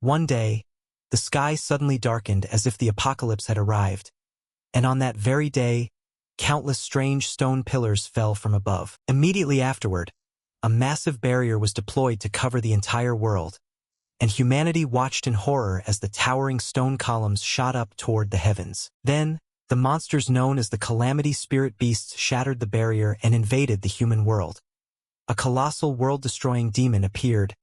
One day, the sky suddenly darkened as if the apocalypse had arrived, and on that very day, countless strange stone pillars fell from above. Immediately afterward, a massive barrier was deployed to cover the entire world, and humanity watched in horror as the towering stone columns shot up toward the heavens. Then, the monsters known as the Calamity Spirit Beasts shattered the barrier and invaded the human world. A colossal world-destroying demon appeared,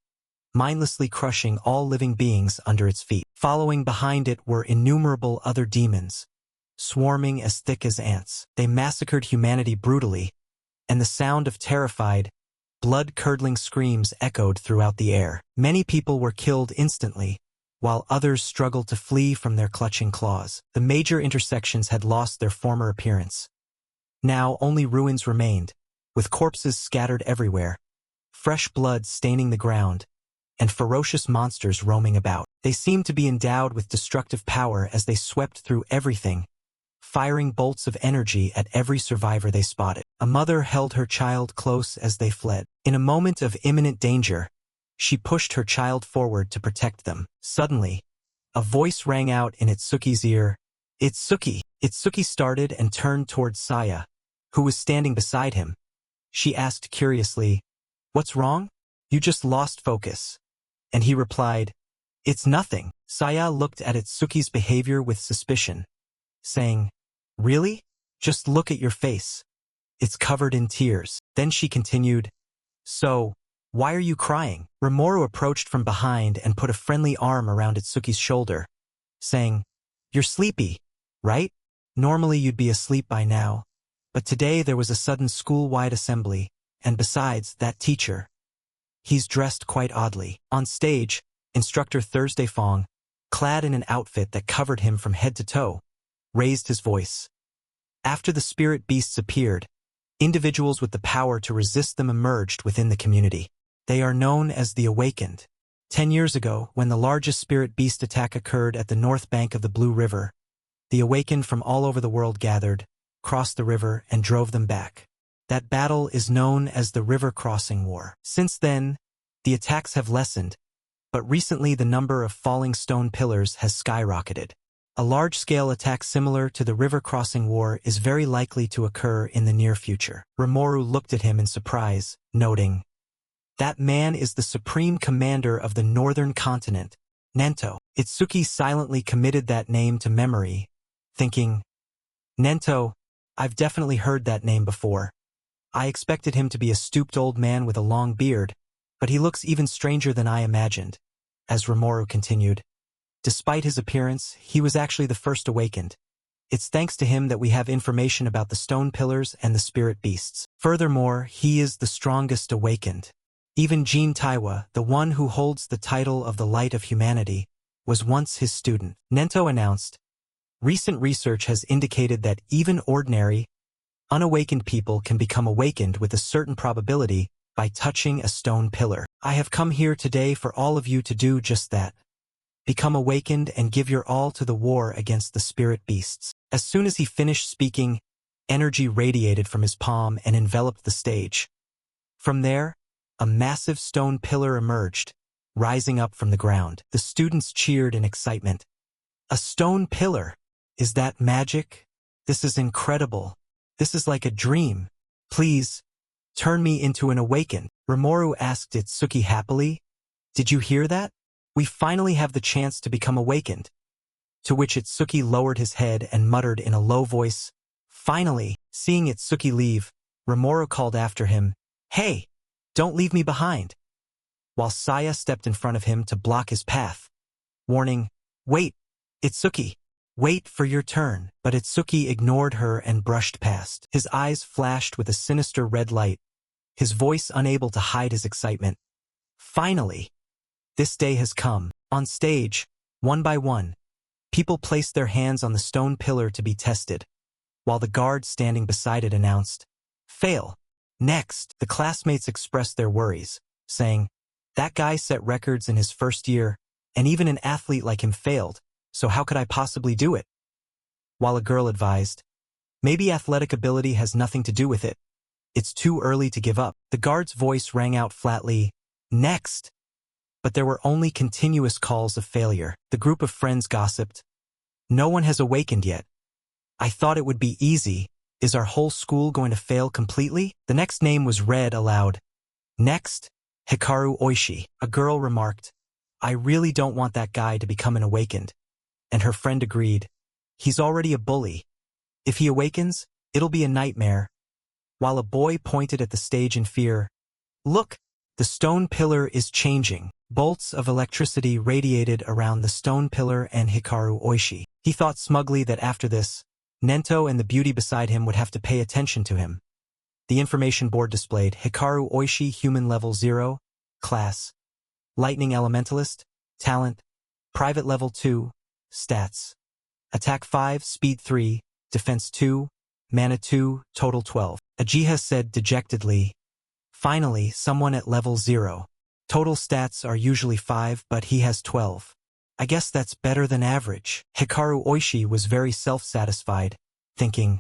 mindlessly crushing all living beings under its feet. Following behind it were innumerable other demons, swarming as thick as ants. They massacred humanity brutally, and the sound of terrified, blood-curdling screams echoed throughout the air. Many people were killed instantly, while others struggled to flee from their clutching claws. The major intersections had lost their former appearance. Now only ruins remained, with corpses scattered everywhere, fresh blood staining the ground, and ferocious monsters roaming about. They seemed to be endowed with destructive power as they swept through everything, firing bolts of energy at every survivor they spotted. A mother held her child close as they fled. In a moment of imminent danger, she pushed her child forward to protect them. Suddenly, a voice rang out in Itsuki's ear. "Itsuki!" Itsuki started and turned towards Saya, who was standing beside him. She asked curiously, "What's wrong? You just lost focus." And he replied, "It's nothing." Saya looked at Itsuki's behavior with suspicion, saying, "Really? Just look at your face. It's covered in tears." Then she continued, "So, why are you crying?" Rimuru approached from behind and put a friendly arm around Itsuki's shoulder, saying, "You're sleepy, right? Normally you'd be asleep by now, but today there was a sudden school-wide assembly, and besides, that teacher. He's dressed quite oddly." On stage, Instructor Thursday Fong, clad in an outfit that covered him from head to toe, raised his voice. After the spirit beasts appeared, individuals with the power to resist them emerged within the community. They are known as the Awakened. 10 years ago, when the largest spirit beast attack occurred at the north bank of the Blue River, the Awakened from all over the world gathered, crossed the river, and drove them back. That battle is known as the River Crossing War. Since then, the attacks have lessened, but recently the number of falling stone pillars has skyrocketed. A large-scale attack similar to the River Crossing War is very likely to occur in the near future. Rimuru looked at him in surprise, noting, "That man is the supreme commander of the northern continent, Nento." Itsuki silently committed that name to memory, thinking, "Nento, I've definitely heard that name before. I expected him to be a stooped old man with a long beard, but he looks even stranger than I imagined." As Rimuru continued, "Despite his appearance, he was actually the first awakened. It's thanks to him that we have information about the stone pillars and the spirit beasts. Furthermore, he is the strongest awakened. Even Jin Taiwa, the one who holds the title of the Light of Humanity, was once his student." Nento announced, "Recent research has indicated that even ordinary, unawakened people can become awakened with a certain probability by touching a stone pillar. I have come here today for all of you to do just that. Become awakened and give your all to the war against the spirit beasts." As soon as he finished speaking, energy radiated from his palm and enveloped the stage. From there, a massive stone pillar emerged, rising up from the ground. The students cheered in excitement. "A stone pillar? Is that magic? This is incredible. This is like a dream. Please, turn me into an awakened." Rimuru asked Itsuki happily, "Did you hear that? We finally have the chance to become awakened." To which Itsuki lowered his head and muttered in a low voice, "Finally." Seeing Itsuki leave, Rimuru called after him, "Hey, don't leave me behind," while Saya stepped in front of him to block his path, warning, "Wait, Itsuki, wait for your turn." But Itsuki ignored her and brushed past. His eyes flashed with a sinister red light, his voice unable to hide his excitement. Finally, this day has come. On stage, one by one, people placed their hands on the stone pillar to be tested, while the guard standing beside it announced, "Fail." Next, the classmates expressed their worries, saying, "That guy set records in his first year, and even an athlete like him failed, so how could I possibly do it?" While a girl advised, "Maybe athletic ability has nothing to do with it. It's too early to give up." The guard's voice rang out flatly, "Next." but there were only continuous calls of failure. The group of friends gossiped. No one has awakened yet. I thought it would be easy. Is our whole school going to fail completely? The next name was read aloud. Next, Hikaru Oishi. A girl remarked, I really don't want that guy to become an awakened. And her friend agreed. He's already a bully. If he awakens, it'll be a nightmare. While a boy pointed at the stage in fear. Look, the stone pillar is changing. Bolts of electricity radiated around the stone pillar and Hikaru Oishi. He thought smugly that after this, Nento and the beauty beside him would have to pay attention to him. The information board displayed Hikaru Oishi, human level 0, class, lightning elementalist, talent, private level 2, stats, attack 5, speed 3, defense 2, mana 2, total 12. Ajiha said dejectedly, finally, someone at level 0. Total stats are usually 5, but he has 12. I guess that's better than average. Hikaru Oishi was very self-satisfied, thinking,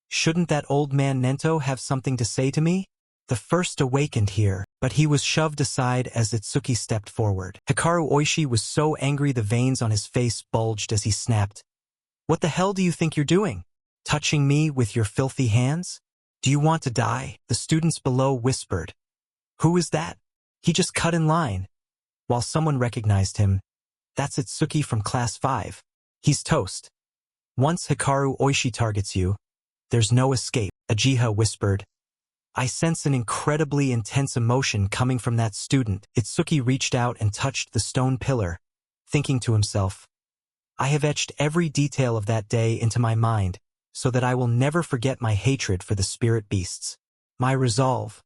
shouldn't that old man Nento have something to say to me? The first awakened here, but he was shoved aside as Itsuki stepped forward. Hikaru Oishi was so angry the veins on his face bulged as he snapped. What the hell do you think you're doing? Touching me with your filthy hands? Do you want to die? The students below whispered. Who is that? He just cut in line. While someone recognized him, that's Itsuki from class 5. He's toast. Once Hikaru Oishi targets you, there's no escape, Ajiha whispered. I sense an incredibly intense emotion coming from that student. Itsuki reached out and touched the stone pillar, thinking to himself, I have etched every detail of that day into my mind, so that I will never forget my hatred for the spirit beasts. My resolve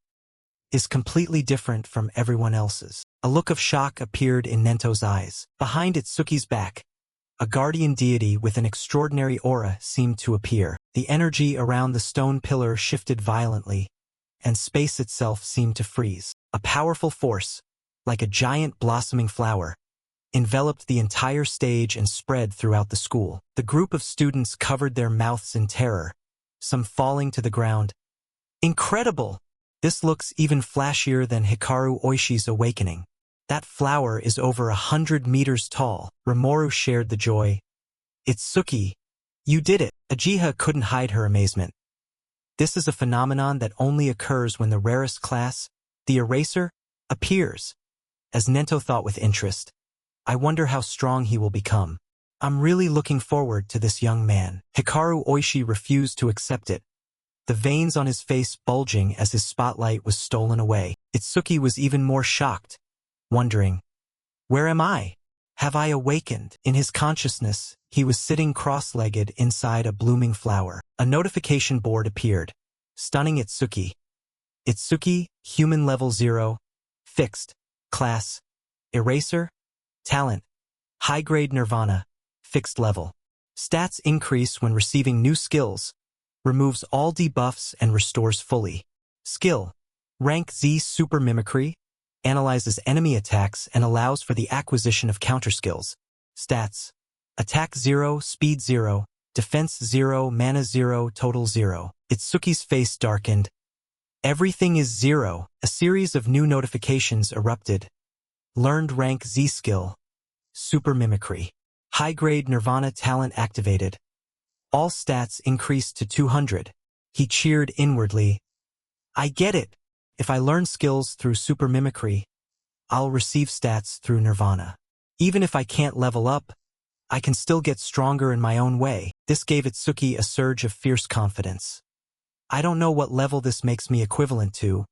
is completely different from everyone else's. A look of shock appeared in Nento's eyes. Behind Itsuki's back, a guardian deity with an extraordinary aura seemed to appear. The energy around the stone pillar shifted violently, and space itself seemed to freeze. A powerful force, like a giant blossoming flower, enveloped the entire stage and spread throughout the school. The group of students covered their mouths in terror, some falling to the ground. Incredible! This looks even flashier than Hikaru Oishi's awakening. That flower is over 100 meters tall. Rimuru shared the joy. Itsuki, you did it! Ajiha couldn't hide her amazement. This is a phenomenon that only occurs when the rarest class, the eraser, appears. As Nento thought with interest, I wonder how strong he will become. I'm really looking forward to this young man. Hikaru Oishi refused to accept it, the veins on his face bulging as his spotlight was stolen away. Itsuki was even more shocked, wondering, where am I? Have I awakened? In his consciousness, he was sitting cross-legged inside a blooming flower. A notification board appeared, stunning Itsuki. Itsuki, human level 0, fixed, class, eraser, talent, high-grade nirvana, fixed level. Stats increase when receiving new skills, removes all debuffs and restores fully. Skill, rank Z super mimicry, analyzes enemy attacks and allows for the acquisition of counterskills. Stats, attack 0, speed 0, defense 0, mana 0, total 0. Itsuki's face darkened. Everything is 0. A series of new notifications erupted. Learned rank Z skill, super mimicry. High-grade nirvana talent activated. All stats increased to 200. He cheered inwardly. I get it. If I learn skills through super mimicry, I'll receive stats through nirvana. Even if I can't level up, I can still get stronger in my own way. This gave Itsuki a surge of fierce confidence. I don't know what level this makes me equivalent to,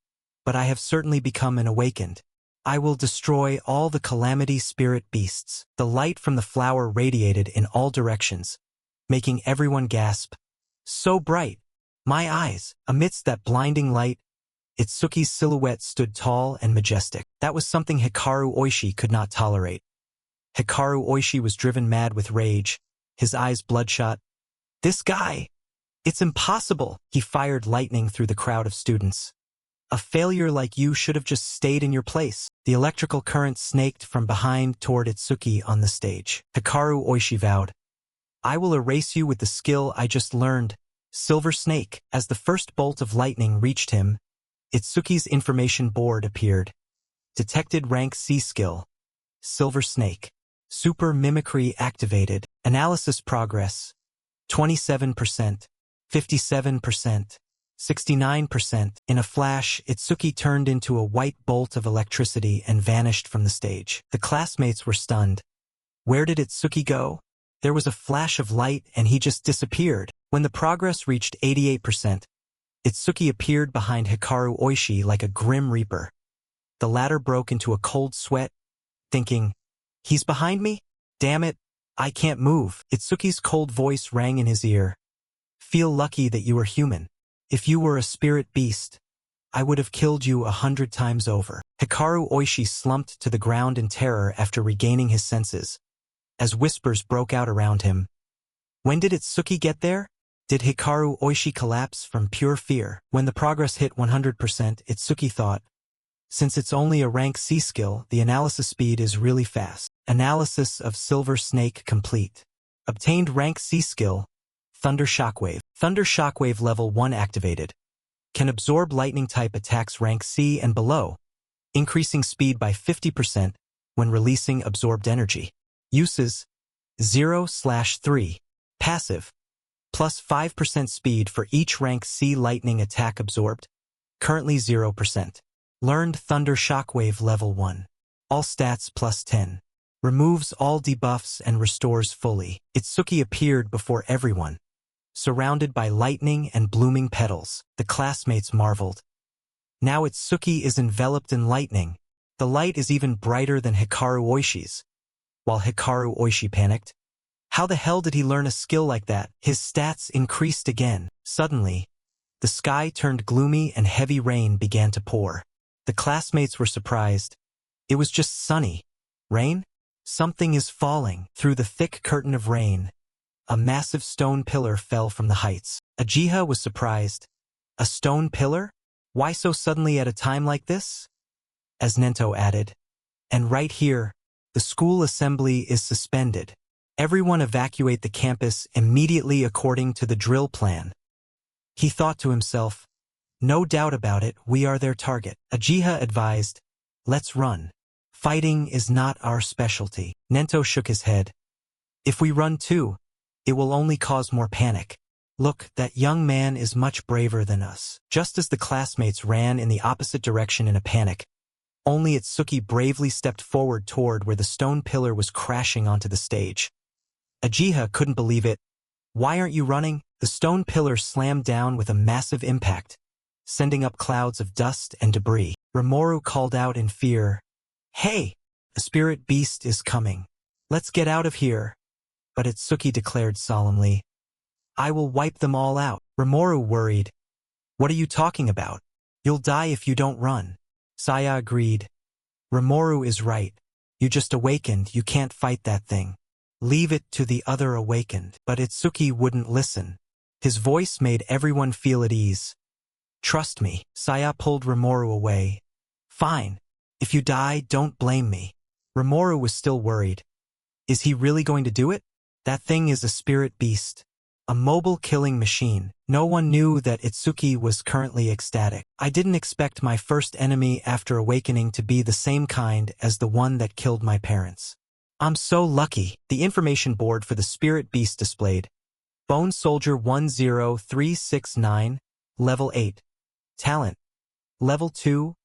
but I have certainly become an awakened. I will destroy all the calamity spirit beasts. The light from the flower radiated in all directions, making everyone gasp. So bright! My eyes! Amidst that blinding light, Itsuki's silhouette stood tall and majestic. That was something Hikaru Oishi could not tolerate. Hikaru Oishi was driven mad with rage, his eyes bloodshot. This guy! It's impossible! He fired lightning through the crowd of students. A failure like you should have just stayed in your place. The electrical current snaked from behind toward Itsuki on the stage. Hikaru Oishi vowed, I will erase you with the skill I just learned, Silver Snake. As the first bolt of lightning reached him, Itsuki's information board appeared. Detected rank C skill. Silver Snake. Super Mimicry activated. Analysis progress. 27%. 57%. 69%. In a flash, Itsuki turned into a white bolt of electricity and vanished from the stage. The classmates were stunned. Where did Itsuki go? There was a flash of light and he just disappeared. When the progress reached 88%, Itsuki appeared behind Hikaru Oishi like a grim reaper. The latter broke into a cold sweat, thinking, "He's behind me? Damn it, I can't move." Itsuki's cold voice rang in his ear. "Feel lucky that you are human. If you were a spirit beast, I would have killed you 100 times over." Hikaru Oishi slumped to the ground in terror after regaining his senses, as whispers broke out around him. When did Itsuki get there? Did Hikaru Oishi collapse from pure fear? When the progress hit 100%, Itsuki thought, since it's only a rank C skill, the analysis speed is really fast. Analysis of Silver Snake complete. Obtained rank C skill, Thunder Shockwave. Thunder Shockwave level 1 activated. Can absorb lightning type attacks rank C and below, increasing speed by 50% when releasing absorbed energy. Uses 0/3. Passive. Plus 5% speed for each rank C lightning attack absorbed. Currently 0%. Learned Thunder Shockwave level 1. All stats plus 10. Removes all debuffs and restores fully. Itsuki appeared before everyone, surrounded by lightning and blooming petals. The classmates marveled. Now Itsuki is enveloped in lightning. The light is even brighter than Hikaru Oishi's. While Hikaru Oishi panicked, how the hell did he learn a skill like that? His stats increased again. Suddenly, the sky turned gloomy and heavy rain began to pour. The classmates were surprised. It was just sunny. Rain? Something is falling. Through the thick curtain of rain, a massive stone pillar fell from the heights. Ajiha was surprised. A stone pillar? Why so suddenly at a time like this? As Nento added, and right here, the school assembly is suspended. Everyone evacuate the campus immediately according to the drill plan. He thought to himself, no doubt about it, we are their target. Ajiha advised, let's run. Fighting is not our specialty. Nento shook his head. If we run too, it will only cause more panic. Look, that young man is much braver than us. Just as the classmates ran in the opposite direction in a panic, only Itsuki bravely stepped forward toward where the stone pillar was crashing onto the stage. Ajiha couldn't believe it. Why aren't you running? The stone pillar slammed down with a massive impact, sending up clouds of dust and debris. Rimuru called out in fear, "Hey, a spirit beast is coming. Let's get out of here." But Itsuki declared solemnly, "I will wipe them all out." Rimuru worried, "What are you talking about? You'll die if you don't run." Saya agreed. "Rimuru is right. You just awakened, you can't fight that thing. Leave it to the other awakened." But Itsuki wouldn't listen. His voice made everyone feel at ease. "Trust me." Saya pulled Rimuru away. "Fine. If you die, don't blame me." Rimuru was still worried. Is he really going to do it? That thing is a spirit beast. A mobile killing machine. No one knew that Itsuki was currently ecstatic. "I didn't expect my first enemy after awakening to be the same kind as the one that killed my parents. I'm so lucky." The information board for the spirit beast displayed. Bone Soldier 10369, Level 8. Talent. Level 2,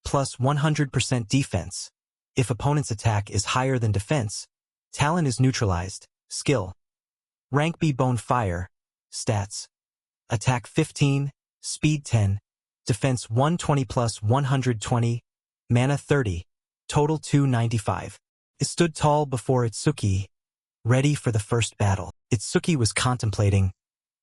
plus 100% defense. If opponent's attack is higher than defense, talent is neutralized. Skill. Rank B Bone Fire. Stats. Attack 15, Speed 10, Defense 120 plus 120, Mana 30, Total 295. It stood tall before Itsuki, ready for the first battle. Itsuki was contemplating,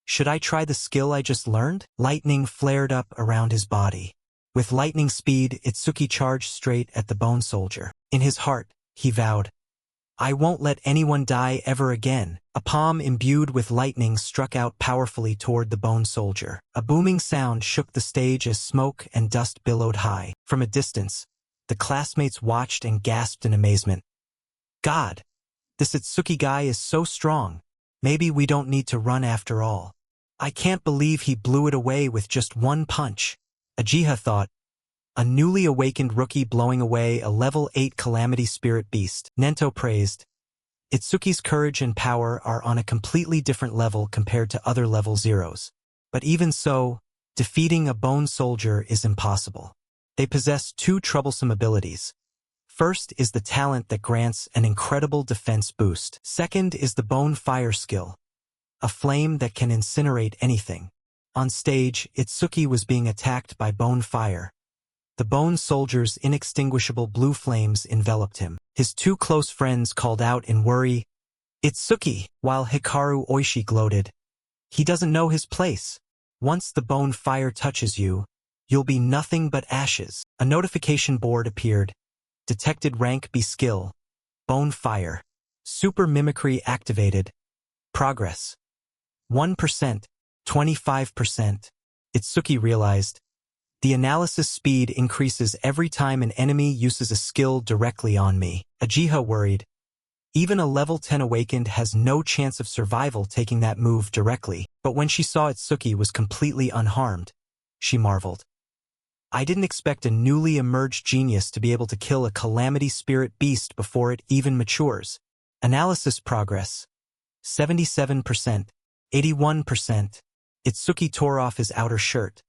should I try the skill I just learned? Lightning flared up around his body. With lightning speed, Itsuki charged straight at the Bone Soldier. In his heart, he vowed, I won't let anyone die ever again. A palm imbued with lightning struck out powerfully toward the Bone Soldier. A booming sound shook the stage as smoke and dust billowed high. From a distance, the classmates watched and gasped in amazement. God, this Itsuki guy is so strong. Maybe we don't need to run after all. I can't believe he blew it away with just one punch. Ajiha thought, A newly awakened rookie blowing away a level 8 calamity spirit beast. Nento praised. Itsuki's courage and power are on a completely different level compared to other level 0s. But even so, defeating a bone soldier is impossible. They possess two troublesome abilities. First is the talent that grants an incredible defense boost. Second is the bone fire skill, a flame that can incinerate anything. On stage, Itsuki was being attacked by bone fire. The bone soldier's inextinguishable blue flames enveloped him. His two close friends called out in worry, "Itsuki!" while Hikaru Oishi gloated. "He doesn't know his place. Once the bone fire touches you, you'll be nothing but ashes." A notification board appeared. Detected rank B skill. Bone fire. Super mimicry activated. Progress. 1%, 25%. Itsuki realized. The analysis speed increases every time an enemy uses a skill directly on me. Uchiha worried. Even a level 10 awakened has no chance of survival taking that move directly. But when she saw Itsuki was completely unharmed, she marveled. I didn't expect a newly emerged genius to be able to kill a calamity spirit beast before it even matures. Analysis progress. 77%, 81%. Itsuki tore off his outer shirt.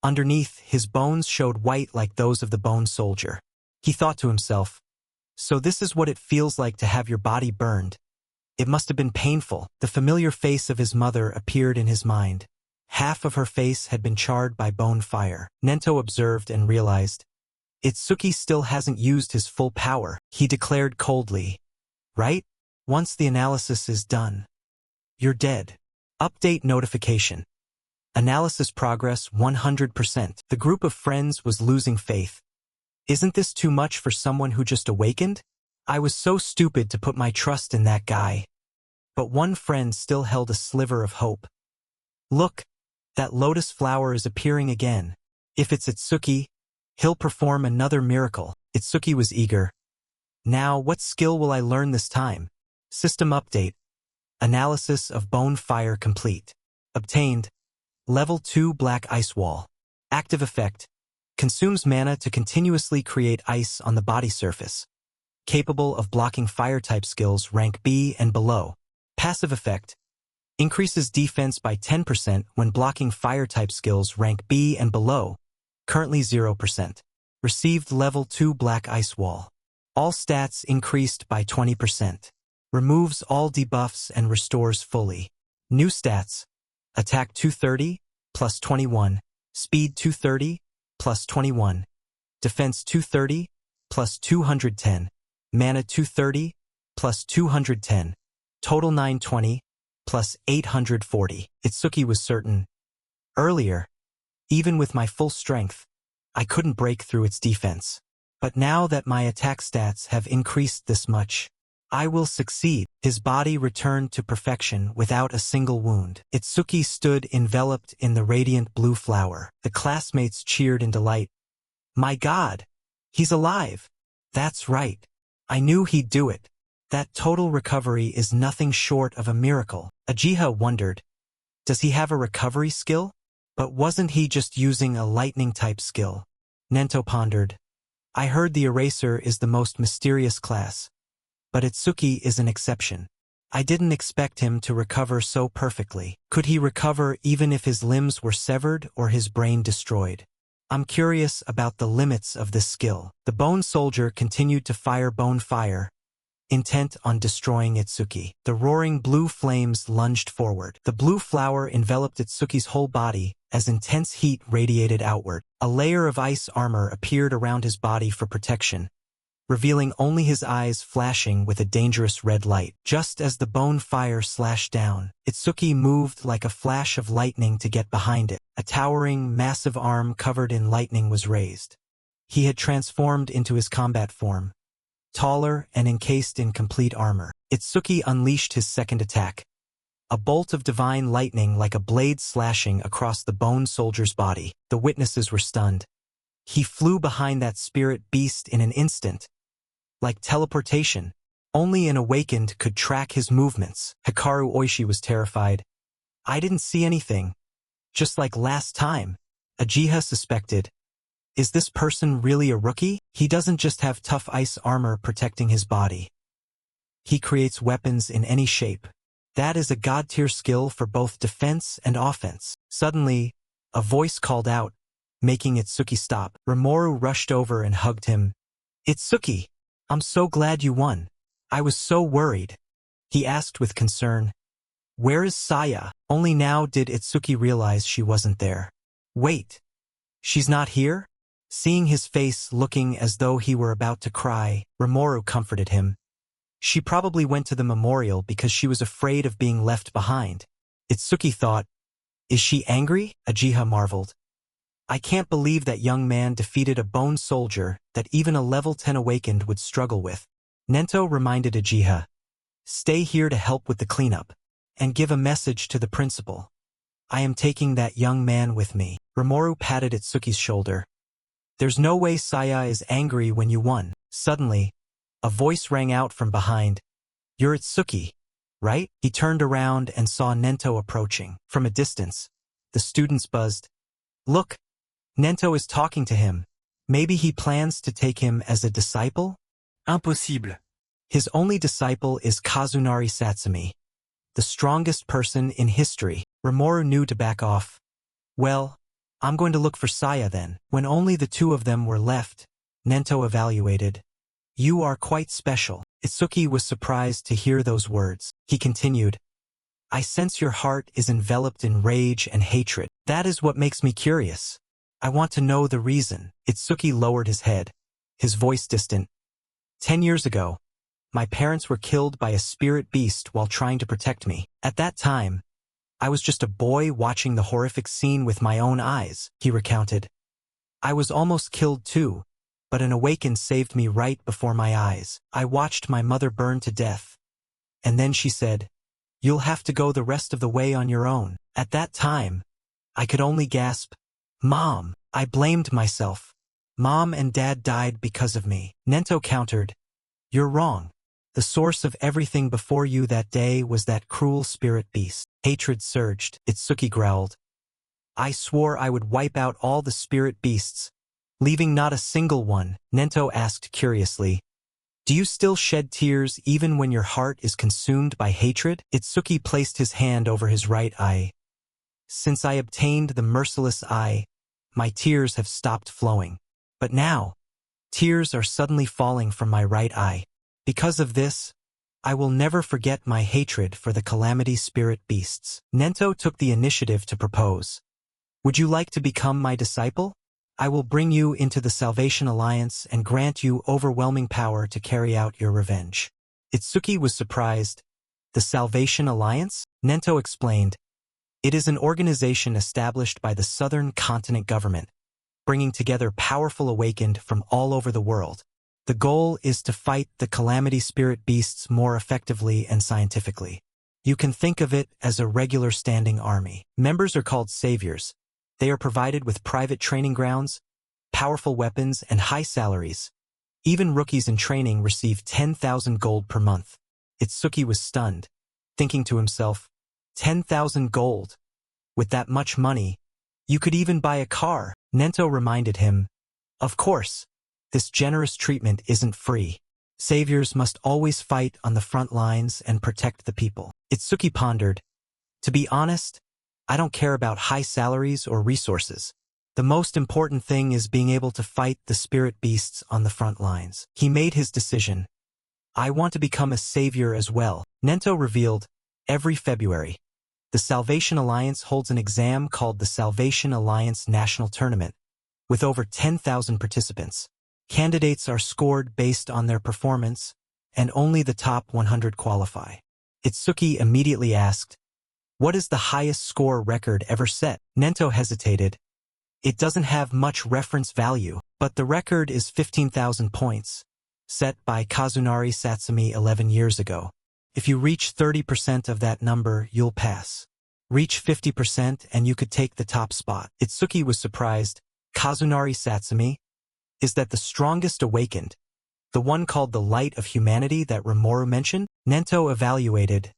Underneath, his bones showed white like those of the bone soldier. He thought to himself, so this is what it feels like to have your body burned. It must have been painful. The familiar face of his mother appeared in his mind. Half of her face had been charred by bone fire. Nento observed and realized. Itsuki still hasn't used his full power, he declared coldly. Right? Once the analysis is done, you're dead. Update notification. Analysis progress 100%. The group of friends was losing faith. Isn't this too much for someone who just awakened? I was so stupid to put my trust in that guy. But one friend still held a sliver of hope. Look, that lotus flower is appearing again. If it's Itsuki, he'll perform another miracle. Itsuki was eager. Now, what skill will I learn this time? System update. Analysis of bone fire complete. Obtained. Level 2 Black Ice Wall. Active effect. Consumes mana to continuously create ice on the body surface. Capable of blocking fire-type skills rank B and below. Passive effect. Increases defense by 10% when blocking fire-type skills rank B and below. Currently 0%. Received Level 2 Black Ice Wall. All stats increased by 20%. Removes all debuffs and restores fully. New stats. Attack 230, plus 21. Speed 230, plus 21. Defense 230, plus 210. Mana 230, plus 210. Total 920, plus 840. Itsuki was certain. Earlier, even with my full strength, I couldn't break through its defense. But now that my attack stats have increased this much, I will succeed. His body returned to perfection without a single wound. Itsuki stood enveloped in the radiant blue flower. The classmates cheered in delight. My God! He's alive! That's right. I knew he'd do it. That total recovery is nothing short of a miracle. Uchiha wondered. Does he have a recovery skill? But wasn't he just using a lightning-type skill? Nento pondered. I heard the eraser is the most mysterious class. But Itsuki is an exception. I didn't expect him to recover so perfectly. Could he recover even if his limbs were severed or his brain destroyed? I'm curious about the limits of this skill. The bone soldier continued to fire bone fire, intent on destroying Itsuki. The roaring blue flames lunged forward. The blue flower enveloped Itsuki's whole body as intense heat radiated outward. A layer of ice armor appeared around his body for protection, revealing only his eyes flashing with a dangerous red light. Just as the bone fire slashed down, Itsuki moved like a flash of lightning to get behind it. A towering, massive arm covered in lightning was raised. He had transformed into his combat form, taller and encased in complete armor. Itsuki unleashed his second attack, a bolt of divine lightning like a blade slashing across the bone soldier's body. The witnesses were stunned. He flew behind that spirit beast in an instant. Like teleportation, only an awakened could track his movements. Hikaru Oishi was terrified. I didn't see anything. Just like last time, Uchiha suspected. Is this person really a rookie? He doesn't just have tough ice armor protecting his body. He creates weapons in any shape. That is a god-tier skill for both defense and offense. Suddenly, a voice called out, making Itsuki stop. Rimuru rushed over and hugged him. Itsuki, I'm so glad you won. I was so worried. He asked with concern. Where is Saya? Only now did Itsuki realize she wasn't there. Wait. She's not here? Seeing his face looking as though he were about to cry, Rimuru comforted him. She probably went to the memorial because she was afraid of being left behind. Itsuki thought, is she angry? Uchiha marveled. I can't believe that young man defeated a bone soldier that even a level 10 awakened would struggle with. Nento reminded Uchiha. Stay here to help with the cleanup, and give a message to the principal. I am taking that young man with me. Rimuru patted Itsuki's shoulder. There's no way Saya is angry when you won. Suddenly, a voice rang out from behind. You're Itsuki, right? He turned around and saw Nento approaching. From a distance, the students buzzed. Look, Nento is talking to him. Maybe he plans to take him as a disciple? Impossible. His only disciple is Kazunari Satsumi, the strongest person in history. Rimuru knew to back off. Well, I'm going to look for Saya then. When only the two of them were left, Nento evaluated. You are quite special. Itsuki was surprised to hear those words. He continued, I sense your heart is enveloped in rage and hatred. That is what makes me curious. I want to know the reason. Itsuki lowered his head, his voice distant. 10 years ago, my parents were killed by a spirit beast while trying to protect me. At that time, I was just a boy watching the horrific scene with my own eyes, he recounted. I was almost killed too, but an awakened saved me right before my eyes. I watched my mother burn to death. And then she said, you'll have to go the rest of the way on your own. At that time, I could only gasp, Mom. I blamed myself. Mom and Dad died because of me. Nento countered, you're wrong. The source of everything before you that day was that cruel spirit beast. Hatred surged. Itsuki growled. I swore I would wipe out all the spirit beasts, leaving not a single one. Nento asked curiously, do you still shed tears even when your heart is consumed by hatred? Itsuki placed his hand over his right eye. Since I obtained the merciless eye, my tears have stopped flowing. But now, tears are suddenly falling from my right eye. Because of this, I will never forget my hatred for the calamity spirit beasts. Nento took the initiative to propose. Would you like to become my disciple? I will bring you into the Salvation Alliance and grant you overwhelming power to carry out your revenge. Itsuki was surprised. The Salvation Alliance? Nento explained. It is an organization established by the Southern Continent government, bringing together powerful awakened from all over the world. The goal is to fight the calamity spirit beasts more effectively and scientifically. You can think of it as a regular standing army. Members are called saviors. They are provided with private training grounds, powerful weapons, and high salaries. Even rookies in training receive 10,000 gold per month. Itsuki was stunned, thinking to himself, 10,000 gold. With that much money, you could even buy a car. Nento reminded him, of course, this generous treatment isn't free. Saviors must always fight on the front lines and protect the people. Itsuki pondered, to be honest, I don't care about high salaries or resources. The most important thing is being able to fight the spirit beasts on the front lines. He made his decision. I want to become a savior as well. Nento revealed, every February, the Salvation Alliance holds an exam called the Salvation Alliance National Tournament, with over 10,000 participants. Candidates are scored based on their performance, and only the top 100 qualify. Itsuki immediately asked, what is the highest score record ever set? Nento hesitated. It doesn't have much reference value, but the record is 15,000 points, set by Kazunari Satsumi 11 years ago. If you reach 30% of that number, you'll pass. Reach 50% and you could take the top spot. Itsuki was surprised. Kazunari Satsumi? Is that the strongest awakened? The one called the Light of Humanity that Rimuru mentioned? Nento evaluated.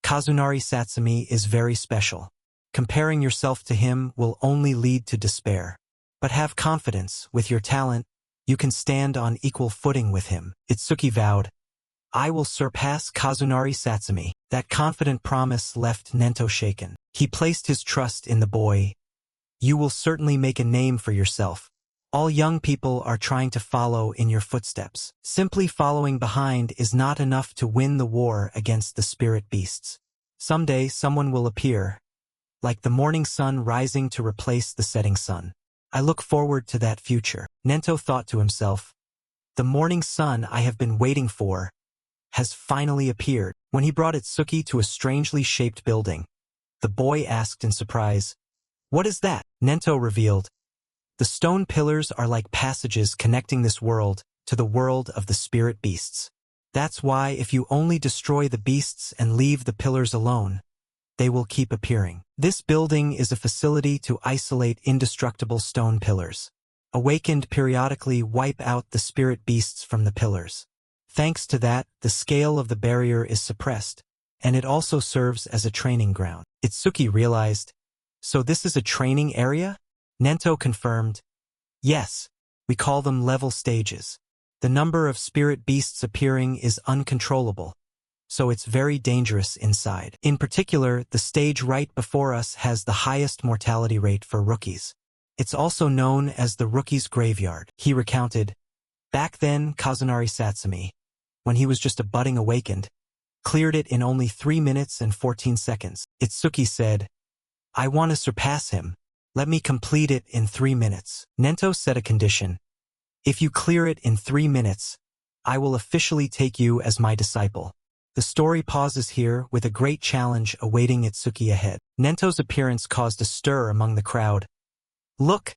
Kazunari Satsumi is very special. Comparing yourself to him will only lead to despair. But have confidence, with your talent, you can stand on equal footing with him. Itsuki vowed, I will surpass Kazunari Satsumi. That confident promise left Nento shaken. He placed his trust in the boy. You will certainly make a name for yourself. All young people are trying to follow in your footsteps. Simply following behind is not enough to win the war against the spirit beasts. Someday someone will appear, like the morning sun rising to replace the setting sun. I look forward to that future. Nento thought to himself, the morning sun I have been waiting for has finally appeared. When he brought Itsuki to a strangely shaped building, the boy asked in surprise, what is that? Nento revealed, the stone pillars are like passages connecting this world to the world of the spirit beasts. That's why if you only destroy the beasts and leave the pillars alone, they will keep appearing. This building is a facility to isolate indestructible stone pillars. Awakened periodically wipe out the spirit beasts from the pillars. Thanks to that, the scale of the barrier is suppressed, and it also serves as a training ground. Itsuki realized, so this is a training area? Nento confirmed, yes, we call them level stages. The number of spirit beasts appearing is uncontrollable, so it's very dangerous inside. In particular, the stage right before us has the highest mortality rate for rookies. It's also known as the rookie's graveyard. He recounted, back then Kazunari Satsumi, when he was just a budding awakened, cleared it in only 3 minutes and 14 seconds. Itsuki said, I want to surpass him. Let me complete it in 3 minutes. Nento set a condition. If you clear it in 3 minutes, I will officially take you as my disciple. The story pauses here with a great challenge awaiting Itsuki ahead. Nento's appearance caused a stir among the crowd. Look,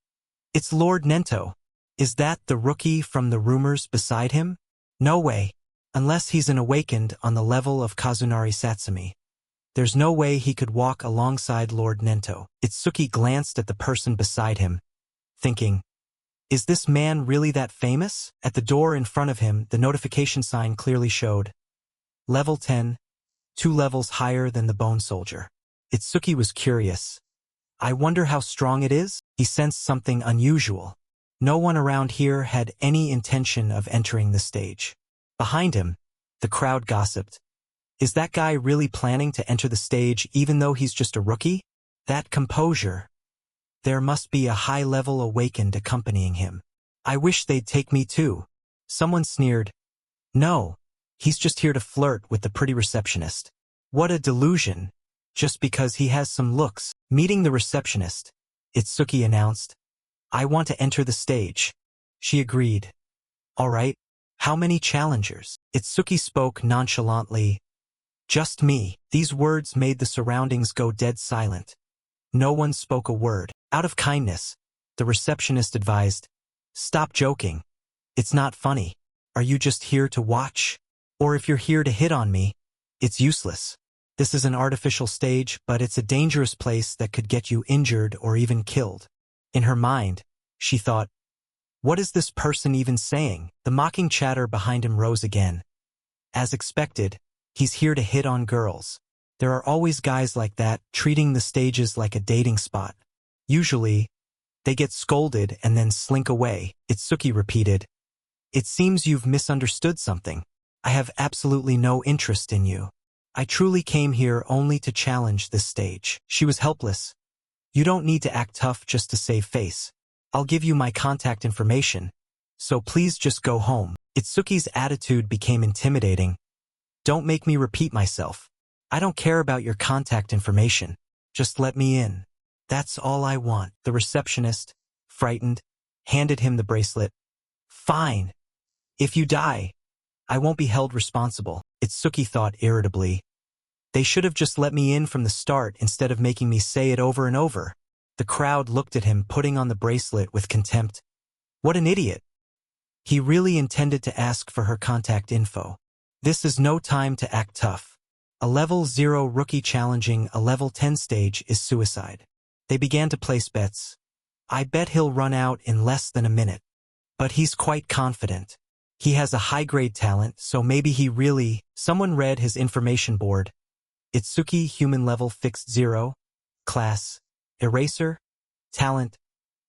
it's Lord Nento. Is that the rookie from the rumors beside him? No way. Unless he's an awakened on the level of Kazunari Satsumi. There's no way he could walk alongside Lord Nento. Itsuki glanced at the person beside him, thinking, is this man really that famous? At the door in front of him, the notification sign clearly showed, Level 10, 2 levels higher than the Bone Soldier. Itsuki was curious. I wonder how strong it is? He sensed something unusual. No one around here had any intention of entering the stage. Behind him, the crowd gossiped. Is that guy really planning to enter the stage even though he's just a rookie? That composure. There must be a high-level awakened accompanying him. I wish they'd take me too. Someone sneered. No, he's just here to flirt with the pretty receptionist. What a delusion. Just because he has some looks. Meeting the receptionist, Itsuki announced, I want to enter the stage. She agreed. All right. How many challengers? Itsuki spoke nonchalantly. Just me. These words made the surroundings go dead silent. No one spoke a word. Out of kindness, the receptionist advised, stop joking. It's not funny. Are you just here to watch? Or if you're here to hit on me, it's useless. This is an artificial stage, but it's a dangerous place that could get you injured or even killed. In her mind, she thought, what is this person even saying? The mocking chatter behind him rose again. As expected, he's here to hit on girls. There are always guys like that, treating the stages like a dating spot. Usually, they get scolded and then slink away. Itsuki repeated, it seems you've misunderstood something. I have absolutely no interest in you. I truly came here only to challenge this stage. She was helpless. You don't need to act tough just to save face. I'll give you my contact information, so please just go home. Itsuki's attitude became intimidating. Don't make me repeat myself. I don't care about your contact information. Just let me in. That's all I want. The receptionist, frightened, handed him the bracelet. Fine. If you die, I won't be held responsible. Itsuki thought irritably. They should have just let me in from the start instead of making me say it over and over. The crowd looked at him putting on the bracelet with contempt. What an idiot. He really intended to ask for her contact info. This is no time to act tough. A level 0 rookie challenging a level 10 stage is suicide. They began to place bets. I bet he'll run out in less than a minute. But he's quite confident. He has a high-grade talent, so maybe he really... Someone read his information board. Itsuki human level fixed 0. Class. Eraser. Talent.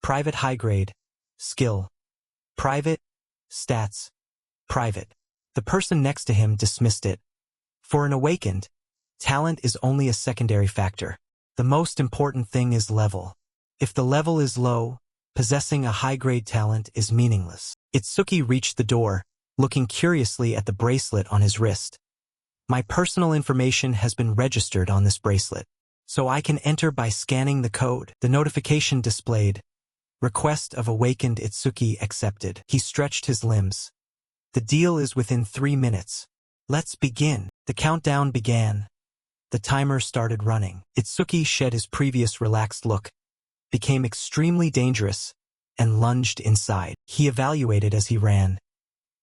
Private high grade. Skill. Private. Stats. Private. The person next to him dismissed it. For an awakened, talent is only a secondary factor. The most important thing is level. If the level is low, possessing a high-grade talent is meaningless. Itsuki reached the door, looking curiously at the bracelet on his wrist. My personal information has been registered on this bracelet, so I can enter by scanning the code. The notification displayed. Request of awakened Itsuki accepted. He stretched his limbs. The deal is within 3 minutes. Let's begin. The countdown began. The timer started running. Itsuki shed his previous relaxed look, became extremely dangerous, and lunged inside. He evaluated as he ran.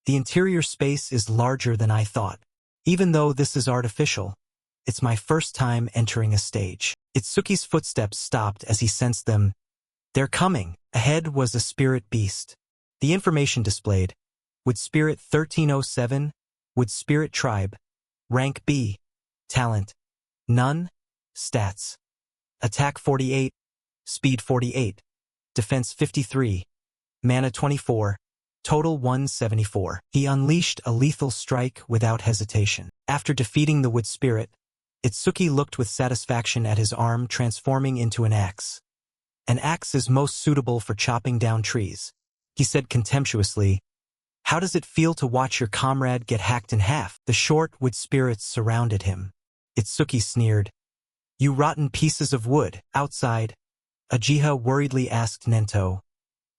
The interior space is larger than I thought. Even though this is artificial, it's my first time entering a stage. Itsuki's footsteps stopped as he sensed them. They're coming. Ahead was a spirit beast. The information displayed. Wood Spirit 1307. Wood Spirit Tribe. Rank B. Talent. None. Stats. Attack 48. Speed 48. Defense 53. Mana 24. Total 174. He unleashed a lethal strike without hesitation. After defeating the Wood Spirit, Itsuki looked with satisfaction at his arm transforming into an axe. An axe is most suitable for chopping down trees. He said contemptuously, "How does it feel to watch your comrade get hacked in half?" The short Wood Spirits surrounded him. Itsuki sneered, "You rotten pieces of wood." Outside, Ajiha worriedly asked Nento,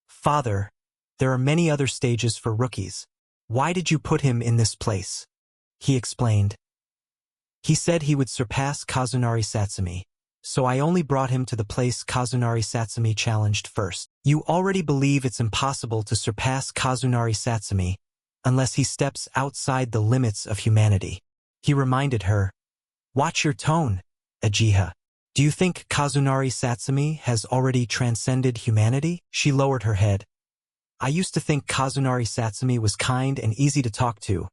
"Father, there are many other stages for rookies. Why did you put him in this place?" He explained. "He said he would surpass Kazunari Satsumi, so I only brought him to the place Kazunari Satsumi challenged first. You already believe it's impossible to surpass Kazunari Satsumi unless he steps outside the limits of humanity." He reminded her, "Watch your tone, Ajiha. Do you think Kazunari Satsumi has already transcended humanity?" She lowered her head. "I used to think Kazunari Satsumi was kind and easy to talk to,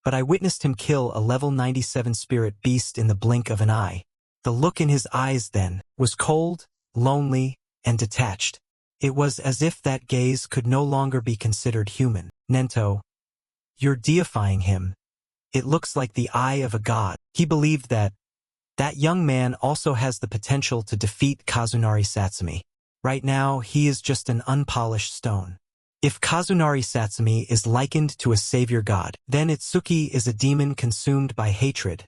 but I witnessed him kill a level 97 spirit beast in the blink of an eye. The look in his eyes then was cold, lonely, and detached. It was as if that gaze could no longer be considered human." "Nento, you're deifying him. It looks like the eye of a god." He believed that young man also has the potential to defeat Kazunari Satsumi. Right now, he is just an unpolished stone. If Kazunari Satsumi is likened to a savior god, then Itsuki is a demon consumed by hatred,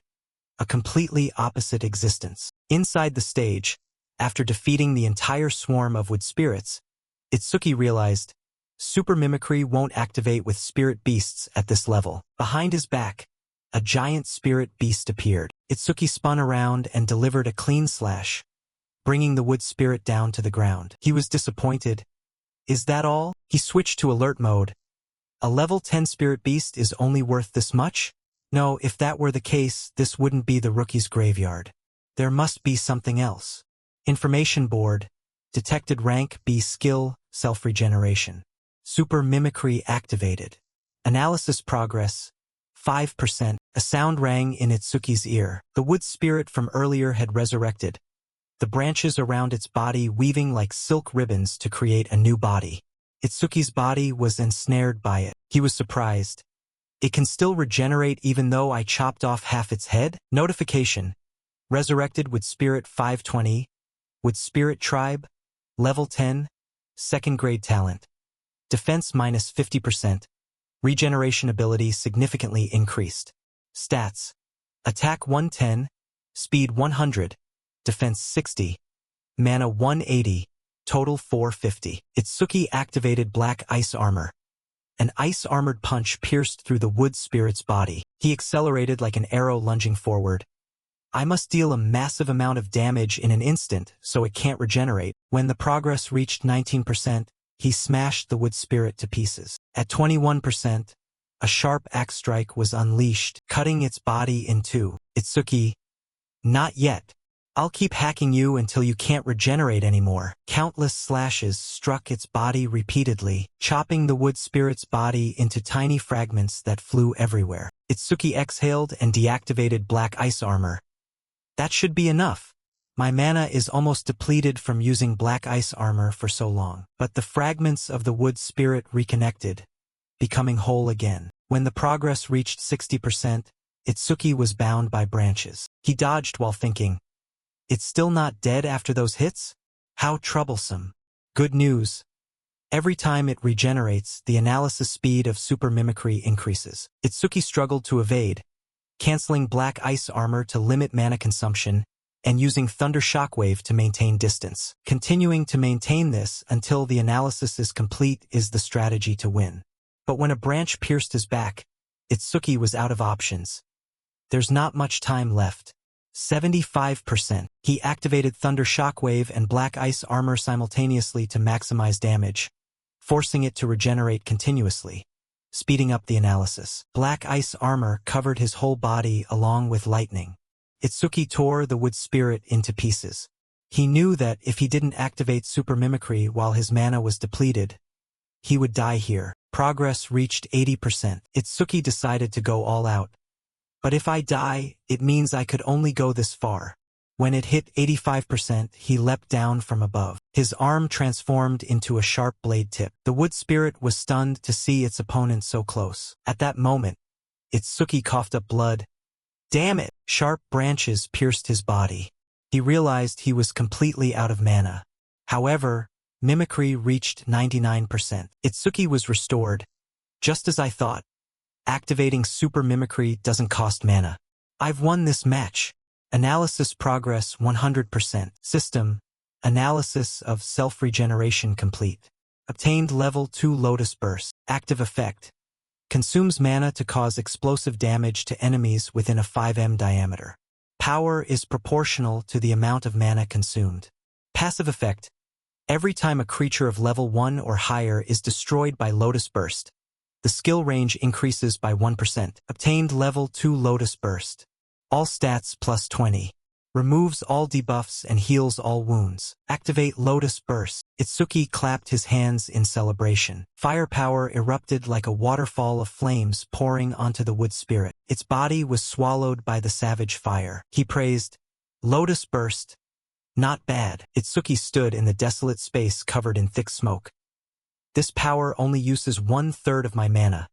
a completely opposite existence. Inside the stage, after defeating the entire swarm of wood spirits, Itsuki realized super mimicry won't activate with spirit beasts at this level. Behind his back, a giant spirit beast appeared. Itsuki spun around and delivered a clean slash, bringing the wood spirit down to the ground. He was disappointed. Is that all? He switched to alert mode. A level 10 spirit beast is only worth this much? No, if that were the case, this wouldn't be the rookie's graveyard. There must be something else. Information board. Detected rank B skill, self-regeneration. Super mimicry activated. Analysis progress. 5%. A sound rang in Itsuki's ear. The wood spirit from earlier had resurrected, the branches around its body weaving like silk ribbons to create a new body. Itsuki's body was ensnared by it. He was surprised. It can still regenerate even though I chopped off half its head? Notification. Resurrected with Spirit 520. With Spirit Tribe. Level 10. Second grade talent. Defense minus 50%. Regeneration ability significantly increased. Stats. Attack 110. Speed 100. Defense 60. Mana 180. Total 450. Itsuki activated Black Ice Armor. An ice-armored punch pierced through the wood spirit's body. He accelerated like an arrow lunging forward. I must deal a massive amount of damage in an instant so it can't regenerate. When the progress reached 19%, he smashed the wood spirit to pieces. At 21%, a sharp axe strike was unleashed, cutting its body in two. Itsuki, not yet. I'll keep hacking you until you can't regenerate anymore. Countless slashes struck its body repeatedly, chopping the wood spirit's body into tiny fragments that flew everywhere. Itsuki exhaled and deactivated Black Ice Armor. That should be enough. My mana is almost depleted from using black ice armor for so long. But the fragments of the wood spirit reconnected, becoming whole again. When the progress reached 60%, Itsuki was bound by branches. He dodged while thinking, it's still not dead after those hits? How troublesome. Good news. Every time it regenerates, the analysis speed of super mimicry increases. Itsuki struggled to evade, canceling black ice armor to limit mana consumption, and using Thunder Shockwave to maintain distance. Continuing to maintain this until the analysis is complete is the strategy to win. But when a branch pierced his back, Itsuki was out of options. There's not much time left. 75%. He activated Thunder Shockwave and Black Ice Armor simultaneously to maximize damage, forcing it to regenerate continuously, speeding up the analysis. Black Ice Armor covered his whole body along with lightning. Itsuki tore the wood spirit into pieces. He knew that if he didn't activate super mimicry while his mana was depleted, he would die here. Progress reached 80%. Itsuki decided to go all out. But if I die, it means I could only go this far. When it hit 85%, he leapt down from above. His arm transformed into a sharp blade tip. The wood spirit was stunned to see its opponent so close. At that moment, Itsuki coughed up blood. Damn it! Sharp branches pierced his body. He realized he was completely out of mana. However, mimicry reached 99%. Itsuki was restored. Just as I thought. Activating super mimicry doesn't cost mana. I've won this match. Analysis progress 100%. System. Analysis of self-regeneration complete. Obtained level 2 Lotus Burst. Active effect. Consumes mana to cause explosive damage to enemies within a 5m diameter. Power is proportional to the amount of mana consumed. Passive effect. Every time a creature of level 1 or higher is destroyed by Lotus Burst, the skill range increases by 1%. Obtained level 2 Lotus Burst. All stats plus 20. Removes all debuffs and heals all wounds. Activate Lotus Burst. Itsuki clapped his hands in celebration. Firepower erupted like a waterfall of flames pouring onto the wood spirit. Its body was swallowed by the savage fire. He praised, Lotus Burst. Not bad. Itsuki stood in the desolate space covered in thick smoke. This power only uses 1/3 of my mana.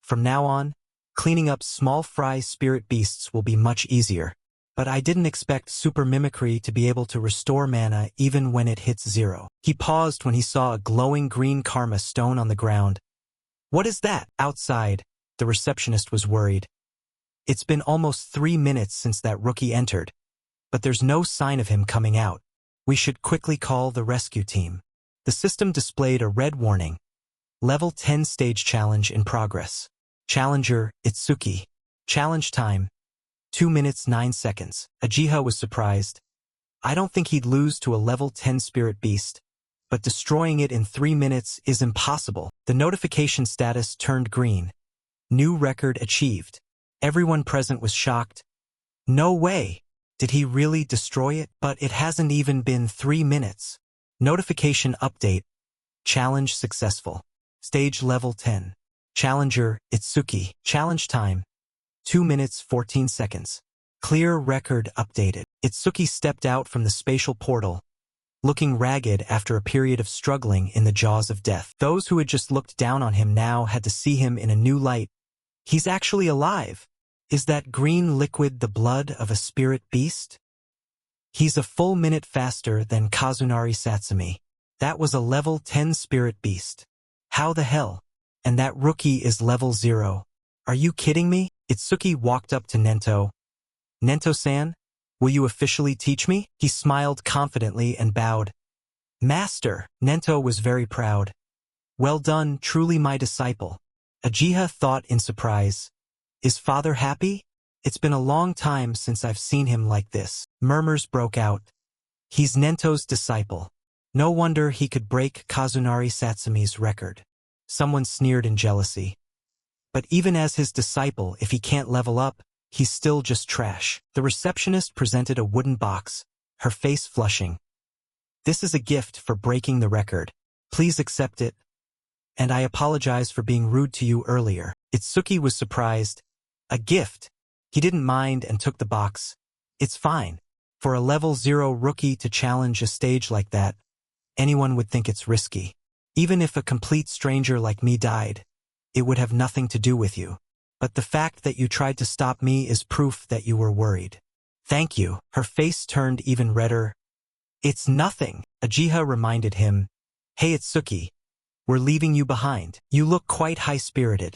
From now on, cleaning up small fry spirit beasts will be much easier. But I didn't expect super mimicry to be able to restore mana even when it hits 0. He paused when he saw a glowing green karma stone on the ground. What is that? Outside, the receptionist was worried. It's been almost 3 minutes since that rookie entered, but there's no sign of him coming out. We should quickly call the rescue team. The system displayed a red warning. Level 10 stage challenge in progress. Challenger, Itsuki. Challenge time. 2 minutes 9 seconds. Ajiha was surprised. I don't think he'd lose to a level 10 spirit beast, but destroying it in 3 minutes is impossible. The notification status turned green. New record achieved. Everyone present was shocked. No way! Did he really destroy it? But it hasn't even been 3 minutes. Notification update. Challenge successful. Stage level 10. Challenger, Itsuki. Challenge time. 2 minutes 14 seconds. Clear record updated. Itsuki stepped out from the spatial portal, looking ragged after a period of struggling in the jaws of death. Those who had just looked down on him now had to see him in a new light. He's actually alive. Is that green liquid the blood of a spirit beast? He's a full minute faster than Kazunari Satsumi. That was a level 10 spirit beast. How the hell? And that rookie is level 0. Are you kidding me? Itsuki walked up to Nento. Nento-san, will you officially teach me? He smiled confidently and bowed. Master! Nento was very proud. Well done, truly my disciple. Ajiha thought in surprise. Is father happy? It's been a long time since I've seen him like this. Murmurs broke out. He's Nento's disciple. No wonder he could break Kazunari Satsumi's record. Someone sneered in jealousy. But even as his disciple, if he can't level up, he's still just trash. The receptionist presented a wooden box, her face flushing. This is a gift for breaking the record. Please accept it. And I apologize for being rude to you earlier. Itsuki was surprised. A gift. He didn't mind and took the box. It's fine. For a level 0 rookie to challenge a stage like that, anyone would think it's risky. Even if a complete stranger like me died, it would have nothing to do with you. But the fact that you tried to stop me is proof that you were worried. Thank you. Her face turned even redder. It's nothing, Uchiha reminded him. Hey Itsuki, we're leaving you behind. You look quite high-spirited.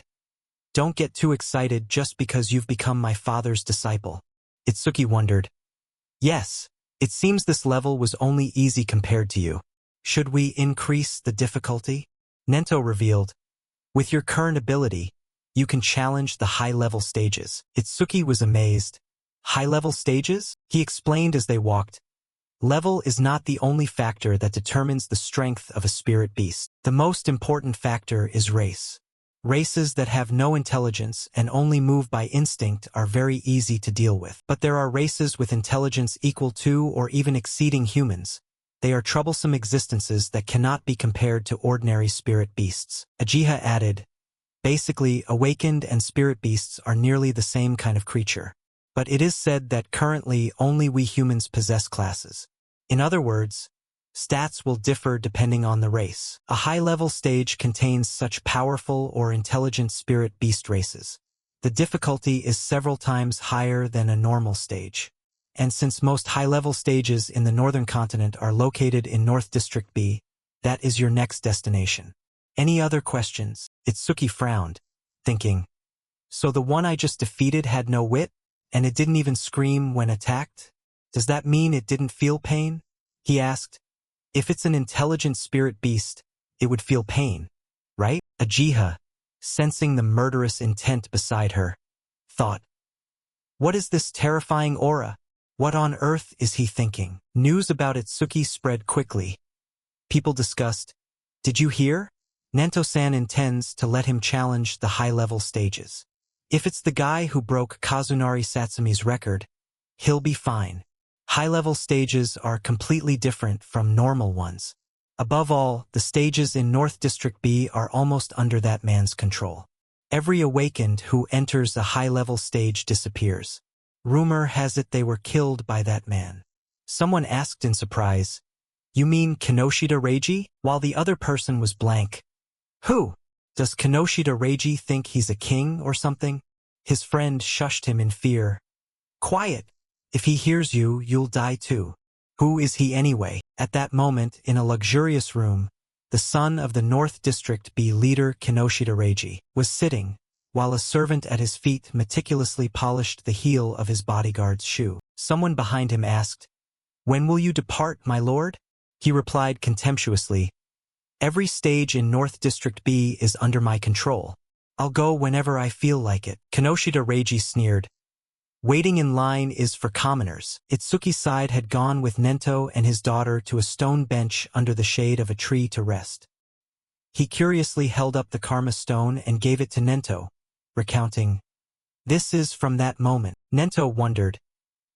Don't get too excited just because you've become my father's disciple. Itsuki wondered. Yes, it seems this level was only easy compared to you. Should we increase the difficulty? Nento revealed. With your current ability, you can challenge the high-level stages. Itsuki was amazed. High-level stages? He explained as they walked. Level is not the only factor that determines the strength of a spirit beast. The most important factor is race. Races that have no intelligence and only move by instinct are very easy to deal with. But there are races with intelligence equal to or even exceeding humans. They are troublesome existences that cannot be compared to ordinary spirit beasts. Uchiha added, basically, awakened and spirit beasts are nearly the same kind of creature. But it is said that currently only we humans possess classes. In other words, stats will differ depending on the race. A high-level stage contains such powerful or intelligent spirit beast races. The difficulty is several times higher than a normal stage. And since most high-level stages in the northern continent are located in North District B, that is your next destination. Any other questions? Itsuki frowned, thinking, so the one I just defeated had no wit, and it didn't even scream when attacked? Does that mean it didn't feel pain? He asked. If it's an intelligent spirit beast, it would feel pain, right? Uchiha, sensing the murderous intent beside her, thought, what is this terrifying aura? What on earth is he thinking? News about Itsuki spread quickly. People discussed, did you hear? Nento-san intends to let him challenge the high-level stages. If it's the guy who broke Kazunari Satsumi's record, he'll be fine. High-level stages are completely different from normal ones. Above all, the stages in North District B are almost under that man's control. Every awakened who enters a high-level stage disappears. Rumor has it they were killed by that man. Someone asked in surprise, you mean Kinoshita Reiji? While the other person was blank. Who? Does Kinoshita Reiji think he's a king or something? His friend shushed him in fear. Quiet. If he hears you, you'll die too. Who is he anyway? At that moment, in a luxurious room, the son of the North District B leader Kinoshita Reiji was sitting, while a servant at his feet meticulously polished the heel of his bodyguard's shoe. Someone behind him asked, when will you depart, my lord? He replied contemptuously, every stage in North District B is under my control. I'll go whenever I feel like it. Kinoshita Reiji sneered. Waiting in line is for commoners. Itsuki's side had gone with Nento and his daughter to a stone bench under the shade of a tree to rest. He curiously held up the karma stone and gave it to Nento, recounting, this is from that moment. Nento wondered,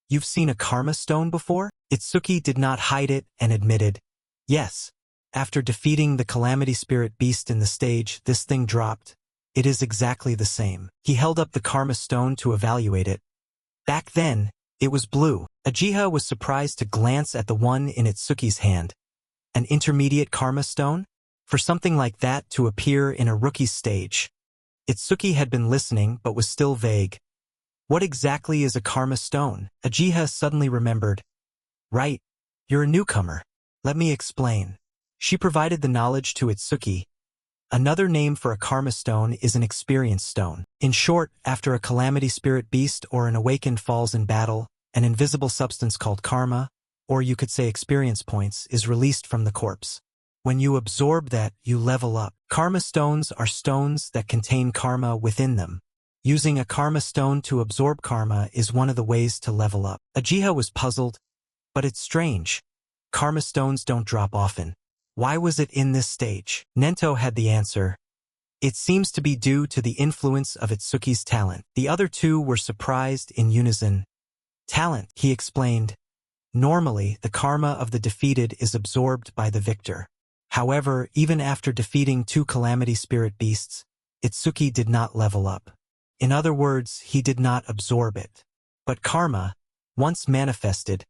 you've seen a karma stone before? Itsuki did not hide it and admitted, yes. After defeating the Calamity Spirit Beast in the stage, this thing dropped. It is exactly the same. He held up the karma stone to evaluate it. Back then, it was blue. Uchiha was surprised to glance at the one in Itsuki's hand. An intermediate karma stone? For something like that to appear in a rookie's stage. Itsuki had been listening but was still vague. What exactly is a karma stone? Uchiha suddenly remembered. Right, you're a newcomer. Let me explain. She provided the knowledge to Itsuki. Another name for a karma stone is an experience stone. In short, after a calamity spirit beast or an awakened falls in battle, an invisible substance called karma, or you could say experience points, is released from the corpse. When you absorb that, you level up. Karma stones are stones that contain karma within them. Using a karma stone to absorb karma is one of the ways to level up. Uchiha was puzzled, but it's strange. Karma stones don't drop often. Why was it in this stage? Nento had the answer. It seems to be due to the influence of Itsuki's talent. The other two were surprised in unison. Talent, he explained. Normally, the karma of the defeated is absorbed by the victor. However, even after defeating 2 calamity spirit beasts, Itsuki did not level up. In other words, he did not absorb it. But karma, once manifested,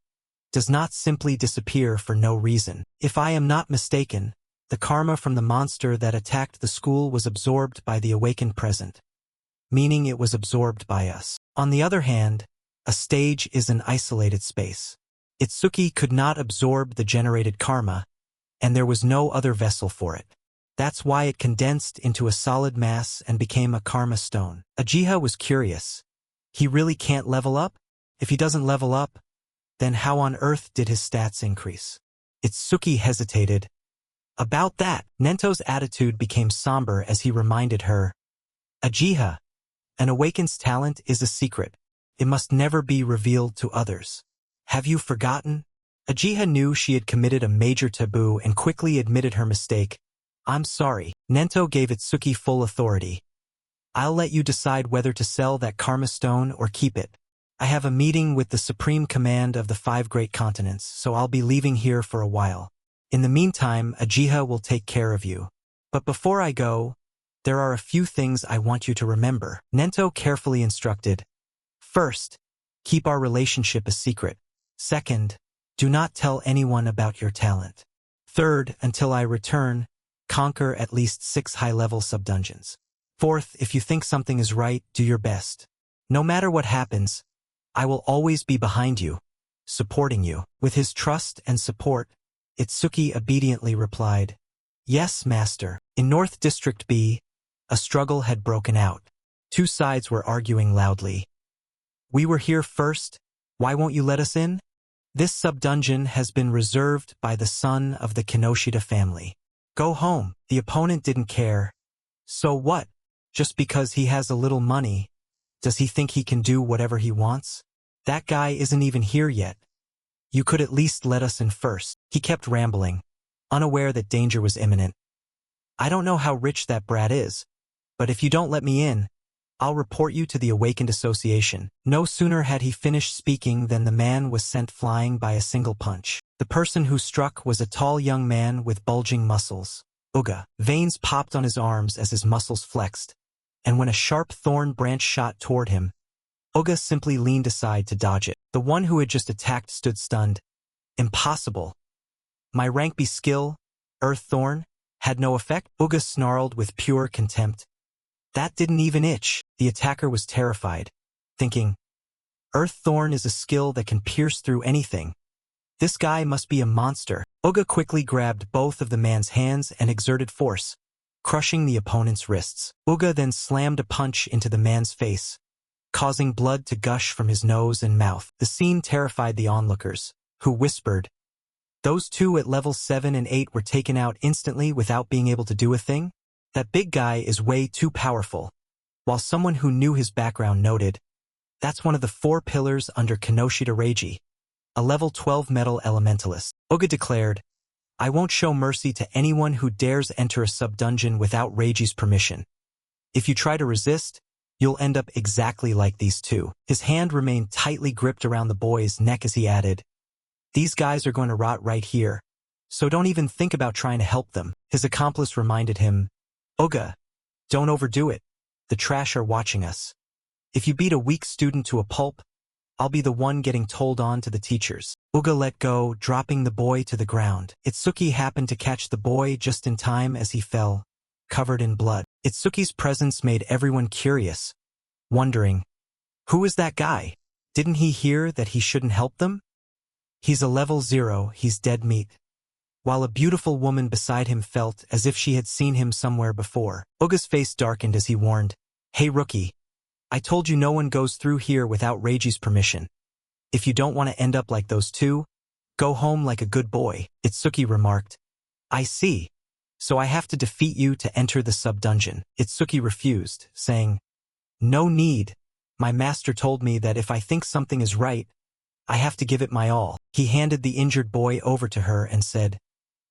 does not simply disappear for no reason. If I am not mistaken, the karma from the monster that attacked the school was absorbed by the awakened present, meaning it was absorbed by us. On the other hand, a stage is an isolated space. Itsuki could not absorb the generated karma, and there was no other vessel for it. That's why it condensed into a solid mass and became a karma stone. Uchiha was curious. He really can't level up? If he doesn't level up, then how on earth did his stats increase? Itsuki hesitated. About that, Nento's attitude became somber as he reminded her, Uchiha, an awakened's talent is a secret. It must never be revealed to others. Have you forgotten? Uchiha knew she had committed a major taboo and quickly admitted her mistake. I'm sorry. Nento gave Itsuki full authority. I'll let you decide whether to sell that karma stone or keep it. I have a meeting with the Supreme Command of the 5 Great Continents, so I'll be leaving here for a while. In the meantime, Uchiha will take care of you. But before I go, there are a few things I want you to remember. Nento carefully instructed. First, keep our relationship a secret. Second, do not tell anyone about your talent. Third, until I return, conquer at least 6 high-level sub-dungeons. Fourth, if you think something is right, do your best. No matter what happens, I will always be behind you, supporting you. With his trust and support, Itsuki obediently replied, Yes, Master. In North District B, a struggle had broken out. 2 sides were arguing loudly. We were here first. Why won't you let us in? This sub-dungeon has been reserved by the son of the Kinoshita family. Go home. The opponent didn't care. So what? Just because he has a little money, does he think he can do whatever he wants? That guy isn't even here yet. You could at least let us in first. He kept rambling, unaware that danger was imminent. I don't know how rich that brat is, but if you don't let me in, I'll report you to the Awakened Association. No sooner had he finished speaking than the man was sent flying by a single punch. The person who struck was a tall young man with bulging muscles. Uga. Veins popped on his arms as his muscles flexed, and when a sharp thorn branch shot toward him, Uga simply leaned aside to dodge it. The one who had just attacked stood stunned. Impossible. My rank B skill, Earth Thorn, had no effect? Uga snarled with pure contempt. That didn't even itch. The attacker was terrified, thinking, Earth Thorn is a skill that can pierce through anything. This guy must be a monster. Uga quickly grabbed both of the man's hands and exerted force, crushing the opponent's wrists. Uga then slammed a punch into the man's face, causing blood to gush from his nose and mouth. The scene terrified the onlookers, who whispered, Those 2 at level 7 and 8 were taken out instantly without being able to do a thing? That big guy is way too powerful. While someone who knew his background noted, that's one of the 4 pillars under Kinoshita Reiji, a level 12 metal elementalist. Uga declared, I won't show mercy to anyone who dares enter a sub-dungeon without Reiji's permission. If you try to resist, you'll end up exactly like these 2. His hand remained tightly gripped around the boy's neck as he added, These guys are going to rot right here, so don't even think about trying to help them. His accomplice reminded him, Uga, don't overdo it. The trash are watching us. If you beat a weak student to a pulp, I'll be the one getting told on to the teachers. Uga let go, dropping the boy to the ground. Itsuki happened to catch the boy just in time as he fell, covered in blood. Itsuki's presence made everyone curious, wondering, who is that guy? Didn't he hear that he shouldn't help them? He's a level 0, he's dead meat. While a beautiful woman beside him felt as if she had seen him somewhere before. Uga's face darkened as he warned, Hey rookie, I told you no one goes through here without Reiji's permission. If you don't want to end up like those 2, go home like a good boy. Itsuki remarked, I see. So I have to defeat you to enter the sub-dungeon. Itsuki refused, saying, No need. My master told me that if I think something is right, I have to give it my all. He handed the injured boy over to her and said,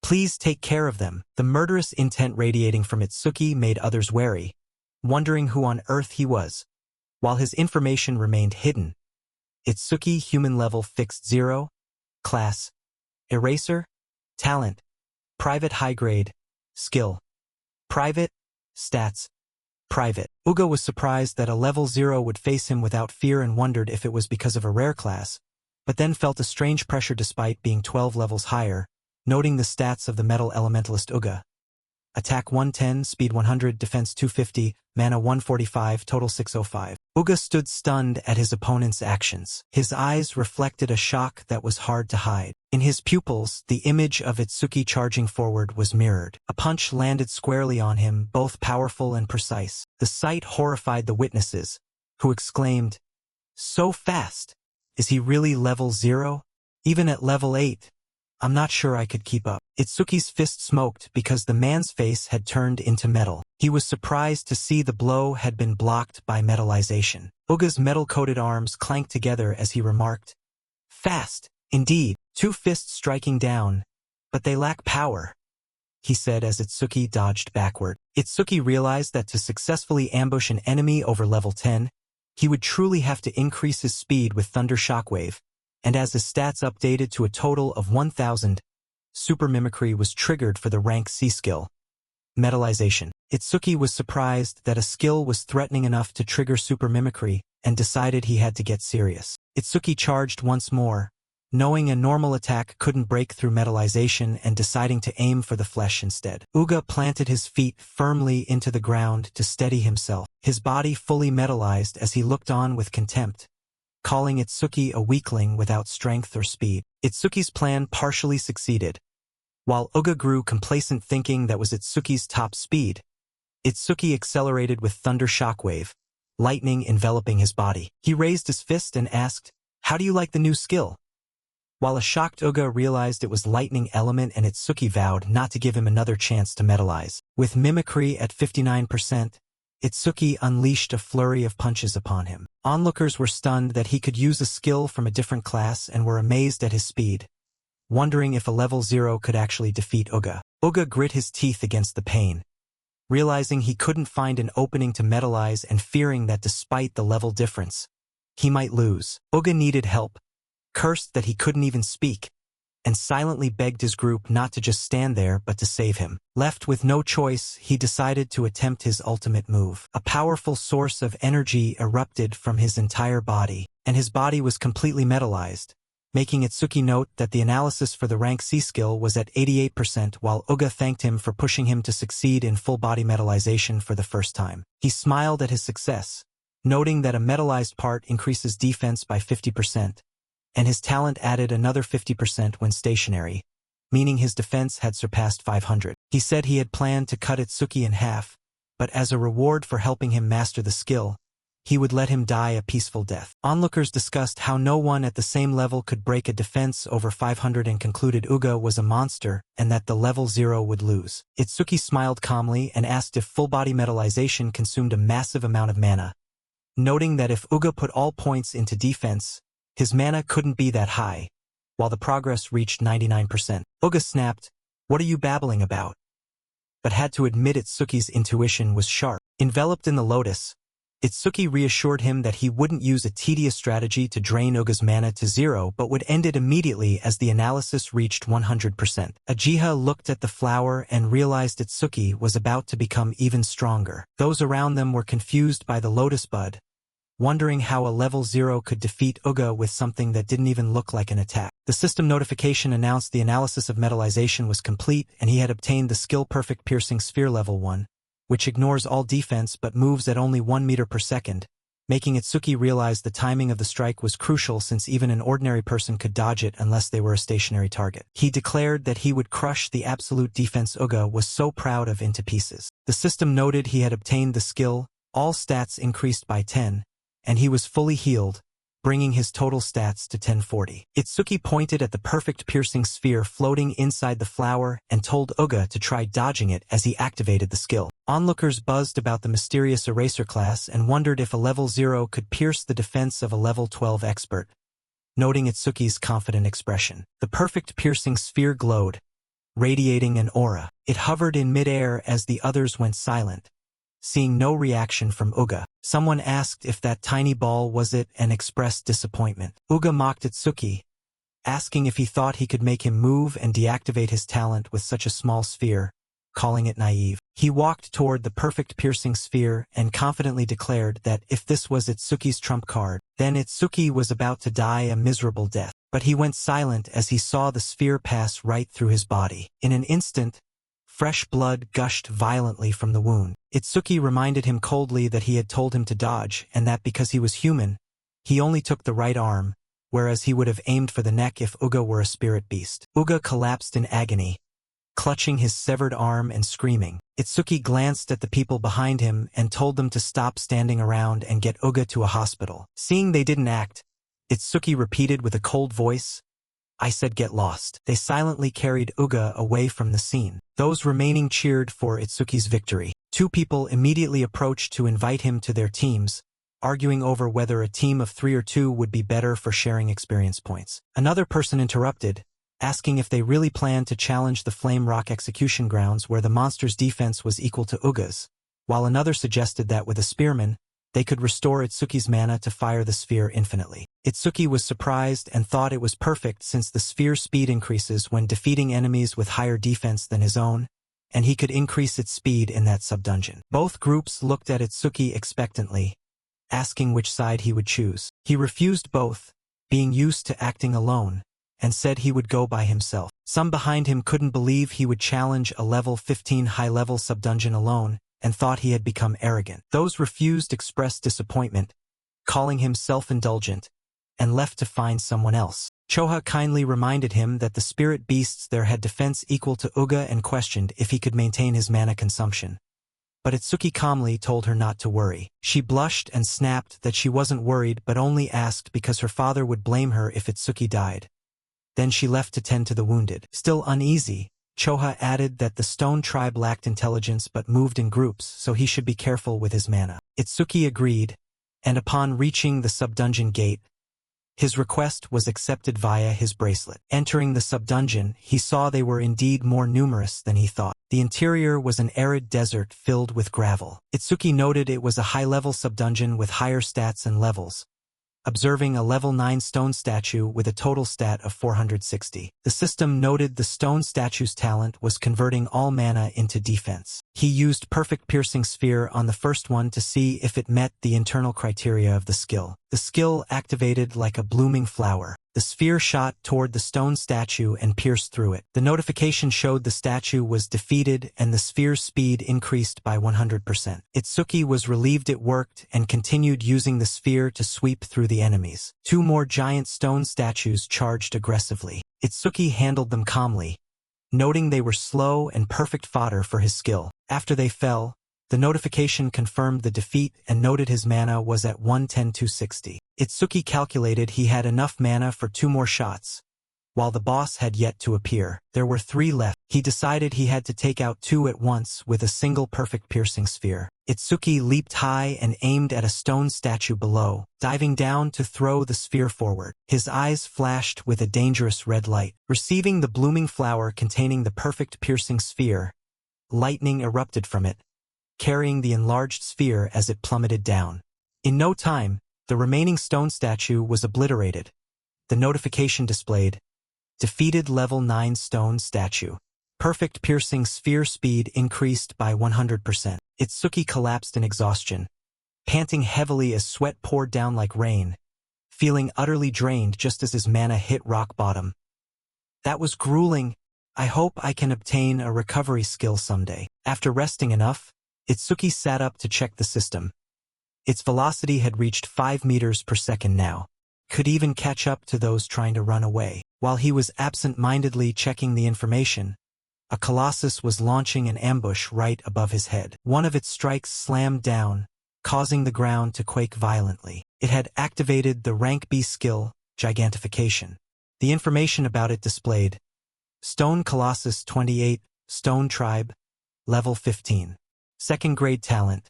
Please take care of them. The murderous intent radiating from Itsuki made others wary, wondering who on earth he was. While his information remained hidden, Itsuki human level fixed 0, class, eraser, talent, private high grade, skill, private, stats, private. Uga was surprised that a level 0 would face him without fear and wondered if it was because of a rare class, but then felt a strange pressure despite being 12 levels higher, noting the stats of the metal elementalist Uga. Attack 110, speed 100, defense 250, mana 145, total 605. Uga stood stunned at his opponent's actions. His eyes reflected a shock that was hard to hide. In his pupils, the image of Itsuki charging forward was mirrored. A punch landed squarely on him, both powerful and precise. The sight horrified the witnesses, who exclaimed, "So fast! Is he really level 0? Even at level 8, I'm not sure I could keep up." Itsuki's fist smoked because the man's face had turned into metal. He was surprised to see the blow had been blocked by metallization. Uga's metal-coated arms clanked together as he remarked, "Fast, indeed, 2 fists striking down, but they lack power," he said as Itsuki dodged backward. Itsuki realized that to successfully ambush an enemy over level 10, he would truly have to increase his speed with Thunder Shockwave, and as his stats updated to a total of 1000, Super Mimicry was triggered for the rank C skill, Metallization. Itsuki was surprised that a skill was threatening enough to trigger Super Mimicry and decided he had to get serious. Itsuki charged once more, knowing a normal attack couldn't break through metallization and deciding to aim for the flesh instead. Uga planted his feet firmly into the ground to steady himself, his body fully metallized as he looked on with contempt, calling Itsuki a weakling without strength or speed. Itsuki's plan partially succeeded. While Uga grew complacent thinking that was Itsuki's top speed, Itsuki accelerated with Thunder Shockwave, lightning enveloping his body. He raised his fist and asked, "How do you like the new skill?" While a shocked Uga realized it was lightning element and Itsuki vowed not to give him another chance to metallize. With mimicry at 59%, Itsuki unleashed a flurry of punches upon him. Onlookers were stunned that he could use a skill from a different class and were amazed at his speed, wondering if a level 0 could actually defeat Uga. Uga grit his teeth against the pain, realizing he couldn't find an opening to metallize and fearing that despite the level difference, he might lose. Uga needed help, cursed that he couldn't even speak, and silently begged his group not to just stand there but to save him. Left with no choice, he decided to attempt his ultimate move. A powerful source of energy erupted from his entire body, and his body was completely metallized, making Itsuki note that the analysis for the rank C skill was at 88% while Uga thanked him for pushing him to succeed in full-body metallization for the first time. He smiled at his success, noting that a metallized part increases defense by 50%, and his talent added another 50% when stationary, meaning his defense had surpassed 500. He said he had planned to cut Itsuki in half, but as a reward for helping him master the skill, he would let him die a peaceful death. Onlookers discussed how no one at the same level could break a defense over 500 and concluded Uga was a monster and that the level 0 would lose. Itsuki smiled calmly and asked if full-body metallization consumed a massive amount of mana, noting that if Uga put all points into defense, his mana couldn't be that high, while the progress reached 99%. Uga snapped, "What are you babbling about?" but had to admit Itsuki's intuition was sharp. Enveloped in the lotus, Itsuki reassured him that he wouldn't use a tedious strategy to drain Uga's mana to 0 but would end it immediately as the analysis reached 100%. Ajiha looked at the flower and realized Itsuki was about to become even stronger. Those around them were confused by the lotus bud, wondering how a level 0 could defeat Uga with something that didn't even look like an attack. The system notification announced the analysis of metallization was complete and he had obtained the skill Perfect Piercing Sphere level 1, which ignores all defense but moves at only 1 meter per second, making Itsuki realize the timing of the strike was crucial since even an ordinary person could dodge it unless they were a stationary target. He declared that he would crush the absolute defense Uga was so proud of into pieces. The system noted he had obtained the skill, all stats increased by 10, and he was fully healed, bringing his total stats to 1040. Itsuki pointed at the perfect piercing sphere floating inside the flower and told Uga to try dodging it as he activated the skill. Onlookers buzzed about the mysterious eraser class and wondered if a level 0 could pierce the defense of a level 12 expert, noting Itsuki's confident expression. The perfect piercing sphere glowed, radiating an aura. It hovered in midair as the others went silent, seeing no reaction from Uga. Someone asked if that tiny ball was it and expressed disappointment. Uga mocked Itsuki, asking if he thought he could make him move and deactivate his talent with such a small sphere, calling it naive. He walked toward the perfect piercing sphere and confidently declared that if this was Itsuki's trump card, then Itsuki was about to die a miserable death. but he went silent as he saw the sphere pass right through his body. In an instant, fresh blood gushed violently from the wound. Itsuki reminded him coldly that he had told him to dodge, and that because he was human, he only took the right arm, whereas he would have aimed for the neck if Uga were a spirit beast. Uga collapsed in agony, clutching his severed arm and screaming. Itsuki glanced at the people behind him and told them to stop standing around and get Uga to a hospital. Seeing they didn't act, Itsuki repeated with a cold voice, "I said get lost." They silently carried Uga away from the scene. Those remaining cheered for Itsuki's victory. Two people immediately approached to invite him to their teams, arguing over whether a team of 3 or 2 would be better for sharing experience points. Another person interrupted, asking if they really planned to challenge the Flame Rock execution grounds where the monster's defense was equal to Uga's, while another suggested that with a spearman, they could restore Itsuki's mana to fire the sphere infinitely. Itsuki was surprised and thought it was perfect since the sphere's speed increases when defeating enemies with higher defense than his own, and he could increase its speed in that sub-dungeon. Both groups looked at Itsuki expectantly, asking which side he would choose. He refused both, being used to acting alone, and said he would go by himself. Some behind him couldn't believe he would challenge a level 15 high-level sub-dungeon alone, and thought he had become arrogant. Those refused expressed disappointment, calling him self-indulgent, and left to find someone else. Choha kindly reminded him that the spirit beasts there had defense equal to Uga and questioned if he could maintain his mana consumption. But Itsuki calmly told her not to worry. She blushed and snapped that she wasn't worried but only asked because her father would blame her if Itsuki died. Then she left to tend to the wounded. Still uneasy, Choha added that the stone tribe lacked intelligence but moved in groups, so he should be careful with his mana. Itsuki agreed, and upon reaching the sub-dungeon gate, his request was accepted via his bracelet. Entering the sub-dungeon, he saw they were indeed more numerous than he thought. The interior was an arid desert filled with gravel. Itsuki noted it was a high-level sub-dungeon with higher stats and levels, observing a level 9 stone statue with a total stat of 460. The system noted the stone statue's talent was converting all mana into defense. He used Perfect Piercing Sphere on the first one to see if it met the internal criteria of the skill. The skill activated like a blooming flower. The sphere shot toward the stone statue and pierced through it. The notification showed the statue was defeated and the sphere's speed increased by 100%. Itsuki was relieved it worked and continued using the sphere to sweep through the enemies. 2 more giant stone statues charged aggressively. Itsuki handled them calmly, noting they were slow and perfect fodder for his skill. After they fell, the notification confirmed the defeat and noted his mana was at 110-260. Itsuki calculated he had enough mana for 2 more shots, while the boss had yet to appear. There were 3 left. He decided he had to take out 2 at once with a single Perfect Piercing Sphere. Itsuki leaped high and aimed at a stone statue below, diving down to throw the sphere forward. His eyes flashed with a dangerous red light. Receiving the blooming flower containing the Perfect Piercing Sphere, lightning erupted from it, carrying the enlarged sphere as it plummeted down. In no time, the remaining stone statue was obliterated. The notification displayed, defeated level 9 stone statue. Perfect Piercing Sphere speed increased by 100%. Itsuki collapsed in exhaustion, panting heavily as sweat poured down like rain, feeling utterly drained just as his mana hit rock bottom. That was grueling. I hope I can obtain a recovery skill someday. After resting enough, Itsuki sat up to check the system. Its velocity had reached 5 meters per second now. Could even catch up to those trying to run away. While he was absent-mindedly checking the information, a colossus was launching an ambush right above his head. One of its strikes slammed down, causing the ground to quake violently. It had activated the rank B skill, Gigantification. The information about it displayed, Stone Colossus 28, Stone Tribe, level 15. Second grade talent.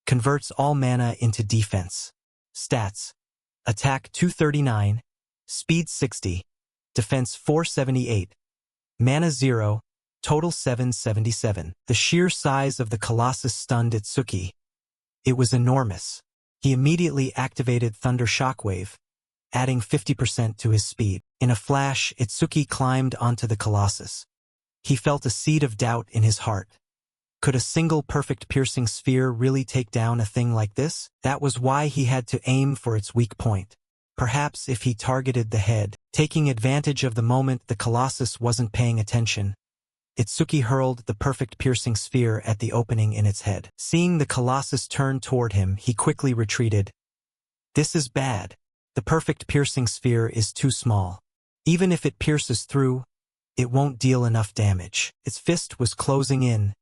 Converts all mana into defense. Stats. Attack 239, Speed 60, Defense 478, Mana 0, Total 777. The sheer size of the Colossus stunned Itsuki. It was enormous. He immediately activated Thunder Shockwave, adding 50% to his speed. In a flash, Itsuki climbed onto the Colossus. He felt a seed of doubt in his heart. Could a single Perfect Piercing Sphere really take down a thing like this? That was why he had to aim for its weak point. Perhaps if he targeted the head, taking advantage of the moment the Colossus wasn't paying attention, Itsuki hurled the perfect piercing sphere at the opening in its head. Seeing the Colossus turn toward him, he quickly retreated. This is bad. The perfect piercing sphere is too small. Even if it pierces through, it won't deal enough damage. Its fist was closing in,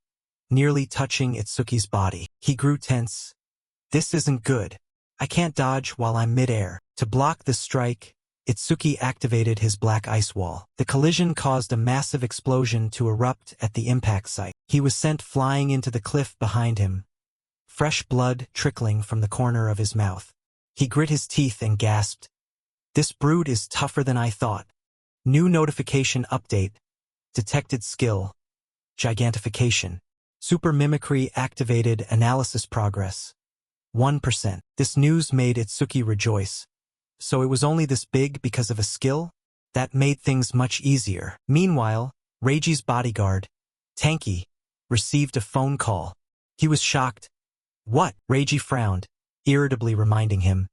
nearly touching Itsuki's body. He grew tense. This isn't good. I can't dodge while I'm mid-air. To block this strike, Itsuki activated his black ice wall. The collision caused a massive explosion to erupt at the impact site. He was sent flying into the cliff behind him, fresh blood trickling from the corner of his mouth. He grit his teeth and gasped. This brood is tougher than I thought. New notification update. Detected skill. Gigantification. Super mimicry activated. Analysis progress. 1%. This news made Itsuki rejoice. So it was only this big because of a skill? That made things much easier. Meanwhile, Reiji's bodyguard, Tanky, received a phone call. He was shocked. What? Reiji frowned, irritably reminding him.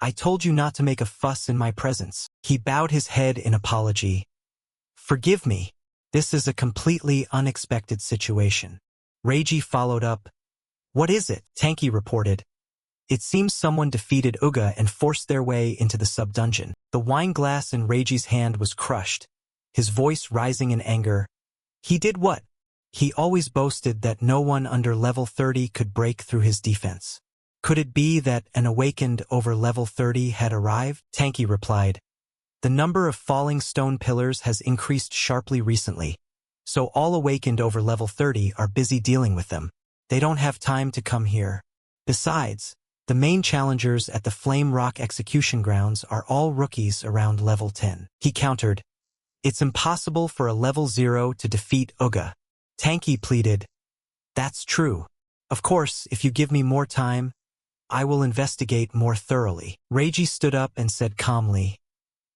I told you not to make a fuss in my presence. He bowed his head in apology. Forgive me. This is a completely unexpected situation. Reiji followed up. What is it? Tanky reported. It seems someone defeated Uga and forced their way into the sub-dungeon. The wine glass in Reiji's hand was crushed, his voice rising in anger. He did what? He always boasted that no one under level 30 could break through his defense. Could it be that an awakened over level 30 had arrived? Tanky replied. The number of falling stone pillars has increased sharply recently, so all awakened over level 30 are busy dealing with them. They don't have time to come here. Besides, the main challengers at the Flame Rock execution grounds are all rookies around level 10. He countered. It's impossible for a level 0 to defeat Uga. Tanky pleaded. That's true. Of course, if you give me more time, I will investigate more thoroughly. Reiji stood up and said calmly.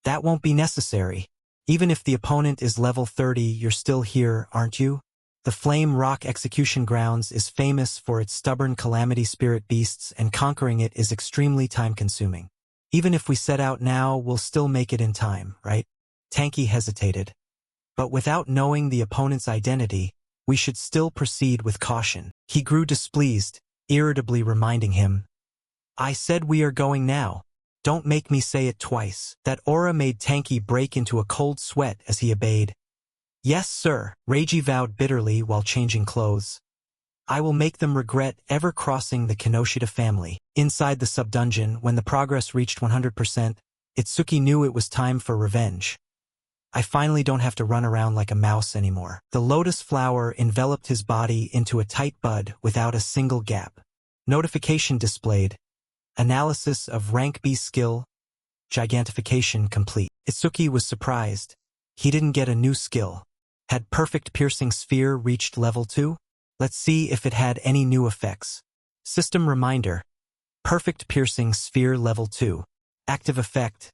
That won't be necessary. Even if the opponent is level 30, you're still here, aren't you? The Flame Rock execution grounds is famous for its stubborn calamity spirit beasts, and conquering it is extremely time-consuming. Even if we set out now, we'll still make it in time, right? Tanky hesitated. But without knowing the opponent's identity, we should still proceed with caution. He grew displeased, irritably reminding him. I said we are going now. Don't make me say it twice. That aura made Tanky break into a cold sweat as he obeyed. Yes, sir, Reiji vowed bitterly while changing clothes. I will make them regret ever crossing the Kinoshita family. Inside the sub-dungeon, when the progress reached 100%, Itsuki knew it was time for revenge. I finally don't have to run around like a mouse anymore. The lotus flower enveloped his body into a tight bud without a single gap. Notification displayed. Analysis of rank B skill. Gigantification complete. Itsuki was surprised. He didn't get a new skill. Had perfect piercing sphere reached level 2? Let's see if it had any new effects. System reminder. Perfect piercing sphere level 2. Active effect.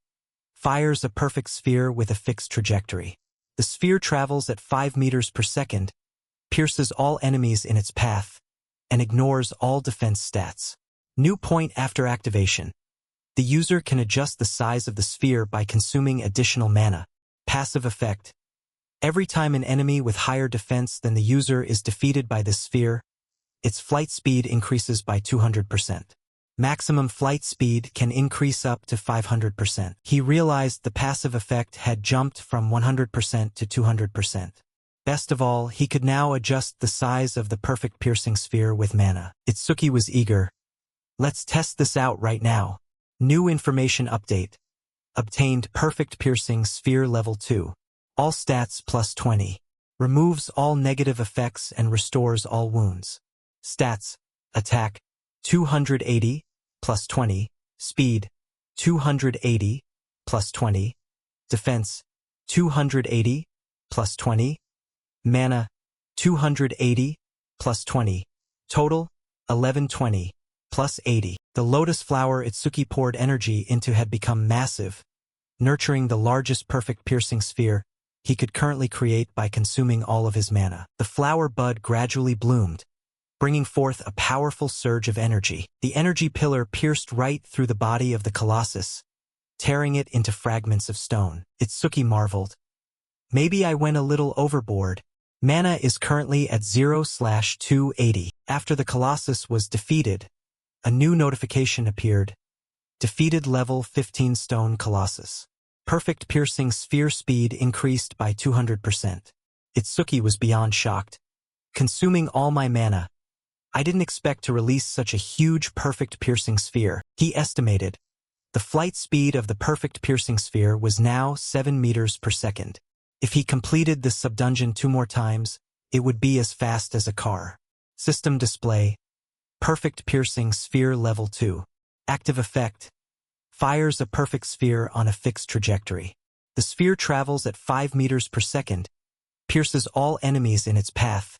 Fires a perfect sphere with a fixed trajectory. The sphere travels at 5 meters per second, pierces all enemies in its path, and ignores all defense stats. New point after activation. The user can adjust the size of the sphere by consuming additional mana. Passive effect. Every time an enemy with higher defense than the user is defeated by this sphere, its flight speed increases by 200%. Maximum flight speed can increase up to 500%. He realized the passive effect had jumped from 100% to 200%. Best of all, he could now adjust the size of the perfect piercing sphere with mana. Itsuki was eager. Let's test this out right now. New information update. Obtained perfect piercing sphere level 2. All stats plus 20. Removes all negative effects and restores all wounds. Stats. Attack. 280 plus 20. Speed. 280 plus 20. Defense. 280 plus 20. Mana. 280 plus 20. Total. 1120 plus 80. The lotus flower Itsuki poured energy into had become massive, nurturing the largest perfect piercing sphere he could currently create by consuming all of his mana. The flower bud gradually bloomed, bringing forth a powerful surge of energy. The energy pillar pierced right through the body of the Colossus, tearing it into fragments of stone. Itsuki marveled. Maybe I went a little overboard. Mana is currently at 0/280. After the Colossus was defeated, a new notification appeared. Defeated level 15 Stone Colossus. Perfect piercing sphere speed increased by 200%. Itsuki was beyond shocked. Consuming all my mana. I didn't expect to release such a huge perfect piercing sphere, he estimated. The flight speed of the perfect piercing sphere was now 7 meters per second. If he completed this subdungeon 2 more times, it would be as fast as a car. System display. Perfect piercing sphere level 2. Active effect. Fires a perfect sphere on a fixed trajectory. The sphere travels at 5 meters per second, pierces all enemies in its path,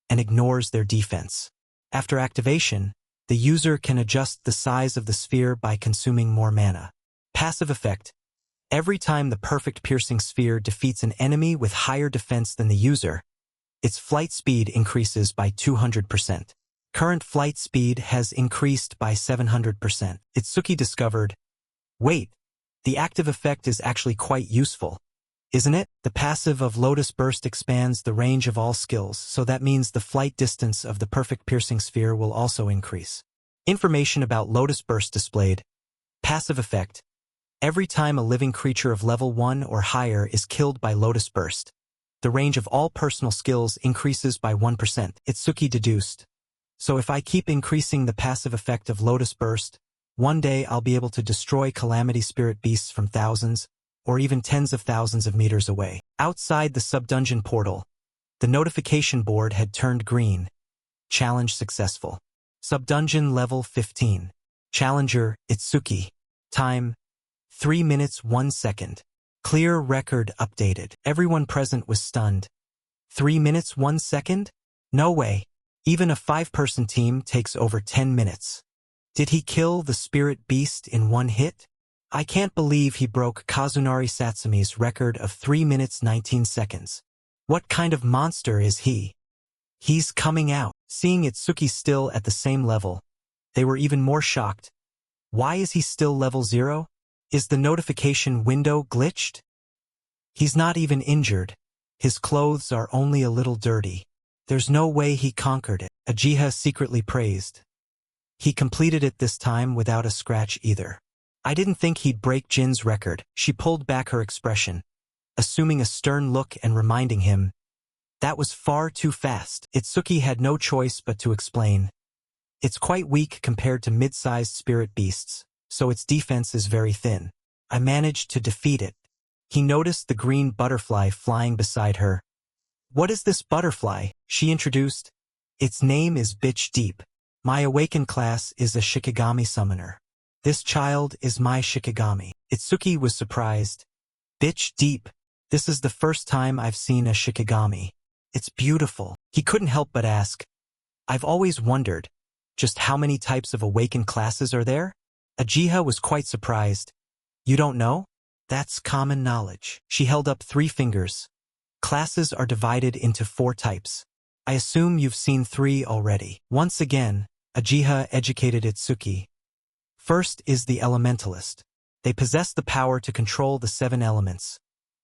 and ignores their defense. After activation, the user can adjust the size of the sphere by consuming more mana. Passive effect. Every time the perfect piercing sphere defeats an enemy with higher defense than the user, its flight speed increases by 200%. Current flight speed has increased by 700%. Itsuki discovered, wait, the active effect is actually quite useful, isn't it? The passive of Lotus Burst expands the range of all skills, so that means the flight distance of the perfect piercing sphere will also increase. Information about Lotus Burst displayed. Passive effect. Every time a living creature of level 1 or higher is killed by Lotus Burst, the range of all personal skills increases by 1%. Itsuki deduced. So if I keep increasing the passive effect of Lotus Burst, one day I'll be able to destroy Calamity Spirit beasts from thousands, or even tens of thousands of meters away. Outside the subdungeon portal, the notification board had turned green. Challenge successful. Subdungeon level 15. Challenger, Itsuki. Time, 3 minutes 1 second. Clear record updated. Everyone present was stunned. 3 minutes 1 second? No way. Even a 5-person team takes over 10 minutes. Did he kill the spirit beast in one hit? I can't believe he broke Kazunari Satsumi's record of 3 minutes 19 seconds. What kind of monster is he? He's coming out. Seeing Itsuki still at the same level, they were even more shocked. Why is he still level 0? Is the notification window glitched? He's not even injured. His clothes are only a little dirty. There's no way he conquered it. Uchiha secretly praised. He completed it this time without a scratch either. I didn't think he'd break Jin's record. She pulled back her expression, assuming a stern look and reminding him, that was far too fast. Itsuki had no choice but to explain. It's quite weak compared to mid-sized spirit beasts, so its defense is very thin. I managed to defeat it. He noticed the green butterfly flying beside her. What is this butterfly? She introduced. Its name is Bitch Deep. My awakened class is a Shikigami summoner. This child is my Shikigami. Itsuki was surprised. Bitch Deep. This is the first time I've seen a Shikigami. It's beautiful. He couldn't help but ask. I've always wondered, just how many types of awakened classes are there? Uchiha was quite surprised. You don't know? That's common knowledge. She held up 3 fingers. Classes are divided into 4 types. I assume you've seen 3 already. Once again, Uchiha educated Itsuki. First is the Elementalist. They possess the power to control the 7 elements.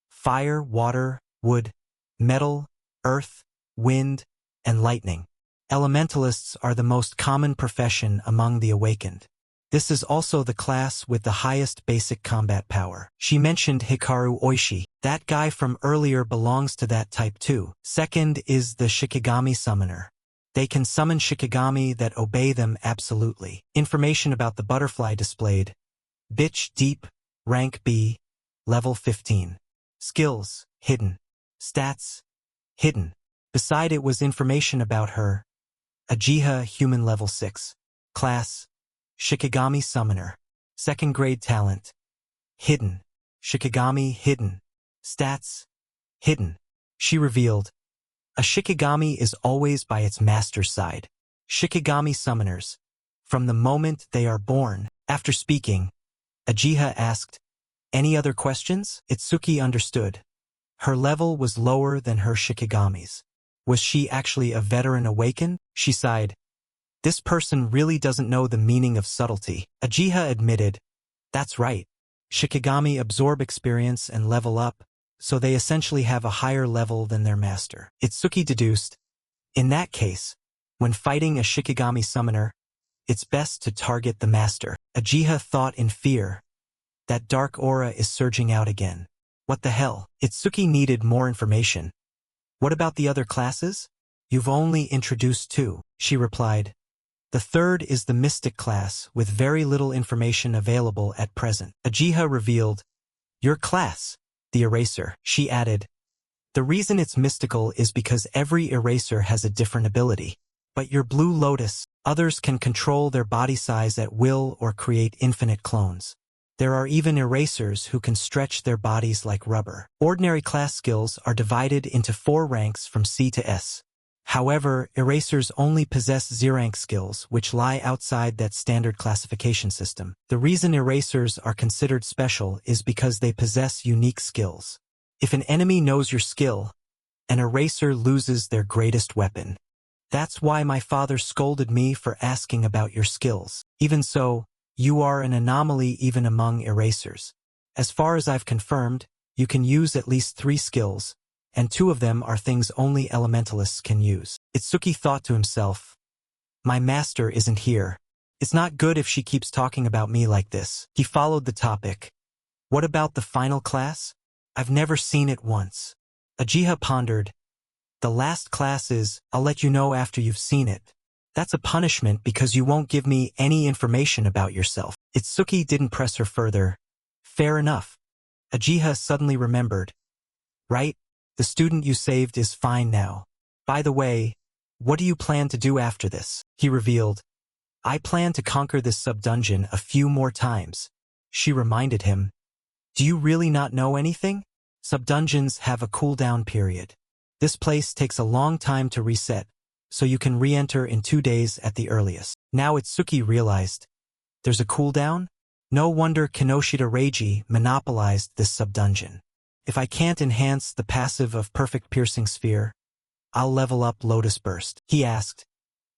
Fire, water, wood, metal, earth, wind, and lightning. Elementalists are the most common profession among the awakened. This is also the class with the highest basic combat power. She mentioned Hikaru Oishi. That guy from earlier belongs to that type too. Second is the Shikigami Summoner. They can summon Shikigami that obey them absolutely. Information about the butterfly displayed. Bitch Deep, rank B, level 15. Skills, hidden. Stats, hidden. Beside it was information about her. Uchiha, human level 6. Class, Shikigami Summoner. 2nd grade talent. Hidden. Shikigami hidden. Stats, hidden. She revealed. A Shikigami is always by its master's side. Shikigami summoners. From the moment they are born. After speaking, Uchiha asked, any other questions? Itsuki understood. Her level was lower than her Shikigami's. Was she actually a veteran awakened? She sighed. This person really doesn't know the meaning of subtlety. Uchiha admitted. That's right. Shikigami absorb experience and level up, so they essentially have a higher level than their master. Itsuki deduced, in that case, when fighting a Shikigami summoner, it's best to target the master. Uchiha thought in fear. That dark aura is surging out again. What the hell? Itsuki needed more information. What about the other classes? You've only introduced 2, she replied. The third is the mystic class, with very little information available at present. Uchiha revealed, your class, the eraser, she added. The reason it's mystical is because every eraser has a different ability. But your Blue Lotus, others can control their body size at will or create infinite clones. There are even erasers who can stretch their bodies like rubber. Ordinary class skills are divided into 4 ranks from C to S. However, erasers only possess Z-rank skills, which lie outside that standard classification system. The reason erasers are considered special is because they possess unique skills. If an enemy knows your skill, an eraser loses their greatest weapon. That's why my father scolded me for asking about your skills. Even so, you are an anomaly even among erasers. As far as I've confirmed, you can use at least 3 skills, and 2 of them are things only elementalists can use. Itsuki thought to himself, my master isn't here. It's not good if she keeps talking about me like this. He followed the topic. What about the final class? I've never seen it once. Uchiha pondered. The last class is, I'll let you know after you've seen it. That's a punishment because you won't give me any information about yourself. Itsuki didn't press her further. Fair enough. Uchiha suddenly remembered. Right? The student you saved is fine now. By the way, what do you plan to do after this? He revealed. I plan to conquer this sub-dungeon a few more times. She reminded him. Do you really not know anything? Sub-dungeons have a cooldown period. This place takes a long time to reset, so you can re-enter in 2 days at the earliest. Now Itsuki realized. There's a cooldown? No wonder Kinoshita Reiji monopolized this sub-dungeon. If I can't enhance the passive of Perfect Piercing Sphere, I'll level up Lotus Burst. He asked.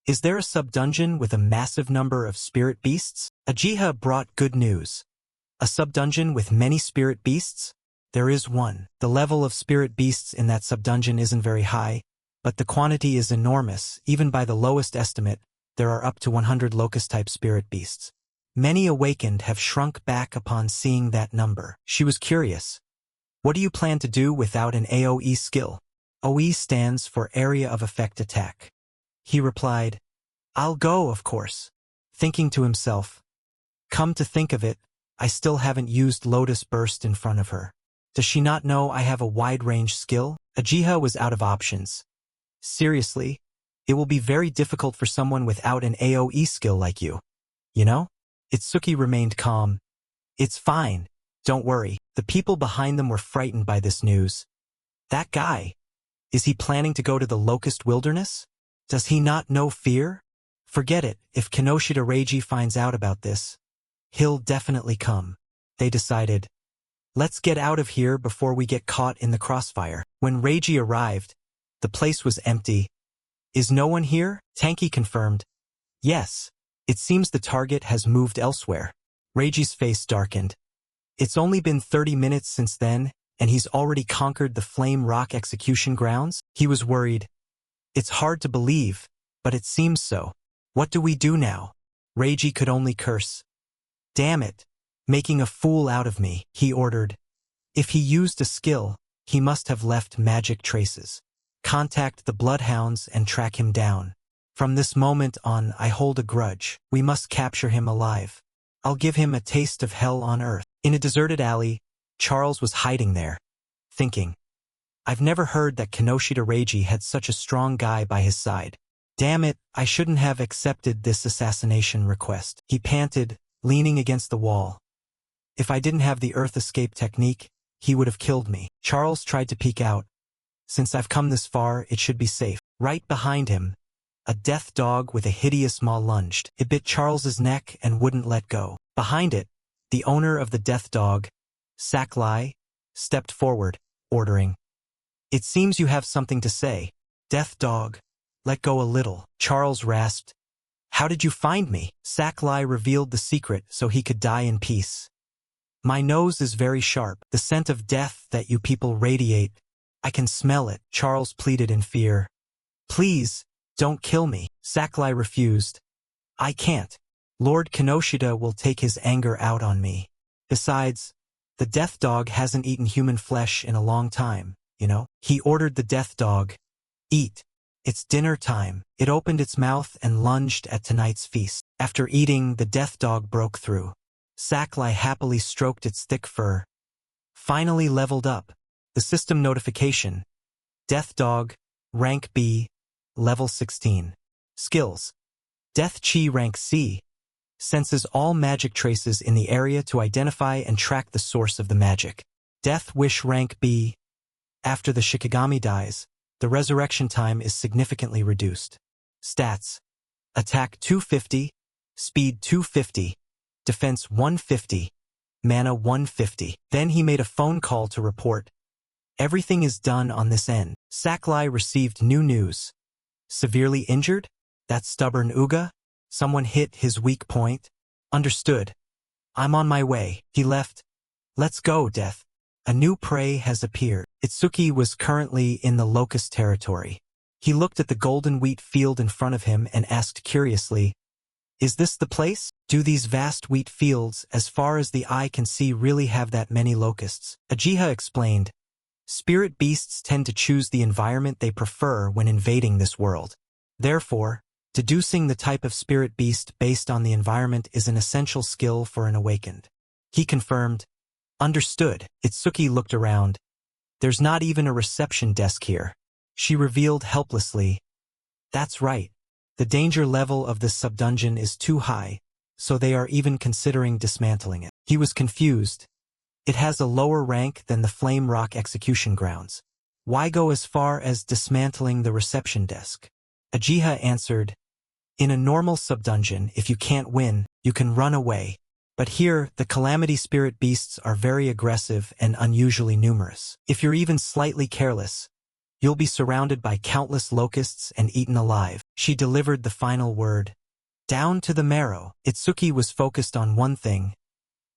Is there a sub-dungeon with a massive number of spirit beasts? Uchiha brought good news. A sub-dungeon with many spirit beasts? There is one. The level of spirit beasts in that sub-dungeon isn't very high, but the quantity is enormous. Even by the lowest estimate, there are up to 100 locust-type spirit beasts. Many awakened have shrunk back upon seeing that number. She was curious. What do you plan to do without an AoE skill? OE stands for Area of Effect Attack. He replied, I'll go, of course. Thinking to himself, come to think of it, I still haven't used Lotus Burst in front of her. Does she not know I have a wide-range skill? Uchiha was out of options. Seriously, it will be very difficult for someone without an AoE skill like you. You know? Itsuki remained calm. It's fine. Don't worry. The people behind them were frightened by this news. That guy. Is he planning to go to the Locust Wilderness? Does he not know fear? Forget it. If Kinoshita Reiji finds out about this, he'll definitely come. They decided. Let's get out of here before we get caught in the crossfire. When Reiji arrived, the place was empty. Is no one here? Tanky confirmed. Yes. It seems the target has moved elsewhere. Reiji's face darkened. It's only been 30 minutes since then, and he's already conquered the Flame Rock execution grounds? He was worried. It's hard to believe, but it seems so. What do we do now? Reiji could only curse. Damn it. Making a fool out of me, he ordered. If he used a skill, he must have left magic traces. Contact the bloodhounds and track him down. From this moment on, I hold a grudge. We must capture him alive. I'll give him a taste of hell on earth. In a deserted alley, Charles was hiding there, thinking, I've never heard that Kinoshita Reiji had such a strong guy by his side. Damn it, I shouldn't have accepted this assassination request. He panted, leaning against the wall. If I didn't have the earth escape technique, he would have killed me. Charles tried to peek out. Since I've come this far, it should be safe. Right behind him, a death dog with a hideous maw lunged. It bit Charles's neck and wouldn't let go. Behind it, the owner of the death dog, Saklai, stepped forward, ordering. It seems you have something to say. Death dog, let go a little. Charles rasped. How did you find me? Saklai revealed the secret so he could die in peace. My nose is very sharp. The scent of death that you people radiate. I can smell it, Charles pleaded in fear. Please, don't kill me. Sakurai refused. I can't. Lord Kinoshita will take his anger out on me. Besides, the death dog hasn't eaten human flesh in a long time, you know? He ordered the death dog. Eat. It's dinner time. It opened its mouth and lunged at tonight's feast. After eating, the death dog broke through. Sakurai happily stroked its thick fur. Finally leveled up. The system notification. Death dog, rank B, level 16. Skills. Death Chi rank C. Senses all magic traces in the area to identify and track the source of the magic. Death Wish rank B. After the Shikigami dies, the resurrection time is significantly reduced. Stats. Attack 250, Speed 250, Defense 150, Mana 150. Then he made a phone call to report. Everything is done on this end. Sakurai received new news. Severely injured? That stubborn Uga? Someone hit his weak point? Understood. I'm on my way. He left. Let's go, Death. A new prey has appeared. Itsuki was currently in the locust territory. He looked at the golden wheat field in front of him and asked curiously, is this the place? Do these vast wheat fields, as far as the eye can see, really have that many locusts? Ajiha explained, spirit beasts tend to choose the environment they prefer when invading this world. Therefore, deducing the type of spirit beast based on the environment is an essential skill for an awakened. He confirmed, understood. Itsuki looked around. There's not even a reception desk here. She revealed helplessly, that's right. The danger level of this subdungeon is too high, so they are even considering dismantling it. He was confused. It has a lower rank than the Flame Rock execution grounds. Why go as far as dismantling the reception desk? Ajiha answered, in a normal subdungeon, if you can't win, you can run away. But here, the Calamity Spirit beasts are very aggressive and unusually numerous. If you're even slightly careless, you'll be surrounded by countless locusts and eaten alive. She delivered the final word. Down to the marrow. Itsuki was focused on one thing.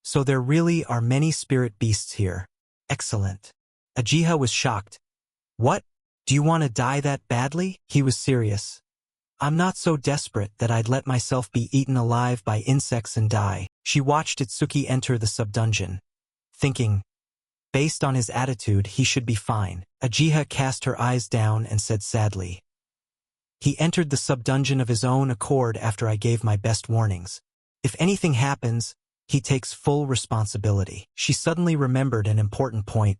So there really are many spirit beasts here. Excellent. Ajiha was shocked. What? Do you want to die that badly? He was serious. I'm not so desperate that I'd let myself be eaten alive by insects and die. She watched Itsuki enter the subdungeon, thinking, based on his attitude, he should be fine. Ajiha cast her eyes down and said sadly, he entered the subdungeon of his own accord after I gave my best warnings. If anything happens, he takes full responsibility. She suddenly remembered an important point.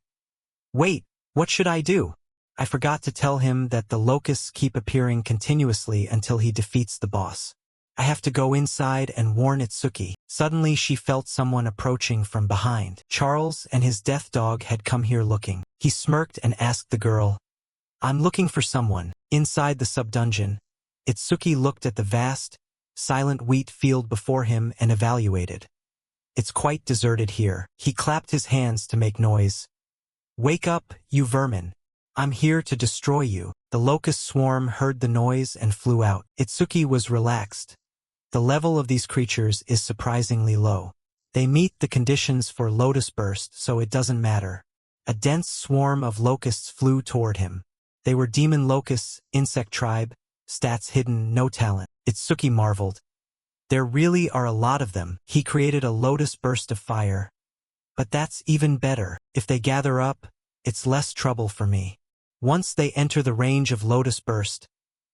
Wait, what should I do? I forgot to tell him that the locusts keep appearing continuously until he defeats the boss. I have to go inside and warn Itsuki. Suddenly she felt someone approaching from behind. Charles and his death dog had come here looking. He smirked and asked the girl, I'm looking for someone. Inside the subdungeon, Itsuki looked at the vast, silent wheat field before him and evaluated. It's quite deserted here. He clapped his hands to make noise. Wake up, you vermin. I'm here to destroy you. The locust swarm heard the noise and flew out. Itsuki was relaxed. The level of these creatures is surprisingly low. They meet the conditions for Lotus Burst, so it doesn't matter. A dense swarm of locusts flew toward him. They were demon locusts, insect tribe, stats hidden, no talent. Itsuki marveled. There really are a lot of them. He created a Lotus Burst of fire. But that's even better. If they gather up, it's less trouble for me. Once they enter the range of Lotus Burst,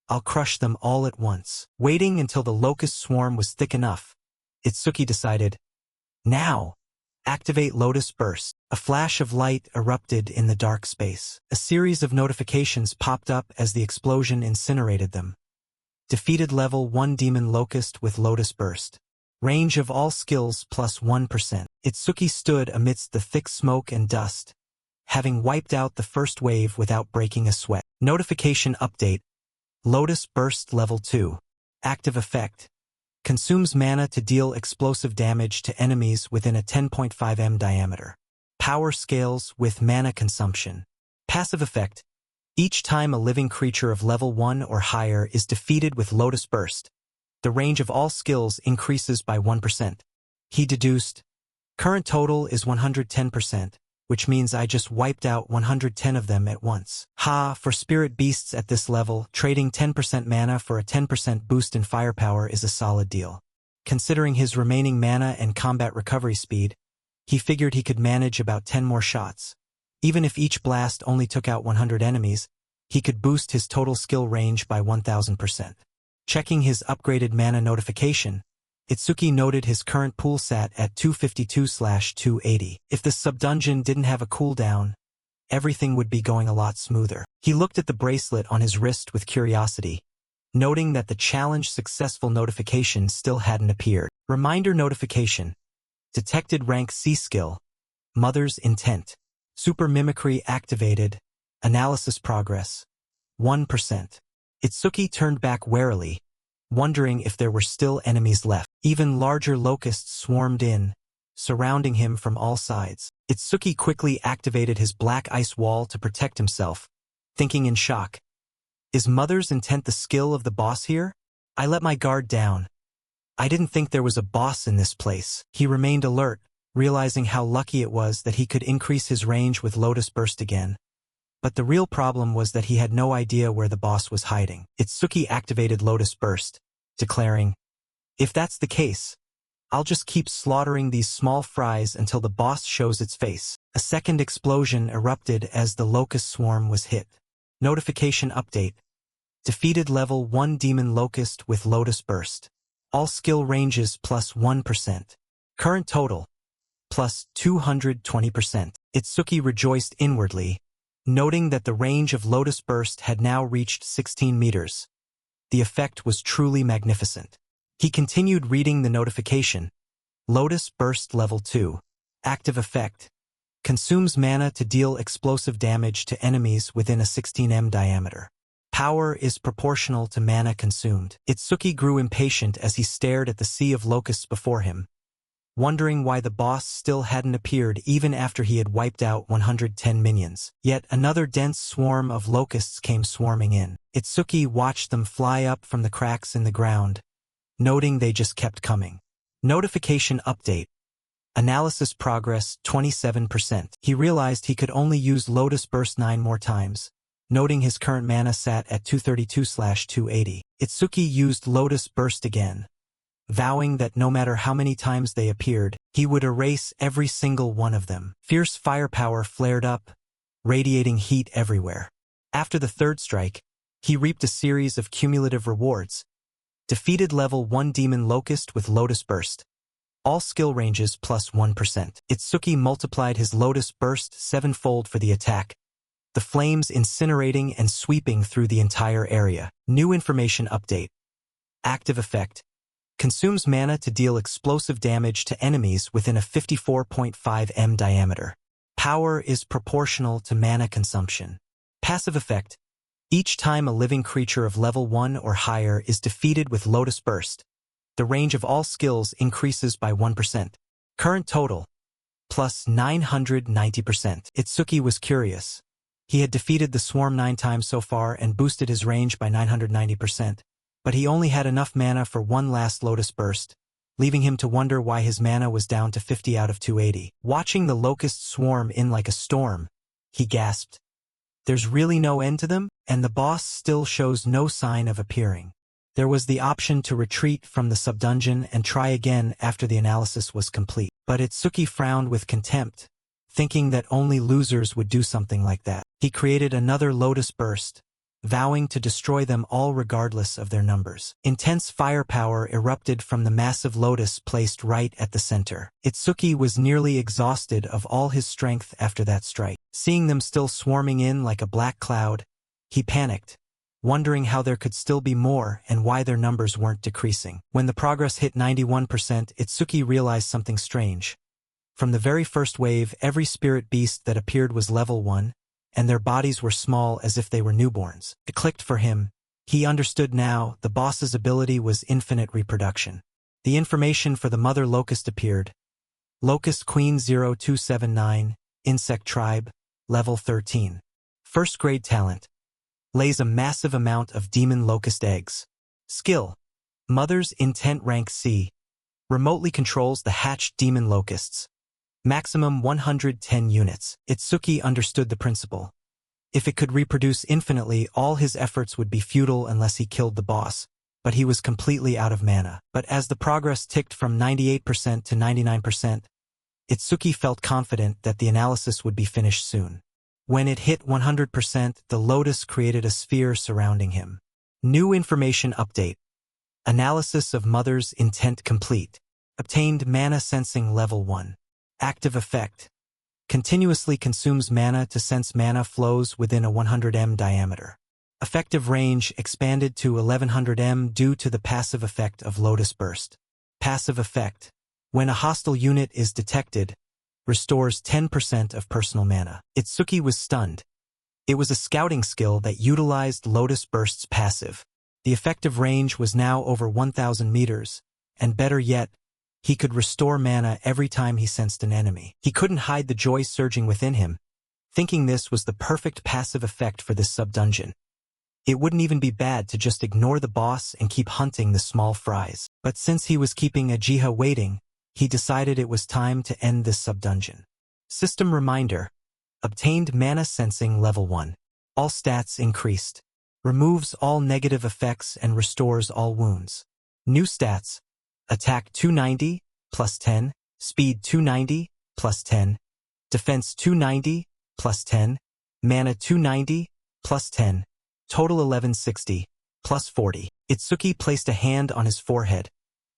I'll crush them all at once. Waiting until the locust swarm was thick enough, Itsuki decided, now, activate Lotus Burst. A flash of light erupted in the dark space. A series of notifications popped up as the explosion incinerated them. Defeated level 1 demon locust with Lotus Burst. Range of all skills plus 1%. Itsuki stood amidst the thick smoke and dust, having wiped out the first wave without breaking a sweat. Notification update. Lotus Burst Level 2. Active effect. Consumes mana to deal explosive damage to enemies within a 10.5 m diameter. Power scales with mana consumption. Passive effect. Each time a living creature of level 1 or higher is defeated with Lotus Burst, the range of all skills increases by 1%. He deduced, Current total is 110%, which means I just wiped out 110 of them at once. Ha, for spirit beasts at this level, trading 10% mana for a 10% boost in firepower is a solid deal. Considering his remaining mana and combat recovery speed, he figured he could manage about 10 more shots. Even if each blast only took out 100 enemies, he could boost his total skill range by 1000%. Checking his upgraded mana notification, Itsuki noted his current pool sat at 252/280. If the sub-dungeon didn't have a cooldown, everything would be going a lot smoother. He looked at the bracelet on his wrist with curiosity, noting that the challenge successful notification still hadn't appeared. Reminder notification. Detected rank C skill. Mother's Intent. Super Mimicry activated. Analysis progress. 1%. Itsuki turned back warily, wondering if there were still enemies left. Even larger locusts swarmed in, surrounding him from all sides. Itsuki quickly activated his black ice wall to protect himself, thinking in shock. Is Mother's Intent the skill of the boss here? I let my guard down. I didn't think there was a boss in this place. He remained alert, realizing how lucky it was that he could increase his range with Lotus Burst again. But the real problem was that he had no idea where the boss was hiding. Itsuki activated Lotus Burst, declaring, if that's the case, I'll just keep slaughtering these small fries until the boss shows its face. A second explosion erupted as the locust swarm was hit. Notification update. Defeated level 1 demon locust with Lotus Burst. All skill ranges plus 1%. Current total, plus 220%. Itsuki rejoiced inwardly, noting that the range of Lotus Burst had now reached 16 meters. The effect was truly magnificent. He continued reading the notification. Lotus Burst Level 2. Active effect. Consumes mana to deal explosive damage to enemies within a 16 diameter. Power is proportional to mana consumed. Itsuki grew impatient as he stared at the sea of locusts before him, wondering why the boss still hadn't appeared even after he had wiped out 110 minions. Yet another dense swarm of locusts came swarming in. Itsuki watched them fly up from the cracks in the ground, noting they just kept coming. Notification update. Analysis progress 27%. He realized he could only use Lotus Burst 9 more times, noting his current mana sat at 232/280. Itsuki used Lotus Burst again, vowing that no matter how many times they appeared, he would erase every single one of them. Fierce firepower flared up, radiating heat everywhere. After the third strike, he reaped a series of cumulative rewards. Defeated level 1 demon locust with Lotus Burst. All skill ranges plus 1%. Itsuki multiplied his Lotus Burst 7-fold for the attack, the flames incinerating and sweeping through the entire area. New information update. Active effect. Consumes mana to deal explosive damage to enemies within a 54.5 diameter. Power is proportional to mana consumption. Passive effect. Each time a living creature of level 1 or higher is defeated with Lotus Burst, the range of all skills increases by 1%. Current total, plus 990%. Itsuki was curious. He had defeated the swarm 9 times so far and boosted his range by 990%, but he only had enough mana for one last Lotus Burst, leaving him to wonder why his mana was down to 50 out of 280. Watching the locusts swarm in like a storm, he gasped. There's really no end to them, and the boss still shows no sign of appearing. There was the option to retreat from the sub-dungeon and try again after the analysis was complete. But Itsuki frowned with contempt, thinking that only losers would do something like that. He created another Lotus Burst, vowing to destroy them all regardless of their numbers. Intense firepower erupted from the massive lotus placed right at the center. Itsuki was nearly exhausted of all his strength after that strike. Seeing them still swarming in like a black cloud, he panicked, wondering how there could still be more and why their numbers weren't decreasing. When the progress hit 91%, Itsuki realized something strange. From the very first wave, every spirit beast that appeared was level 1, and their bodies were small as if they were newborns. It clicked for him. He understood now the boss's ability was infinite reproduction. The information for the mother locust appeared. Locust Queen 0279, Insect Tribe, level 13. First grade talent. Lays a massive amount of demon locust eggs. Skill. Mother's Intent rank C. Remotely controls the hatched demon locusts, Maximum 110 units. Itsuki understood the principle. If it could reproduce infinitely, all his efforts would be futile unless he killed the boss, but he was completely out of mana. But as the progress ticked from 98% to 99%, Itsuki felt confident that the analysis would be finished soon. When it hit 100%, the lotus created a sphere surrounding him. New information update. Analysis of Mother's Intent complete. Obtained mana sensing level 1. Active effect. Continuously consumes mana to sense mana flows within a 100 m diameter. Effective range expanded to 1100 m due to the passive effect of Lotus Burst. Passive effect. When a hostile unit is detected, restores 10% of personal mana. Itsuki was stunned. It was a scouting skill that utilized Lotus Burst's passive. The effective range was now over 1000 meters, and better yet, he could restore mana every time he sensed an enemy. He couldn't hide the joy surging within him, thinking this was the perfect passive effect for this sub-dungeon. It wouldn't even be bad to just ignore the boss and keep hunting the small fries. But since he was keeping Ajiha waiting, he decided it was time to end this sub-dungeon. System reminder. Obtained mana sensing level 1. All stats increased. Removes all negative effects and restores all wounds. New stats. Attack 290, plus 10, Speed 290, plus 10, Defense 290, plus 10, Mana 290, plus 10, Total 1160, plus 40. Itsuki placed a hand on his forehead,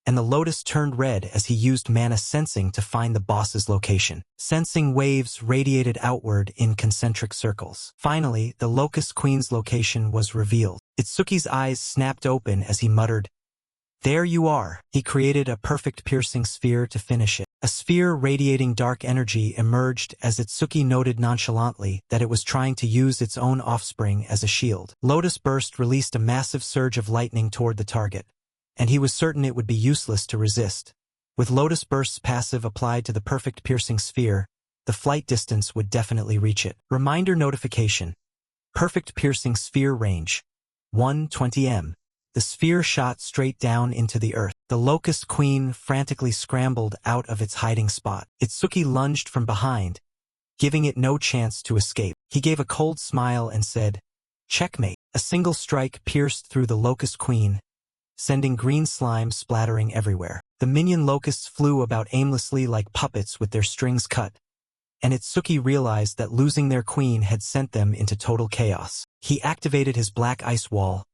and the lotus turned red as he used mana sensing to find the boss's location. Sensing waves radiated outward in concentric circles. Finally, the Locust Queen's location was revealed. Itsuki's eyes snapped open as he muttered, "There you are." He created a perfect piercing sphere to finish it. A sphere radiating dark energy emerged as Itsuki noted nonchalantly that it was trying to use its own offspring as a shield. Lotus Burst released a massive surge of lightning toward the target, and he was certain it would be useless to resist. With Lotus Burst's passive applied to the perfect piercing sphere, the flight distance would definitely reach it. Reminder notification. Perfect piercing sphere range. 120 m. The sphere shot straight down into the earth. The Locust Queen frantically scrambled out of its hiding spot. Itsuki lunged from behind, giving it no chance to escape. He gave a cold smile and said, "Checkmate." A single strike pierced through the Locust Queen, sending green slime splattering everywhere. The minion locusts flew about aimlessly like puppets with their strings cut, and Itsuki realized that losing their queen had sent them into total chaos. He activated his black ice wall,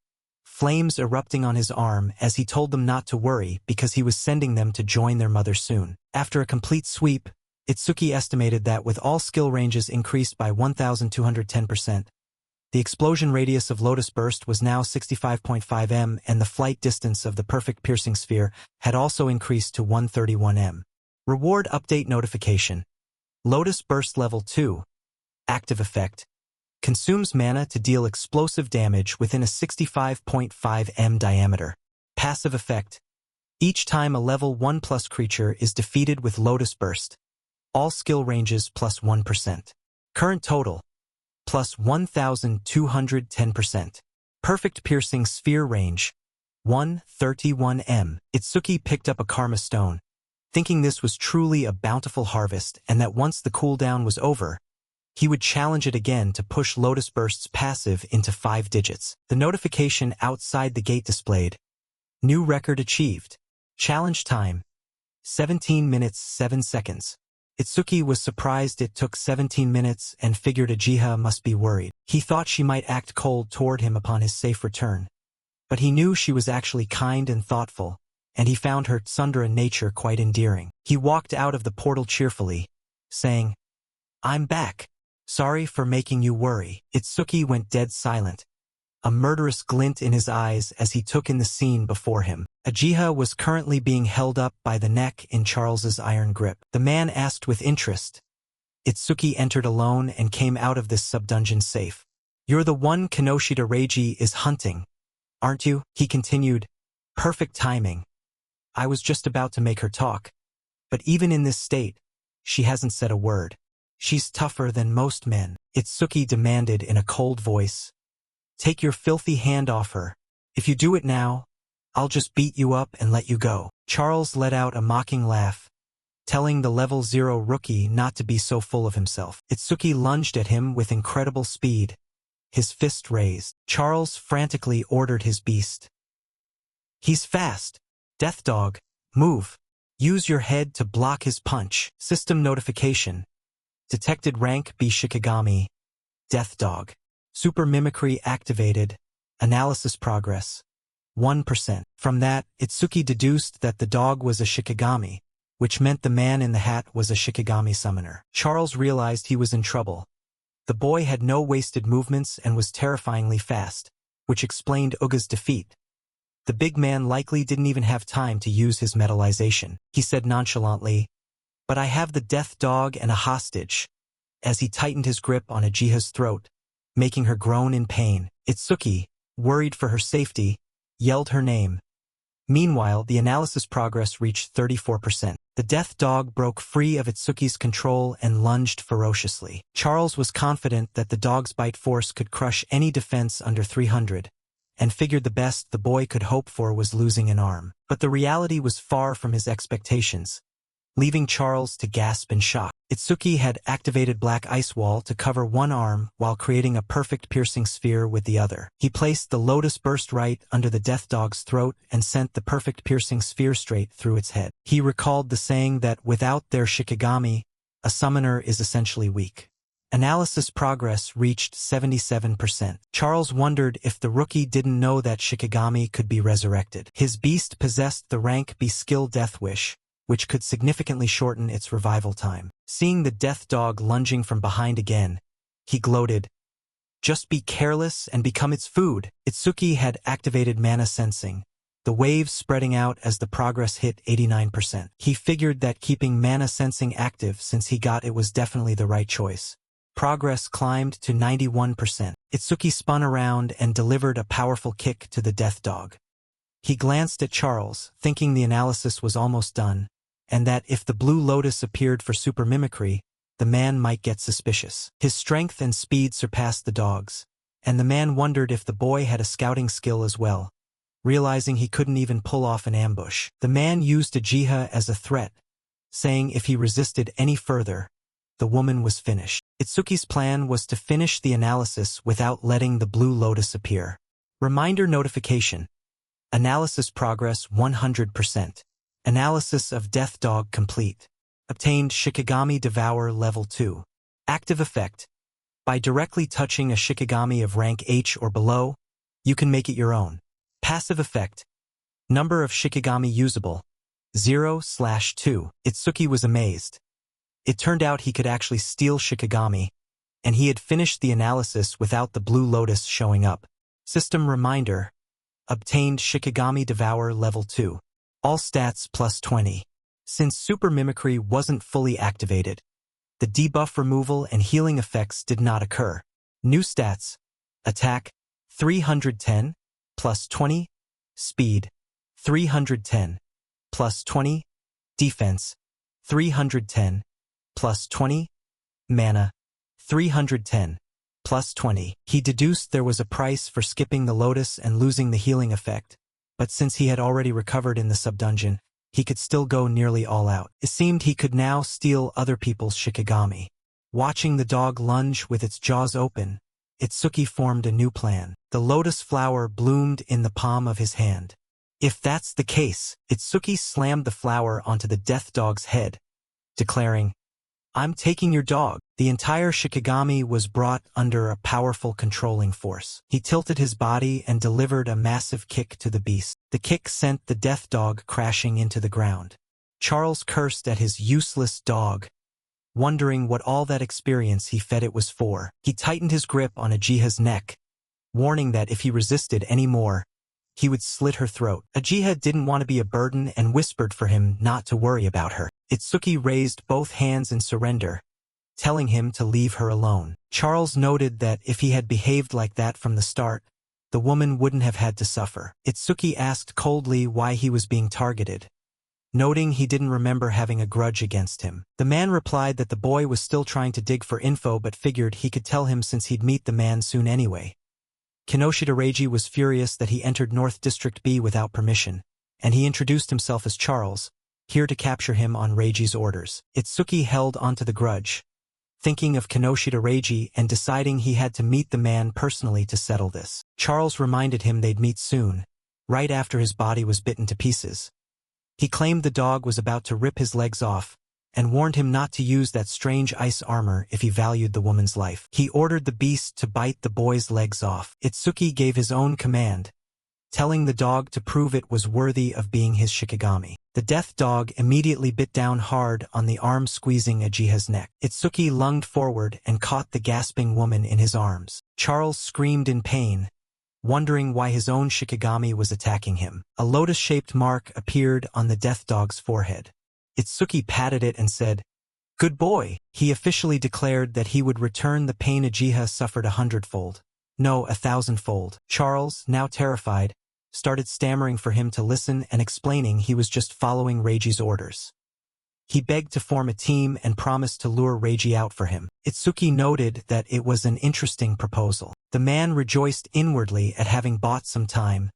flames erupting on his arm as he told them not to worry because he was sending them to join their mother soon. After a complete sweep, Itsuki estimated that with all skill ranges increased by 1,210%, the explosion radius of Lotus Burst was now 65.5 m and the flight distance of the perfect piercing sphere had also increased to 131 m. Reward update notification. Lotus Burst Level 2. Active effect. Consumes mana to deal explosive damage within a 65.5 m diameter. Passive effect. Each time a level 1+ creature is defeated with Lotus Burst, all skill ranges plus 1%. Current total, plus 1,210%. Perfect piercing sphere range, 131 m. Itsuki picked up a karma stone, thinking this was truly a bountiful harvest and that once the cooldown was over, he would challenge it again to push Lotus Burst's passive into 5 digits. The notification outside the gate displayed, "New record achieved. Challenge time, 17 minutes 7 seconds. Itsuki was surprised it took 17 minutes and figured Ajiha must be worried. He thought she might act cold toward him upon his safe return. But he knew she was actually kind and thoughtful, and he found her tsundere nature quite endearing. He walked out of the portal cheerfully, saying, "I'm back. Sorry for making you worry." Itsuki went dead silent, a murderous glint in his eyes as he took in the scene before him. Ajiha was currently being held up by the neck in Charles's iron grip. The man asked with interest. Itsuki entered alone and came out of this sub-dungeon safe. "You're the one Kinoshita Reiji is hunting, aren't you?" he continued. "Perfect timing. I was just about to make her talk. But even in this state, she hasn't said a word. She's tougher than most men." Itsuki demanded in a cold voice. "Take your filthy hand off her. If you do it now, I'll just beat you up and let you go." Charles let out a mocking laugh. telling the level 0 rookie not to be so full of himself. Itsuki lunged at him with incredible speed, his fist raised. Charles frantically ordered his beast. He's fast. Death Dog, move. Use your head to block his punch. System notification. Detected rank B Shikigami. Death Dog. Super mimicry activated. Analysis progress. 1%. From that, Itsuki deduced that the dog was a Shikigami, which meant the man in the hat was a Shikigami summoner. Charles realized he was in trouble. The boy had no wasted movements and was terrifyingly fast, which explained Uga's defeat. The big man likely didn't even have time to use his metallization. He said nonchalantly, "But I have the Death Dog and a hostage," as he tightened his grip on Ajiha's throat, making her groan in pain. Itsuki, worried for her safety, yelled her name. Meanwhile, the analysis progress reached 34%. The Death Dog broke free of Itsuki's control and lunged ferociously. Charles was confident that the dog's bite force could crush any defense under 300, and figured the best the boy could hope for was losing an arm. But the reality was far from his expectations, leaving Charles to gasp in shock. Itsuki had activated Black Ice Wall to cover one arm while creating a perfect piercing sphere with the other. He placed the Lotus Burst right under the Death Dog's throat and sent the perfect piercing sphere straight through its head. He recalled the saying that without their Shikigami, a summoner is essentially weak. Analysis progress reached 77%. Charles wondered if the rookie didn't know that Shikigami could be resurrected. His beast possessed the rank B skill Death Wish, which could significantly shorten its revival time. Seeing the Death Dog lunging from behind again, he gloated, "Just be careless and become its food." Itsuki had activated mana sensing, the waves spreading out as the progress hit 89%. He figured that keeping mana sensing active since he got it was definitely the right choice. Progress climbed to 91%. Itsuki spun around and delivered a powerful kick to the Death Dog. He glanced at Charles, thinking the analysis was almost done, and that if the Blue Lotus appeared for super mimicry, the man might get suspicious. His strength and speed surpassed the dog's, and the man wondered if the boy had a scouting skill as well, realizing he couldn't even pull off an ambush. The man used Ajiha as a threat, saying if he resisted any further, the woman was finished. Itsuki's plan was to finish the analysis without letting the Blue Lotus appear. Reminder notification. Analysis progress 100%. Analysis of Death Dog complete. Obtained Shikigami Devour Level 2. Active effect. By directly touching a Shikigami of rank H or below, you can make it your own. Passive effect. Number of Shikigami usable. 0/2. Itsuki was amazed. It turned out he could actually steal Shikigami, and he had finished the analysis without the Blue Lotus showing up. System reminder. Obtained Shikigami Devour Level 2. All stats plus 20. Since super mimicry wasn't fully activated, the debuff removal and healing effects did not occur. New stats. Attack 310 plus 20. Speed 310 plus 20. Defense 310 plus 20. Mana 310 plus 20. He deduced there was a price for skipping the Lotus and losing the healing effect, but since he had already recovered in the sub-dungeon, he could still go nearly all out. It seemed he could now steal other people's Shikigami. Watching the dog lunge with its jaws open, Itsuki formed a new plan. The lotus flower bloomed in the palm of his hand. If that's the case, Itsuki slammed the flower onto the Death Dog's head, declaring, "I'm taking your dog." The entire Shikigami was brought under a powerful controlling force. He tilted his body and delivered a massive kick to the beast. The kick sent the Death Dog crashing into the ground. Charles cursed at his useless dog, wondering what all that experience he fed it was for. He tightened his grip on Ajiha's neck, warning that if he resisted any more, he would slit her throat. Ajiha didn't want to be a burden and whispered for him not to worry about her. Itsuki raised both hands in surrender, telling him to leave her alone. Charles noted that if he had behaved like that from the start, the woman wouldn't have had to suffer. Itsuki asked coldly why he was being targeted, noting he didn't remember having a grudge against him. The man replied that the boy was still trying to dig for info but figured he could tell him since he'd meet the man soon anyway. Kinoshita Reiji was furious that he entered North District B without permission, and he introduced himself as Charles, here to capture him on Reiji's orders. Itsuki held onto the grudge, thinking of Kinoshita Reiji and deciding he had to meet the man personally to settle this. Charles reminded him they'd meet soon, right after his body was bitten to pieces. He claimed the dog was about to rip his legs off, and warned him not to use that strange ice armor if he valued the woman's life. He ordered the beast to bite the boy's legs off. Itsuki gave his own command, telling the dog to prove it was worthy of being his Shikigami. The death dog immediately bit down hard on the arm squeezing Ajiha's neck. Itsuki lunged forward and caught the gasping woman in his arms. Charles screamed in pain, wondering why his own Shikigami was attacking him. A lotus-shaped mark appeared on the death dog's forehead. Itsuki patted it and said, "Good boy." He officially declared that he would return the pain Ajiha suffered 100-fold. No, 1,000-fold. Charles, now terrified, started stammering for him to listen and explaining he was just following Reiji's orders. He begged to form a team and promised to lure Reiji out for him. Itsuki noted that it was an interesting proposal. The man rejoiced inwardly at having bought some time,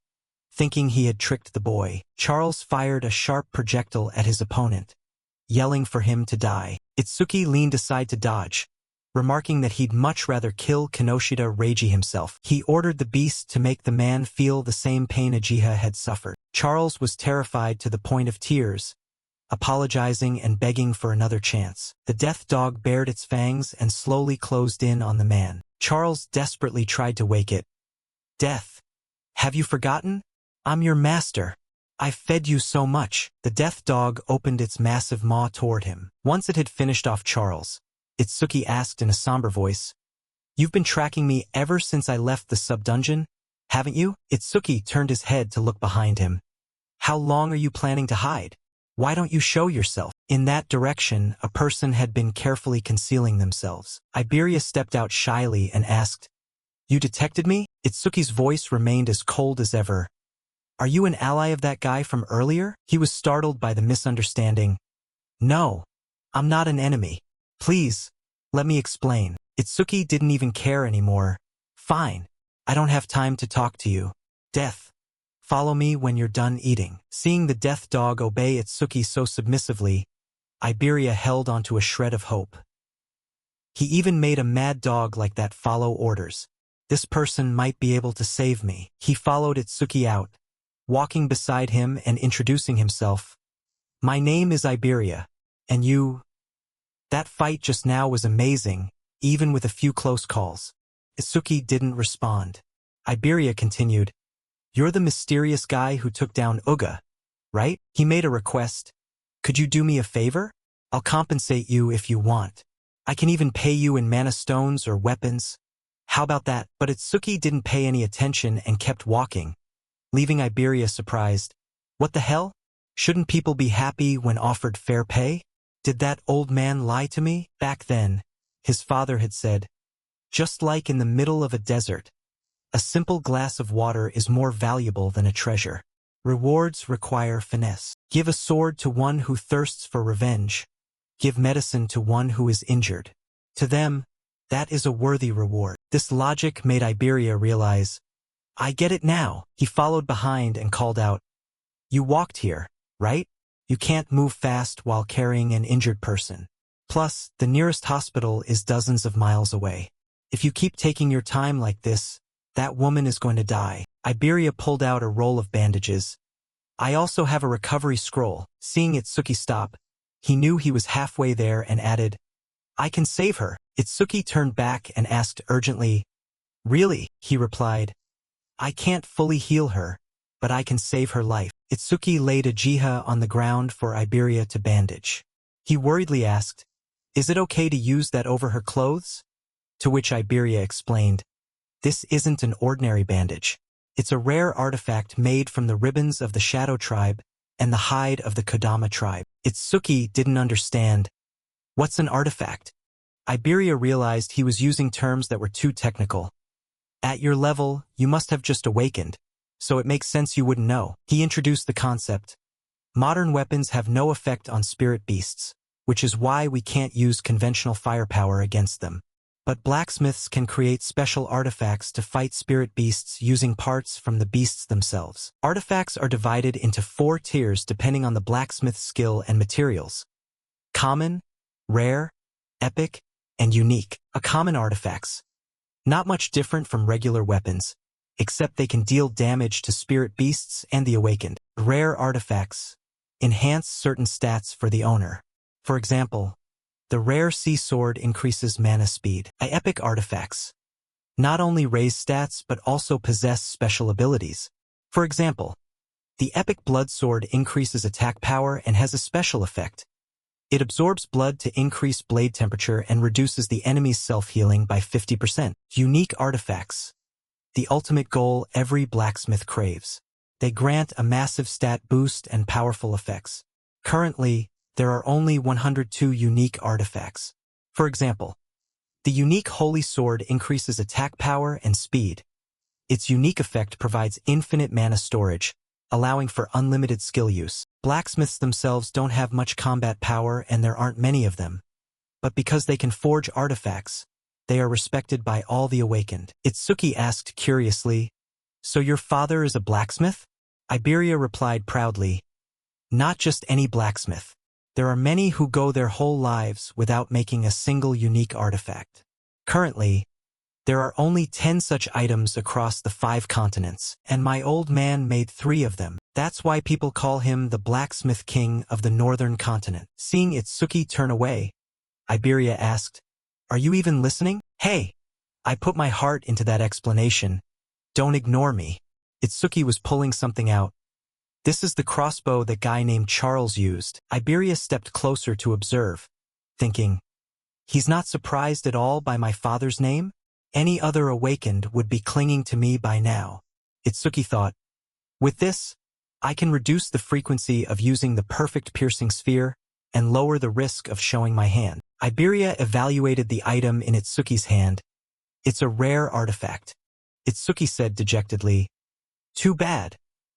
thinking he had tricked the boy. Charles fired a sharp projectile at his opponent, yelling for him to die. Itsuki leaned aside to dodge, remarking that he'd much rather kill Kinoshita Reiji himself. He ordered the beast to make the man feel the same pain Ajiha had suffered. Charles was terrified to the point of tears, apologizing and begging for another chance. The death dog bared its fangs and slowly closed in on the man. Charles desperately tried to wake it. "Death, have you forgotten? I'm your master. I've fed you so much." The death dog opened its massive maw toward him. Once it had finished off Charles, Itsuki asked in a somber voice, "You've been tracking me ever since I left the sub-dungeon, haven't you?" Itsuki turned his head to look behind him. "How long are you planning to hide? Why don't you show yourself?" In that direction, a person had been carefully concealing themselves. Iberia stepped out shyly and asked, "You detected me?" Itsuki's voice remained as cold as ever. "Are you an ally of that guy from earlier?" He was startled by the misunderstanding. "No, I'm not an enemy. Please, let me explain." Itsuki didn't even care anymore. "Fine, I don't have time to talk to you. Death, follow me when you're done eating." Seeing the death dog obey Itsuki so submissively, Iberia held onto a shred of hope. He even made a mad dog like that follow orders. This person might be able to save me. He followed Itsuki out, walking beside him and introducing himself. "My name is Iberia, and you—" That fight just now was amazing, even with a few close calls. Itsuki didn't respond. Iberia continued, "You're the mysterious guy who took down Uga, right?" He made a request. "Could you do me a favor? I'll compensate you if you want. I can even pay you in mana stones or weapons. How about that?" But Itsuki didn't pay any attention and kept walking, leaving Iberia surprised. What the hell? Shouldn't people be happy when offered fair pay? Did that old man lie to me? Back then, his father had said, "Just like in the middle of a desert, a simple glass of water is more valuable than a treasure. Rewards require finesse. Give a sword to one who thirsts for revenge. Give medicine to one who is injured. To them, that is a worthy reward." This logic made Iberia realize, "I get it now." He followed behind and called out, "You walked here, right? You can't move fast while carrying an injured person. Plus, the nearest hospital is dozens of miles away. If you keep taking your time like this, that woman is going to die." Iberia pulled out a roll of bandages. "I also have a recovery scroll." Seeing Itsuki stop, he knew he was halfway there and added, "I can save her." Itsuki turned back and asked urgently, "Really?" He replied, "I can't fully heal her, but I can save her life." Itsuki laid Ajiha on the ground for Iberia to bandage. He worriedly asked, "Is it okay to use that over her clothes?" To which Iberia explained, "This isn't an ordinary bandage. It's a rare artifact made from the ribbons of the Shadow Tribe and the hide of the Kodama tribe." Itsuki didn't understand. What's an artifact? Iberia realized he was using terms that were too technical. At your level, you must have just awakened, so it makes sense you wouldn't know. He introduced the concept. Modern weapons have no effect on spirit beasts, which is why we can't use conventional firepower against them. But blacksmiths can create special artifacts to fight spirit beasts using parts from the beasts themselves. Artifacts are divided into 4 tiers depending on the blacksmith's skill and materials: common, rare, epic, and unique. A common artifacts. Not much different from regular weapons, except they can deal damage to spirit beasts and the awakened. Rare artifacts enhance certain stats for the owner. For example, the rare sea sword increases mana speed. Epic artifacts not only raise stats but also possess special abilities. For example, the epic blood sword increases attack power and has a special effect. It absorbs blood to increase blade temperature and reduces the enemy's self-healing by 50%. Unique artifacts. The ultimate goal every blacksmith craves. They grant a massive stat boost and powerful effects. Currently, there are only 102 unique artifacts. For example, the unique Holy Sword increases attack power and speed. Its unique effect provides infinite mana storage, allowing for unlimited skill use. Blacksmiths themselves don't have much combat power and there aren't many of them. But because they can forge artifacts, they are respected by all the awakened. Itsuki asked curiously, "So your father is a blacksmith?" Iberia replied proudly, "Not just any blacksmith. There are many who go their whole lives without making a single unique artifact. Currently, there are only 10 such items across the 5 continents, and my old man made 3 of them. That's why people call him the Blacksmith King of the Northern Continent." Seeing Itsuki turn away, Iberia asked, "Are you even listening?" "Hey, I put my heart into that explanation. Don't ignore me." Itsuki was pulling something out. "This is the crossbow that guy named Charles used." Iberia stepped closer to observe, thinking, "He's not surprised at all by my father's name? Any other awakened would be clinging to me by now." Itsuki thought, "With this, I can reduce the frequency of using the perfect piercing sphere and lower the risk of showing my hand." Iberia evaluated the item in Itsuki's hand. "It's a rare artifact." Itsuki said dejectedly, "Too bad.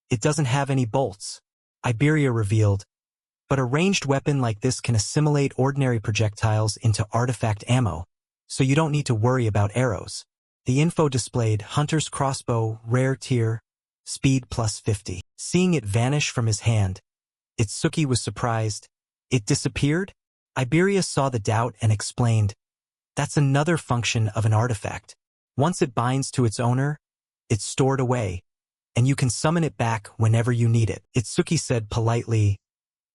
It doesn't have any bolts." Iberia revealed, "But a ranged weapon like this can assimilate ordinary projectiles into artifact ammo, so you don't need to worry about arrows." The info displayed Hunter's Crossbow, Rare Tier, Speed plus 50. Seeing it vanish from his hand, Itsuki was surprised. "It disappeared?" Iberia saw the doubt and explained, "That's another function of an artifact. Once it binds to its owner, it's stored away, and you can summon it back whenever you need it." Itsuki said politely,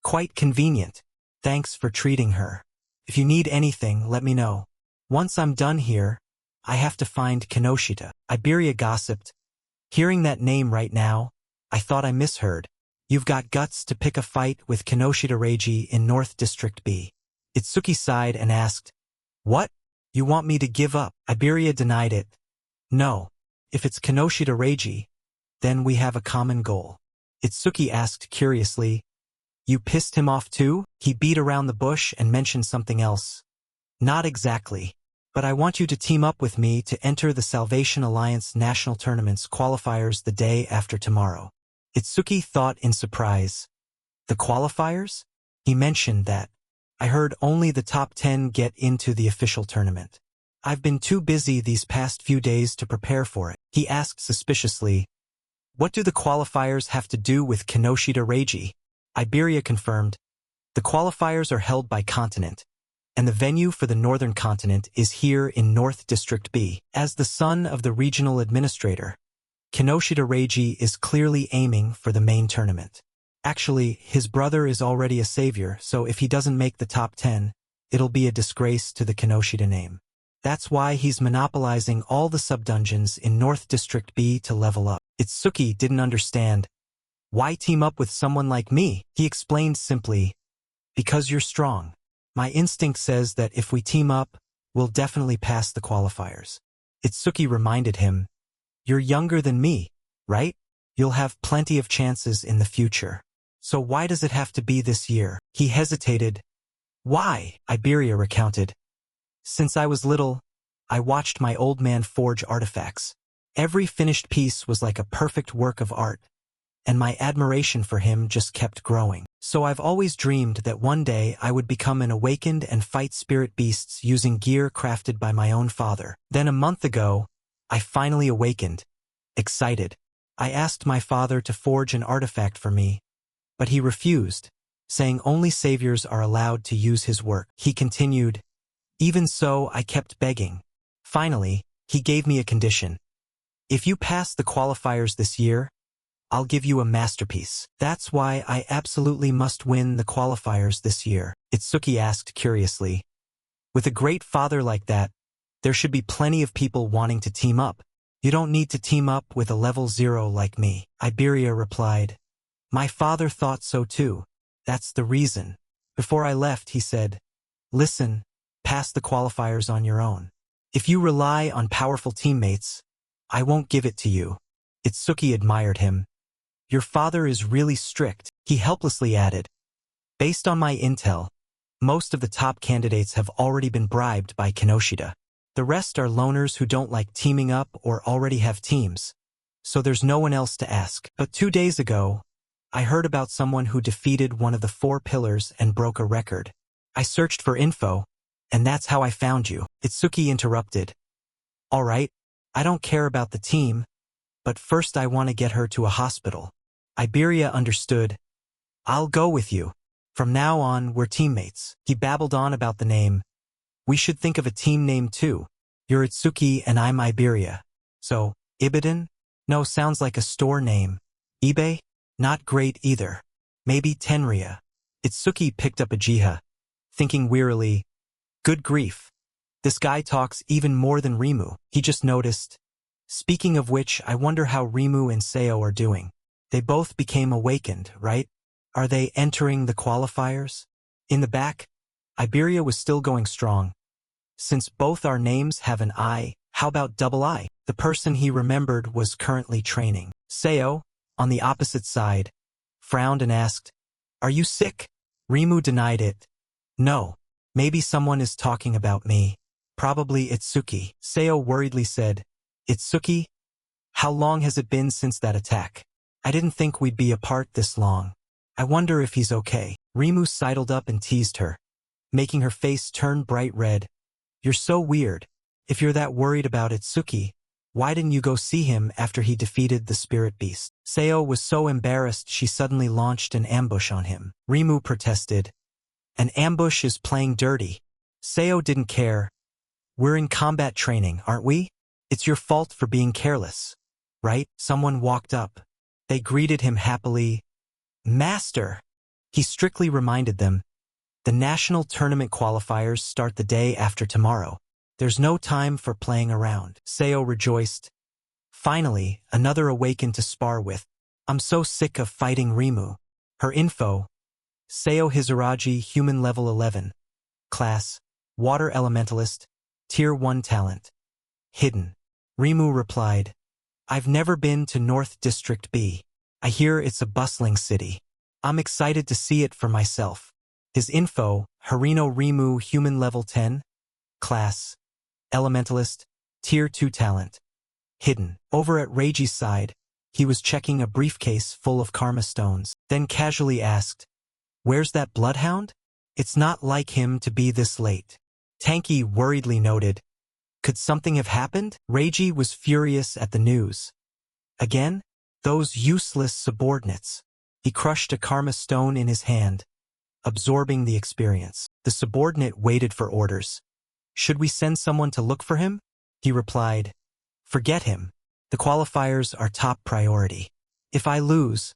"Quite convenient. Thanks for treating her. If you need anything, let me know. Once I'm done here, I have to find Kinoshita." Iberia gossiped, "Hearing that name right now, I thought I misheard. You've got guts to pick a fight with Kinoshita Reiji in North District B." Itsuki sighed and asked, "What? You want me to give up?" Iberia denied it. "No. If it's Kinoshita Reiji, then we have a common goal." Itsuki asked curiously, "You pissed him off too?" He beat around the bush and mentioned something else. "Not exactly. But I want you to team up with me to enter the Salvation Alliance National Tournament's qualifiers the day after tomorrow." Itsuki thought in surprise. "The qualifiers?" He mentioned that. "I heard only the top 10 get into the official tournament. I've been too busy these past few days to prepare for it." He asked suspiciously, "What do the qualifiers have to do with Kinoshita Reiji?" Iberia confirmed, "The qualifiers are held by continent, and the venue for the Northern Continent is here in North District B. As the son of the regional administrator, Kinoshita Reiji is clearly aiming for the main tournament. Actually, his brother is already a savior, so if he doesn't make the top 10, it'll be a disgrace to the Kinoshita name. That's why he's monopolizing all the sub-dungeons in North District B to level up." Itsuki didn't understand. "Why team up with someone like me?" He explained simply, "Because you're strong. My instinct says that if we team up, we'll definitely pass the qualifiers." Itsuki reminded him, "You're younger than me, right? You'll have plenty of chances in the future. So why does it have to be this year?" He hesitated. "Why?" Iberia recounted. "Since I was little, I watched my old man forge artifacts. Every finished piece was like a perfect work of art, and my admiration for him just kept growing. So I've always dreamed that one day I would become an awakened and fight spirit beasts using gear crafted by my own father. Then a month ago, I finally awakened. Excited, I asked my father to forge an artifact for me, but he refused, saying only saviors are allowed to use his work. He continued. Even so, I kept begging. Finally, he gave me a condition. If you pass the qualifiers this year, I'll give you a masterpiece. That's why I absolutely must win the qualifiers this year, Itsuki asked curiously. With a great father like that, there should be plenty of people wanting to team up. You don't need to team up with a level 0 like me, Iberia replied. My father thought so too. That's the reason. Before I left, he said, listen, pass the qualifiers on your own. If you rely on powerful teammates, I won't give it to you. Itsuki admired him. Your father is really strict, he helplessly added. Based on my intel, most of the top candidates have already been bribed by Kinoshita. The rest are loners who don't like teaming up or already have teams, so there's no one else to ask. But 2 days ago, I heard about someone who defeated one of the 4 pillars and broke a record. I searched for info, and that's how I found you. Itsuki interrupted. All right, I don't care about the team, but first I want to get her to a hospital. Iberia understood. I'll go with you. From now on, we're teammates. He babbled on about the name. We should think of a team name too. You're Itsuki and I'm Iberia. So, Ibiden? No, sounds like a store name. eBay? Not great either. Maybe Tenria. Itsuki picked up a jiha, thinking wearily, good grief. This guy talks even more than Rimu, he just noticed. Speaking of which, I wonder how Rimu and Seo are doing. They both became awakened, right? Are they entering the qualifiers? In the back, Iberia was still going strong. Since both our names have an I, how about double I? The person he remembered was currently training. Seo, on the opposite side, frowned and asked, are you sick? Rimu denied it. No. Maybe someone is talking about me. Probably Itsuki. Seo worriedly said, Itsuki? How long has it been since that attack? I didn't think we'd be apart this long. I wonder if he's okay. Rimu sidled up and teased her, making her face turn bright red. You're so weird. If you're that worried about Itsuki, why didn't you go see him after he defeated the spirit beast? Seo was so embarrassed she suddenly launched an ambush on him. Rimu protested. An ambush is playing dirty. Seo didn't care. We're in combat training, aren't we? It's your fault for being careless. Right? Someone walked up. They greeted him happily. Master! He strictly reminded them. The national tournament qualifiers start the day after tomorrow. There's no time for playing around. Seo rejoiced. Finally, another awakened to spar with. I'm so sick of fighting Rimu. Her info. Seo Hizuraji, human level 11. Class, Water Elementalist, Tier 1 talent. Hidden. Rimu replied. I've never been to North District B. I hear it's a bustling city. I'm excited to see it for myself. His info, Harino Rimu, human level 10. Class, Elementalist, Tier 2 talent. Hidden. Over at Reiji's side, he was checking a briefcase full of karma stones, then casually asked, where's that bloodhound? It's not like him to be this late. Tanky worriedly noted, could something have happened? Reiji was furious at the news. Again? Those useless subordinates. He crushed a karma stone in his hand, absorbing the experience. The subordinate waited for orders. Should we send someone to look for him? He replied, forget him. The qualifiers are top priority. If I lose,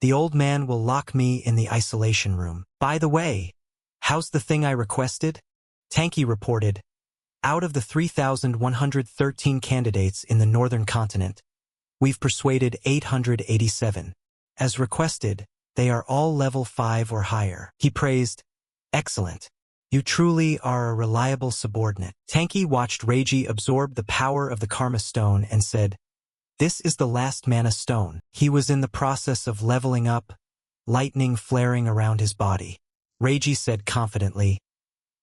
the old man will lock me in the isolation room. By the way, how's the thing I requested? Tanky reported. Out of the 3,113 candidates in the northern continent, we've persuaded 887. As requested, they are all level 5 or higher. He praised. Excellent. You truly are a reliable subordinate. Tanky watched Reiji absorb the power of the karma stone and said, this is the last mana stone. He was in the process of leveling up, lightning flaring around his body. Reiji said confidently,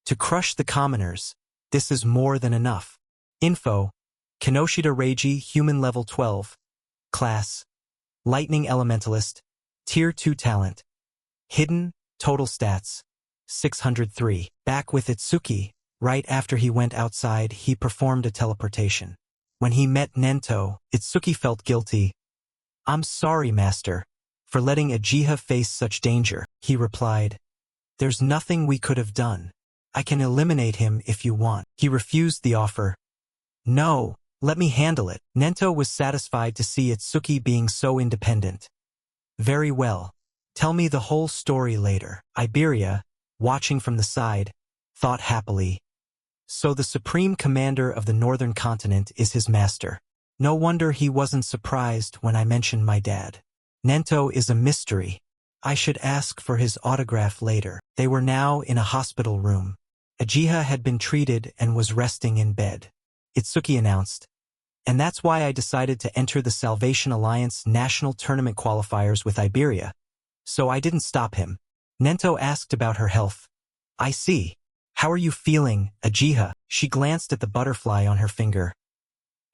to crush the commoners, this is more than enough. Info, Kinoshita Reiji, human level 12. Class, Lightning Elementalist, Tier 2 Talent. Hidden, Total Stats, 603. Back with Itsuki, right after he went outside, he performed a teleportation. When he met Nento, Itsuki felt guilty. "I'm sorry, Master, for letting Uchiha face such danger," he replied. "There's nothing we could have done. I can eliminate him if you want." He refused the offer. "No, let me handle it." Nento was satisfied to see Itsuki being so independent. "Very well. Tell me the whole story later." Iberia, watching from the side, thought happily. So the Supreme Commander of the Northern Continent is his master. No wonder he wasn't surprised when I mentioned my dad. Nento is a mystery. I should ask for his autograph later. They were now in a hospital room. Uchiha had been treated and was resting in bed. Itsuki announced. "And that's why I decided to enter the Salvation Alliance National Tournament qualifiers with Iberia. So I didn't stop him." Nento asked about her health. "I see. How are you feeling, Uchiha?" She glanced at the butterfly on her finger.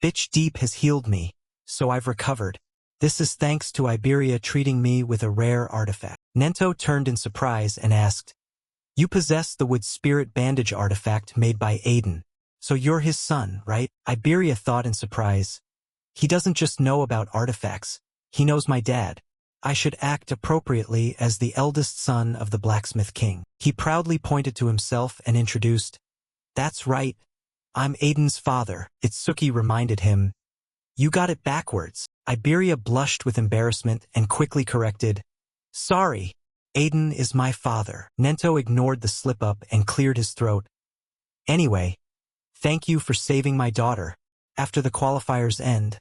"Bitch Deep has healed me, so I've recovered. This is thanks to Iberia treating me with a rare artifact." Nento turned in surprise and asked, "You possess the Wood Spirit Bandage artifact made by Aiden. So you're his son, right?" Iberia thought in surprise. "He doesn't just know about artifacts. He knows my dad. I should act appropriately as the eldest son of the Blacksmith King." He proudly pointed to himself and introduced, "That's right. I'm Aiden's father." Itsuki reminded him, "You got it backwards." Iberia blushed with embarrassment and quickly corrected, "Sorry, Aiden is my father." Nento ignored the slip-up and cleared his throat. "Anyway, thank you for saving my daughter. After the qualifiers end,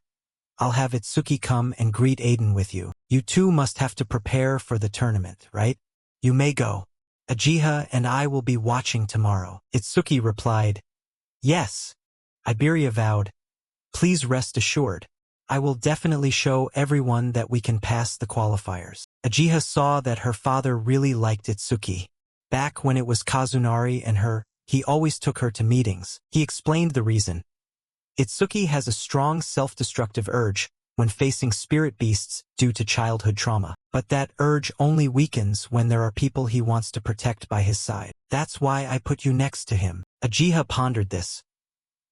I'll have Itsuki come and greet Aiden with you. You two must have to prepare for the tournament, right? You may go. Uchiha and I will be watching tomorrow." Itsuki replied, "Yes." Iberia vowed, "Please rest assured. I will definitely show everyone that we can pass the qualifiers." Uchiha saw that her father really liked Itsuki. Back when it was Kazunari and her, he always took her to meetings. He explained the reason. Itsuki has a strong self-destructive urge when facing spirit beasts due to childhood trauma. But that urge only weakens when there are people he wants to protect by his side. "That's why I put you next to him." Uchiha pondered this.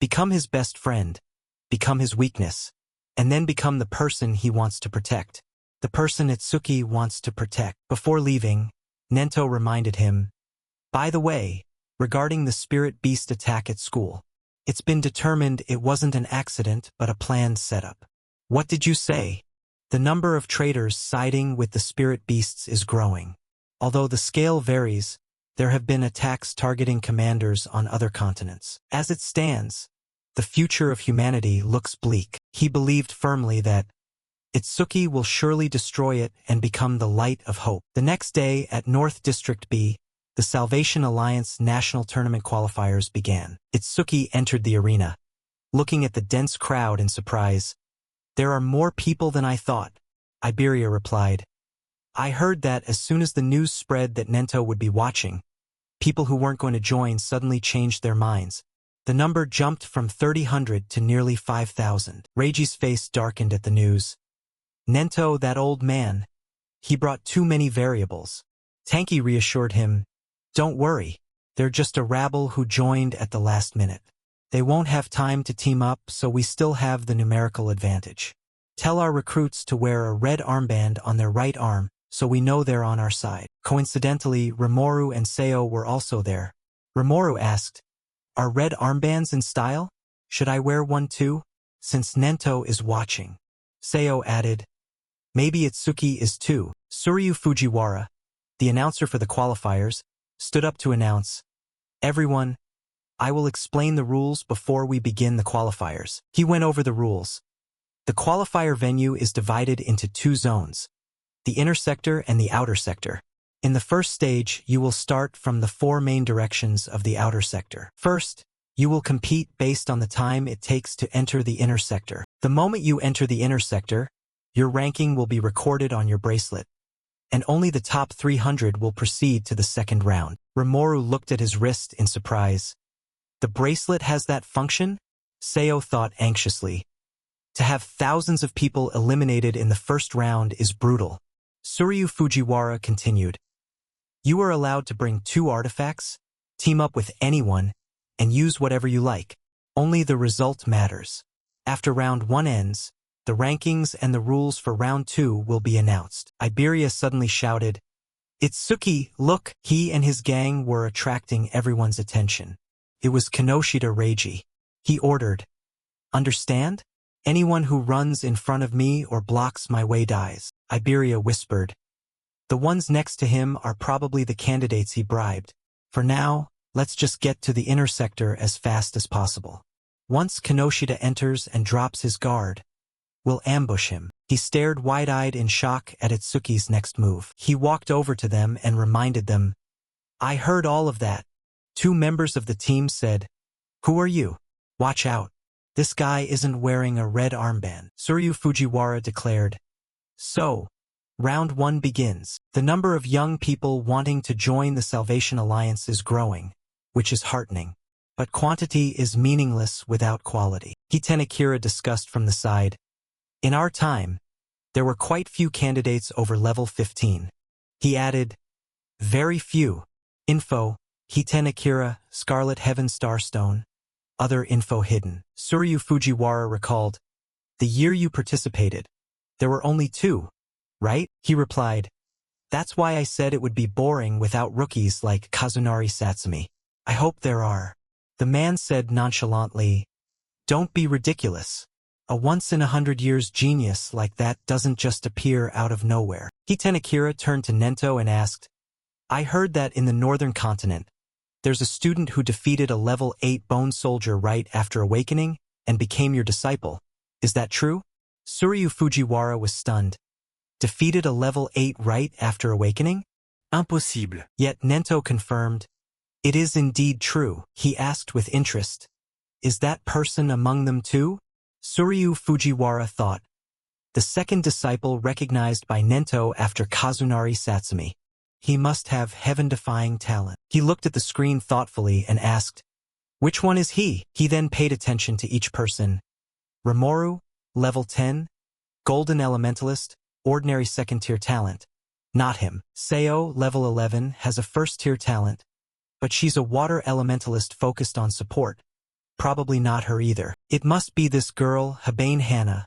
Become his best friend, become his weakness, and then become the person he wants to protect. The person Itsuki wants to protect. Before leaving, Nento reminded him, "By the way, regarding the spirit beast attack at school, it's been determined it wasn't an accident but a planned setup." "What did you say?" "The number of traitors siding with the spirit beasts is growing. Although the scale varies, there have been attacks targeting commanders on other continents. As it stands, the future of humanity looks bleak." He believed firmly that Itsuki will surely destroy it and become the light of hope. The next day at North District B, the Salvation Alliance National Tournament qualifiers began. Itsuki entered the arena, looking at the dense crowd in surprise. "There are more people than I thought," Iberia replied. "I heard that as soon as the news spread that Nento would be watching, people who weren't going to join suddenly changed their minds. The number jumped from 300 to nearly 5,000. Reiji's face darkened at the news. "Nento, that old man. He brought too many variables." Tanky reassured him, "Don't worry. They're just a rabble who joined at the last minute. They won't have time to team up, so we still have the numerical advantage. Tell our recruits to wear a red armband on their right arm so we know they're on our side." Coincidentally, Rimuru and Seo were also there. Rimuru asked, "Are red armbands in style? Should I wear one too, since Nento is watching?" Seo added, "Maybe Itsuki is too." Suryu Fujiwara, the announcer for the qualifiers, stood up to announce, "Everyone, I will explain the rules before we begin the qualifiers." He went over the rules. The qualifier venue is divided into two zones, the inner sector and the outer sector. In the first stage, you will start from the four main directions of the outer sector. First, you will compete based on the time it takes to enter the inner sector. The moment you enter the inner sector, your ranking will be recorded on your bracelet, and only the top 300 will proceed to the second round. Rimuru looked at his wrist in surprise. "The bracelet has that function?" Seo thought anxiously. To have thousands of people eliminated in the first round is brutal. Suryu Fujiwara continued. You are allowed to bring 2 artifacts, team up with anyone, and use whatever you like. Only the result matters. After round 1 ends, the rankings and the rules for round 2 will be announced. Iberia suddenly shouted, Itsuki, look! He and his gang were attracting everyone's attention. It was Kinoshita Reiji. He ordered, Understand? Anyone who runs in front of me or blocks my way dies. Iberia whispered. The ones next to him are probably the candidates he bribed. For now, let's just get to the inner sector as fast as possible. Once Kinoshita enters and drops his guard, we'll ambush him. He stared wide-eyed in shock at Itsuki's next move. He walked over to them and reminded them, I heard all of that. 2 members of the team said, Who are you? Watch out. This guy isn't wearing a red armband. Suryu Fujiwara declared. So, round 1 begins. The number of young people wanting to join the Salvation Alliance is growing, which is heartening. But quantity is meaningless without quality. Hiten Akira discussed from the side. In our time, there were quite few candidates over level 15. He added, Very few. Info, Hiten Akira, Scarlet Heaven Starstone. Other info hidden. Suryu Fujiwara recalled, The year you participated, there were only 2, right? He replied, That's why I said it would be boring without rookies like Kazunari Satsumi. I hope there are. The man said nonchalantly, Don't be ridiculous. A once-in-100 years genius like that doesn't just appear out of nowhere. Hiten Akira turned to Nento and asked, I heard that in the northern continent, there's a student who defeated a level 8 bone soldier right after awakening and became your disciple. Is that true? Suryu Fujiwara was stunned. Defeated a level 8 right after awakening? Impossible. Yet Nento confirmed, It is indeed true. He asked with interest, Is that person among them too? Suryu Fujiwara thought. The second disciple recognized by Nento after Kazunari Satsumi. He must have heaven-defying talent. He looked at the screen thoughtfully and asked, Which one is he? He then paid attention to each person. Rimuru, level 10, Golden Elementalist, ordinary second-tier talent. Not him. Seo, level 11, has a first-tier talent, but she's a water elementalist focused on support. Probably not her either. It must be this girl, Habane Hana,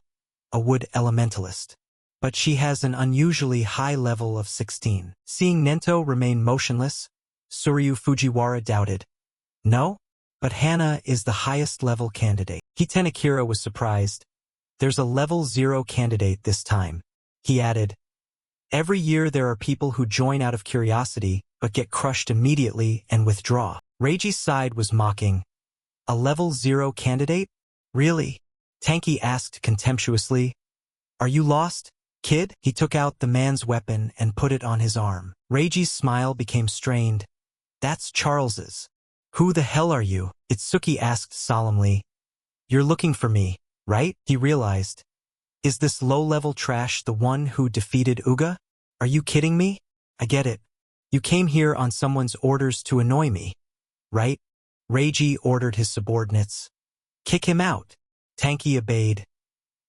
a wood elementalist. But she has an unusually high level of 16. Seeing Nento remain motionless, Suryu Fujiwara doubted. No? But Hana is the highest level candidate. Hiten Akira was surprised. There's a level 0 candidate this time. He added, Every year there are people who join out of curiosity, but get crushed immediately and withdraw. Reiji's side was mocking. A level 0 candidate? Really? Tanky asked contemptuously. Are you lost, kid? He took out the man's weapon and put it on his arm. Reiji's smile became strained. That's Charles's. Who the hell are you? Itsuki asked solemnly. You're looking for me, right? He realized. Is this low-level trash the one who defeated Uga? Are you kidding me? I get it. You came here on someone's orders to annoy me, right? Reiji ordered his subordinates. Kick him out. Tanky obeyed.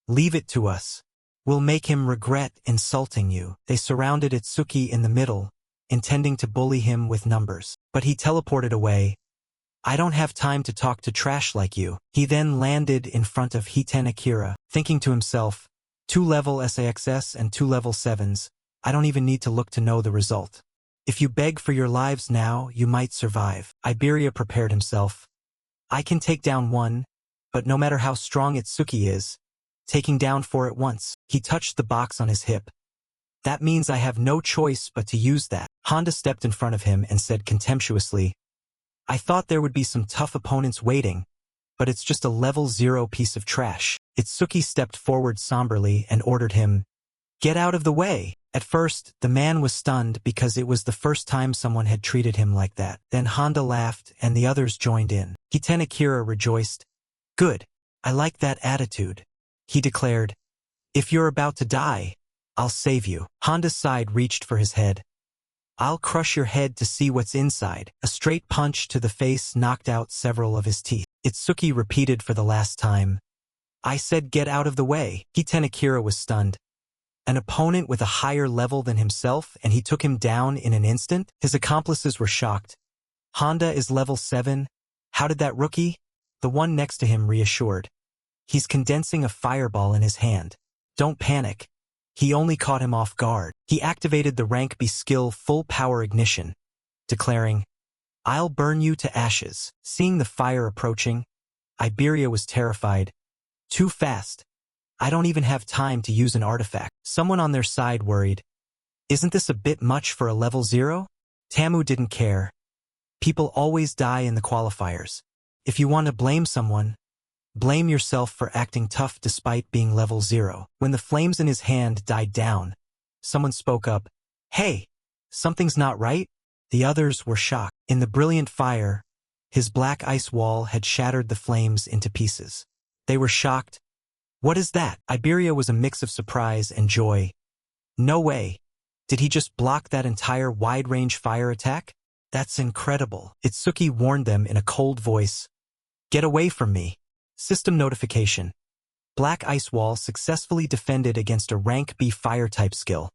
Leave it to us. We'll make him regret insulting you. They surrounded Itsuki in the middle, intending to bully him with numbers. But he teleported away. I don't have time to talk to trash like you. He then landed in front of Hiten Akira, thinking to himself, 2 level SAXS and 2 level 7s. I don't even need to look to know the result. If you beg for your lives now, you might survive. Iberia prepared himself. I can take down one, but no matter how strong Itsuki is, taking down 4 at once. He touched the box on his hip. That means I have no choice but to use that. Honda stepped in front of him and said contemptuously, I thought there would be some tough opponents waiting, but it's just a level 0 piece of trash. Itsuki stepped forward somberly and ordered him, Get out of the way. At first, the man was stunned because it was the first time someone had treated him like that. Then Honda laughed and the others joined in. Hiten Akira rejoiced. Good. I like that attitude. He declared, If you're about to die, I'll save you. Honda's side reached for his head. I'll crush your head to see what's inside. A straight punch to the face knocked out several of his teeth. Itsuki repeated for the last time. I said get out of the way. Hiten Akira was stunned. An opponent with a higher level than himself, and he took him down in an instant? His accomplices were shocked. Honda is level 7. How did that rookie? The one next to him reassured. He's condensing a fireball in his hand. Don't panic. He only caught him off guard. He activated the rank B skill full power ignition, declaring, I'll burn you to ashes. Seeing the fire approaching, Iberia was terrified. Too fast. I don't even have time to use an artifact. Someone on their side worried. Isn't this a bit much for a level 0? Tamu didn't care. People always die in the qualifiers. If you want to blame someone, blame yourself for acting tough despite being level 0. When the flames in his hand died down, someone spoke up. Hey, something's not right? The others were shocked. In the brilliant fire, his black ice wall had shattered the flames into pieces. They were shocked. What is that? Iberia was a mix of surprise and joy. No way. Did he just block that entire wide-range fire attack? That's incredible. Itsuki warned them in a cold voice. Get away from me. System notification. Black Ice Wall successfully defended against a rank B fire-type skill.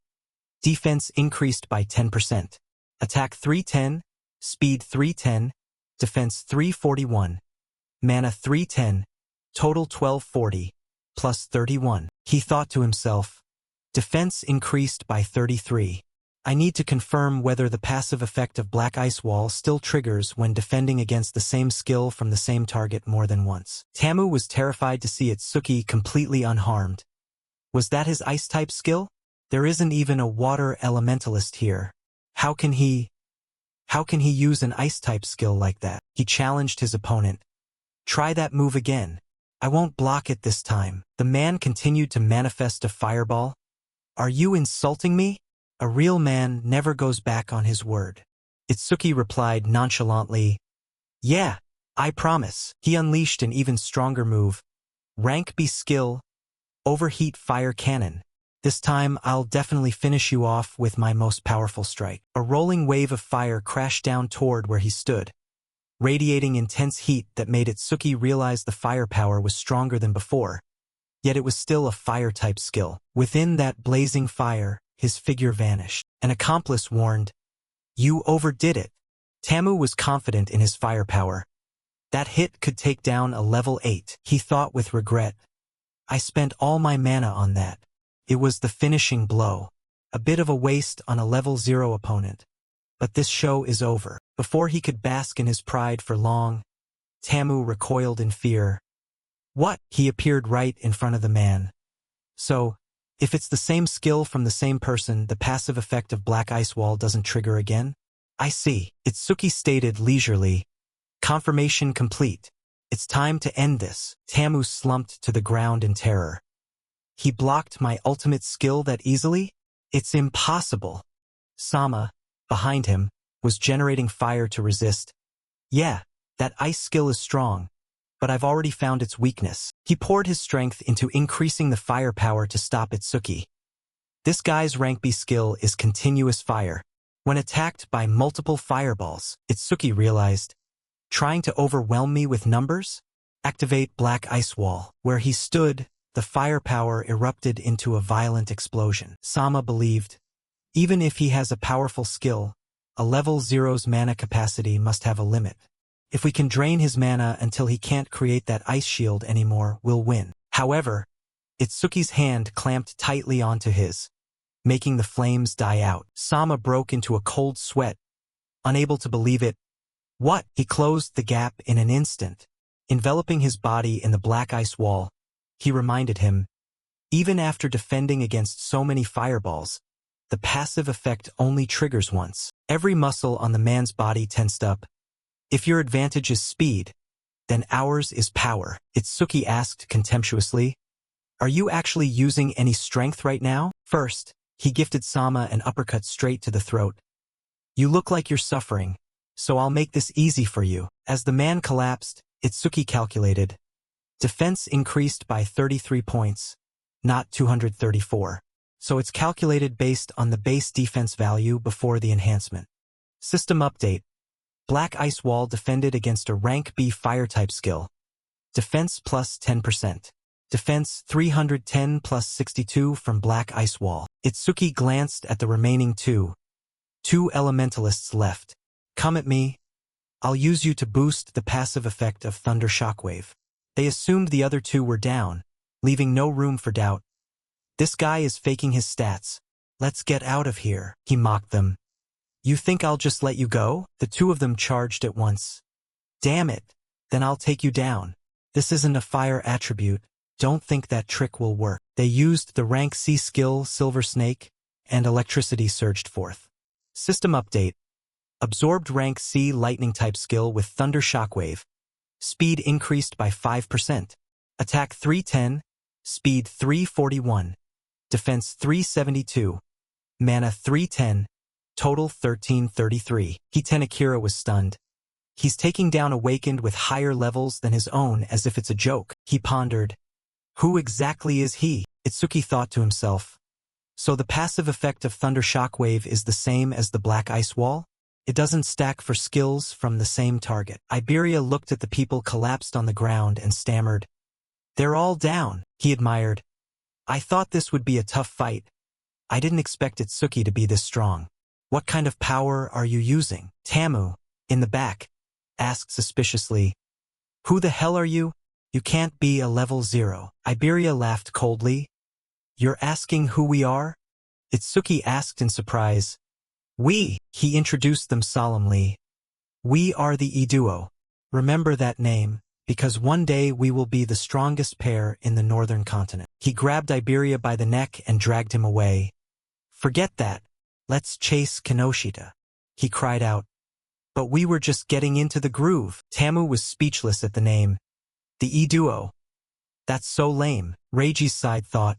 Defense increased by 10%. Attack 310, Speed 310, Defense 341, Mana 310, Total 1240, plus 31. He thought to himself, Defense increased by 33. I need to confirm whether the passive effect of Black Ice Wall still triggers when defending against the same skill from the same target more than once. Tamu was terrified to see Itsuki completely unharmed. Was that his ice-type skill? There isn't even a water elementalist here. How can he use an ice-type skill like that? He challenged his opponent. Try that move again. I won't block it this time. The man continued to manifest a fireball. Are you insulting me? A real man never goes back on his word. Itsuki replied nonchalantly, Yeah, I promise. He unleashed an even stronger move. Rank B skill, Overheat Fire Cannon. This time I'll definitely finish you off with my most powerful strike. A rolling wave of fire crashed down toward where he stood, radiating intense heat that made Itsuki realize the firepower was stronger than before. Yet it was still a fire-type skill. Within that blazing fire, his figure vanished. An accomplice warned, You overdid it. Tamu was confident in his firepower. That hit could take down a level 8. He thought with regret. I spent all my mana on that. It was the finishing blow. A bit of a waste on a level 0 opponent. But this show is over. Before he could bask in his pride for long, Tamu recoiled in fear. What? He appeared right in front of the man. So, if it's the same skill from the same person, the passive effect of Black Ice Wall doesn't trigger again? I see. Itsuki stated leisurely. Confirmation complete. It's time to end this. Tamu slumped to the ground in terror. He blocked my ultimate skill that easily? It's impossible. Sama, behind him, was generating fire to resist. Yeah, that ice skill is strong, but I've already found its weakness. He poured his strength into increasing the firepower to stop Itsuki. This guy's rank B skill is continuous fire. When attacked by multiple fireballs, Itsuki realized, trying to overwhelm me with numbers? Activate Black Ice Wall. Where he stood, the firepower erupted into a violent explosion. Sama believed, even if he has a powerful skill, a level 0's mana capacity must have a limit. If we can drain his mana until he can't create that ice shield anymore, we'll win. However, Itsuki's hand clamped tightly onto his, making the flames die out. Sama broke into a cold sweat, unable to believe it. What? He closed the gap in an instant, enveloping his body in the Black Ice Wall. He reminded him, even after defending against so many fireballs, the passive effect only triggers once. Every muscle on the man's body tensed up. If your advantage is speed, then ours is power. Itsuki asked contemptuously. Are you actually using any strength right now? First, he gifted Sama an uppercut straight to the throat. You look like you're suffering, so I'll make this easy for you. As the man collapsed, Itsuki calculated. Defense increased by 33 points, not 234. So it's calculated based on the base defense value before the enhancement. System update. Black Ice Wall defended against a rank B fire-type skill. Defense plus 10%. Defense 310 plus 62 from Black Ice Wall. Itsuki glanced at the remaining two elementalists left. Come at me. I'll use you to boost the passive effect of Thunder Shockwave. They assumed the other two were down, leaving no room for doubt. This guy is faking his stats. Let's get out of here, he mocked them. You think I'll just let you go? The two of them charged at once. Damn it, then I'll take you down. This isn't a fire attribute. Don't think that trick will work. They used the rank C skill Silver Snake, and electricity surged forth. System update. Absorbed rank C lightning type skill with Thunder Shockwave. Speed increased by 5%. Attack 310, speed 341. Defense 372. Mana 310. Total 1333. Hiten Akira was stunned. He's taking down Awakened with higher levels than his own as if it's a joke. He pondered. Who exactly is he? Itsuki thought to himself. So the passive effect of Thunder Shockwave is the same as the Black Ice Wall? It doesn't stack for skills from the same target. Iberia looked at the people collapsed on the ground and stammered. They're all down, he admired. I thought this would be a tough fight. I didn't expect Itsuki to be this strong. What kind of power are you using? Tamu, in the back, asked suspiciously. Who the hell are you? You can't be a level 0. Iberia laughed coldly. You're asking who we are? Itsuki asked in surprise. We, he introduced them solemnly. We are the E-Duo. Remember that name, because one day we will be the strongest pair in the northern continent. He grabbed Iberia by the neck and dragged him away. Forget that. Let's chase Kinoshita, he cried out. But we were just getting into the groove. Tamu was speechless at the name. The E-Duo. That's so lame, Reiji's side thought.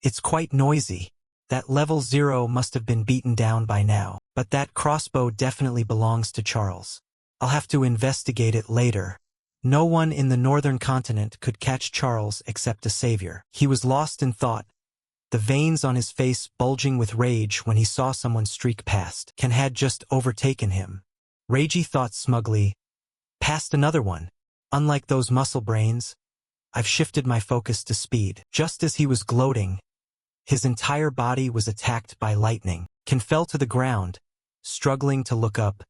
It's quite noisy. That level 0 must have been beaten down by now. But that crossbow definitely belongs to Charles. I'll have to investigate it later. No one in the northern continent could catch Charles except a savior. He was lost in thought, the veins on his face bulging with rage when he saw someone streak past. Ken had just overtaken him. Reiji thought smugly. Past another one. Unlike those muscle brains, I've shifted my focus to speed. Just as he was gloating, his entire body was attacked by lightning. Ken fell to the ground, struggling to look up.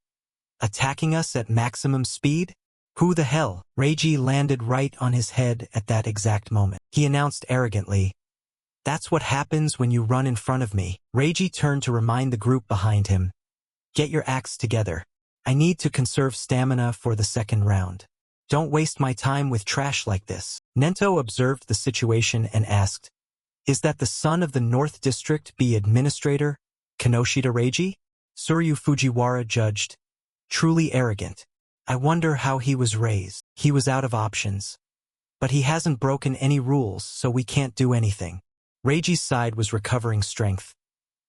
Attacking us at maximum speed? Who the hell? Reiji landed right on his head at that exact moment. He announced arrogantly, That's what happens when you run in front of me. Reiji turned to remind the group behind him. Get your acts together. I need to conserve stamina for the second round. Don't waste my time with trash like this. Nento observed the situation and asked, Is that the son of the North District B Administrator, Kinoshita Reiji? Suryu Fujiwara judged. Truly arrogant. I wonder how he was raised. He was out of options. But he hasn't broken any rules, so we can't do anything. Reiji's side was recovering strength.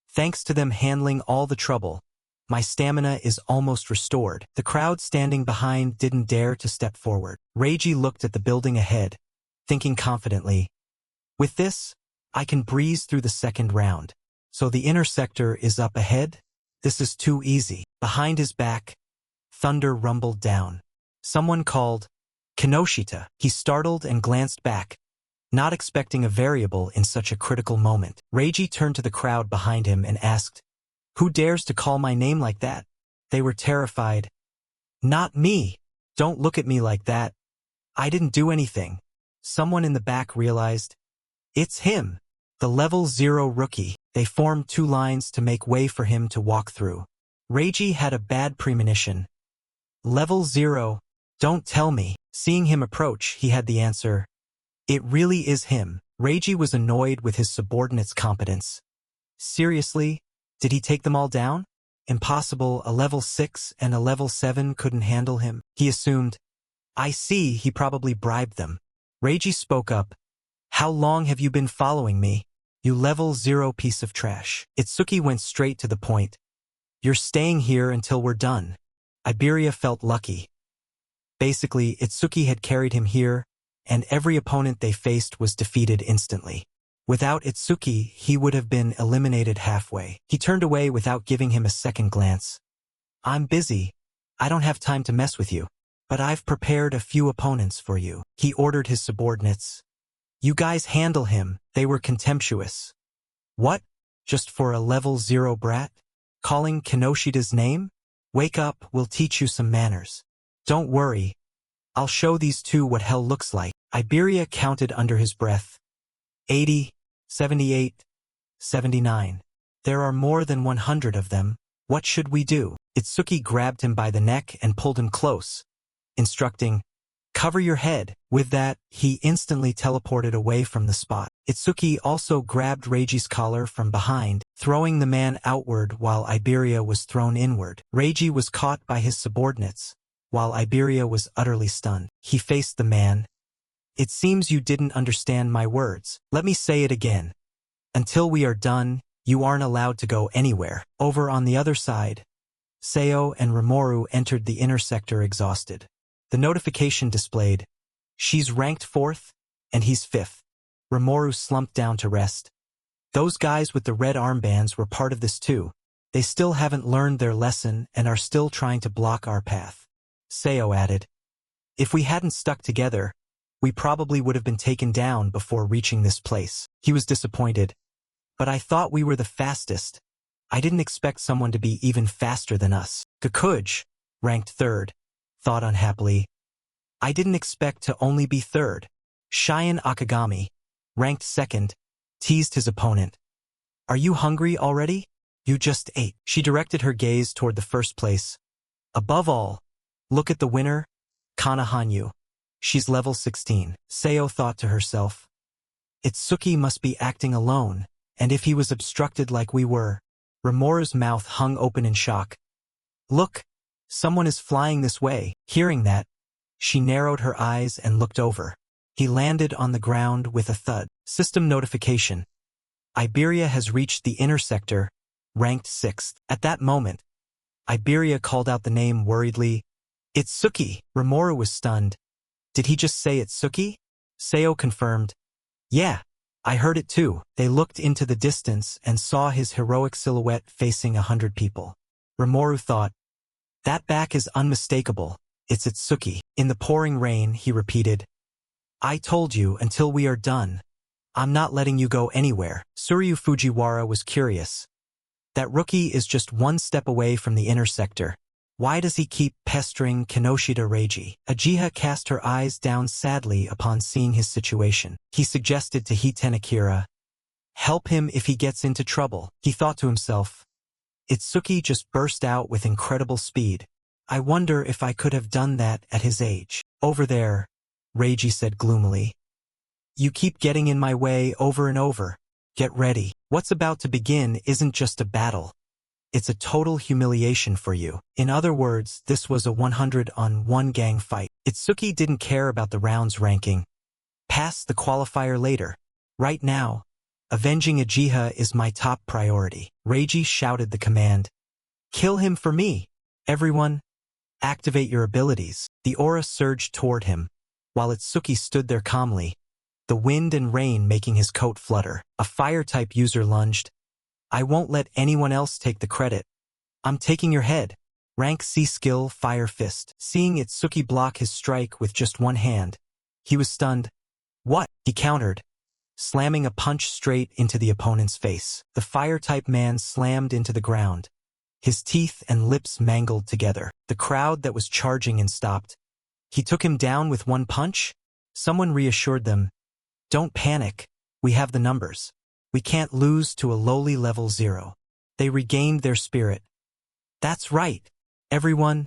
Thanks to them handling all the trouble, my stamina is almost restored. The crowd standing behind didn't dare to step forward. Reiji looked at the building ahead, thinking confidently. With this, I can breeze through the second round. So the inner sector is up ahead? This is too easy. Behind his back, thunder rumbled down. Someone called, Kinoshita. He startled and glanced back, not expecting a variable in such a critical moment. Reiji turned to the crowd behind him and asked, Who dares to call my name like that? They were terrified. Not me. Don't look at me like that. I didn't do anything. Someone in the back realized. It's him, the level 0 rookie. They formed two lines to make way for him to walk through. Reiji had a bad premonition. Level 0. Don't tell me. Seeing him approach, he had the answer. It really is him. Reiji was annoyed with his subordinate's competence. Seriously? Did he take them all down? Impossible, a level 6 and a level 7 couldn't handle him. He assumed. I see, he probably bribed them. Reiji spoke up. How long have you been following me? You level 0 piece of trash. Itsuki went straight to the point. You're staying here until we're done. Iberia felt lucky. Basically, Itsuki had carried him here, and every opponent they faced was defeated instantly. Without Itsuki, he would have been eliminated halfway. He turned away without giving him a second glance. I'm busy. I don't have time to mess with you. But I've prepared a few opponents for you. He ordered his subordinates. You guys handle him, they were contemptuous. What? Just for a level 0 brat? Calling Kinoshida's name? Wake up, we'll teach you some manners. Don't worry. I'll show these two what hell looks like. Iberia counted under his breath. 80, 78, 79. There are more than 100 of them. What should we do? Itsuki grabbed him by the neck and pulled him close, instructing, cover your head. With that, he instantly teleported away from the spot. Itsuki also grabbed Reiji's collar from behind, throwing the man outward while Iberia was thrown inward. Reiji was caught by his subordinates, while Iberia was utterly stunned. He faced the man. It seems you didn't understand my words. Let me say it again. Until we are done, you aren't allowed to go anywhere. Over on the other side, Seo and Rimuru entered the inner sector exhausted. The notification displayed, she's ranked 4th, and he's 5th. Rimuru slumped down to rest. Those guys with the red armbands were part of this too. They still haven't learned their lesson and are still trying to block our path. Seo added, if we hadn't stuck together, we probably would have been taken down before reaching this place. He was disappointed. But I thought we were the fastest. I didn't expect someone to be even faster than us. Gakuj, ranked 3rd, thought unhappily. I didn't expect to only be 3rd. Cheyenne Akagami, ranked 2nd, teased his opponent. Are you hungry already? You just ate. She directed her gaze toward the first place. Above all, look at the winner, Kana Hanyu. She's level 16. Seo thought to herself. Itsuki must be acting alone, and if he was obstructed like we were. Rimuru's mouth hung open in shock. Look, someone is flying this way. Hearing that, she narrowed her eyes and looked over. He landed on the ground with a thud. System notification. Iberia has reached the inner sector, ranked 6th. At that moment, Iberia called out the name worriedly. Itsuki! Rimuru was stunned. Did he just say Itsuki? Seo confirmed. Yeah, I heard it too. They looked into the distance and saw his heroic silhouette facing 100 people. Rimuru thought, that back is unmistakable. It's Itsuki. In the pouring rain, he repeated, I told you until we are done. I'm not letting you go anywhere. Suryu Fujiwara was curious. That rookie is just one step away from the inner sector. Why does he keep pestering Kinoshita Reiji? Ajiha cast her eyes down sadly upon seeing his situation. He suggested to Hiten Akira, help him if he gets into trouble. He thought to himself, Itsuki just burst out with incredible speed. I wonder if I could have done that at his age. Over there, Reiji said gloomily. You keep getting in my way over and over. Get ready. What's about to begin isn't just a battle. It's a total humiliation for you. In other words, this was a 100-on-1 gang fight. Itsuki didn't care about the round's ranking. Pass the qualifier later. Right now, avenging Ajiha is my top priority. Reiji shouted the command. Kill him for me. Everyone, activate your abilities. The aura surged toward him, while Itsuki stood there calmly, the wind and rain making his coat flutter. A fire-type user lunged. I won't let anyone else take the credit. I'm taking your head. Rank C skill Fire Fist. Seeing Itsuki block his strike with just one hand, he was stunned. What? He countered, slamming a punch straight into the opponent's face. The fire-type man slammed into the ground, his teeth and lips mangled together. The crowd that was charging and stopped. He took him down with one punch? Someone reassured them. Don't panic. We have the numbers. We can't lose to a lowly level 0. They regained their spirit. That's right. Everyone,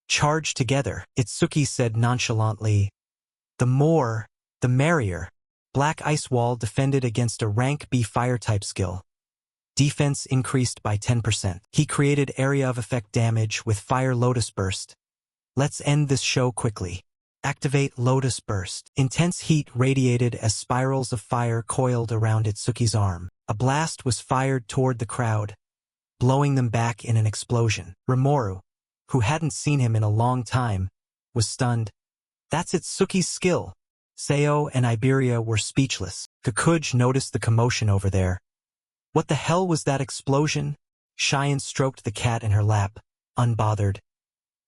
charge together. Itsuki said nonchalantly. The more, the merrier. Black Ice Wall defended against a rank B fire-type skill. Defense increased by 10%. He created area of effect damage with Fire Lotus Burst. Let's end this show quickly. Activate Lotus Burst. Intense heat radiated as spirals of fire coiled around Itsuki's arm. A blast was fired toward the crowd, blowing them back in an explosion. Rimuru, who hadn't seen him in a long time, was stunned. That's Itsuki's skill. Seo and Iberia were speechless. Gakuj noticed the commotion over there. What the hell was that explosion? Cheyenne stroked the cat in her lap, unbothered.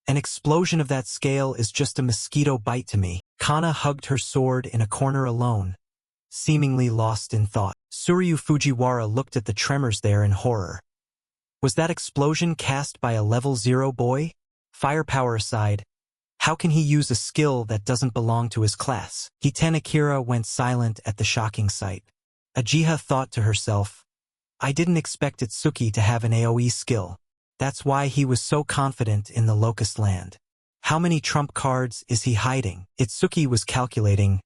An explosion of that scale is just a mosquito bite to me. Kana hugged her sword in a corner alone, seemingly lost in thought. Suryu Fujiwara looked at the tremors there in horror. Was that explosion cast by a level 0 boy? Firepower aside, how can he use a skill that doesn't belong to his class? Hiten Akira went silent at the shocking sight. Ajiha thought to herself, I didn't expect Itsuki to have an AoE skill. That's why he was so confident in the Locust Land. How many trump cards is he hiding? Itsuki was calculating.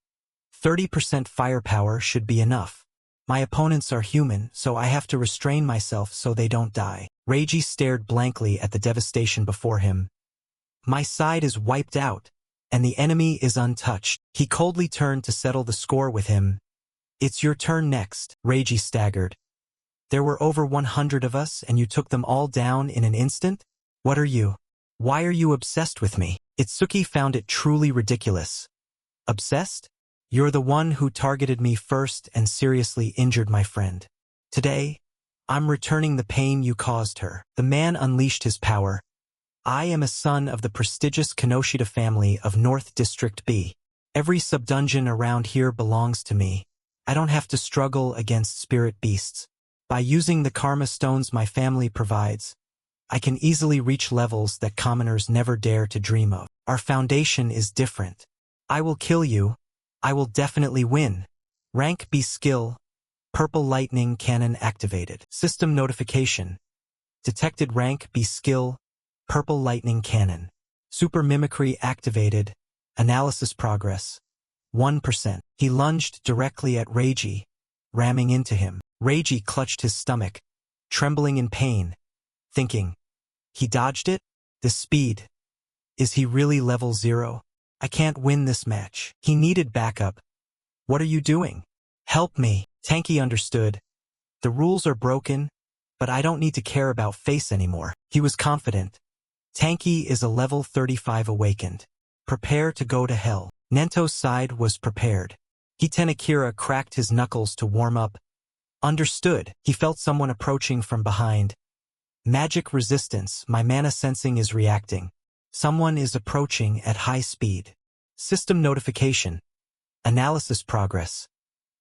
30% firepower should be enough. My opponents are human, so I have to restrain myself so they don't die. Reiji stared blankly at the devastation before him. My side is wiped out, and the enemy is untouched. He coldly turned to settle the score with him. It's your turn next. Reiji staggered. There were over 100 of us, and you took them all down in an instant? What are you? Why are you obsessed with me? Itsuki found it truly ridiculous. Obsessed? You're the one who targeted me first and seriously injured my friend. Today, I'm returning the pain you caused her. The man unleashed his power. I am a son of the prestigious Kinoshita family of North District B. Every subdungeon around here belongs to me. I don't have to struggle against spirit beasts. By using the karma stones my family provides, I can easily reach levels that commoners never dare to dream of. Our foundation is different. I will kill you. I will definitely win. Rank B skill. Purple lightning cannon activated. System notification. Detected rank B skill. Purple lightning cannon. Super mimicry activated. Analysis progress. 1%. He lunged directly at Reiji, ramming into him. Reiji clutched his stomach, trembling in pain, thinking, he dodged it? This speed. Is he really level 0? I can't win this match. He needed backup. What are you doing? Help me. Tanky understood. The rules are broken, but I don't need to care about face anymore. He was confident. Tanky is a level 35 awakened. Prepare to go to hell. Nento's side was prepared. Hiten Akira cracked his knuckles to warm up. Understood. He felt someone approaching from behind. Magic resistance. My mana sensing is reacting. Someone is approaching at high speed. System notification. Analysis progress.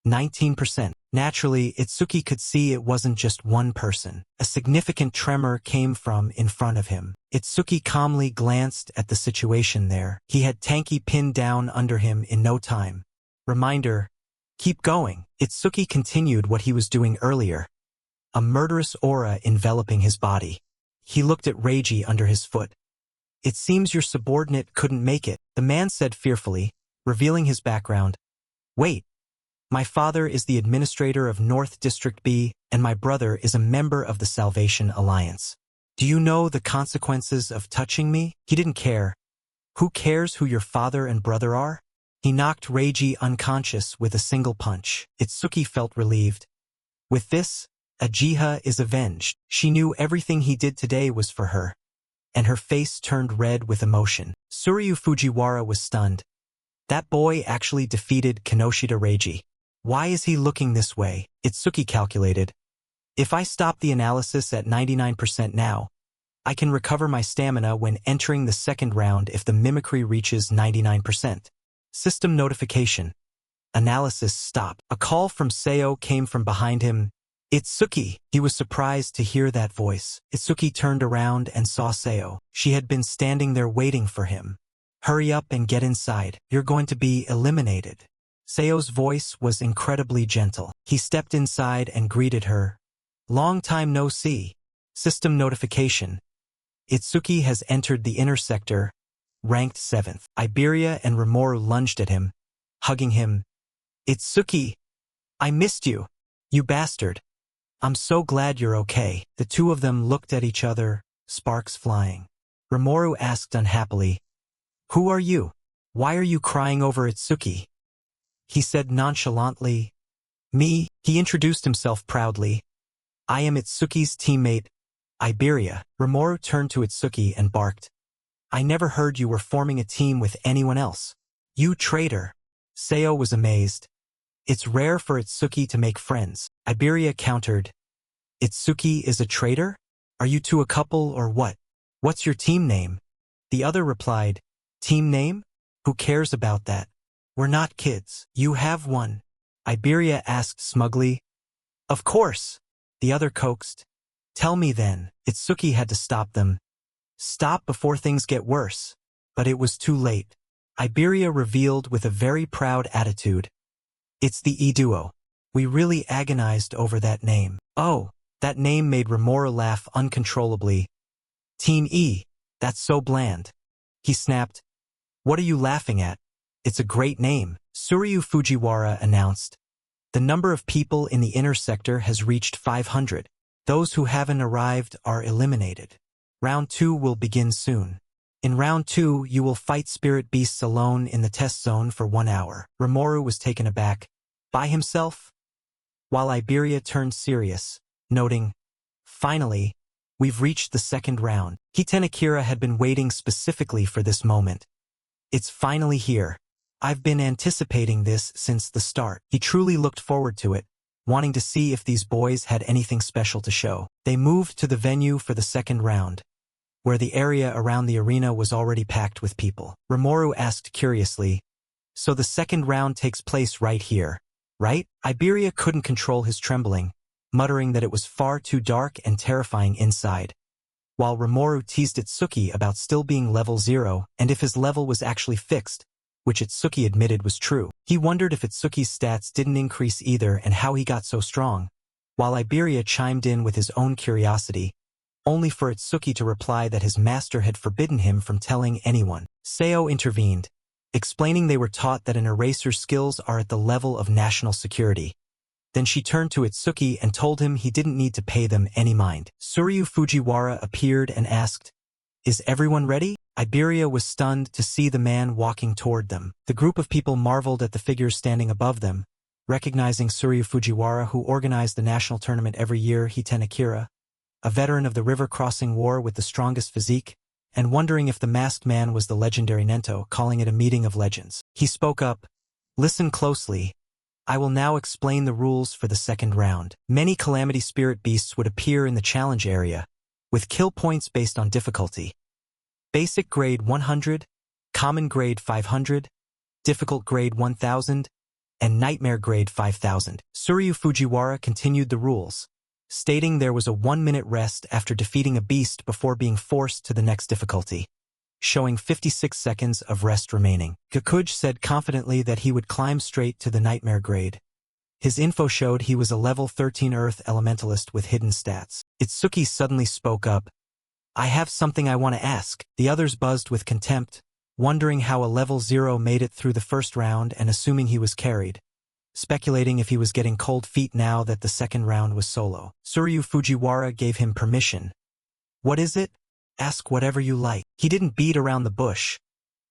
19%. Naturally, Itsuki could see it wasn't just one person. A significant tremor came from in front of him. Itsuki calmly glanced at the situation there. He had Tanky pinned down under him in no time. Reminder, keep going. Itsuki continued what he was doing earlier. A murderous aura enveloping his body. He looked at Reiji under his foot. It seems your subordinate couldn't make it, the man said fearfully, revealing his background. Wait. My father is the administrator of North District B, and my brother is a member of the Salvation Alliance. Do you know the consequences of touching me? He didn't care. Who cares who your father and brother are? He knocked Reiji unconscious with a single punch. Itsuki felt relieved. With this, Ajiha is avenged. She knew everything he did today was for her, and her face turned red with emotion. Suryu Fujiwara was stunned. That boy actually defeated Kinoshita Reiji. Why is he looking this way? Itsuki calculated. If I stop the analysis at 99% now, I can recover my stamina when entering the second round if the mimicry reaches 99%. System notification. Analysis stopped. A call from Seo came from behind him. Itsuki. He was surprised to hear that voice. Itsuki turned around and saw Seo. She had been standing there waiting for him. Hurry up and get inside. You're going to be eliminated. Seo's voice was incredibly gentle. He stepped inside and greeted her. Long time no see. System notification. Itsuki has entered the inner sector, ranked 7th. Iberia and Rimuru lunged at him, hugging him. Itsuki! I missed you, you bastard. I'm so glad you're okay. The two of them looked at each other, sparks flying. Rimuru asked unhappily, Who are you? Why are you crying over Itsuki? He said nonchalantly, Me. He introduced himself proudly. I am Itsuki's teammate, Iberia. Rimuru turned to Itsuki and barked. I never heard you were forming a team with anyone else. You traitor. Seo was amazed. It's rare for Itsuki to make friends. Iberia countered. Itsuki is a traitor? Are you two a couple or what? What's your team name? The other replied, Team name? Who cares about that? We're not kids. You have one. Iberia asked smugly. Of course, the other coaxed. Tell me then. Itsuki had to stop them. Stop before things get worse. But it was too late. Iberia revealed with a very proud attitude. It's the E-duo. We really agonized over that name. Oh, that name made Rimuru laugh uncontrollably. Team E, that's so bland. He snapped. What are you laughing at? It's a great name, Suryu Fujiwara announced. The number of people in the inner sector has reached 500. Those who haven't arrived are eliminated. Round 2 will begin soon. In round 2, you will fight spirit beasts alone in the test zone for 1 hour. Rimuru was taken aback. By himself? While Iberia turned serious, noting, finally, we've reached the second round. Hiten Akira had been waiting specifically for this moment. It's finally here. I've been anticipating this since the start. He truly looked forward to it, wanting to see if these boys had anything special to show. They moved to the venue for the second round, where the area around the arena was already packed with people. Rimuru asked curiously, so the second round takes place right here, right? Iberia couldn't control his trembling, muttering that it was far too dark and terrifying inside, while Rimuru teased Itsuki about still being level 0 and if his level was actually fixed, which Itsuki admitted was true. He wondered if Itsuki's stats didn't increase either and how he got so strong, while Iberia chimed in with his own curiosity, only for Itsuki to reply that his master had forbidden him from telling anyone. Seo intervened, explaining they were taught that an eraser's skills are at the level of national security. Then she turned to Itsuki and told him he didn't need to pay them any mind. Suryu Fujiwara appeared and asked, Is everyone ready? Iberia was stunned to see the man walking toward them. The group of people marveled at the figures standing above them, recognizing Suryu Fujiwara, who organized the national tournament every year, Hiten Akira, a veteran of the river-crossing war with the strongest physique, and wondering if the masked man was the legendary Nento, calling it a meeting of legends. He spoke up, Listen closely. I will now explain the rules for the second round. Many calamity spirit beasts would appear in the challenge area, with kill points based on difficulty. Basic grade 100, common grade 500, difficult grade 1000, and nightmare grade 5000. Suryu Fujiwara continued the rules, stating there was a 1-minute rest after defeating a beast before being forced to the next difficulty, showing 56 seconds of rest remaining. Gakuj said confidently that he would climb straight to the nightmare grade. His info showed he was a level 13 Earth Elementalist with hidden stats. Itsuki suddenly spoke up. I have something I want to ask. The others buzzed with contempt, wondering how a level 0 made it through the first round and assuming he was carried, speculating if he was getting cold feet now that the second round was solo. Suryu Fujiwara gave him permission. What is it? Ask whatever you like. He didn't beat around the bush.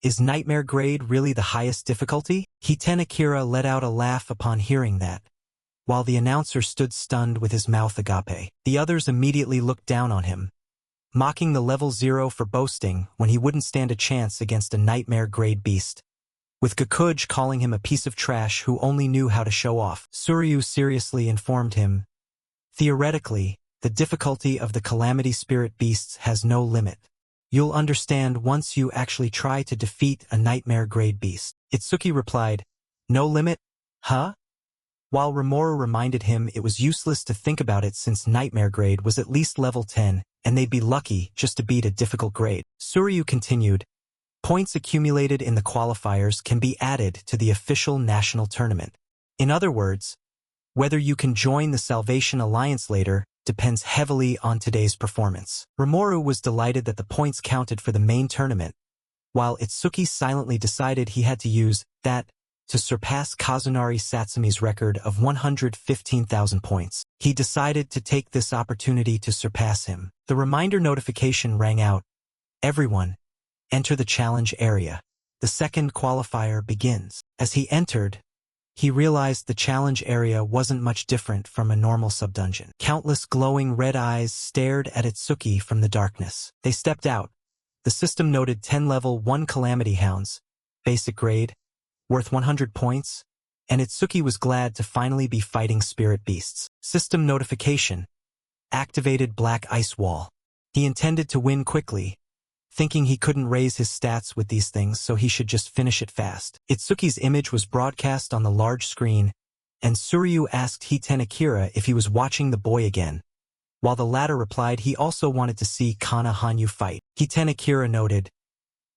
Is nightmare grade really the highest difficulty? Hiten Akira let out a laugh upon hearing that, while the announcer stood stunned with his mouth agape. The others immediately looked down on him, mocking the level 0 for boasting when he wouldn't stand a chance against a nightmare grade beast, with Gakuj calling him a piece of trash who only knew how to show off. Suryu seriously informed him, theoretically, the difficulty of the calamity spirit beasts has no limit. You'll understand once you actually try to defeat a nightmare grade beast. Itsuki replied, No limit? Huh? While Rimuru reminded him it was useless to think about it since nightmare grade was at least level 10, and they'd be lucky just to beat a difficult grade. Suryu continued, Points accumulated in the qualifiers can be added to the official national tournament. In other words, whether you can join the Salvation Alliance later depends heavily on today's performance. Rimuru was delighted that the points counted for the main tournament, while Itsuki silently decided he had to use that to surpass Kazunari Satsumi's record of 115,000 points. He decided to take this opportunity to surpass him. The reminder notification rang out. Everyone, enter the challenge area. The second qualifier begins. As he entered, he realized the challenge area wasn't much different from a normal subdungeon. Countless glowing red eyes stared at Itsuki from the darkness. They stepped out. The system noted 10 level 1 Calamity Hounds, basic grade, worth 100 points, and Itsuki was glad to finally be fighting spirit beasts. System notification. Activated Black Ice Wall. He intended to win quickly, thinking he couldn't raise his stats with these things so he should just finish it fast. Itsuki's image was broadcast on the large screen, and Suryu asked Hiten Akira if he was watching the boy again, while the latter replied he also wanted to see Kana Hanyu fight. Hiten Akira noted,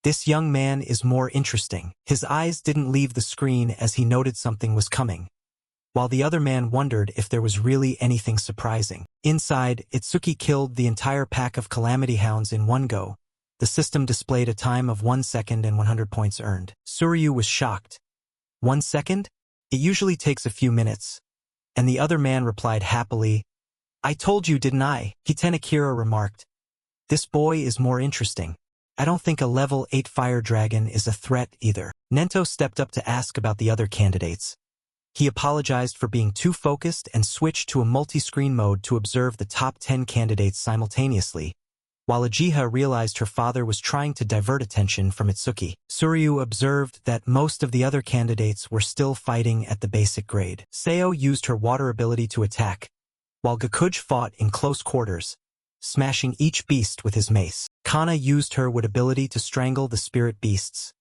"This young man is more interesting." His eyes didn't leave the screen as he noted something was coming, while the other man wondered if there was really anything surprising. Inside, Itsuki killed the entire pack of Calamity Hounds in one go. The system displayed a time of 1 second and 100 points earned. Suryu was shocked. 1 second? It usually takes a few minutes. And the other man replied happily, "I told you, didn't I?" Hiten Akira remarked, "This boy is more interesting. I don't think a level 8 fire dragon is a threat either." Nento stepped up to ask about the other candidates. He apologized for being too focused and switched to a multi-screen mode to observe the top 10 candidates simultaneously, while Uchiha realized her father was trying to divert attention from Itsuki. Suryu observed that most of the other candidates were still fighting at the basic grade. Seo used her water ability to attack, while Gakuj fought in close quarters, smashing each beast with his mace. Kana used her wood ability to strangle the spirit beasts,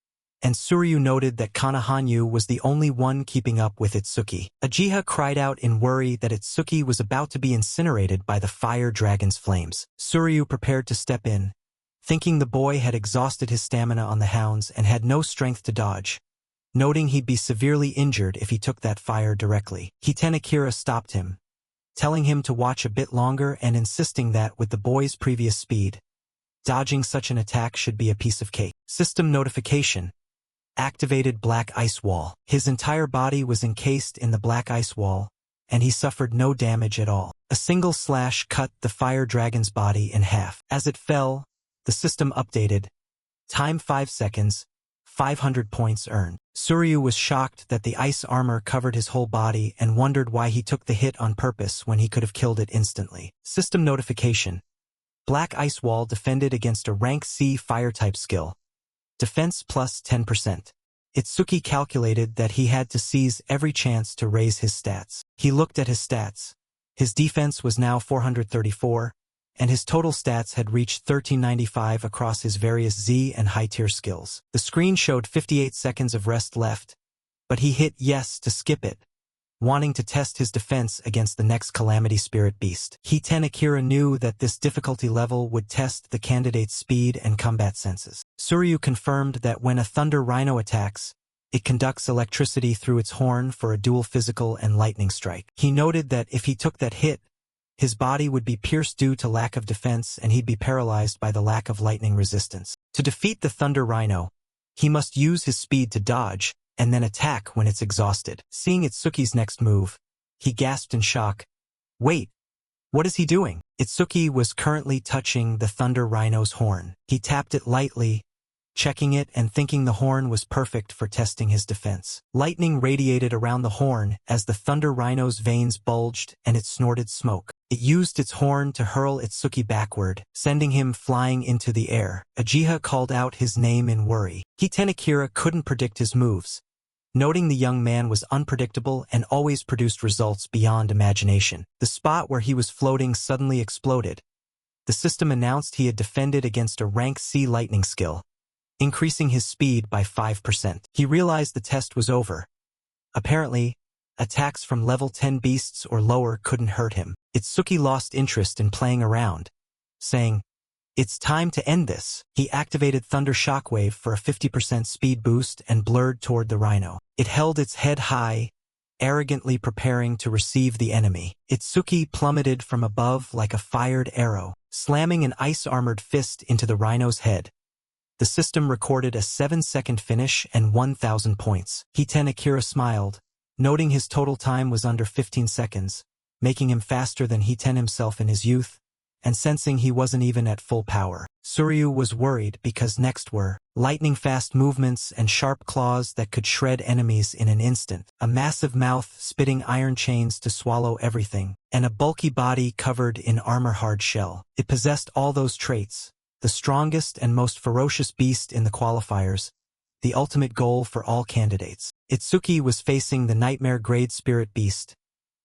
and Suryu noted that Kana Hanyu was the only one keeping up with Itsuki. Uchiha cried out in worry that Itsuki was about to be incinerated by the fire dragon's flames. Suryu prepared to step in, thinking the boy had exhausted his stamina on the hounds and had no strength to dodge, noting he'd be severely injured if he took that fire directly. Hiten Akira stopped him, telling him to watch a bit longer and insisting that with the boy's previous speed, dodging such an attack should be a piece of cake. System notification. Activated black ice wall. His entire body was encased in the black ice wall, and he suffered no damage at all. A single slash cut the fire dragon's body in half. As it fell, the system updated. Time 5 seconds, 500 points earned. Suryu was shocked that the ice armor covered his whole body and wondered why he took the hit on purpose when he could have killed it instantly. System notification. Black ice wall defended against a rank C fire-type skill. Defense plus 10%. Itsuki calculated that he had to seize every chance to raise his stats. He looked at his stats. His defense was now 434, and his total stats had reached 1395 across his various Z and high-tier skills. The screen showed 58 seconds of rest left, but he hit yes to skip it, wanting to test his defense against the next Calamity Spirit Beast. Hiten Akira knew that this difficulty level would test the candidate's speed and combat senses. Suryu confirmed that when a Thunder Rhino attacks, it conducts electricity through its horn for a dual physical and lightning strike. He noted that if he took that hit, his body would be pierced due to lack of defense and he'd be paralyzed by the lack of lightning resistance. To defeat the Thunder Rhino, he must use his speed to dodge, and then attack when it's exhausted. Seeing Itsuki's next move, he gasped in shock. Wait, what is he doing? Itsuki was currently touching the Thunder Rhino's horn. He tapped it lightly, checking it and thinking the horn was perfect for testing his defense. Lightning radiated around the horn as the Thunder Rhino's veins bulged and it snorted smoke. It used its horn to hurl Itsuki backward, sending him flying into the air. Uchiha called out his name in worry. Hiten Akira couldn't predict his moves, noting the young man was unpredictable and always produced results beyond imagination. The spot where he was floating suddenly exploded. The system announced he had defended against a rank C lightning skill, increasing his speed by 5%. He realized the test was over. Apparently, attacks from level 10 beasts or lower couldn't hurt him. Itsuki lost interest in playing around, saying, "It's time to end this." He activated Thunder Shockwave for a 50% speed boost and blurred toward the rhino. It held its head high, arrogantly preparing to receive the enemy. Itsuki plummeted from above like a fired arrow, slamming an ice-armored fist into the rhino's head. The system recorded a 7-second finish and 1,000 points. Hiten Akira smiled, noting his total time was under 15 seconds, making him faster than Hiten himself in his youth, and sensing he wasn't even at full power. Suryu was worried because next were lightning-fast movements and sharp claws that could shred enemies in an instant, a massive mouth spitting iron chains to swallow everything, and a bulky body covered in armor-hard shell. It possessed all those traits, the strongest and most ferocious beast in the qualifiers, the ultimate goal for all candidates. Itsuki was facing the Nightmare Grade Spirit Beast,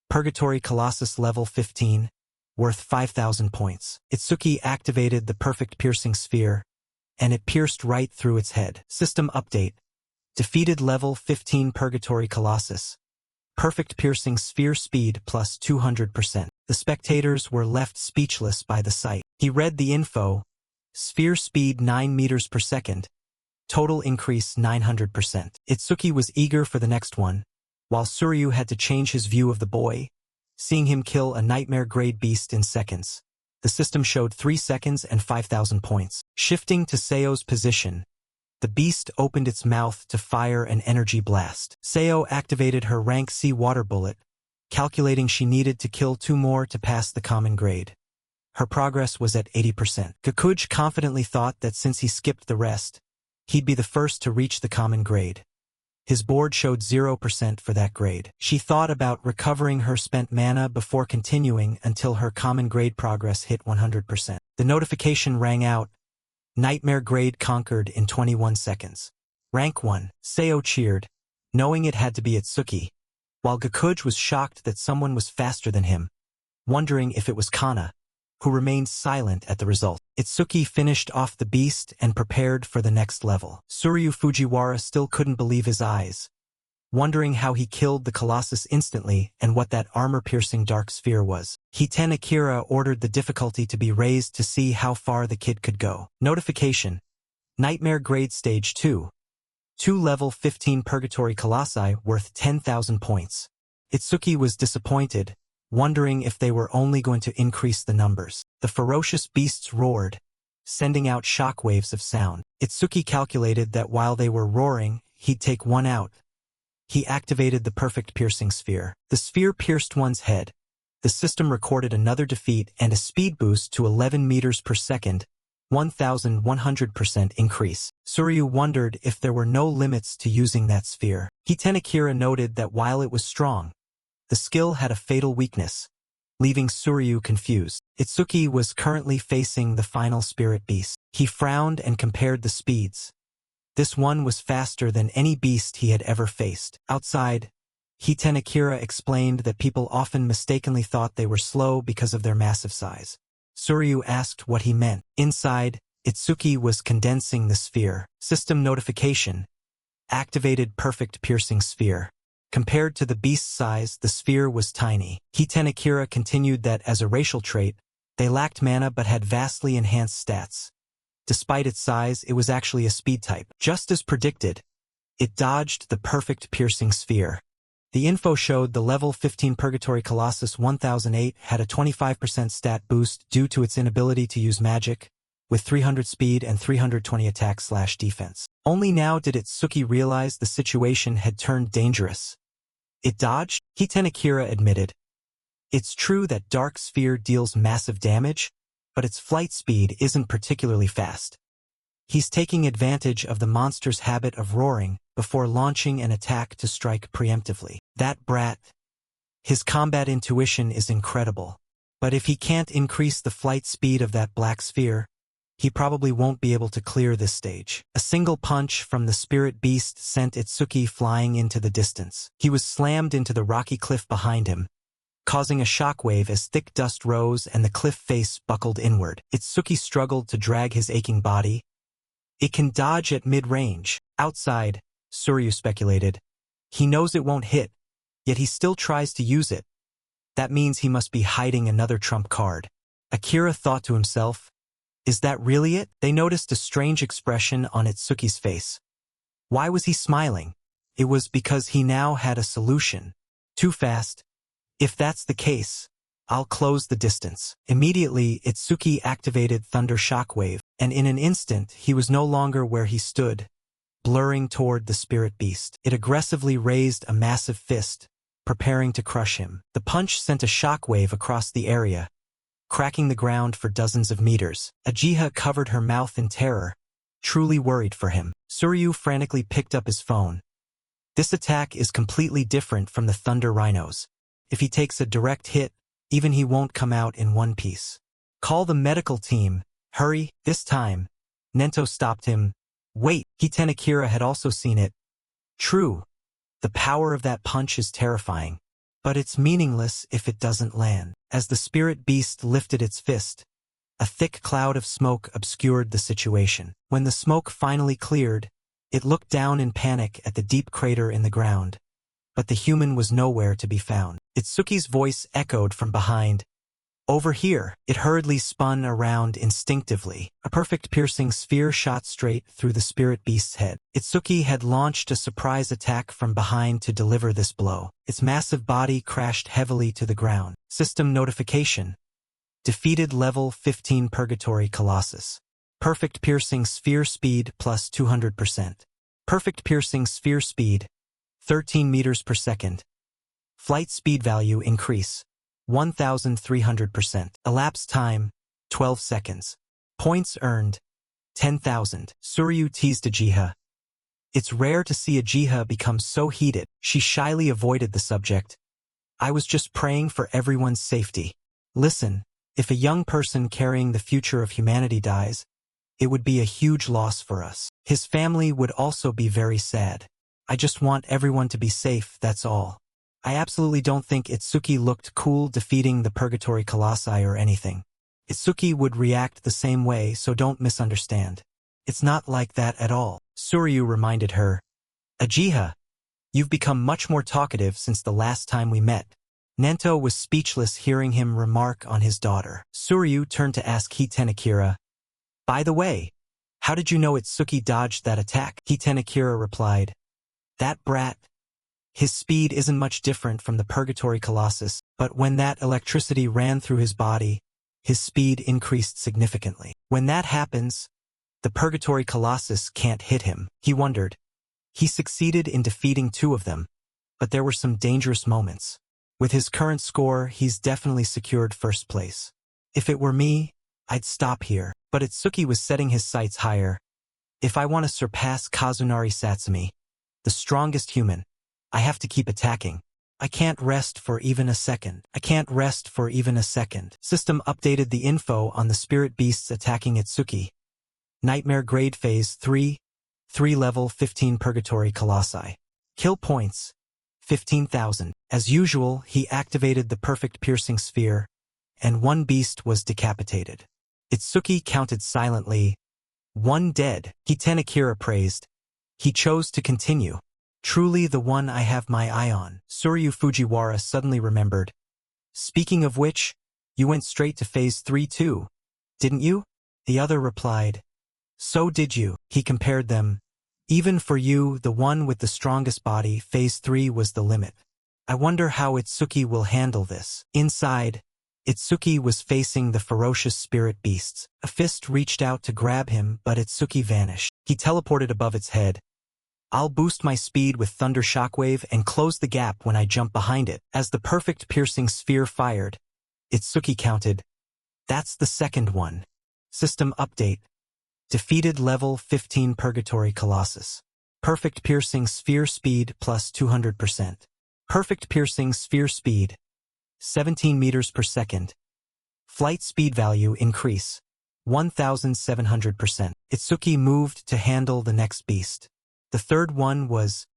Purgatory Colossus level 15, worth 5,000 points. Itsuki activated the Perfect Piercing Sphere, and it pierced right through its head. System update. Defeated level 15 Purgatory Colossus. perfect piercing sphere speed plus 200%. The spectators were left speechless by the sight. He read the info, sphere speed 9 meters per second, total increase 900%. Itsuki was eager for the next one, while Suryu had to change his view of the boy, seeing him kill a nightmare-grade beast in seconds. The system showed 3 seconds and 5,000 points. Shifting to Seo's position, the beast opened its mouth to fire an energy blast. Seo activated her rank C water bullet, calculating she needed to kill 2 more to pass the common grade. Her progress was at 80%. Gakuj confidently thought that since he skipped the rest, he'd be the first to reach the common grade. His board showed 0% for that grade. She thought about recovering her spent mana before continuing until her common grade progress hit 100%. The notification rang out. Nightmare grade conquered in 21 seconds. Rank 1. Seo cheered, knowing it had to be Itsuki, while Gakuj was shocked that someone was faster than him, wondering if it was Kana, who remained silent at the result. Itsuki finished off the beast and prepared for the next level. Suryu Fujiwara still couldn't believe his eyes, wondering how he killed the Colossus instantly and what that armor-piercing dark sphere was. Hiten Akira ordered the difficulty to be raised to see how far the kid could go. Notification. Nightmare Grade Stage 2. 2 level 15 Purgatory Colossi worth 10,000 points. Itsuki was disappointed, wondering if they were only going to increase the numbers. The ferocious beasts roared, sending out shockwaves of sound. Itsuki calculated that while they were roaring, he'd take one out. He activated the perfect piercing sphere. The sphere pierced one's head. The system recorded another defeat and a speed boost to 11 meters per second, 1,100% increase. Suryu wondered if there were no limits to using that sphere. Hiten Akira noted that while it was strong, the skill had a fatal weakness, leaving Suryu confused. Itsuki was currently facing the final spirit beast. He frowned and compared the speeds. This one was faster than any beast he had ever faced. Outside, Hiten Akira explained that people often mistakenly thought they were slow because of their massive size. Suryu asked what he meant. Inside, Itsuki was condensing the sphere. System notification. Activated perfect piercing sphere. Compared to the beast's size, the sphere was tiny. Hiten Akira continued that as a racial trait, they lacked mana but had vastly enhanced stats. Despite its size, it was actually a speed type. Just as predicted, it dodged the perfect piercing sphere. The info showed the level 15 Purgatory Colossus 1008 had a 25% stat boost due to its inability to use magic, with 300 speed and 320 attack/defense. Only now did Itsuki realize the situation had turned dangerous. It dodged? Hiten Akira admitted. It's true that Dark Sphere deals massive damage, but its flight speed isn't particularly fast. He's taking advantage of the monster's habit of roaring before launching an attack to strike preemptively. That brat. His combat intuition is incredible. But if he can't increase the flight speed of that black sphere, he probably won't be able to clear this stage. A single punch from the spirit beast sent Itsuki flying into the distance. He was slammed into the rocky cliff behind him, causing a shockwave as thick dust rose and the cliff face buckled inward. Itsuki struggled to drag his aching body. It can dodge at mid-range. Outside, Suryu speculated. He knows it won't hit, yet he still tries to use it. That means he must be hiding another trump card. Akira thought to himself, is that really it? They noticed a strange expression on Itsuki's face. Why was he smiling? It was because he now had a solution. Too fast. If that's the case, I'll close the distance. Immediately, Itsuki activated Thunder Shockwave, and in an instant, he was no longer where he stood, blurring toward the spirit beast. It aggressively raised a massive fist, preparing to crush him. The punch sent a shockwave across the area, cracking the ground for dozens of meters. Ajiha covered her mouth in terror, truly worried for him. Suryu frantically picked up his phone. This attack is completely different from the Thunder Rhinos. If he takes a direct hit, even he won't come out in one piece. Call the medical team. Hurry, this time. Nento stopped him. Wait, Hiten Akira had also seen it. True. The power of that punch is terrifying. But it's meaningless if it doesn't land. As the spirit beast lifted its fist, a thick cloud of smoke obscured the situation. When the smoke finally cleared, it looked down in panic at the deep crater in the ground. but the human was nowhere to be found. Itsuki's voice echoed from behind. Over here, it hurriedly spun around instinctively. A perfect piercing sphere shot straight through the spirit beast's head. Itsuki had launched a surprise attack from behind to deliver this blow. Its massive body crashed heavily to the ground. System notification. Defeated level 15 Purgatory Colossus. Perfect piercing sphere speed plus 200%. Perfect piercing sphere speed, 13 meters per second. Flight speed value increase, 1,300%. Elapsed time, 12 seconds. Points earned, 10,000. Suryu teased Ajiha. It's rare to see Ajiha become so heated. She shyly avoided the subject. I was just praying for everyone's safety. Listen, if a young person carrying the future of humanity dies, it would be a huge loss for us. His family would also be very sad. I just want everyone to be safe, that's all. I absolutely don't think Itsuki looked cool defeating the Purgatory Colossi or anything. Itsuki would react the same way, so don't misunderstand. It's not like that at all. Suryu reminded her. Ajiha, you've become much more talkative since the last time we met. Nento was speechless hearing him remark on his daughter. Suryu turned to ask Hiten Akira, by the way, how did you know Itsuki dodged that attack? Hiten Akira replied, that brat. His speed isn't much different from the Purgatory Colossus, but when that electricity ran through his body, his speed increased significantly. When that happens, the Purgatory Colossus can't hit him. He wondered. He succeeded in defeating 2 of them, but there were some dangerous moments. With his current score, he's definitely secured first place. If it were me, I'd stop here. But Itsuki was setting his sights higher. If I want to surpass Kazunari Satsumi, the strongest human, I have to keep attacking. I can't rest for even a second. System updated the info on the spirit beasts attacking Itsuki. Nightmare grade phase 3 level 15 Purgatory Colossi. Kill points, 15,000. As usual, he activated the perfect piercing sphere, and 1 beast was decapitated. Itsuki counted silently. 1 dead, Hiten Akira praised. He chose to continue. Truly the one I have my eye on. Suryu Fujiwara suddenly remembered. Speaking of which, you went straight to phase 3 too, didn't you? The other replied. So did you. He compared them. Even for you, the one with the strongest body, phase 3 was the limit. I wonder how Itsuki will handle this. Inside, Itsuki was facing the ferocious spirit beasts. A fist reached out to grab him, but Itsuki vanished. He teleported above its head. I'll boost my speed with Thunder Shockwave and close the gap when I jump behind it. As the perfect piercing sphere fired, Itsuki counted. That's the second one. System update. Defeated level 15 Purgatory Colossus. Perfect piercing sphere speed plus 200%. Perfect piercing sphere speed, 17 meters per second. Flight speed value increase, 1,700%. Itsuki moved to handle the next beast. The third one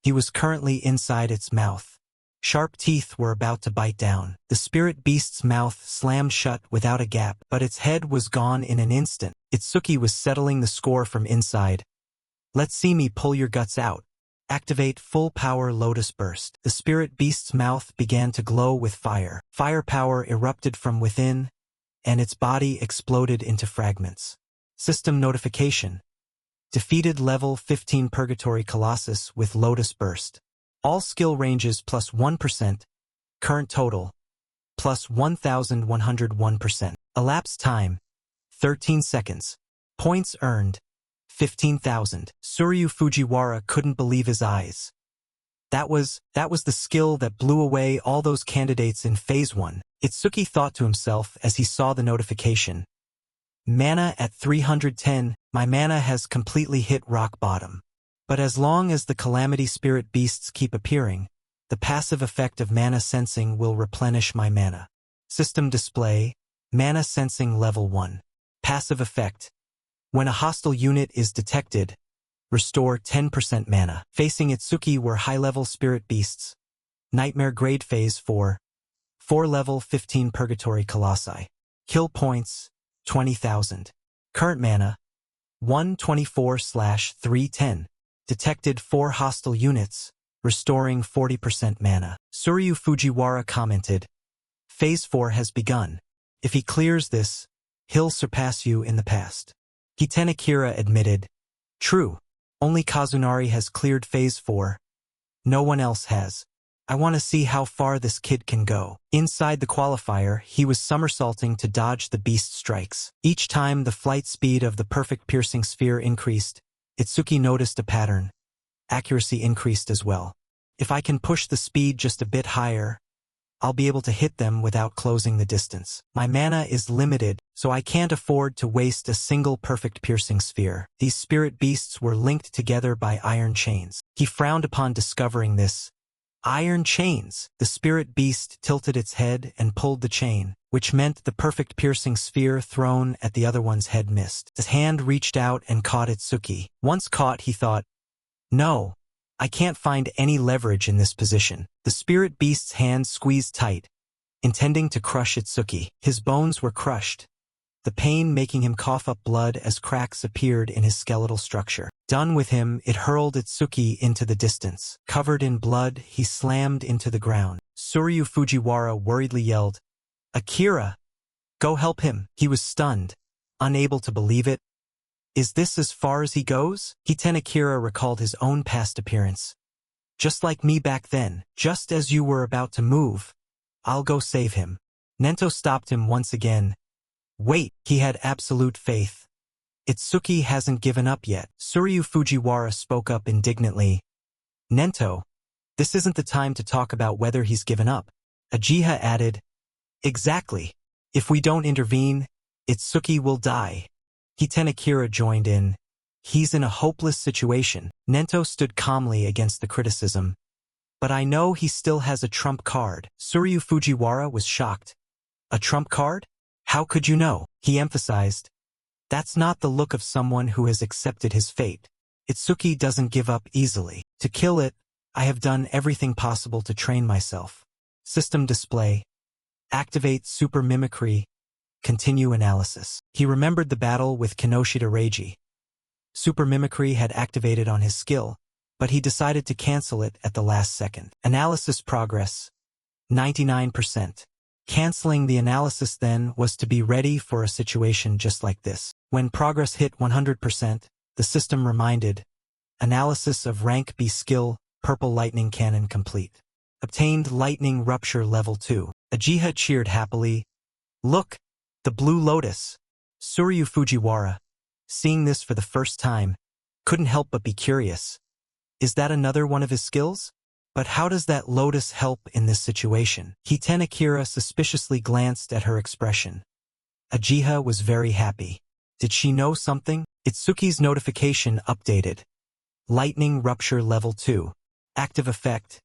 he was currently inside its mouth. Sharp teeth were about to bite down. The spirit beast's mouth slammed shut without a gap, but its head was gone in an instant. Itsuki was settling the score from inside. Let's see me pull your guts out. Activate full power Lotus Burst. The spirit beast's mouth began to glow with fire. Fire power erupted from within, and its body exploded into fragments. System notification. Defeated level 15 Purgatory Colossus with Lotus Burst. All skill ranges plus 1%. Current total, plus 1,101%. Elapsed time, 13 seconds. Points earned, 15,000. Suryu Fujiwara couldn't believe his eyes. That was the skill that blew away all those candidates in Phase 1. Itsuki thought to himself as he saw the notification. Mana at 310, my mana has completely hit rock bottom. But as long as the Calamity Spirit Beasts keep appearing, the passive effect of mana sensing will replenish my mana. System display, mana sensing level 1. Passive effect. When a hostile unit is detected, restore 10% mana. Facing Itsuki were high-level spirit beasts. Nightmare grade phase 4. 4 level 15 Purgatory Colossi. Kill points, 20,000. Current mana, 124/310. Detected 4 hostile units, restoring 40% mana. Suryu Fujiwara commented, Phase 4 has begun. If he clears this, he'll surpass you in the past. Hiten Akira admitted, True, only Kazunari has cleared Phase 4. No one else has. I want to see how far this kid can go. Inside the qualifier, he was somersaulting to dodge the beast strikes. Each time the flight speed of the perfect piercing sphere increased, Itsuki noticed a pattern. Accuracy increased as well. If I can push the speed just a bit higher, I'll be able to hit them without closing the distance. My mana is limited, so I can't afford to waste a single perfect piercing sphere. These spirit beasts were linked together by iron chains. He frowned upon discovering this. Iron chains! The spirit beast tilted its head and pulled the chain, which meant the perfect piercing sphere thrown at the other one's head missed. His hand reached out and caught Itsuki. Once caught, he thought, No, I can't find any leverage in this position. The spirit beast's hand squeezed tight, intending to crush Itsuki. His bones were crushed, the pain making him cough up blood as cracks appeared in his skeletal structure. Done with him, it hurled Itsuki into the distance. Covered in blood, he slammed into the ground. Suryu Fujiwara worriedly yelled, Akira! Go help him! He was stunned, unable to believe it. Is this as far as he goes? Hiten Akira recalled his own past appearance. Just like me back then, just as you were about to move, I'll go save him. Nento stopped him once again. Wait, he had absolute faith. Itsuki hasn't given up yet. Suryu Fujiwara spoke up indignantly. Nento, this isn't the time to talk about whether he's given up. Ajiha added, Exactly. If we don't intervene, Itsuki will die. Hiten Akira joined in. He's in a hopeless situation. Nento stood calmly against the criticism. But I know he still has a trump card. Suryu Fujiwara was shocked. A trump card? How could you know? He emphasized. That's not the look of someone who has accepted his fate. Itsuki doesn't give up easily. To kill it, I have done everything possible to train myself. System display. Activate super mimicry. Continue analysis. He remembered the battle with Kinoshita Reiji. Super mimicry had activated on his skill, but he decided to cancel it at the last second. Analysis progress. 99%. Canceling the analysis then was to be ready for a situation just like this. When progress hit 100%, the system reminded, Analysis of rank B skill, Purple Lightning Cannon complete. Obtained Lightning Rupture Level 2. Ajiha cheered happily. Look! The Blue Lotus! Suryu Fujiwara, seeing this for the first time, couldn't help but be curious. Is that another one of his skills? But how does that lotus help in this situation? Hiten Akira suspiciously glanced at her expression. Ajiha was very happy. Did she know something? Itsuki's notification updated. Lightning Rupture Level 2. Active effect.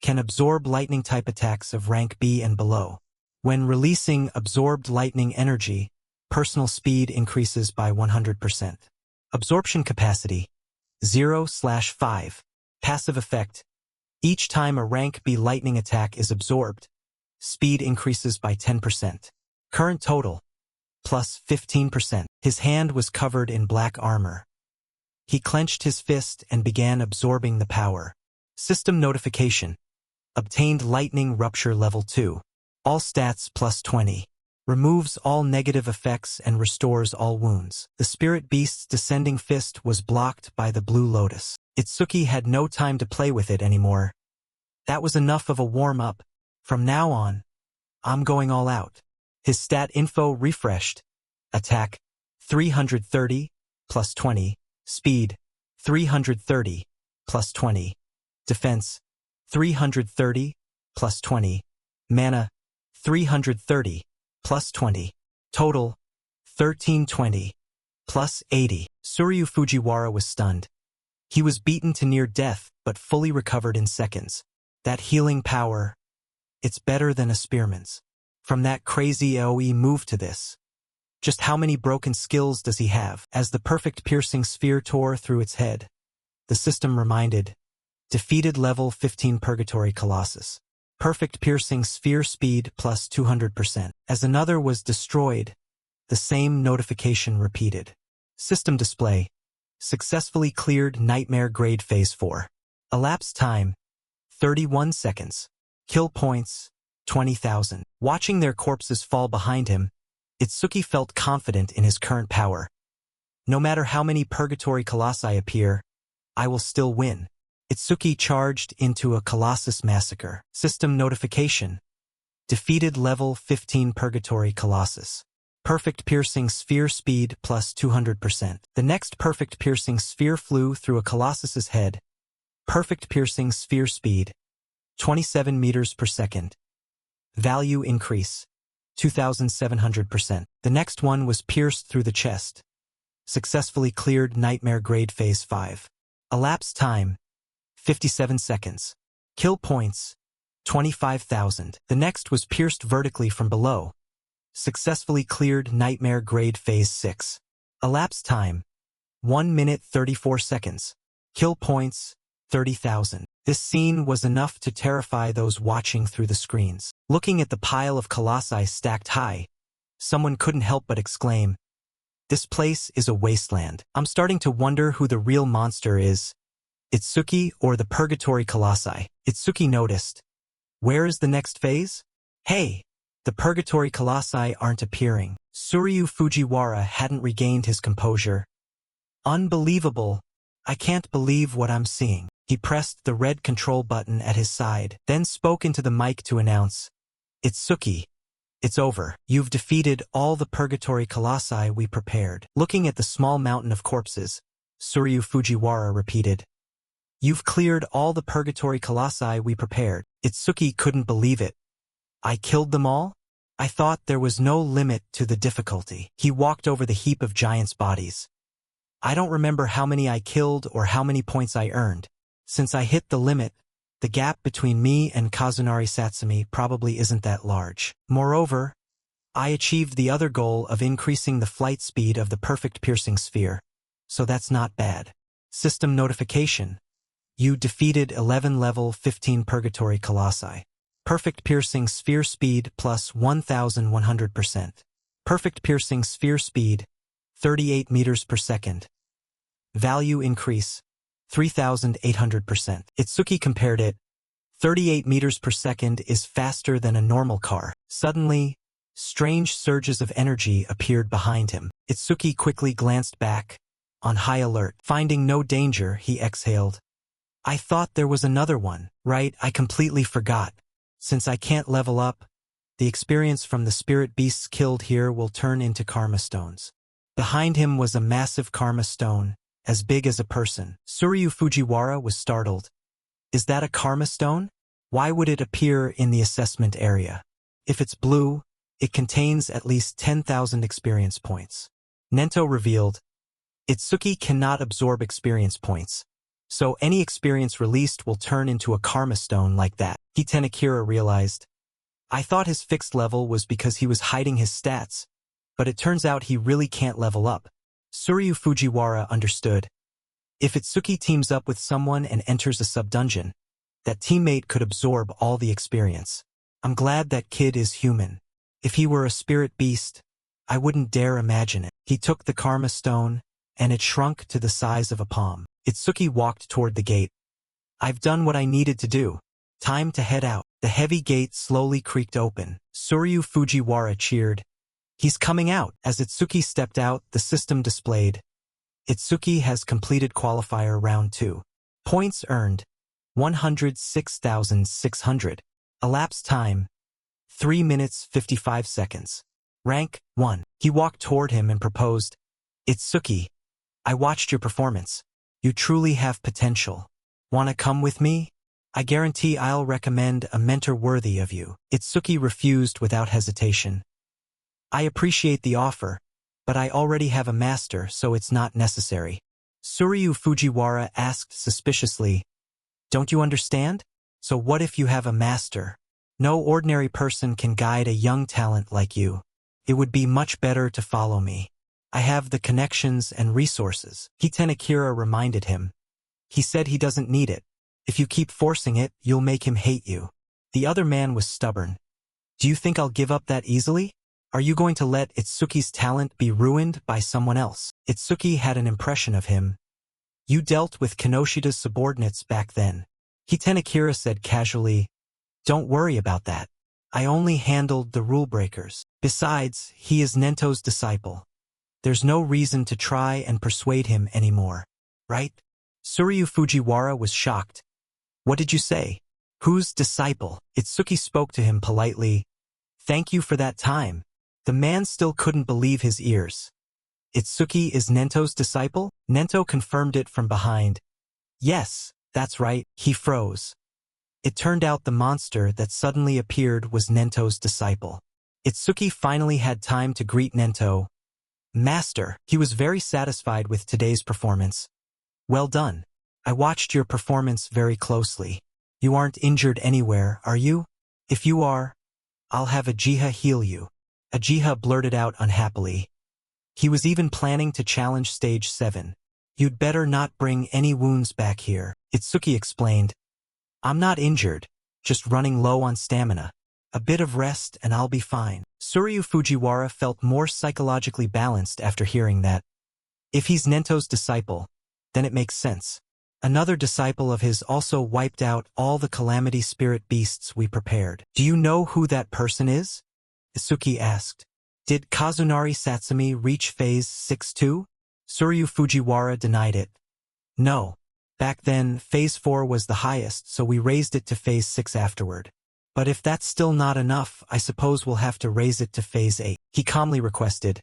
Can absorb lightning-type attacks of rank B and below. When releasing absorbed lightning energy, personal speed increases by 100%. Absorption capacity. 0/5. Passive effect. Each time a rank B lightning attack is absorbed, speed increases by 10%. Current total. Plus 15%. His hand was covered in black armor. He clenched his fist and began absorbing the power. System notification. Obtained Lightning Rupture Level 2. All stats plus 20. Removes all negative effects and restores all wounds. The spirit beast's descending fist was blocked by the Blue Lotus. Itsuki had no time to play with it anymore. That was enough of a warm-up. From now on, I'm going all out. His stat info refreshed. Attack, 330, plus 20. Speed, 330, plus 20. Defense, 330, plus 20. Mana, 330, plus 20. Total, 1320, plus 80. Suryu Fujiwara was stunned. He was beaten to near death, but fully recovered in seconds. That healing power, it's better than a spearman's. From that crazy AoE move to this. Just how many broken skills does he have? As the perfect piercing sphere tore through its head, the system reminded, defeated level 15 Purgatory Colossus. Perfect piercing sphere speed plus 200%. As another was destroyed, the same notification repeated. System display. Successfully cleared Nightmare Grade Phase 4. Elapsed time, 31 seconds. Kill points, 20,000. Watching their corpses fall behind him, Itsuki felt confident in his current power. No matter how many purgatory colossi appear, I will still win. Itsuki charged into a Colossus massacre. System notification. Defeated level 15 purgatory colossus. Perfect piercing sphere speed plus 200%. The next perfect piercing sphere flew through a colossus's head. Perfect piercing sphere speed, 27 meters per second. Value increase, 2,700%. The next one was pierced through the chest. Successfully cleared nightmare grade phase 5. Elapsed time, 57 seconds. Kill points, 25,000. The next was pierced vertically from below. Successfully cleared nightmare grade phase 6. Elapsed time, 1 minute 34 seconds. Kill points, 30,000. This scene was enough to terrify those watching through the screens. Looking at the pile of colossi stacked high, someone couldn't help but exclaim, "This place is a wasteland." I'm starting to wonder who the real monster is, Itsuki or the purgatory colossi. Itsuki noticed. Where is the next phase? Hey, the purgatory colossi aren't appearing. Suryu Fujiwara hadn't regained his composure. Unbelievable. I can't believe what I'm seeing. He pressed the red control button at his side, then spoke into the mic to announce, "Itsuki, it's over. You've defeated all the purgatory colossi we prepared." Looking at the small mountain of corpses, Suryu Fujiwara repeated, "You've cleared all the purgatory colossi we prepared." Itsuki couldn't believe it. "I killed them all? I thought there was no limit to the difficulty." He walked over the heap of giants' bodies. "I don't remember how many I killed or how many points I earned. Since I hit the limit, the gap between me and Kazunari Satsumi probably isn't that large. Moreover, I achieved the other goal of increasing the flight speed of the perfect piercing sphere, so that's not bad." System notification. You defeated 11 level 15 purgatory colossi. Perfect piercing sphere speed plus 1,100%. Perfect piercing sphere speed, 38 meters per second. Value increase, 3,800%. Itsuki compared it. 38 meters per second is faster than a normal car. Suddenly, strange surges of energy appeared behind him. Itsuki quickly glanced back, on high alert. Finding no danger, he exhaled. "I thought there was another one, right? I completely forgot. Since I can't level up, the experience from the spirit beasts killed here will turn into karma stones." Behind him was a massive karma stone, as big as a person. Suryu Fujiwara was startled. "Is that a karma stone? Why would it appear in the assessment area? If it's blue, it contains at least 10,000 experience points." Nento revealed, "Itsuki cannot absorb experience points, so any experience released will turn into a karma stone like that." Hitenakira realized, "I thought his fixed level was because he was hiding his stats, but it turns out he really can't level up." Suryu Fujiwara understood. If Itsuki teams up with someone and enters a sub-dungeon, that teammate could absorb all the experience. "I'm glad that kid is human. If he were a spirit beast, I wouldn't dare imagine it." He took the karma stone, and it shrunk to the size of a palm. Itsuki walked toward the gate. "I've done what I needed to do. Time to head out." The heavy gate slowly creaked open. Suryu Fujiwara cheered. "He's coming out." As Itsuki stepped out, the system displayed, "Itsuki has completed qualifier round 2. Points earned, 106,600. Elapsed time, 3 minutes 55 seconds. Rank 1. He walked toward him and proposed, "Itsuki, I watched your performance. You truly have potential. Wanna come with me? I guarantee I'll recommend a mentor worthy of you." Itsuki refused without hesitation. "I appreciate the offer, but I already have a master, so it's not necessary." Suryu Fujiwara asked suspiciously, "Don't you understand? So what if you have a master? No ordinary person can guide a young talent like you. It would be much better to follow me. I have the connections and resources." Hitenakira reminded him. "He said he doesn't need it. If you keep forcing it, you'll make him hate you." The other man was stubborn. "Do you think I'll give up that easily? Are you going to let Itsuki's talent be ruined by someone else?" Itsuki had an impression of him. "You dealt with Kinoshida's subordinates back then. Hitenakira said casually, "Don't worry about that. I only handled the rule breakers. Besides, he is Nento's disciple. There's no reason to try and persuade him anymore, right?" Suryu Fujiwara was shocked. "What did you say? Whose disciple?" Itsuki spoke to him politely. "Thank you for that time." The man still couldn't believe his ears. "Itsuki is Nento's disciple?" Nento confirmed it from behind. "Yes, that's right." He froze. It turned out the monster that suddenly appeared was Nento's disciple. Itsuki finally had time to greet Nento. "Master." He was very satisfied with today's performance. "Well done. I watched your performance very closely. You aren't injured anywhere, are you? If you are, I'll have Ajiha heal you." Ajiha blurted out unhappily. He was even planning to challenge Stage 7. "You'd better not bring any wounds back here," Itsuki explained. "I'm not injured, just running low on stamina. A bit of rest and I'll be fine." Suryu Fujiwara felt more psychologically balanced after hearing that. If he's Nento's disciple, then it makes sense. Another disciple of his also wiped out all the calamity spirit beasts we prepared. "Do you know who that person is?" Itsuki asked. "Did Kazunari Satsumi reach Phase 6 too?" Suryu Fujiwara denied it. "No. Back then, Phase 4 was the highest, so we raised it to Phase 6 afterward. But if that's still not enough, I suppose we'll have to raise it to Phase 8. He calmly requested.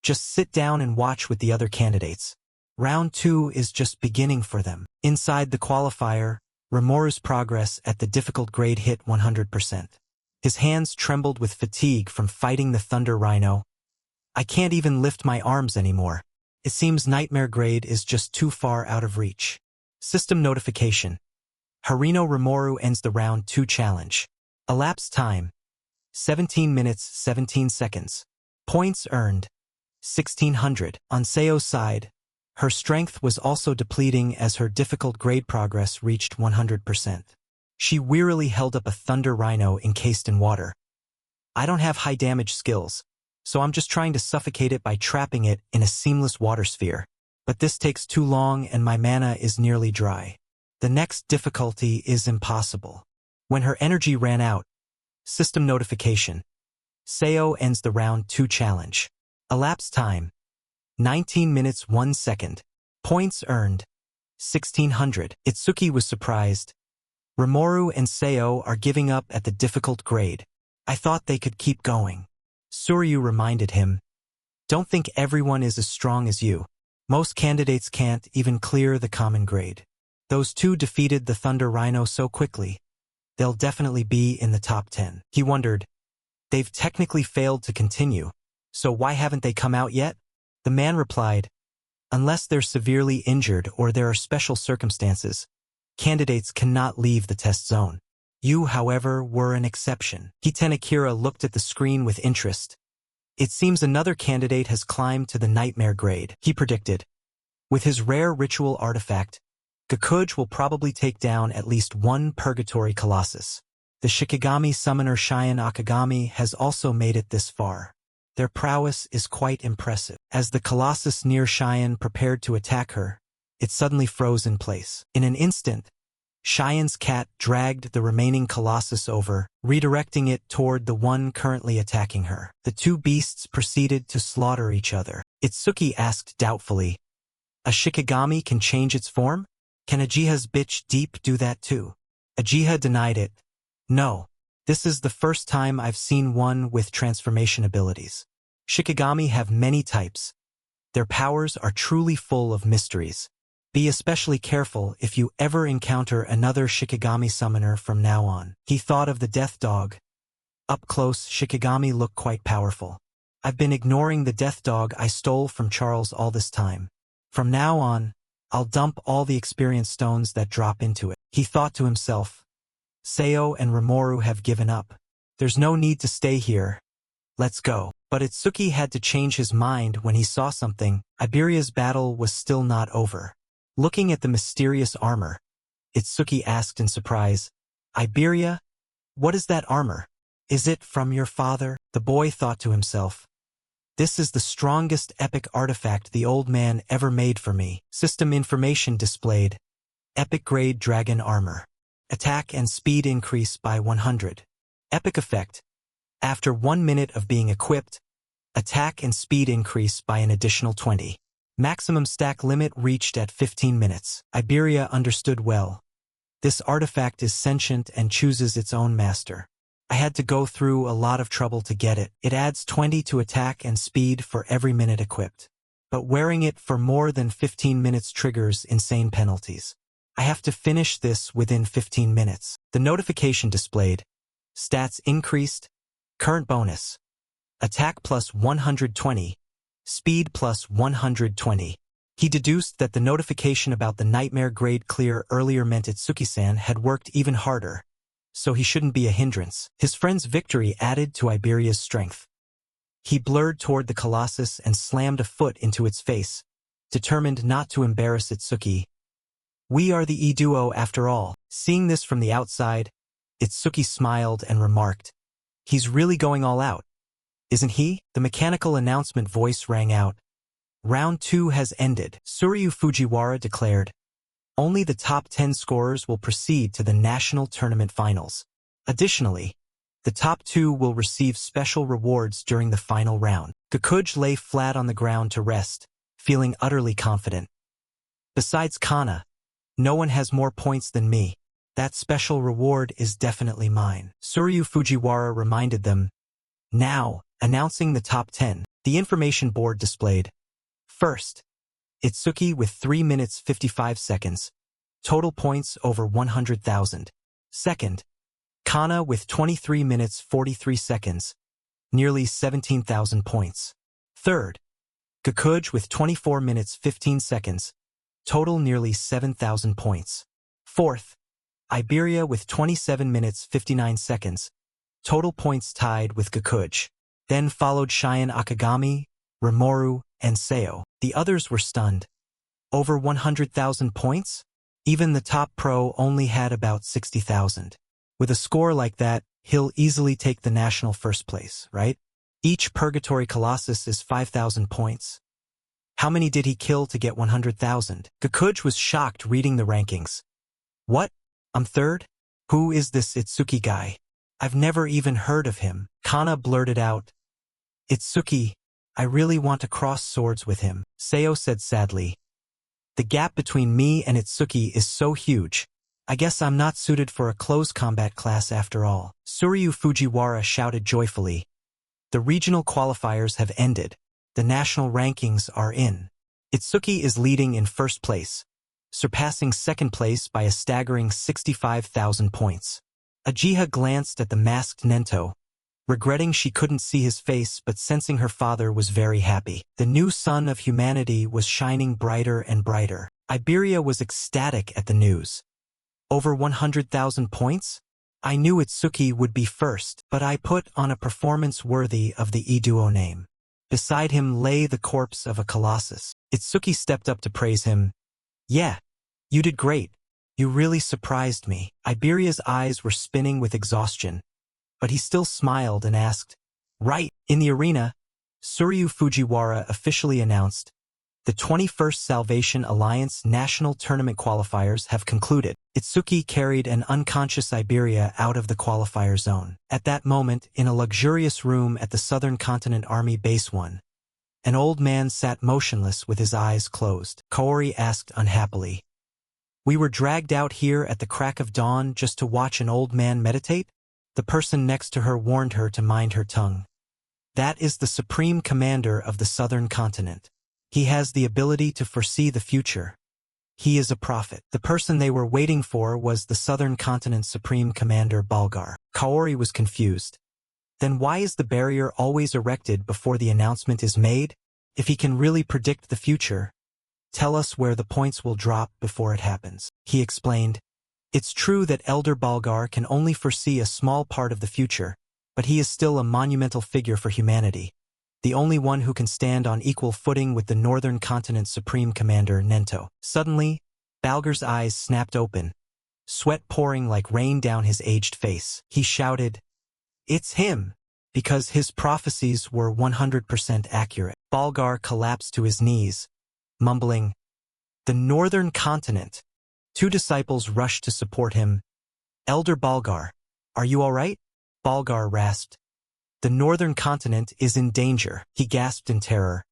"Just sit down and watch with the other candidates. Round 2 is just beginning for them." Inside the qualifier, Rimourou's progress at the difficult grade hit 100%. His hands trembled with fatigue from fighting the Thunder Rhino. "I can't even lift my arms anymore. It seems Nightmare grade is just too far out of reach." System notification. Harino Rimorou ends the Round 2 challenge. Elapsed time: 17 minutes 17 seconds. Points earned: 1600. On Seo's side, her strength was also depleting as her difficult grade progress reached 100%. She wearily held up a Thunder Rhino encased in water. "I don't have high damage skills, so I'm just trying to suffocate it by trapping it in a seamless water sphere. But this takes too long and my mana is nearly dry. The next difficulty is impossible." When her energy ran out, system notification. Seo ends the Round 2 challenge. Elapsed time: 19 minutes 1 second. Points earned: 1600. Itsuki was surprised. Rimorou and Seo are giving up at the difficult grade. "I thought they could keep going." Suryu reminded him. "Don't think everyone is as strong as you. Most candidates can't even clear the common grade. Those two defeated the Thunder Rhino so quickly. They'll definitely be in the top 10. He wondered. They've technically failed to continue, so why haven't they come out yet? The man replied, "Unless they're severely injured or there are special circumstances, candidates cannot leave the test zone. You, however, were an exception." Hitenakira looked at the screen with interest. "It seems another candidate has climbed to the Nightmare grade," he predicted. "With his rare ritual artifact, Gakuj will probably take down at least one Purgatory Colossus. The Shikigami summoner Shion Akagami has also made it this far. Their prowess is quite impressive." As the Colossus near Shion prepared to attack her, it suddenly froze in place. In an instant, Shion's cat dragged the remaining Colossus over, redirecting it toward the one currently attacking her. The two beasts proceeded to slaughter each other. Itsuki asked doubtfully, "A Shikigami can change its form? Can Ajiha's bitch Deep do that too?" Ajiha denied it. "No. This is the first time I've seen one with transformation abilities. Shikigami have many types. Their powers are truly full of mysteries. Be especially careful if you ever encounter another Shikigami summoner from now on." He thought of the death dog. Up close, Shikigami look quite powerful. I've been ignoring the death dog I stole from Charles all this time. From now on, I'll dump all the experience stones that drop into it. He thought to himself. Seo and Rimorou have given up. There's no need to stay here. Let's go. But Itsuki had to change his mind when he saw something. Iberia's battle was still not over. Looking at the mysterious armor, Itsuki asked in surprise, "Iberia? What is that armor? Is it from your father?" The boy thought to himself. "This is the strongest epic artifact the old man ever made for me." System information displayed. Epic grade dragon armor. Attack and speed increase by 100. Epic effect. After 1 minute of being equipped, attack and speed increase by an additional 20. Maximum stack limit reached at 15 minutes. Iberia understood well. This artifact is sentient and chooses its own master. I had to go through a lot of trouble to get it. It adds 20 to attack and speed for every minute equipped. But wearing it for more than 15 minutes triggers insane penalties. I have to finish this within 15 minutes. The notification displayed. Stats increased. Current bonus. Attack plus 120. Speed plus 120. He deduced that the notification about the nightmare grade clear earlier meant Itsuki-san had worked even harder, so he shouldn't be a hindrance. His friend's victory added to Iberia's strength. He blurred toward the Colossus and slammed a foot into its face, determined not to embarrass Itsuki. We are the E-duo after all. Seeing this from the outside, Itsuki smiled and remarked, "He's really going all out, isn't he?" The mechanical announcement voice rang out. Round 2 has ended. Suryu Fujiwara declared. Only the top 10 scorers will proceed to the national tournament finals. Additionally, the top 2 will receive special rewards during the final round. Gakuj lay flat on the ground to rest, feeling utterly confident. Besides Kana, no one has more points than me. That special reward is definitely mine. Suryu Fujiwara reminded them. Now, announcing the top 10, the information board displayed. First, Itsuki with 3 minutes 55 seconds. Total points over 100,000. Second, Kana with 23 minutes 43 seconds. Nearly 17,000 points. Third, Gakuj with 24 minutes 15 seconds. Total nearly 7,000 points. Fourth, Iberia with 27 minutes 59 seconds. Total points tied with Gakuj. Then followed Cheyenne Akagami, Rimuru, and Seo. The others were stunned. Over 100,000 points? Even the top pro only had about 60,000. With a score like that, he'll easily take the national first place, right? Each Purgatory Colossus is 5,000 points. How many did he kill to get 100,000? Gakuj was shocked reading the rankings. What? I'm third? Who is this Itsuki guy? I've never even heard of him. Kana blurted out. Itsuki, I really want to cross swords with him, Seo said sadly. The gap between me and Itsuki is so huge. I guess I'm not suited for a close combat class after all. Suryu Fujiwara shouted joyfully. The regional qualifiers have ended. The national rankings are in. Itsuki is leading in first place, surpassing second place by a staggering 65,000 points. Ajiha glanced at the masked Nento, regretting she couldn't see his face but sensing her father was very happy. The new sun of humanity was shining brighter and brighter. Iberia was ecstatic at the news. Over 100,000 points? I knew Itsuki would be first, but I put on a performance worthy of the E-duo name. Beside him lay the corpse of a colossus. Itsuki stepped up to praise him. Yeah, you did great. You really surprised me. Iberia's eyes were spinning with exhaustion, but he still smiled and asked, Right, in the arena, Suryu Fujiwara officially announced, the 21st Salvation Alliance National Tournament qualifiers have concluded. Itsuki carried an unconscious Iberia out of the qualifier zone. At that moment, in a luxurious room at the Southern Continent Army Base 1, an old man sat motionless with his eyes closed. Kaori asked unhappily, We were dragged out here at the crack of dawn just to watch an old man meditate? The person next to her warned her to mind her tongue. That is the Supreme Commander of the Southern Continent. He has the ability to foresee the future. He is a prophet. The person they were waiting for was the Southern Continent Supreme Commander Balgar. Kaori was confused. Then why is the barrier always erected before the announcement is made? If he can really predict the future, tell us where the points will drop before it happens. He explained. It's true that Elder Balgar can only foresee a small part of the future, but he is still a monumental figure for humanity, the only one who can stand on equal footing with the Northern Continent Supreme Commander Nento. Suddenly, Balgar's eyes snapped open, sweat pouring like rain down his aged face. He shouted, It's him! Because his prophecies were 100% accurate. Balgar collapsed to his knees, mumbling, The Northern Continent. Two disciples rushed to support him, Elder Balgar, are you all right? Balgar rasped. The northern continent is in danger, he gasped in terror.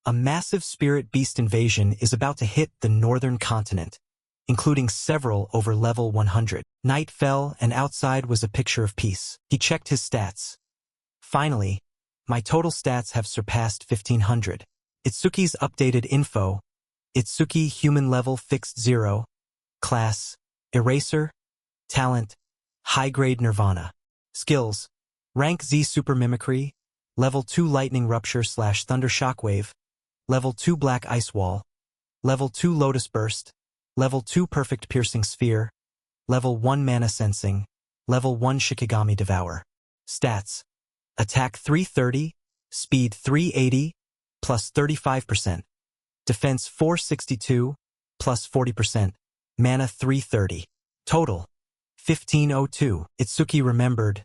A massive spirit beast invasion is about to hit the northern continent, including several over level 100. Night fell, and outside was a picture of peace. He checked his stats. Finally, my total stats have surpassed 1500. Itsuki's updated info. Itsuki human level fixed 0. Class, Eraser. Talent, high-grade Nirvana. Skills, rank Z Super Mimicry. Level 2 Lightning Rupture / Thunder Shockwave. Level 2 Black Ice Wall. Level 2 Lotus Burst. Level 2 Perfect Piercing Sphere. Level 1 Mana Sensing. Level 1 Shikigami Devour. Stats, Attack 330, Speed 380, plus 35%. Defense 462, plus 40%. Mana 330. Total, 1502. Itsuki remembered.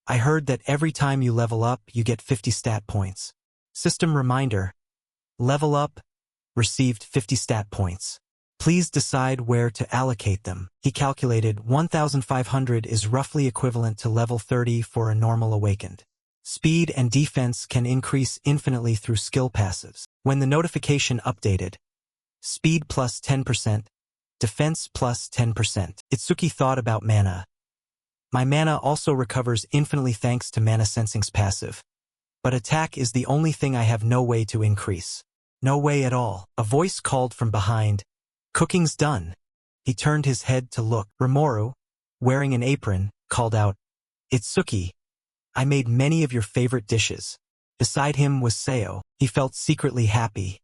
I heard that every time you level up, you get 50 stat points. System reminder. Level up, received 50 stat points. Please decide where to allocate them. He calculated 1,500 is roughly equivalent to level 30 for a normal awakened. Speed and defense can increase infinitely through skill passives. When the notification updated, speed plus 10%, defense plus 10%. Itsuki thought about mana. My mana also recovers infinitely thanks to Mana Sensing's passive. But attack is the only thing I have no way to increase. No way at all. A voice called from behind. Cooking's done. He turned his head to look. Rimuru, wearing an apron, called out, Itsuki, I made many of your favorite dishes. Beside him was Seo. He felt secretly happy.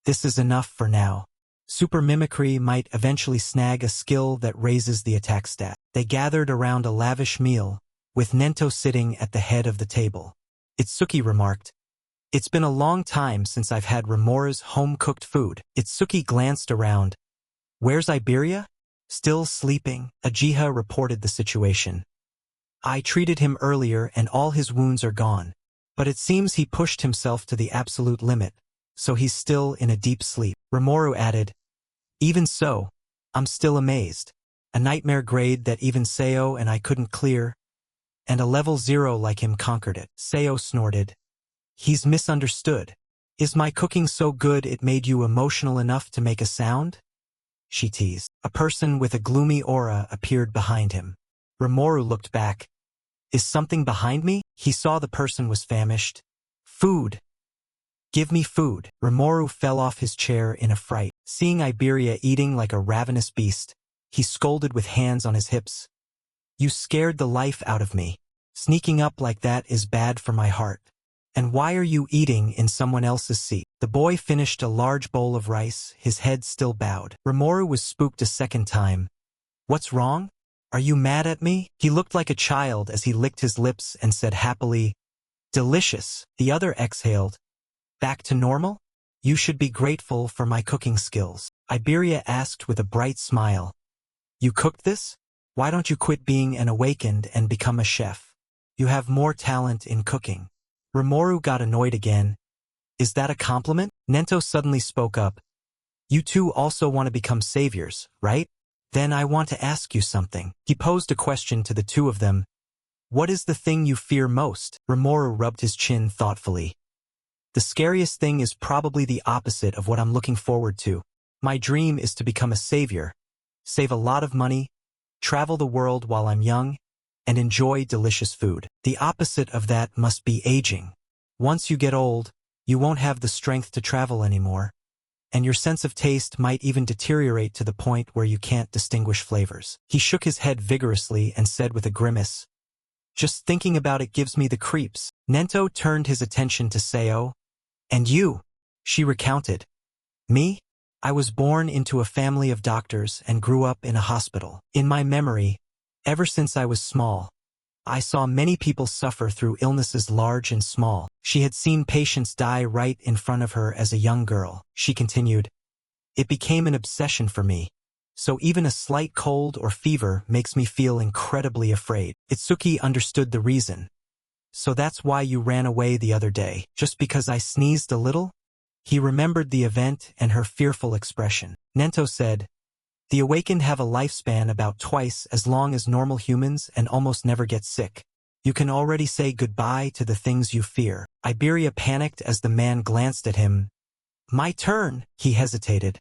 This is enough for now. Super Mimicry might eventually snag a skill that raises the attack stat. They gathered around a lavish meal, with Nento sitting at the head of the table. Itsuki remarked, It's been a long time since I've had Rimuru's home-cooked food. Itsuki glanced around. Where's Iberia? Still sleeping, Ajiha reported the situation. I treated him earlier and all his wounds are gone. But it seems he pushed himself to the absolute limit, so he's still in a deep sleep. Rimuru added, Even so, I'm still amazed. A nightmare grade that even Seo and I couldn't clear, and a level 0 like him conquered it. Seo snorted. He's misunderstood. Is my cooking so good it made you emotional enough to make a sound? She teased. A person with a gloomy aura appeared behind him. Rimuru looked back. Is something behind me? He saw the person was famished. Food. Give me food. Rimuru fell off his chair in a fright. Seeing Iberia eating like a ravenous beast, he scolded with hands on his hips. You scared the life out of me. Sneaking up like that is bad for my heart. And why are you eating in someone else's seat? The boy finished a large bowl of rice, his head still bowed. Rimuru was spooked a second time. What's wrong? Are you mad at me? He looked like a child as he licked his lips and said happily, Delicious. The other exhaled. Back to normal? You should be grateful for my cooking skills. Iberia asked with a bright smile. You cooked this? Why don't you quit being an awakened and become a chef? You have more talent in cooking. Rimuru got annoyed again. Is that a compliment? Nento suddenly spoke up. You two also want to become saviors, right? Then I want to ask you something. He posed a question to the two of them. What is the thing you fear most? Rimuru rubbed his chin thoughtfully. The scariest thing is probably the opposite of what I'm looking forward to. My dream is to become a savior, save a lot of money, travel the world while I'm young, and enjoy delicious food. The opposite of that must be aging. Once you get old, you won't have the strength to travel anymore, and your sense of taste might even deteriorate to the point where you can't distinguish flavors. He shook his head vigorously and said with a grimace, Just thinking about it gives me the creeps. Nento turned his attention to Seo. And you? She recounted. Me? I was born into a family of doctors and grew up in a hospital. In my memory, ever since I was small, I saw many people suffer through illnesses large and small. She had seen patients die right in front of her as a young girl. She continued, It became an obsession for me. So even a slight cold or fever makes me feel incredibly afraid. Itsuki understood the reason. So that's why you ran away the other day, just because I sneezed a little? He remembered the event and her fearful expression. Nento said, The awakened have a lifespan about twice as long as normal humans and almost never get sick. You can already say goodbye to the things you fear. Iberia panicked as the man glanced at him. My turn, he hesitated.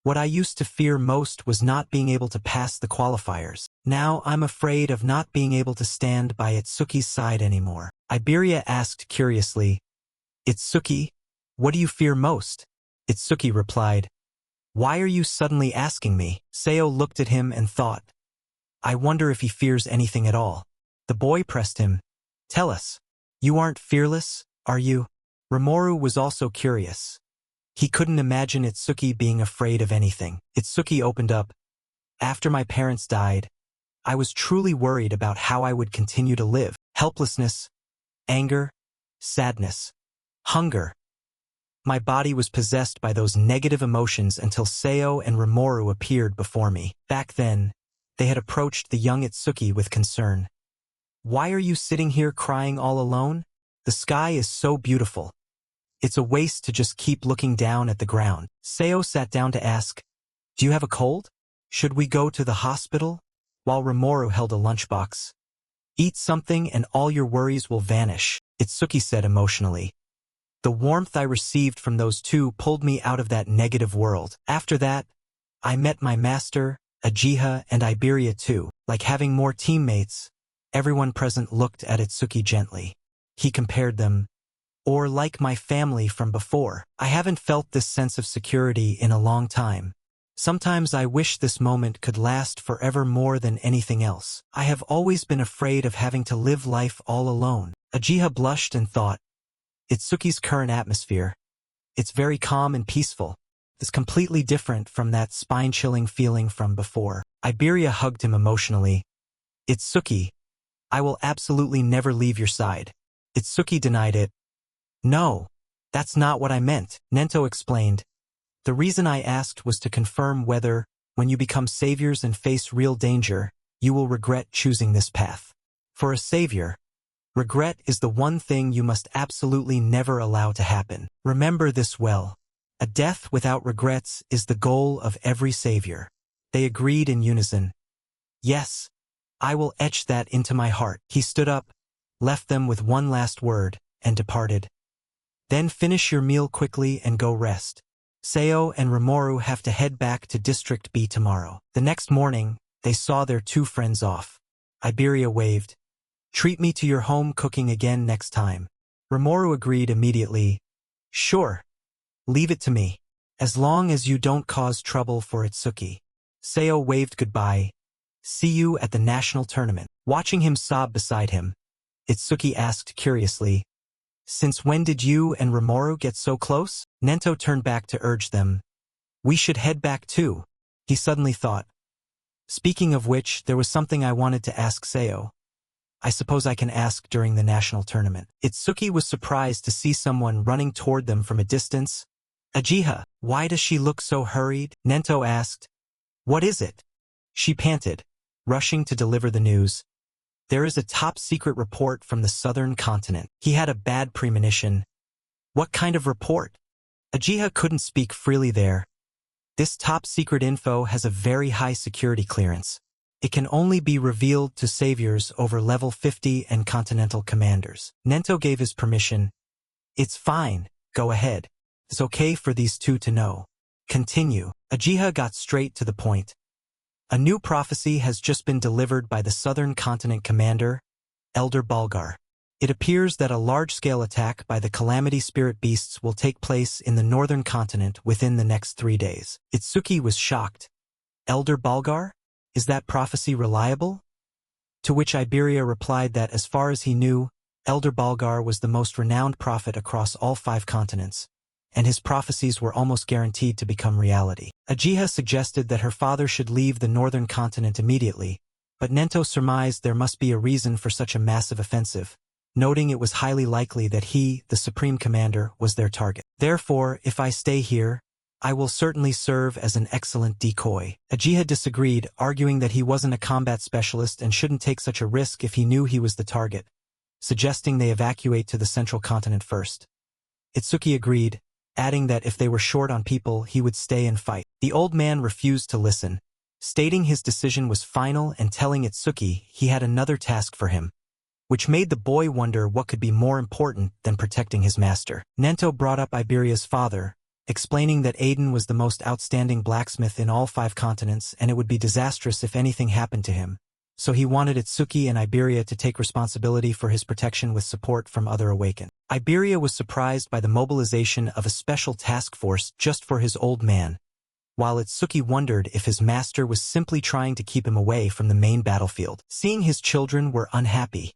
What I used to fear most was not being able to pass the qualifiers. Now I'm afraid of not being able to stand by Itsuki's side anymore. Iberia asked curiously, Itsuki, what do you fear most? Itsuki replied, Why are you suddenly asking me? Seo looked at him and thought, I wonder if he fears anything at all. The boy pressed him. Tell us, you aren't fearless, are you? Rimuru was also curious. He couldn't imagine Itsuki being afraid of anything. Itsuki opened up. After my parents died, I was truly worried about how I would continue to live. Helplessness, anger, sadness, hunger. My body was possessed by those negative emotions until Seo and Rimuru appeared before me. Back then, they had approached the young Itsuki with concern. Why are you sitting here crying all alone? The sky is so beautiful. It's a waste to just keep looking down at the ground. Seo sat down to ask, Do you have a cold? Should we go to the hospital? While Rimuru held a lunchbox. Eat something and all your worries will vanish, Itsuki said emotionally. The warmth I received from those two pulled me out of that negative world. After that, I met my master, Ajiha, and Iberia too. Like having more teammates, everyone present looked at Itsuki gently. He compared them. Or like my family from before. I haven't felt this sense of security in a long time. Sometimes I wish this moment could last forever more than anything else. I have always been afraid of having to live life all alone. Ajiha blushed and thought, Itsuki's current atmosphere. It's very calm and peaceful. It's completely different from that spine-chilling feeling from before. Iberia hugged him emotionally. Itsuki, I will absolutely never leave your side. Itsuki denied it. No, that's not what I meant, Nento explained. The reason I asked was to confirm whether, when you become saviors and face real danger, you will regret choosing this path. For a savior, regret is the one thing you must absolutely never allow to happen. Remember this well. A death without regrets is the goal of every savior. They agreed in unison. Yes, I will etch that into my heart. He stood up, left them with one last word, and departed. Then finish your meal quickly and go rest. Seo and Rimuru have to head back to District B tomorrow. The next morning, they saw their two friends off. Iberia waved. Treat me to your home cooking again next time. Rimuru agreed immediately. Sure. Leave it to me. As long as you don't cause trouble for Itsuki. Seo waved goodbye. See you at the national tournament. Watching him sob beside him, Itsuki asked curiously, Since when did you and Rimuru get so close? Nento turned back to urge them. We should head back too, he suddenly thought. Speaking of which, there was something I wanted to ask Seo. I suppose I can ask during the national tournament. Itsuki was surprised to see someone running toward them from a distance. Ajiha, why does she look so hurried? Nento asked. What is it? She panted, rushing to deliver the news. There is a top-secret report from the southern continent. He had a bad premonition. What kind of report? Ajiha couldn't speak freely there. This top-secret info has a very high security clearance. It can only be revealed to saviors over level 50 and continental commanders. Nento gave his permission. It's fine, go ahead. It's okay for these two to know. Continue. Ajiha got straight to the point. A new prophecy has just been delivered by the Southern Continent Commander, Elder Balgar. It appears that a large-scale attack by the Calamity Spirit Beasts will take place in the Northern Continent within the next 3 days. Itsuki was shocked. Elder Balgar? Is that prophecy reliable? To which Iberia replied that as far as he knew, Elder Balgar was the most renowned prophet across all 5 continents, and his prophecies were almost guaranteed to become reality. Ajiha suggested that her father should leave the northern continent immediately, but Nento surmised there must be a reason for such a massive offensive, noting it was highly likely that he, the Supreme Commander, was their target. Therefore, if I stay here, I will certainly serve as an excellent decoy. Ajiha disagreed, arguing that he wasn't a combat specialist and shouldn't take such a risk if he knew he was the target, suggesting they evacuate to the central continent first. Itsuki agreed, adding that if they were short on people, he would stay and fight. The old man refused to listen, stating his decision was final and telling Itsuki he had another task for him, which made the boy wonder what could be more important than protecting his master. Nento brought up Iberia's father, explaining that Aiden was the most outstanding blacksmith in all 5 continents and it would be disastrous if anything happened to him, so he wanted Itsuki and Iberia to take responsibility for his protection with support from other Awakened. Iberia was surprised by the mobilization of a special task force just for his old man, while Itsuki wondered if his master was simply trying to keep him away from the main battlefield. Seeing his children were unhappy,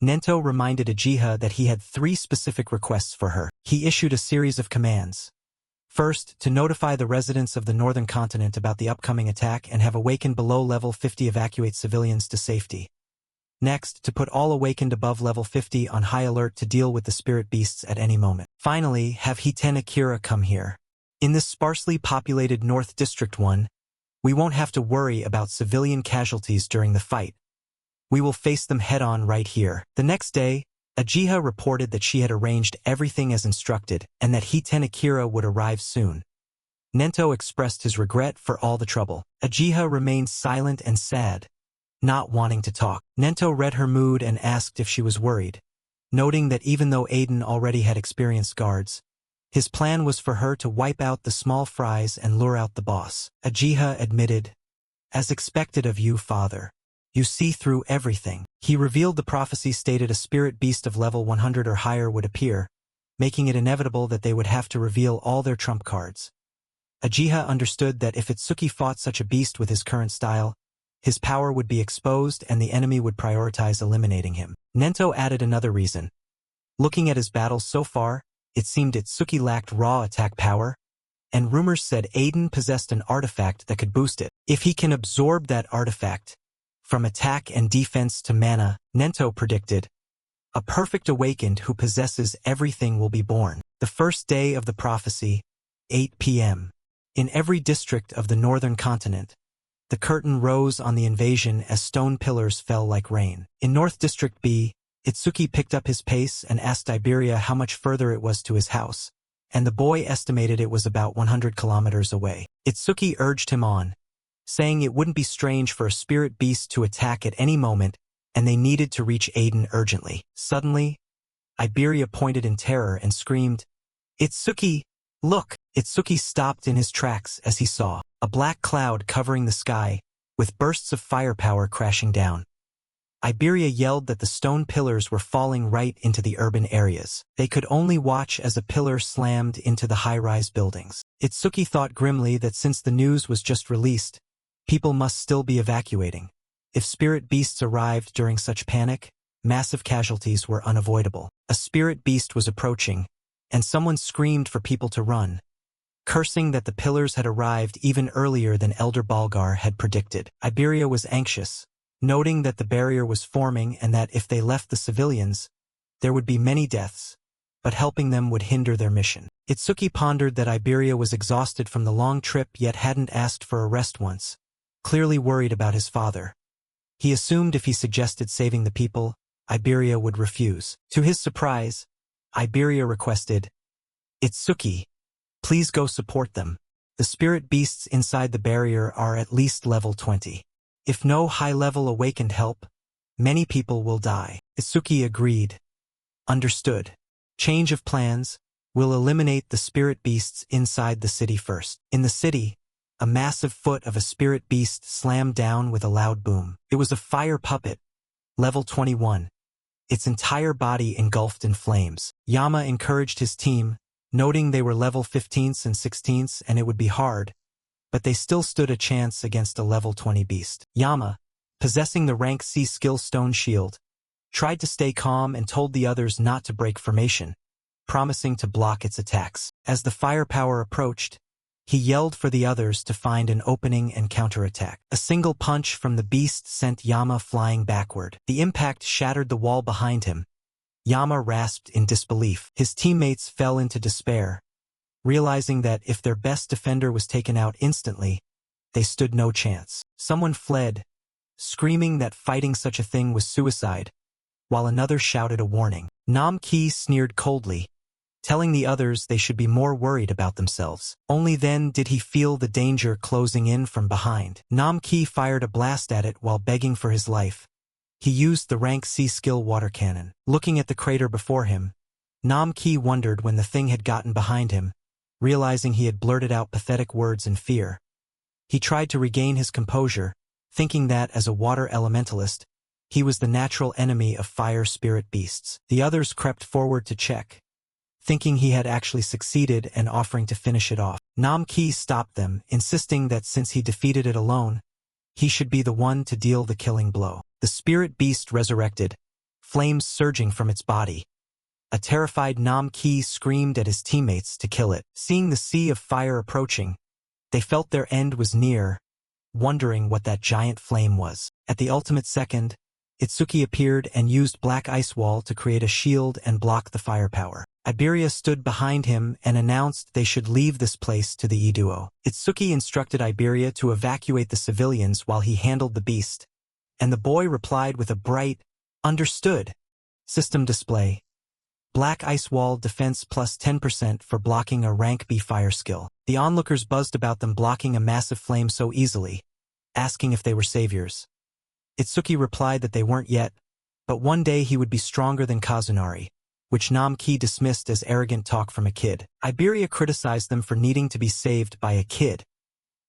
Nento reminded Uchiha that he had 3 specific requests for her. He issued a series of commands. First, to notify the residents of the northern continent about the upcoming attack and have Awakened below level 50 evacuate civilians to safety. Next, to put all Awakened above level 50 on high alert to deal with the spirit beasts at any moment. Finally, have Hiten Akira come here. In this sparsely populated North District 1, we won't have to worry about civilian casualties during the fight. We will face them head-on right here. The next day, Uchiha reported that she had arranged everything as instructed and that Hiten Akira would arrive soon. Nento expressed his regret for all the trouble. Uchiha remained silent and sad, not wanting to talk. Nento read her mood and asked if she was worried, noting that even though Aiden already had experienced guards, his plan was for her to wipe out the small fries and lure out the boss. Uchiha admitted, "As expected of you, father. You see through everything." He revealed the prophecy stated a spirit beast of level 100 or higher would appear, making it inevitable that they would have to reveal all their trump cards. Uchiha understood that if Itsuki fought such a beast with his current style, his power would be exposed and the enemy would prioritize eliminating him. Nento added another reason. Looking at his battles so far, it seemed Itsuki lacked raw attack power, and rumors said Aiden possessed an artifact that could boost it. If he can absorb that artifact, from attack and defense to mana, Nento predicted, a perfect Awakened who possesses everything will be born. The first day of the prophecy, 8 p.m. In every district of the northern continent, the curtain rose on the invasion as stone pillars fell like rain. In North District B, Itsuki picked up his pace and asked Iberia how much further it was to his house, and the boy estimated it was about 100 kilometers away. Itsuki urged him on, saying it wouldn't be strange for a spirit beast to attack at any moment, and they needed to reach Aiden urgently. Suddenly, Iberia pointed in terror and screamed, "Itsuki, look!" Itsuki stopped in his tracks as he saw a black cloud covering the sky, with bursts of firepower crashing down. Iberia yelled that the stone pillars were falling right into the urban areas. They could only watch as a pillar slammed into the high-rise buildings. Itsuki thought grimly that since the news was just released, people must still be evacuating. If spirit beasts arrived during such panic, massive casualties were unavoidable. A spirit beast was approaching, and someone screamed for people to run, cursing that the pillars had arrived even earlier than Elder Balgar had predicted. Iberia was anxious, noting that the barrier was forming and that if they left the civilians, there would be many deaths, but helping them would hinder their mission. Itsuki pondered that Iberia was exhausted from the long trip yet hadn't asked for a rest once, clearly worried about his father. He assumed if he suggested saving the people, Iberia would refuse. To his surprise, Iberia requested, "Itsuki, please go support them. The spirit beasts inside the barrier are at least level 20. If no high-level Awakened help, many people will die." Itsuki agreed. Understood. Change of plans. We'll eliminate the spirit beasts inside the city first. In the city, a massive foot of a spirit beast slammed down with a loud boom. It was a fire puppet, level 21, its entire body engulfed in flames. Yama encouraged his team, noting they were level 15s and 16s and it would be hard, but they still stood a chance against a level 20 beast. Yama, possessing the rank C skill Stone Shield, tried to stay calm and told the others not to break formation, promising to block its attacks. As the firepower approached, he yelled for the others to find an opening and counterattack. A single punch from the beast sent Yama flying backward. The impact shattered the wall behind him. Yama rasped in disbelief. His teammates fell into despair, realizing that if their best defender was taken out instantly, they stood no chance. Someone fled, screaming that fighting such a thing was suicide, while another shouted a warning. Nam Ki sneered coldly, telling the others they should be more worried about themselves. Only then did he feel the danger closing in from behind. Nam-ki fired a blast at it while begging for his life. He used the rank C skill water cannon. Looking at the crater before him, Nam-ki wondered when the thing had gotten behind him, realizing he had blurted out pathetic words in fear. He tried to regain his composure, thinking that, as a water elementalist, he was the natural enemy of fire spirit beasts. The others crept forward to check, thinking he had actually succeeded and offering to finish it off. Nam-ki stopped them, insisting that since he defeated it alone, he should be the one to deal the killing blow. The spirit beast resurrected, flames surging from its body. A terrified Nam-ki screamed at his teammates to kill it. Seeing the sea of fire approaching, they felt their end was near, wondering what that giant flame was. At the ultimate second, Itsuki appeared and used black ice wall to create a shield and block the firepower. Iberia stood behind him and announced they should leave this place to the E-duo. Itsuki instructed Iberia to evacuate the civilians while he handled the beast, and the boy replied with a bright, "Understood." System display. Black ice wall defense plus 10% for blocking a rank B fire skill. The onlookers buzzed about them blocking a massive flame so easily, asking if they were saviors. Itsuki replied that they weren't yet, but one day he would be stronger than Kazunari, which Nam-ki dismissed as arrogant talk from a kid. Iberia criticized them for needing to be saved by a kid,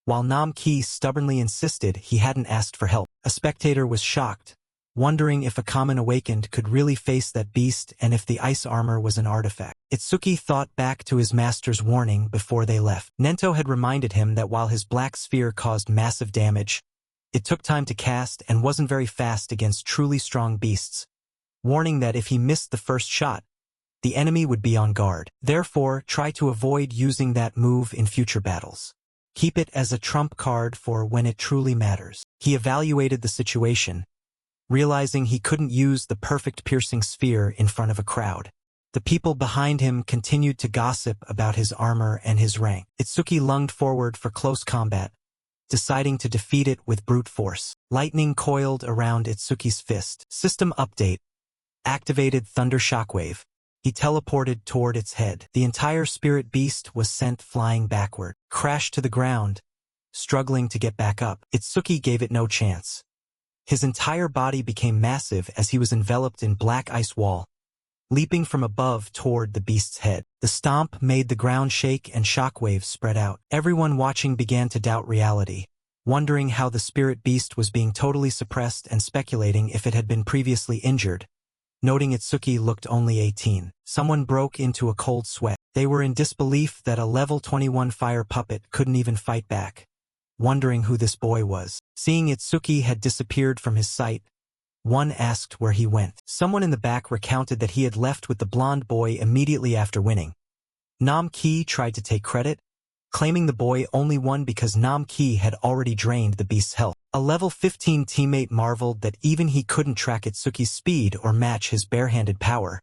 while Nam-ki stubbornly insisted he hadn't asked for help. A spectator was shocked, wondering if a common awakened could really face that beast and if the ice armor was an artifact. Itsuki thought back to his master's warning before they left. Nento had reminded him that while his black sphere caused massive damage, it took time to cast and wasn't very fast against truly strong beasts, warning that if he missed the first shot, the enemy would be on guard. Therefore, try to avoid using that move in future battles. Keep it as a trump card for when it truly matters. He evaluated the situation, realizing he couldn't use the perfect piercing sphere in front of a crowd. The people behind him continued to gossip about his armor and his rank. Itsuki lunged forward for close combat, deciding to defeat it with brute force. Lightning coiled around Itsuki's fist. System update. Activated thunder shockwave. He teleported toward its head. The entire spirit beast was sent flying backward, crashed to the ground, struggling to get back up. Itsuki gave it no chance. His entire body became massive as he was enveloped in black ice wall, leaping from above toward the beast's head. The stomp made the ground shake and shockwaves spread out. Everyone watching began to doubt reality, wondering how the spirit beast was being totally suppressed and speculating if it had been previously injured, noting Itsuki looked only 18. Someone broke into a cold sweat. They were in disbelief that a level 21 fire puppet couldn't even fight back, wondering who this boy was. Seeing Itsuki had disappeared from his sight, one asked where he went. Someone in the back recounted that he had left with the blonde boy immediately after winning. Nam-ki tried to take credit, claiming the boy only won because Nam-ki had already drained the beast's health. A level 15 teammate marveled that even he couldn't track Itsuki's speed or match his barehanded power,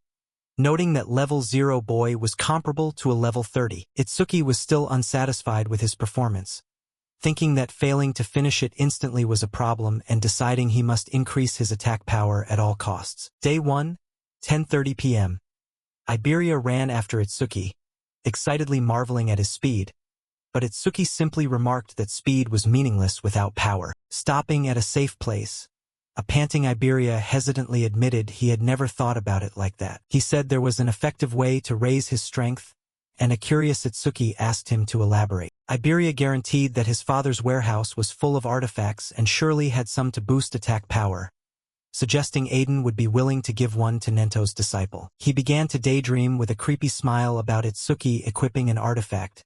noting that level 0 boy was comparable to a level 30. Itsuki was still unsatisfied with his performance, thinking that failing to finish it instantly was a problem and deciding he must increase his attack power at all costs. Day 1, 10:30 p.m. Iberia ran after Itsuki, excitedly marveling at his speed, but Itsuki simply remarked that speed was meaningless without power. Stopping at a safe place, a panting Iberia hesitantly admitted he had never thought about it like that. He said there was an effective way to raise his strength, and a curious Itsuki asked him to elaborate. Iberia guaranteed that his father's warehouse was full of artifacts and surely had some to boost attack power, suggesting Aiden would be willing to give one to Nento's disciple. He began to daydream with a creepy smile about Itsuki equipping an artifact,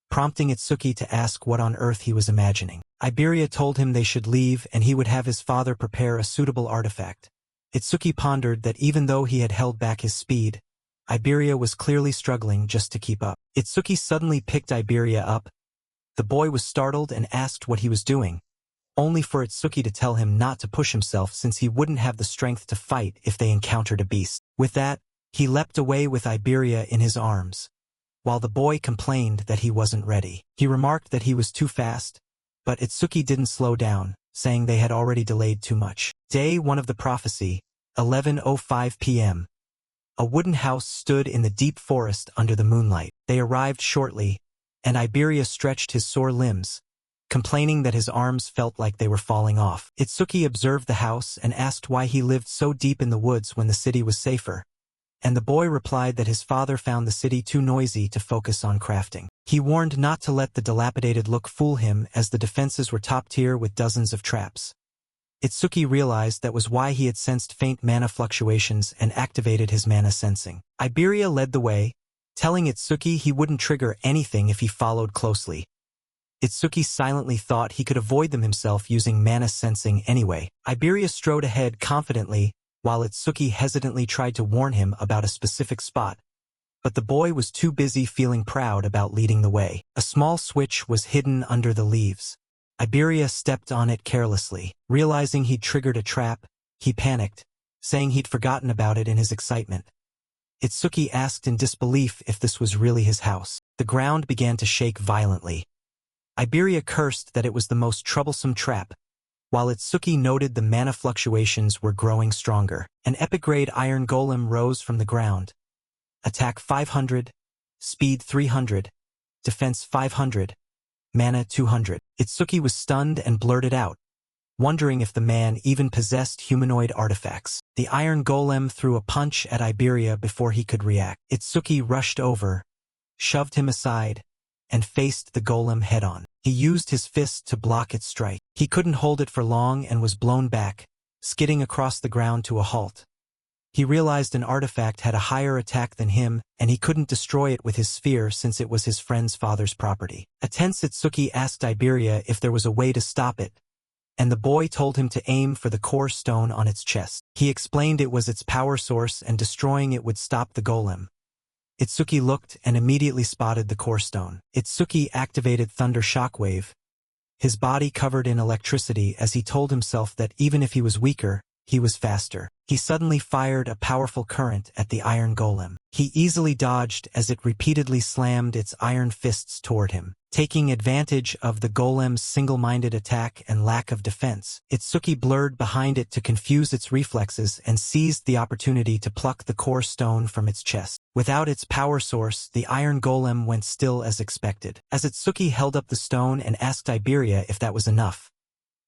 prompting Itsuki to ask what on earth he was imagining. Iberia told him they should leave and he would have his father prepare a suitable artifact. Itsuki pondered that even though he had held back his speed, Iberia was clearly struggling just to keep up. Itsuki suddenly picked Iberia up. The boy was startled and asked what he was doing, only for Itsuki to tell him not to push himself since he wouldn't have the strength to fight if they encountered a beast. With that, he leapt away with Iberia in his arms, while the boy complained that he wasn't ready. He remarked that he was too fast, but Itsuki didn't slow down, saying they had already delayed too much. Day 1 of the prophecy, 11:05 p.m. A wooden house stood in the deep forest under the moonlight. They arrived shortly, and Iberia stretched his sore limbs, complaining that his arms felt like they were falling off. Itsuki observed the house and asked why he lived so deep in the woods when the city was safer, and the boy replied that his father found the city too noisy to focus on crafting. He warned not to let the dilapidated look fool him, as the defenses were top tier with dozens of traps. Itsuki realized that was why he had sensed faint mana fluctuations and activated his mana sensing. Iberia led the way, telling Itsuki he wouldn't trigger anything if he followed closely. Itsuki silently thought he could avoid them himself using mana sensing anyway. Iberia strode ahead confidently, while Itsuki hesitantly tried to warn him about a specific spot, but the boy was too busy feeling proud about leading the way. A small switch was hidden under the leaves. Iberia stepped on it carelessly. Realizing he'd triggered a trap, he panicked, saying he'd forgotten about it in his excitement. Itsuki asked in disbelief if this was really his house. The ground began to shake violently. Iberia cursed that it was the most troublesome trap, while Itsuki noted the mana fluctuations were growing stronger. An epic-grade iron golem rose from the ground. Attack 500, speed 300, defense 500, mana 200. Itsuki was stunned and blurted out, wondering if the man even possessed humanoid artifacts. The iron golem threw a punch at Iberia before he could react. Itsuki rushed over, shoved him aside, and faced the golem head-on. He used his fist to block its strike. He couldn't hold it for long and was blown back, skidding across the ground to a halt. He realized an artifact had a higher attack than him, and he couldn't destroy it with his sphere since it was his friend's father's property. A tense Itsuki asked Iberia if there was a way to stop it, and the boy told him to aim for the core stone on its chest. He explained it was its power source and destroying it would stop the golem. Itsuki looked and immediately spotted the core stone. Itsuki activated Thunder Shockwave, his body covered in electricity, as he told himself that even if he was weaker, he was faster. He suddenly fired a powerful current at the iron golem. He easily dodged as it repeatedly slammed its iron fists toward him. Taking advantage of the golem's single-minded attack and lack of defense, Itsuki blurred behind it to confuse its reflexes and seized the opportunity to pluck the core stone from its chest. Without its power source, the iron golem went still as expected. As Itsuki held up the stone and asked Iberia if that was enough,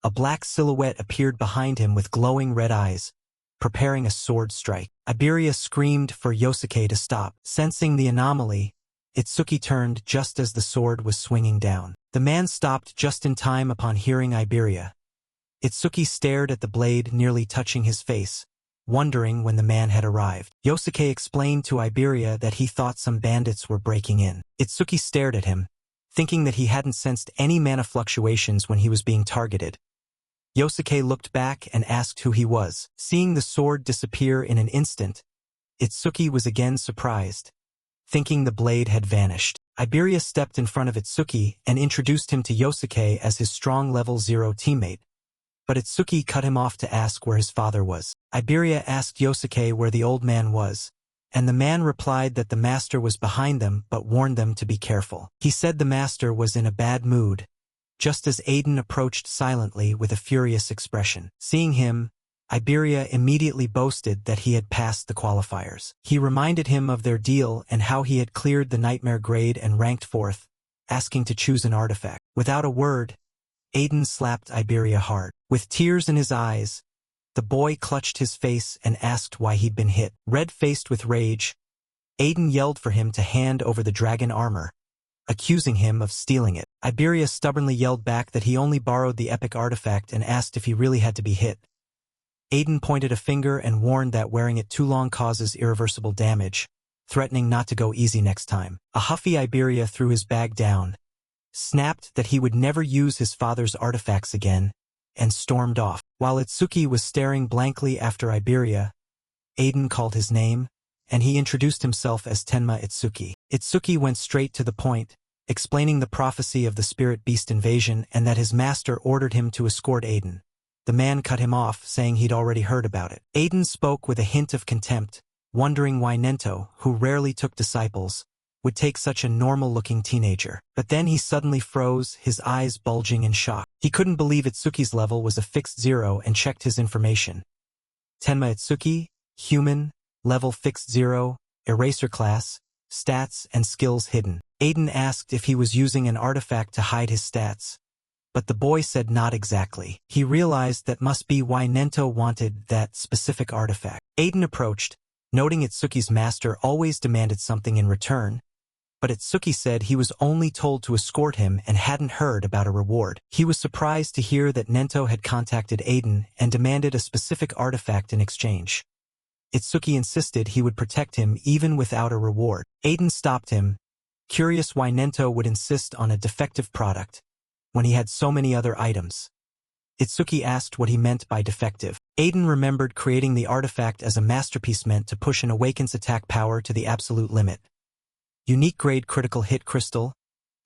a black silhouette appeared behind him with glowing red eyes, preparing a sword strike. Iberia screamed for Yosuke to stop. Sensing the anomaly, Itsuki turned just as the sword was swinging down. The man stopped just in time upon hearing Iberia. Itsuki stared at the blade nearly touching his face, wondering when the man had arrived. Yosuke explained to Iberia that he thought some bandits were breaking in. Itsuki stared at him, thinking that he hadn't sensed any mana fluctuations when he was being targeted. Yosuke looked back and asked who he was. Seeing the sword disappear in an instant, Itsuki was again surprised, thinking the blade had vanished. Iberia stepped in front of Itsuki and introduced him to Yosuke as his strong level 0 teammate, but Itsuki cut him off to ask where his father was. Iberia asked Yosuke where the old man was, and the man replied that the master was behind them but warned them to be careful. He said the master was in a bad mood, just as Aiden approached silently with a furious expression. Seeing him, Iberia immediately boasted that he had passed the qualifiers. He reminded him of their deal and how he had cleared the nightmare grade and ranked 4th, asking to choose an artifact. Without a word, Aiden slapped Iberia hard. With tears in his eyes, the boy clutched his face and asked why he'd been hit. Red-faced with rage, Aiden yelled for him to hand over the dragon armor, accusing him of stealing it. Iberia stubbornly yelled back that he only borrowed the epic artifact and asked if he really had to be hit. Aiden pointed a finger and warned that wearing it too long causes irreversible damage, threatening not to go easy next time. A huffy Iberia threw his bag down, snapped that he would never use his father's artifacts again, and stormed off. While Itsuki was staring blankly after Iberia, Aiden called his name, and he introduced himself as Tenma Itsuki. Itsuki went straight to the point, explaining the prophecy of the spirit beast invasion and that his master ordered him to escort Aiden. The man cut him off, saying he'd already heard about it. Aiden spoke with a hint of contempt, wondering why Nento, who rarely took disciples, would take such a normal-looking teenager. But then he suddenly froze, his eyes bulging in shock. He couldn't believe Itsuki's level was a fixed 0 and checked his information. Tenma Itsuki, human, level fixed 0, eraser class, stats and skills hidden. Aiden asked if he was using an artifact to hide his stats, but the boy said not exactly. He realized that must be why Nento wanted that specific artifact. Aiden approached, noting Itsuki's master always demanded something in return, but Itsuki said he was only told to escort him and hadn't heard about a reward. He was surprised to hear that Nento had contacted Aiden and demanded a specific artifact in exchange. Itsuki insisted he would protect him even without a reward. Aiden stopped him, curious why Nento would insist on a defective product when he had so many other items. Itsuki asked what he meant by defective. Aiden remembered creating the artifact as a masterpiece meant to push an Awaken's attack power to the absolute limit. Unique grade critical hit crystal,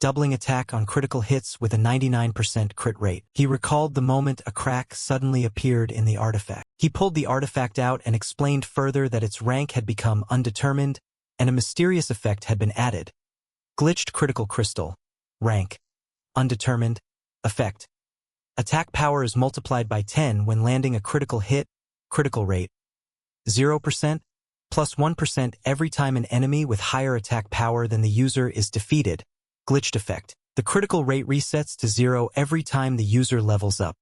doubling attack on critical hits with a 99% crit rate. He recalled the moment a crack suddenly appeared in the artifact. He pulled the artifact out and explained further that its rank had become undetermined and a mysterious effect had been added. Glitched critical crystal. Rank. Undetermined. Effect. Attack power is multiplied by 10 when landing a critical hit. Critical rate. 0%, plus 1% every time an enemy with higher attack power than the user is defeated. Glitched effect. The critical rate resets to 0 every time the user levels up.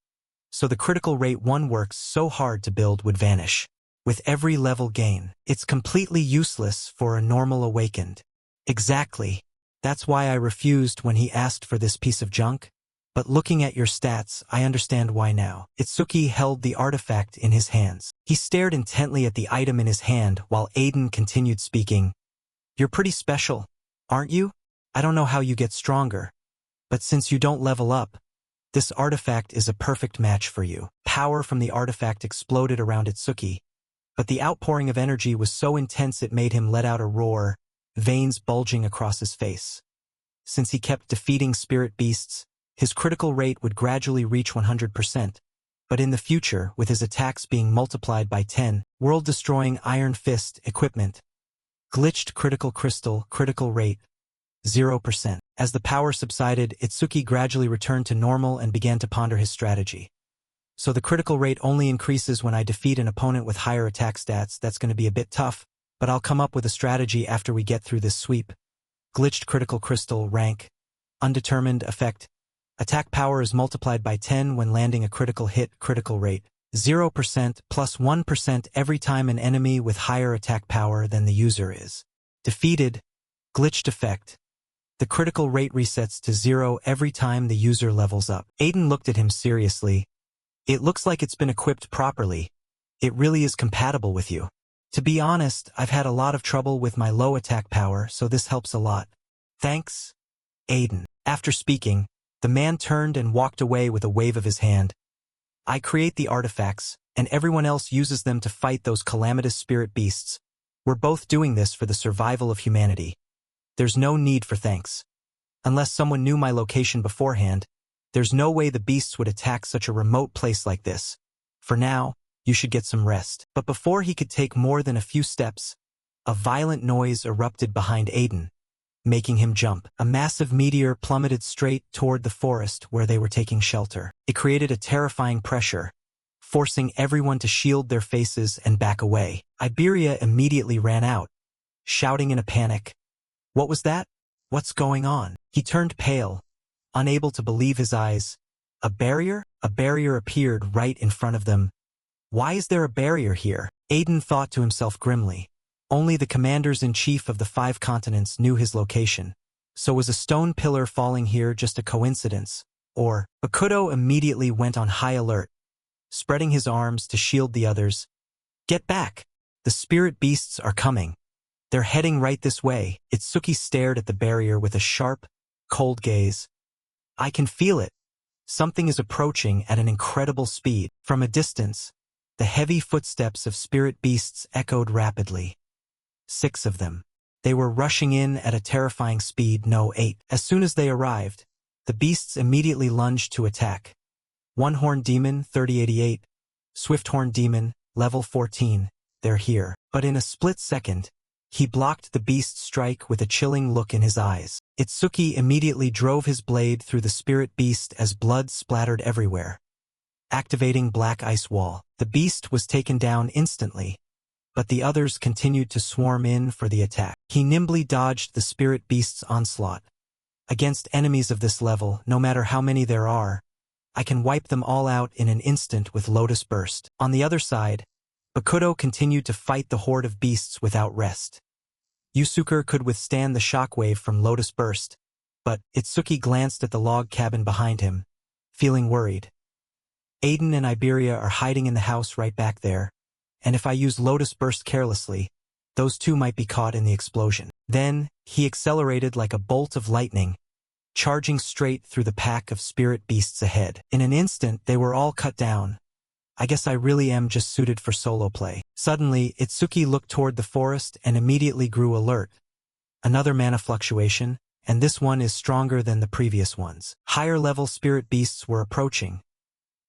So the critical rate 1 works so hard to build would vanish. With every level gain, it's completely useless for a normal awakened. Exactly. That's why I refused when he asked for this piece of junk. But looking at your stats, I understand why now. Itsuki held the artifact in his hands. He stared intently at the item in his hand while Aiden continued speaking. You're pretty special, aren't you? I don't know how you get stronger, but since you don't level up, this artifact is a perfect match for you. Power from the artifact exploded around Itsuki, but the outpouring of energy was so intense it made him let out a roar, veins bulging across his face. Since he kept defeating spirit beasts, his critical rate would gradually reach 100%, but in the future, with his attacks being multiplied by 10, world-destroying Iron Fist equipment. Glitched critical crystal, critical rate, 0%. As the power subsided, Itsuki gradually returned to normal and began to ponder his strategy. So the critical rate only increases when I defeat an opponent with higher attack stats. That's going to be a bit tough, but I'll come up with a strategy after we get through this sweep. Glitched critical crystal, rank. Undetermined, effect. Attack power is multiplied by 10 when landing a critical hit. Critical rate, 0% plus 1% every time an enemy with higher attack power than the user is defeated. Glitched effect. The critical rate resets to 0 every time the user levels up. Aiden looked at him seriously. It looks like it's been equipped properly. It really is compatible with you. To be honest, I've had a lot of trouble with my low attack power, so this helps a lot. Thanks, Aiden. After speaking, the man turned and walked away with a wave of his hand. I create the artifacts, and everyone else uses them to fight those calamitous spirit beasts. We're both doing this for the survival of humanity. There's no need for thanks. Unless someone knew my location beforehand, there's no way the beasts would attack such a remote place like this. For now, you should get some rest. But before he could take more than a few steps, a violent noise erupted behind Aiden, making him jump. A massive meteor plummeted straight toward the forest where they were taking shelter. It created a terrifying pressure, forcing everyone to shield their faces and back away. Iberia immediately ran out, shouting in a panic. What was that? What's going on? He turned pale, unable to believe his eyes. A barrier? A barrier appeared right in front of them. Why is there a barrier here? Aiden thought to himself grimly. Only the commanders-in-chief of the 5 continents knew his location. So was a stone pillar falling here just a coincidence? Or, Bakudo immediately went on high alert, spreading his arms to shield the others. Get back! The spirit beasts are coming. They're heading right this way. Itsuki stared at the barrier with a sharp, cold gaze. I can feel it. Something is approaching at an incredible speed. From a distance, the heavy footsteps of spirit beasts echoed rapidly. 6 of them. They were rushing in at a terrifying speed. No, 8. As soon as they arrived, the beasts immediately lunged to attack. One-horned demon, 3088. Swift-horned demon, level 14. They're here. But in a split second, he blocked the beast's strike with a chilling look in his eyes. Itsuki immediately drove his blade through the spirit beast as blood splattered everywhere. Activating Black Ice Wall. The beast was taken down instantly, but the others continued to swarm in for the attack. He nimbly dodged the spirit beast's onslaught. Against enemies of this level, no matter how many there are, I can wipe them all out in an instant with Lotus Burst. On the other side, Bakudo continued to fight the horde of beasts without rest. Yusuke could withstand the shockwave from Lotus Burst, but Itsuki glanced at the log cabin behind him, feeling worried. Aiden and Iberia are hiding in the house right back there, and if I use Lotus Burst carelessly, those two might be caught in the explosion. Then, he accelerated like a bolt of lightning, charging straight through the pack of spirit beasts ahead. In an instant, they were all cut down. I guess I really am just suited for solo play. Suddenly, Itsuki looked toward the forest and immediately grew alert. Another mana fluctuation, and this one is stronger than the previous ones. Higher-level spirit beasts were approaching.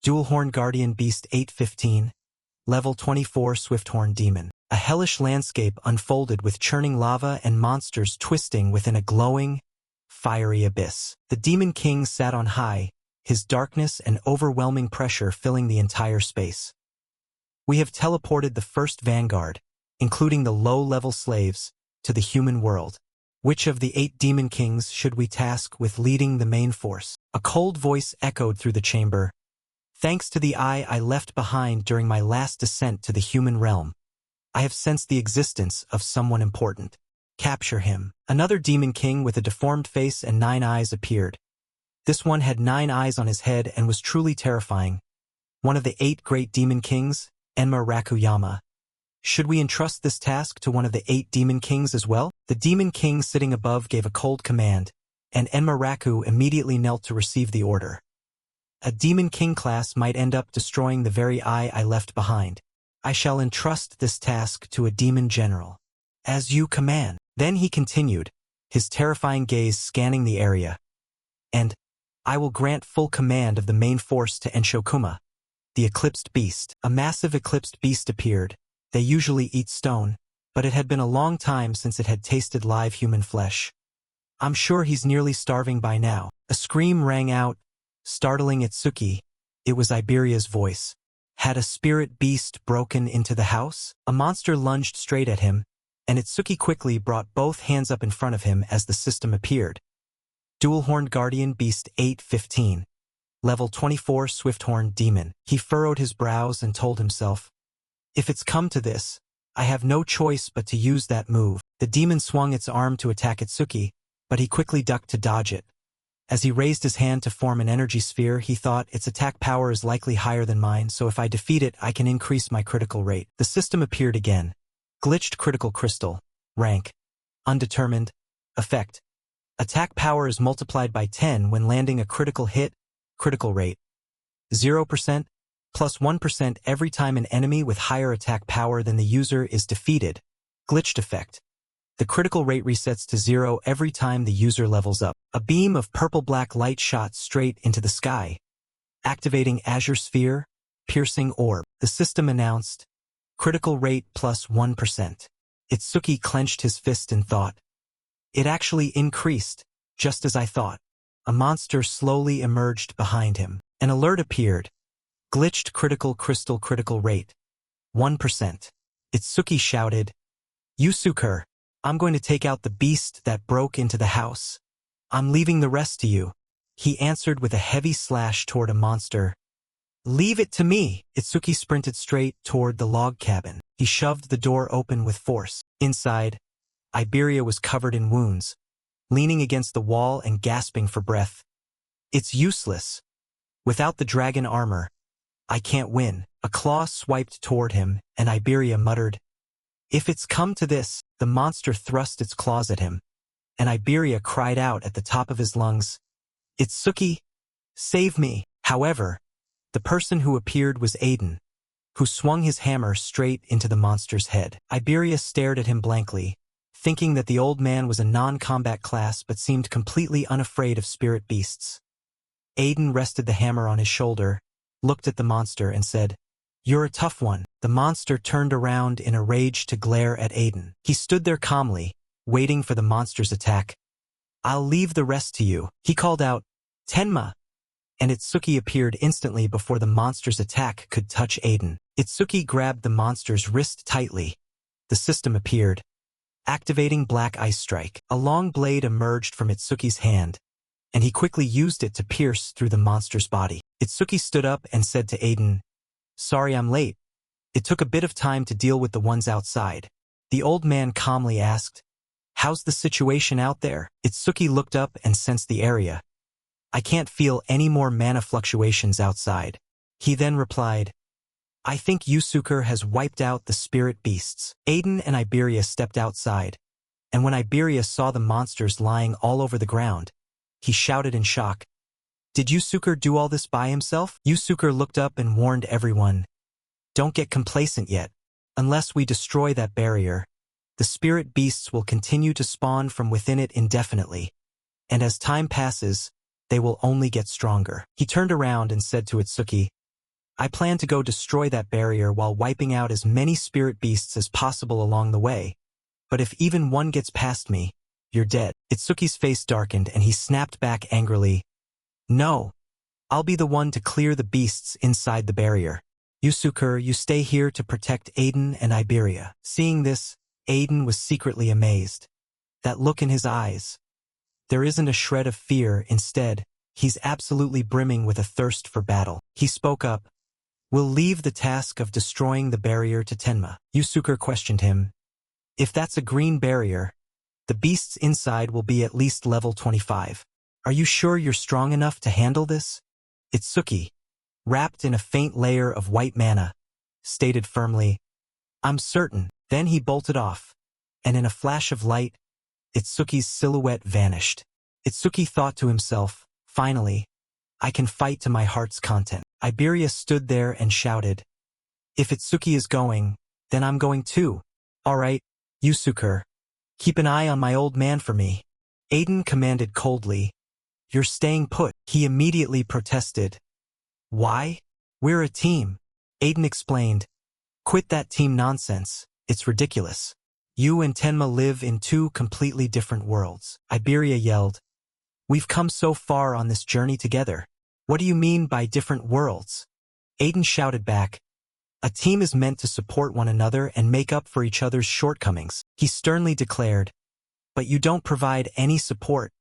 Dual-Horn Guardian Beast 815, Level 24 Swifthorn Demon. A hellish landscape unfolded with churning lava and monsters twisting within a glowing, fiery abyss. The Demon King sat on high, his darkness and overwhelming pressure filling the entire space. We have teleported the first vanguard, including the low-level slaves, to the human world. Which of the 8 Demon Kings should we task with leading the main force? A cold voice echoed through the chamber. Thanks to the eye I left behind during my last descent to the human realm, I have sensed the existence of someone important. Capture him. Another Demon King with a deformed face and 9 eyes appeared. This one had 9 eyes on his head and was truly terrifying. One of the 8 great Demon Kings, Enma Rakuyama. Should we entrust this task to one of the 8 Demon Kings as well? The Demon King sitting above gave a cold command, and Enma Raku immediately knelt to receive the order. A Demon King class might end up destroying the very eye I left behind. I shall entrust this task to a demon general. As you command. Then he continued, his terrifying gaze scanning the area. And I will grant full command of the main force to Enshokuma, the eclipsed beast. A massive eclipsed beast appeared. They usually eat stone, but it had been a long time since it had tasted live human flesh. I'm sure he's nearly starving by now. A scream rang out, startling Itsuki. It was Iberia's voice. Had a spirit beast broken into the house? A monster lunged straight at him, and Itsuki quickly brought both hands up in front of him as the system appeared. Dual-Horned Guardian Beast 815, Level 24 Swifthorn Demon. He furrowed his brows and told himself, if it's come to this, I have no choice but to use that move. The demon swung its arm to attack Itsuki, but he quickly ducked to dodge it. As he raised his hand to form an energy sphere, he thought, its attack power is likely higher than mine, so if I defeat it, I can increase my critical rate. The system appeared again. Glitched critical crystal. Rank. Undetermined. Effect. Attack power is multiplied by 10 when landing a critical hit. Critical rate. 0%, plus 1% every time an enemy with higher attack power than the user is defeated. Glitched effect. The critical rate resets to 0 every time the user levels up. A beam of purple-black light shot straight into the sky, activating Azure Sphere, piercing orb. The system announced, critical rate plus 1%. Itsuki clenched his fist in thought. It actually increased, just as I thought. A monster slowly emerged behind him. An alert appeared. Glitched critical crystal critical rate. 1%. Itsuki shouted, Yusuke, I'm going to take out the beast that broke into the house. I'm leaving the rest to you. He answered with a heavy slash toward a monster. Leave it to me. Itsuki sprinted straight toward the log cabin. He shoved the door open with force. Inside, Iberia was covered in wounds, leaning against the wall and gasping for breath. It's useless. Without the dragon armor, I can't win. A claw swiped toward him, and Iberia muttered, if it's come to this. The monster thrust its claws at him, and Iberia cried out at the top of his lungs, Itsuki, save me. However, the person who appeared was Aiden, who swung his hammer straight into the monster's head. Iberia stared at him blankly, thinking that the old man was a non-combat class but seemed completely unafraid of spirit beasts. Aiden rested the hammer on his shoulder, looked at the monster and said, You're a tough one. The monster turned around in a rage to glare at Aiden. He stood there calmly, waiting for the monster's attack. I'll leave the rest to you. He called out, Tenma, and Itsuki appeared instantly before the monster's attack could touch Aiden. Itsuki grabbed the monster's wrist tightly, The system appeared, activating Black Ice Strike. A long blade emerged from Itsuki's hand, and he quickly used it to pierce through the monster's body. Itsuki stood up and said to Aiden, "Sorry I'm late. It took a bit of time to deal with the ones outside." The old man calmly asked, "How's the situation out there?" Itsuki looked up and sensed the area. "I can't feel any more mana fluctuations outside." He then replied, "I think Yusuke has wiped out the spirit beasts." Aiden and Iberia stepped outside, and when Iberia saw the monsters lying all over the ground, he shouted in shock, "Did Yusuke do all this by himself?" Yusuke looked up and warned everyone, "Don't get complacent yet. Unless we destroy that barrier, the spirit beasts will continue to spawn from within it indefinitely, and as time passes, they will only get stronger." He turned around and said to Itsuki, "I plan to go destroy that barrier while wiping out as many spirit beasts as possible along the way, but if even one gets past me, you're dead." Itsuki's face darkened and he snapped back angrily, "No, I'll be the one to clear the beasts inside the barrier. Yusuke, you stay here to protect Aiden and Iberia." Seeing this, Aiden was secretly amazed. That look in his eyes. There isn't a shred of fear, instead, he's absolutely brimming with a thirst for battle. He spoke up, "We'll leave the task of destroying the barrier to Tenma." Yusuke questioned him, "If that's a green barrier, the beasts inside will be at least level 25. Are you sure you're strong enough to handle this?" Itsuki, wrapped in a faint layer of white mana, stated firmly, "I'm certain." Then he bolted off, and in a flash of light, Itsuki's silhouette vanished. Itsuki thought to himself, "Finally, I can fight to my heart's content." Iberia stood there and shouted, "If Itsuki is going, then I'm going too. All right, Yusuke, keep an eye on my old man for me." Aiden commanded coldly, "You're staying put." He immediately protested, "Why? We're a team." Aiden explained, "Quit that team nonsense. It's ridiculous. You and Tenma live in two completely different worlds." Iberia yelled, "We've come so far on this journey together. What do you mean by different worlds?" Aiden shouted back, "A team is meant to support one another and make up for each other's shortcomings." He sternly declared, "But you don't provide any support.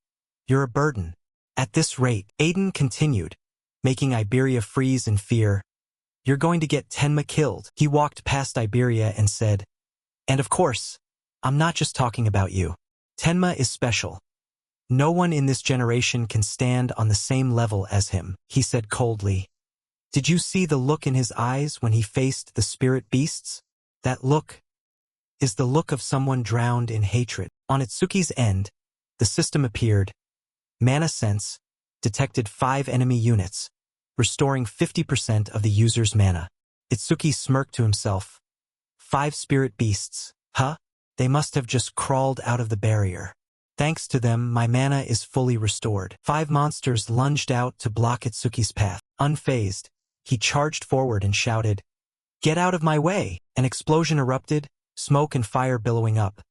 You're a burden." At this rate, Aiden continued, making Iberia freeze in fear, "You're going to get Tenma killed." He walked past Iberia and said, "And of course, I'm not just talking about you. Tenma is special. No one in this generation can stand on the same level as him." He said coldly, "Did you see the look in his eyes when he faced the spirit beasts? That look is the look of someone drowned in hatred." On Itsuki's end, the system appeared. Mana Sense detected 5 enemy units, restoring 50% of the user's mana. Itsuki smirked to himself. 5 spirit beasts, huh? They must have just crawled out of the barrier. Thanks to them, my mana is fully restored. 5 monsters lunged out to block Itsuki's path. Unfazed, he charged forward and shouted, "Get out of my way!" An explosion erupted, smoke and fire billowing up.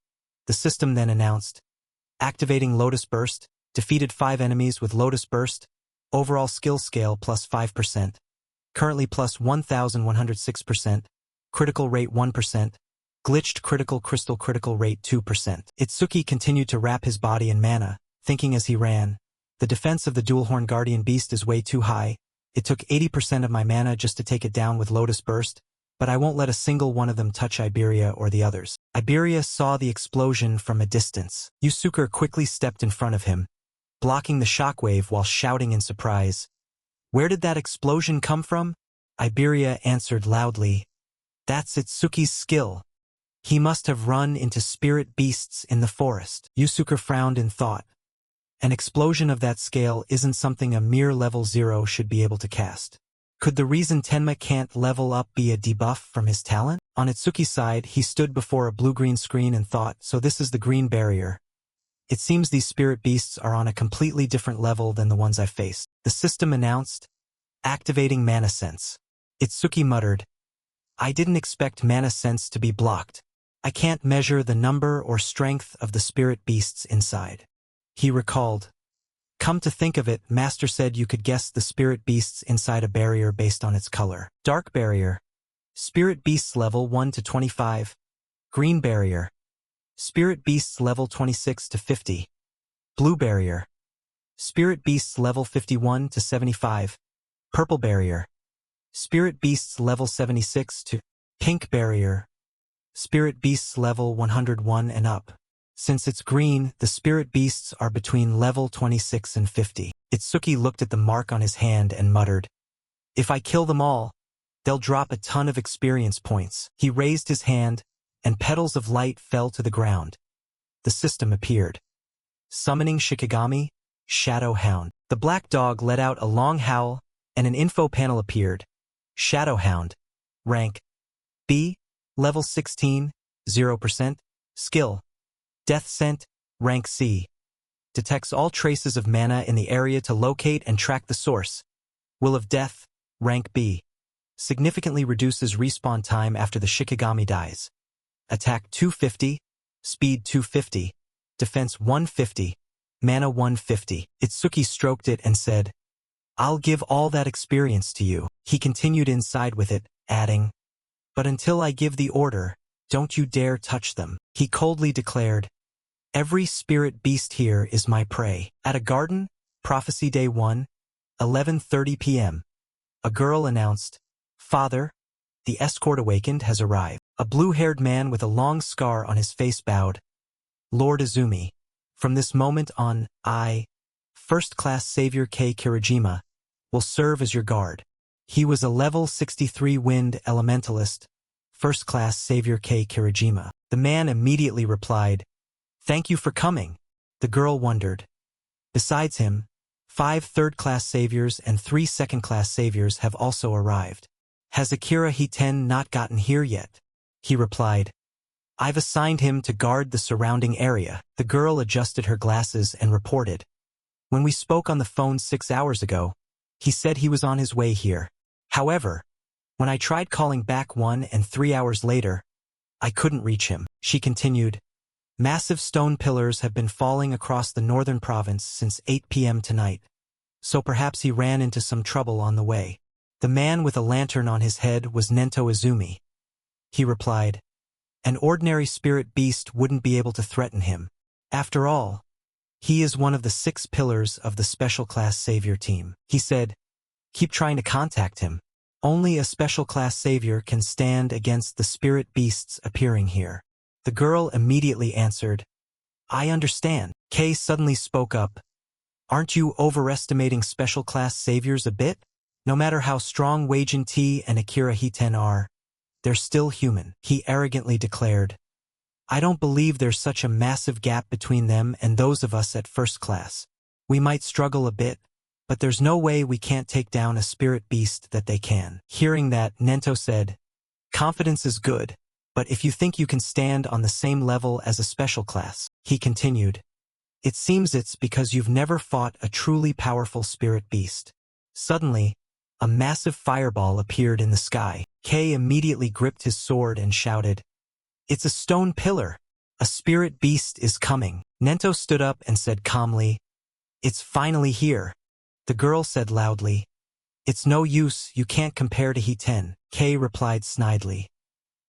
The system then announced, activating Lotus Burst, defeated 5 enemies with Lotus Burst, overall skill scale plus 5%, currently plus 1106%, critical rate 1%, glitched critical crystal critical rate 2%. Itsuki continued to wrap his body in mana, thinking as he ran, "The defense of the dual-horn guardian beast is way too high. It took 80% of my mana just to take it down with Lotus Burst, but I won't let a single one of them touch Iberia or the others." Iberia saw the explosion from a distance. Yusuke quickly stepped in front of him, blocking the shockwave while shouting in surprise, "Where did that explosion come from?" Iberia answered loudly, "That's Itsuki's skill. He must have run into spirit beasts in the forest." Yusuke frowned in thought. An explosion of that scale isn't something a mere level 0 should be able to cast. Could the reason Tenma can't level up be a debuff from his talent? On Itsuki's side, he stood before a blue-green screen and thought, so this is the green barrier. It seems these spirit beasts are on a completely different level than the ones I faced. The system announced, activating Mana Sense. Itsuki muttered, "I didn't expect Mana Sense to be blocked. I can't measure the number or strength of the spirit beasts inside." He recalled, "Come to think of it, Master said you could guess the spirit beasts inside a barrier based on its color. Dark barrier. Spirit beasts level 1 to 25. Green barrier. Spirit beasts level 26 to 50. Blue barrier. Spirit beasts level 51 to 75. Purple barrier. Spirit beasts level 76 to pink barrier. Spirit beasts level 101 and up. Since it's green, the spirit beasts are between level 26 and 50. Itsuki looked at the mark on his hand and muttered, "If I kill them all, they'll drop a ton of experience points." He raised his hand, and petals of light fell to the ground. The system appeared. Summoning Shikigami, Shadow Hound. The black dog let out a long howl, and an info panel appeared. Shadow Hound. Rank B. Level 16, 0%. Skill. Death Scent. Rank C. Detects all traces of mana in the area to locate and track the source. Will of Death. Rank B. Significantly reduces respawn time after the Shikigami dies. Attack 250, Speed 250, Defense 150, Mana 150. Itsuki stroked it and said, "I'll give all that experience to you." He continued inside with it, adding, "But until I give the order, don't you dare touch them." He coldly declared, "Every spirit beast here is my prey." At a garden, Prophecy Day 1, 11:30 p.m. A girl announced, "Father, the escort awakened has arrived." A blue-haired man with a long scar on his face bowed. "Lord Izumi, from this moment on, I, First-Class Savior K. Kirajima, will serve as your guard." He was a level 63 wind elementalist, First-Class Savior K. Kirajima. The man immediately replied, "Thank you for coming." The girl wondered. Besides him, 5 third-class saviors and 3 second-class saviors have also arrived. "Has Akira Hiten not gotten here yet?" He replied, "I've assigned him to guard the surrounding area." The girl adjusted her glasses and reported, "When we spoke on the phone 6 hours ago, he said he was on his way here. However, when I tried calling back 1 and 3 hours later, I couldn't reach him." She continued, "Massive stone pillars have been falling across the northern province since 8 p.m. tonight, so perhaps he ran into some trouble on the way." The man with a lantern on his head was Nento Izumi. He replied, "An ordinary spirit beast wouldn't be able to threaten him. After all, he is one of the 6 pillars of the special class savior team." He said, "Keep trying to contact him. Only a special class savior can stand against the spirit beasts appearing here." The girl immediately answered, "I understand." Kay suddenly spoke up, "Aren't you overestimating special class saviors a bit? No matter how strong Weijin T and Akira Hiten are, they're still human." He arrogantly declared, "I don't believe there's such a massive gap between them and those of us at first class. We might struggle a bit, but there's no way we can't take down a spirit beast that they can." Hearing that, Nento said, "Confidence is good, but if you think you can stand on the same level as a special class," he continued, "it seems it's because you've never fought a truly powerful spirit beast." Suddenly, a massive fireball appeared in the sky. Kay immediately gripped his sword and shouted, "It's a stone pillar! A spirit beast is coming!" Nento stood up and said calmly, "It's finally here." The girl said loudly, "It's no use, you can't compare to Hiten." Kay replied snidely,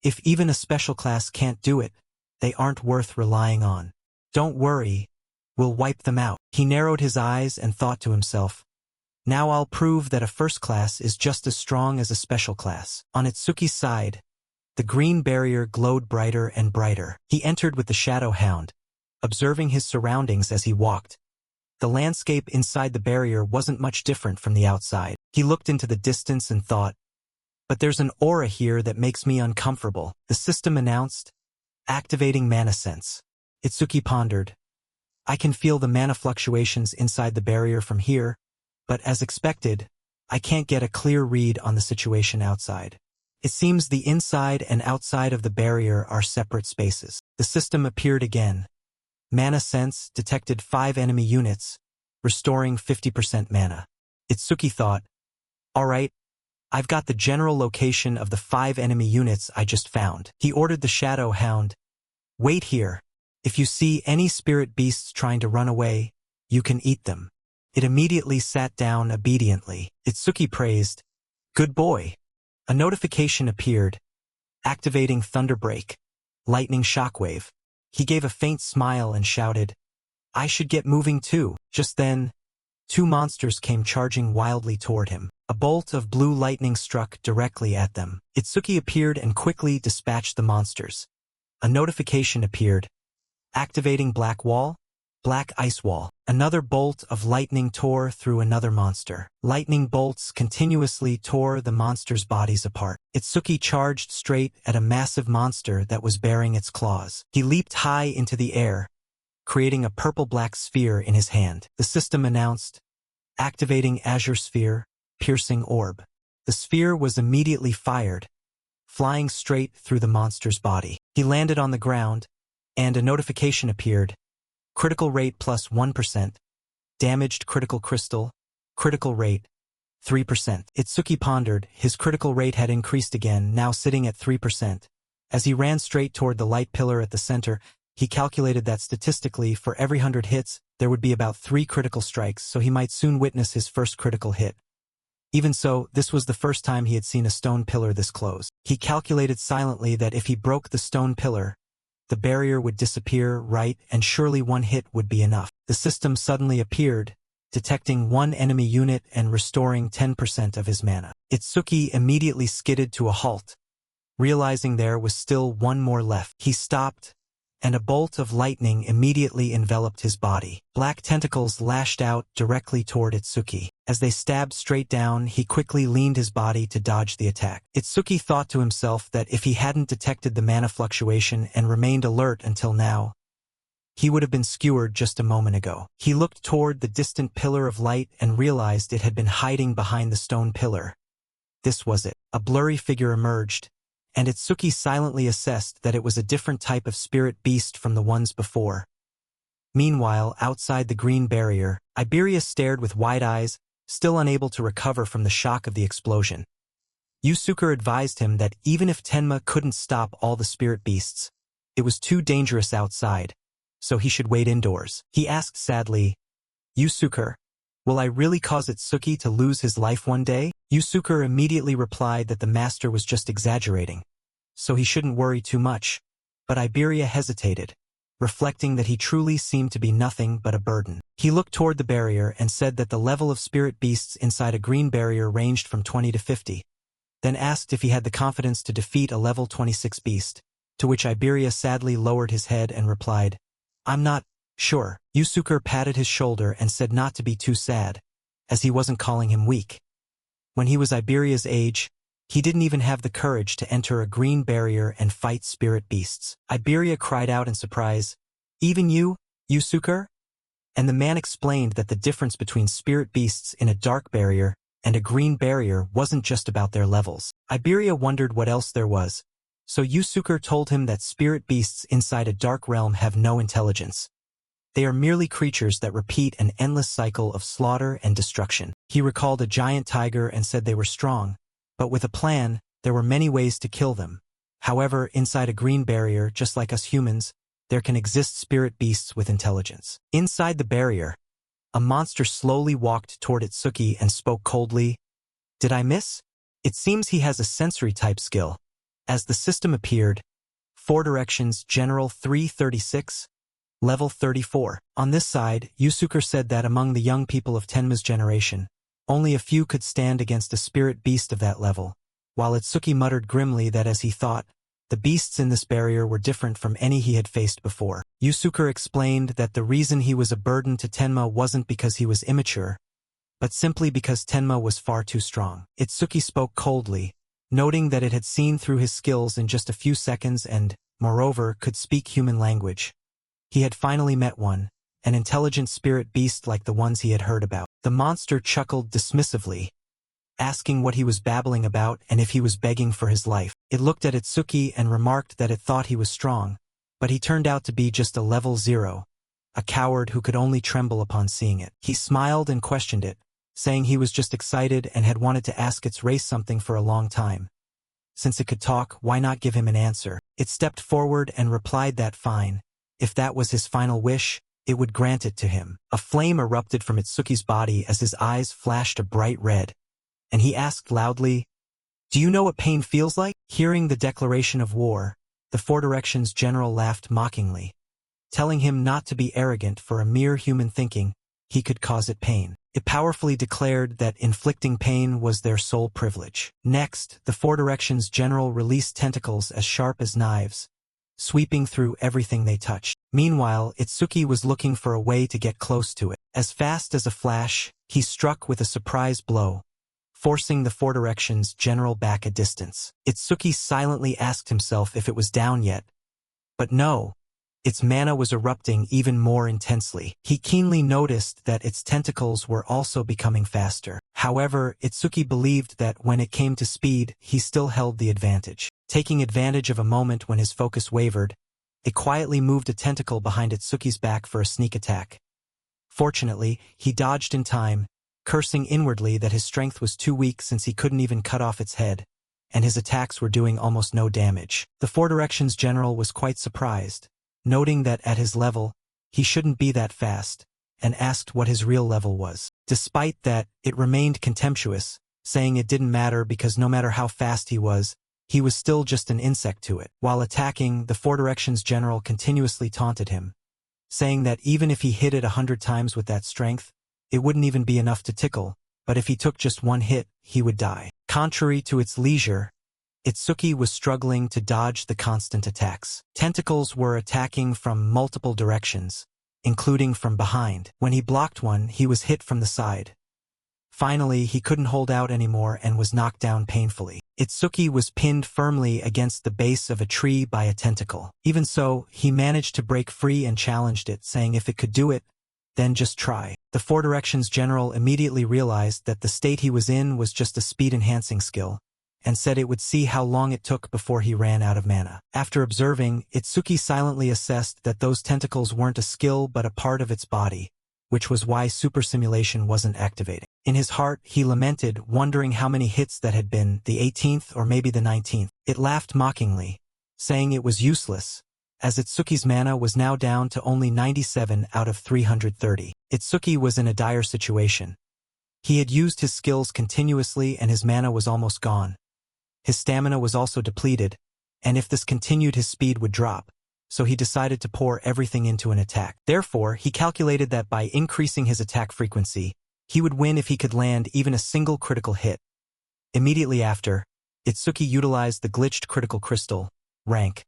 "If even a special class can't do it, they aren't worth relying on. Don't worry, we'll wipe them out." He narrowed his eyes and thought to himself, "Now I'll prove that a first class is just as strong as a special class." On Itsuki's side, the green barrier glowed brighter and brighter. He entered with the Shadow Hound, observing his surroundings as he walked. The landscape inside the barrier wasn't much different from the outside. He looked into the distance and thought, "But there's an aura here that makes me uncomfortable." The system announced, "Activating Mana Sense." Itsuki pondered, "I can feel the mana fluctuations inside the barrier from here, but as expected, I can't get a clear read on the situation outside. It seems the inside and outside of the barrier are separate spaces." The system appeared again. Mana Sense detected 5 enemy units, restoring 50% mana. Itsuki thought, "All right, I've got the general location of the 5 enemy units I just found." He ordered the Shadow Hound, "Wait here. If you see any spirit beasts trying to run away, you can eat them." It immediately sat down obediently. Itsuki praised, "Good boy." A notification appeared, activating Thunderbreak. lightning shockwave. He gave a faint smile and shouted, "I should get moving too." Just then, two monsters came charging wildly toward him. A bolt of blue lightning struck directly at them. Itsuki appeared and quickly dispatched the monsters. A notification appeared. Activating black wall, black ice wall. Another bolt of lightning tore through another monster. Lightning bolts continuously tore the monsters' bodies apart. Itsuki charged straight at a massive monster that was baring its claws. He leaped high into the air, creating a purple-black sphere in his hand. The system announced, activating Azure Sphere, piercing orb. The sphere was immediately fired, flying straight through the monster's body. He landed on the ground, and a notification appeared. Critical rate plus 1%. Damaged critical crystal. Critical rate 3%. Itsuki pondered. His critical rate had increased again, now sitting at 3%. As he ran straight toward the light pillar at the center, he calculated that statistically, for every 100 hits, there would be about 3 critical strikes, so he might soon witness his first critical hit. Even so, this was the first time he had seen a stone pillar this close. He calculated silently that if he broke the stone pillar, the barrier would disappear, right, and surely one hit would be enough. The system suddenly appeared, detecting one enemy unit and restoring 10% of his mana. Itsuki immediately skidded to a halt, realizing there was still one more left. He stopped, and a bolt of lightning immediately enveloped his body. Black tentacles lashed out directly toward Itsuki. As they stabbed straight down, he quickly leaned his body to dodge the attack. Itsuki thought to himself that if he hadn't detected the mana fluctuation and remained alert until now, he would have been skewered just a moment ago. He looked toward the distant pillar of light and realized it had been hiding behind the stone pillar. This was it. A blurry figure emerged, and Itsuki silently assessed that it was a different type of spirit beast from the ones before. Meanwhile, outside the green barrier, Iberia stared with wide eyes, still unable to recover from the shock of the explosion. Yusuke advised him that even if Tenma couldn't stop all the spirit beasts, it was too dangerous outside, so he should wait indoors. He asked sadly, "Yusuke, will I really cause Itsuki to lose his life one day?" Yusuke immediately replied that the master was just exaggerating, so he shouldn't worry too much, but Iberia hesitated, reflecting that he truly seemed to be nothing but a burden. He looked toward the barrier and said that the level of spirit beasts inside a green barrier ranged from 20 to 50, then asked if he had the confidence to defeat a level 26 beast, to which Iberia sadly lowered his head and replied, "I'm not sure." Yusuke patted his shoulder and said not to be too sad, as he wasn't calling him weak. When he was Iberia's age, he didn't even have the courage to enter a green barrier and fight spirit beasts. Iberia cried out in surprise, "Even you, Yusuke?" And the man explained that the difference between spirit beasts in a dark barrier and a green barrier wasn't just about their levels. Iberia wondered what else there was, so Yusuke told him that spirit beasts inside a dark realm have no intelligence. They are merely creatures that repeat an endless cycle of slaughter and destruction. He recalled a giant tiger and said they were strong, but with a plan, there were many ways to kill them. However, inside a green barrier, just like us humans, there can exist spirit beasts with intelligence. Inside the barrier, a monster slowly walked toward Itsuki and spoke coldly. "Did I miss? It seems he has a sensory type skill." As the system appeared, 4 directions, General 336, Level 34. On this side, Yusuke said that among the young people of Tenma's generation, only a few could stand against a spirit beast of that level, while Itsuki muttered grimly that as he thought, the beasts in this barrier were different from any he had faced before. Yusuke explained that the reason he was a burden to Tenma wasn't because he was immature, but simply because Tenma was far too strong. Itsuki spoke coldly, noting that it had seen through his skills in just a few seconds and, moreover, could speak human language. He had finally met one, an intelligent spirit beast like the ones he had heard about. The monster chuckled dismissively, asking what he was babbling about and if he was begging for his life. It looked at Itsuki and remarked that it thought he was strong, but he turned out to be just a level 0, a coward who could only tremble upon seeing it. He smiled and questioned it, saying he was just excited and had wanted to ask its race something for a long time. Since it could talk, why not give him an answer? It stepped forward and replied that fine. If that was his final wish, it would grant it to him. A flame erupted from Itsuki's body as his eyes flashed a bright red, and he asked loudly, "Do you know what pain feels like?" Hearing the declaration of war, the Four Directions general laughed mockingly, telling him not to be arrogant for a mere human thinking he could cause it pain. It powerfully declared that inflicting pain was their sole privilege. Next, the Four Directions general released tentacles as sharp as knives, sweeping through everything they touched. Meanwhile, Itsuki was looking for a way to get close to it. As fast as a flash, he struck with a surprise blow, forcing the Four Directions general back a distance. Itsuki silently asked himself if it was down yet, but no. Its mana was erupting even more intensely. He keenly noticed that its tentacles were also becoming faster. However, Itsuki believed that when it came to speed, he still held the advantage. Taking advantage of a moment when his focus wavered, it quietly moved a tentacle behind Itsuki's back for a sneak attack. Fortunately, he dodged in time, cursing inwardly that his strength was too weak since he couldn't even cut off its head, and his attacks were doing almost no damage. The Four Directions general was quite surprised, noting that at his level, he shouldn't be that fast, and asked what his real level was. Despite that, it remained contemptuous, saying it didn't matter because no matter how fast he was still just an insect to it. While attacking, the Four Directions general continuously taunted him, saying that even if he hit it 100 times with that strength, it wouldn't even be enough to tickle, but if he took just one hit, he would die. Contrary to its leisure, Itsuki was struggling to dodge the constant attacks. Tentacles were attacking from multiple directions, including from behind. When he blocked one, he was hit from the side. Finally, he couldn't hold out anymore and was knocked down painfully. Itsuki was pinned firmly against the base of a tree by a tentacle. Even so, he managed to break free and challenged it, saying if it could do it, then just try. The Four Directions general immediately realized that the state he was in was just a speed-enhancing skill, and said it would see how long it took before he ran out of mana. After observing, Itsuki silently assessed that those tentacles weren't a skill but a part of its body, which was why super simulation wasn't activating. In his heart, he lamented, wondering how many hits that had been, the 18th or maybe the 19th. It laughed mockingly, saying it was useless, as Itsuki's mana was now down to only 97 out of 330. Itsuki was in a dire situation. He had used his skills continuously and his mana was almost gone. His stamina was also depleted, and if this continued his speed would drop, so he decided to pour everything into an attack. Therefore, he calculated that by increasing his attack frequency, he would win if he could land even a single critical hit. Immediately after, Itsuki utilized the glitched critical crystal, rank,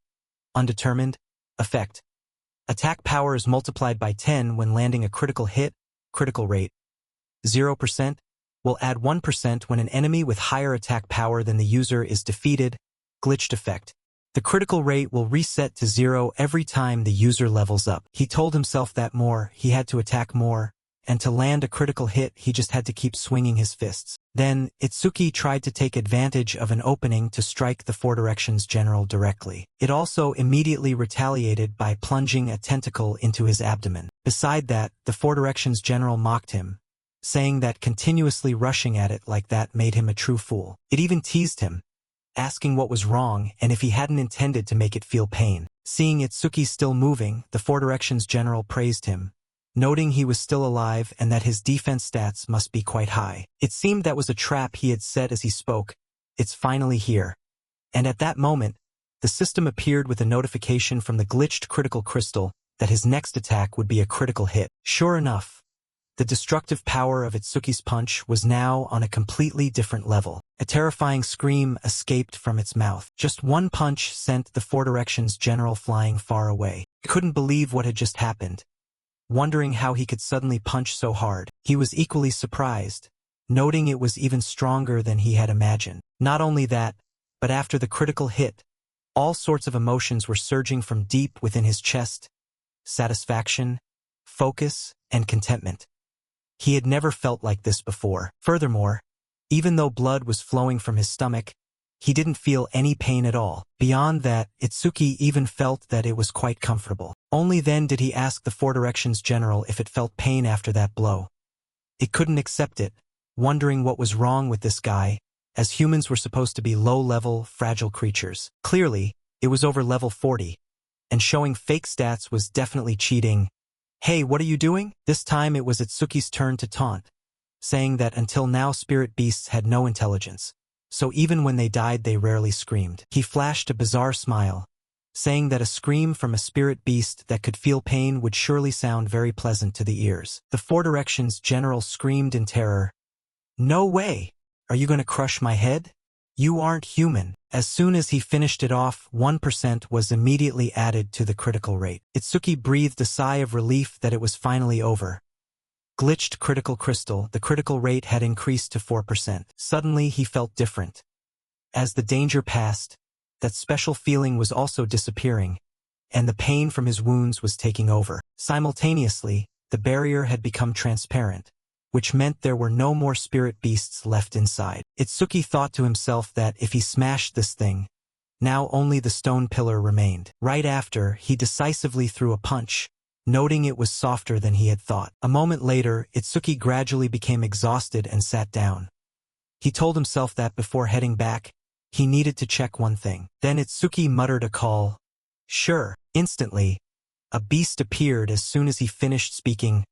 undetermined, effect. Attack power is multiplied by 10 when landing a critical hit, critical rate, 0%, will add 1% when an enemy with higher attack power than the user is defeated, glitched effect. The critical rate will reset to 0 every time the user levels up. He told himself that he had to attack more, and to land a critical hit he just had to keep swinging his fists. Then, Itsuki tried to take advantage of an opening to strike the Four Directions general directly. It also immediately retaliated by plunging a tentacle into his abdomen. Beside that, the Four Directions general mocked him, saying that continuously rushing at it like that made him a true fool. It even teased him, asking what was wrong and if he hadn't intended to make it feel pain. Seeing Itsuki still moving, the Four Directions general praised him, noting he was still alive and that his defense stats must be quite high. It seemed that was a trap he had set as he spoke. It's finally here. And at that moment, the system appeared with a notification from the glitched critical crystal that his next attack would be a critical hit. Sure enough, the destructive power of Itsuki's punch was now on a completely different level. A terrifying scream escaped from its mouth. Just one punch sent the Four Directions general flying far away. He couldn't believe what had just happened, wondering how he could suddenly punch so hard. He was equally surprised, noting it was even stronger than he had imagined. Not only that, but after the critical hit, all sorts of emotions were surging from deep within his chest: satisfaction, focus, and contentment. He had never felt like this before. Furthermore, even though blood was flowing from his stomach, he didn't feel any pain at all. Beyond that, Itsuki even felt that it was quite comfortable. Only then did he ask the Four Directions general if it felt pain after that blow. It couldn't accept it, wondering what was wrong with this guy, as humans were supposed to be low-level, fragile creatures. Clearly, it was over level 40, and showing fake stats was definitely cheating. "Hey, what are you doing?" This time it was Itsuki's turn to taunt, saying that until now spirit beasts had no intelligence, so even when they died they rarely screamed. He flashed a bizarre smile, saying that a scream from a spirit beast that could feel pain would surely sound very pleasant to the ears. The Four Directions general screamed in terror, "No way! Are you going to crush my head? You aren't human." As soon as he finished it off, 1% was immediately added to the critical rate. Itsuki breathed a sigh of relief that it was finally over. Glitched critical crystal, the critical rate had increased to 4%. Suddenly he felt different. As the danger passed, that special feeling was also disappearing, and the pain from his wounds was taking over. Simultaneously, the barrier had become transparent, which meant there were no more spirit beasts left inside. Itsuki thought to himself that if he smashed this thing, now only the stone pillar remained. Right after, he decisively threw a punch, noting it was softer than he had thought. A moment later, Itsuki gradually became exhausted and sat down. He told himself that before heading back, he needed to check one thing. Then Itsuki muttered a call. Sure. Instantly, a beast appeared as soon as he finished speaking.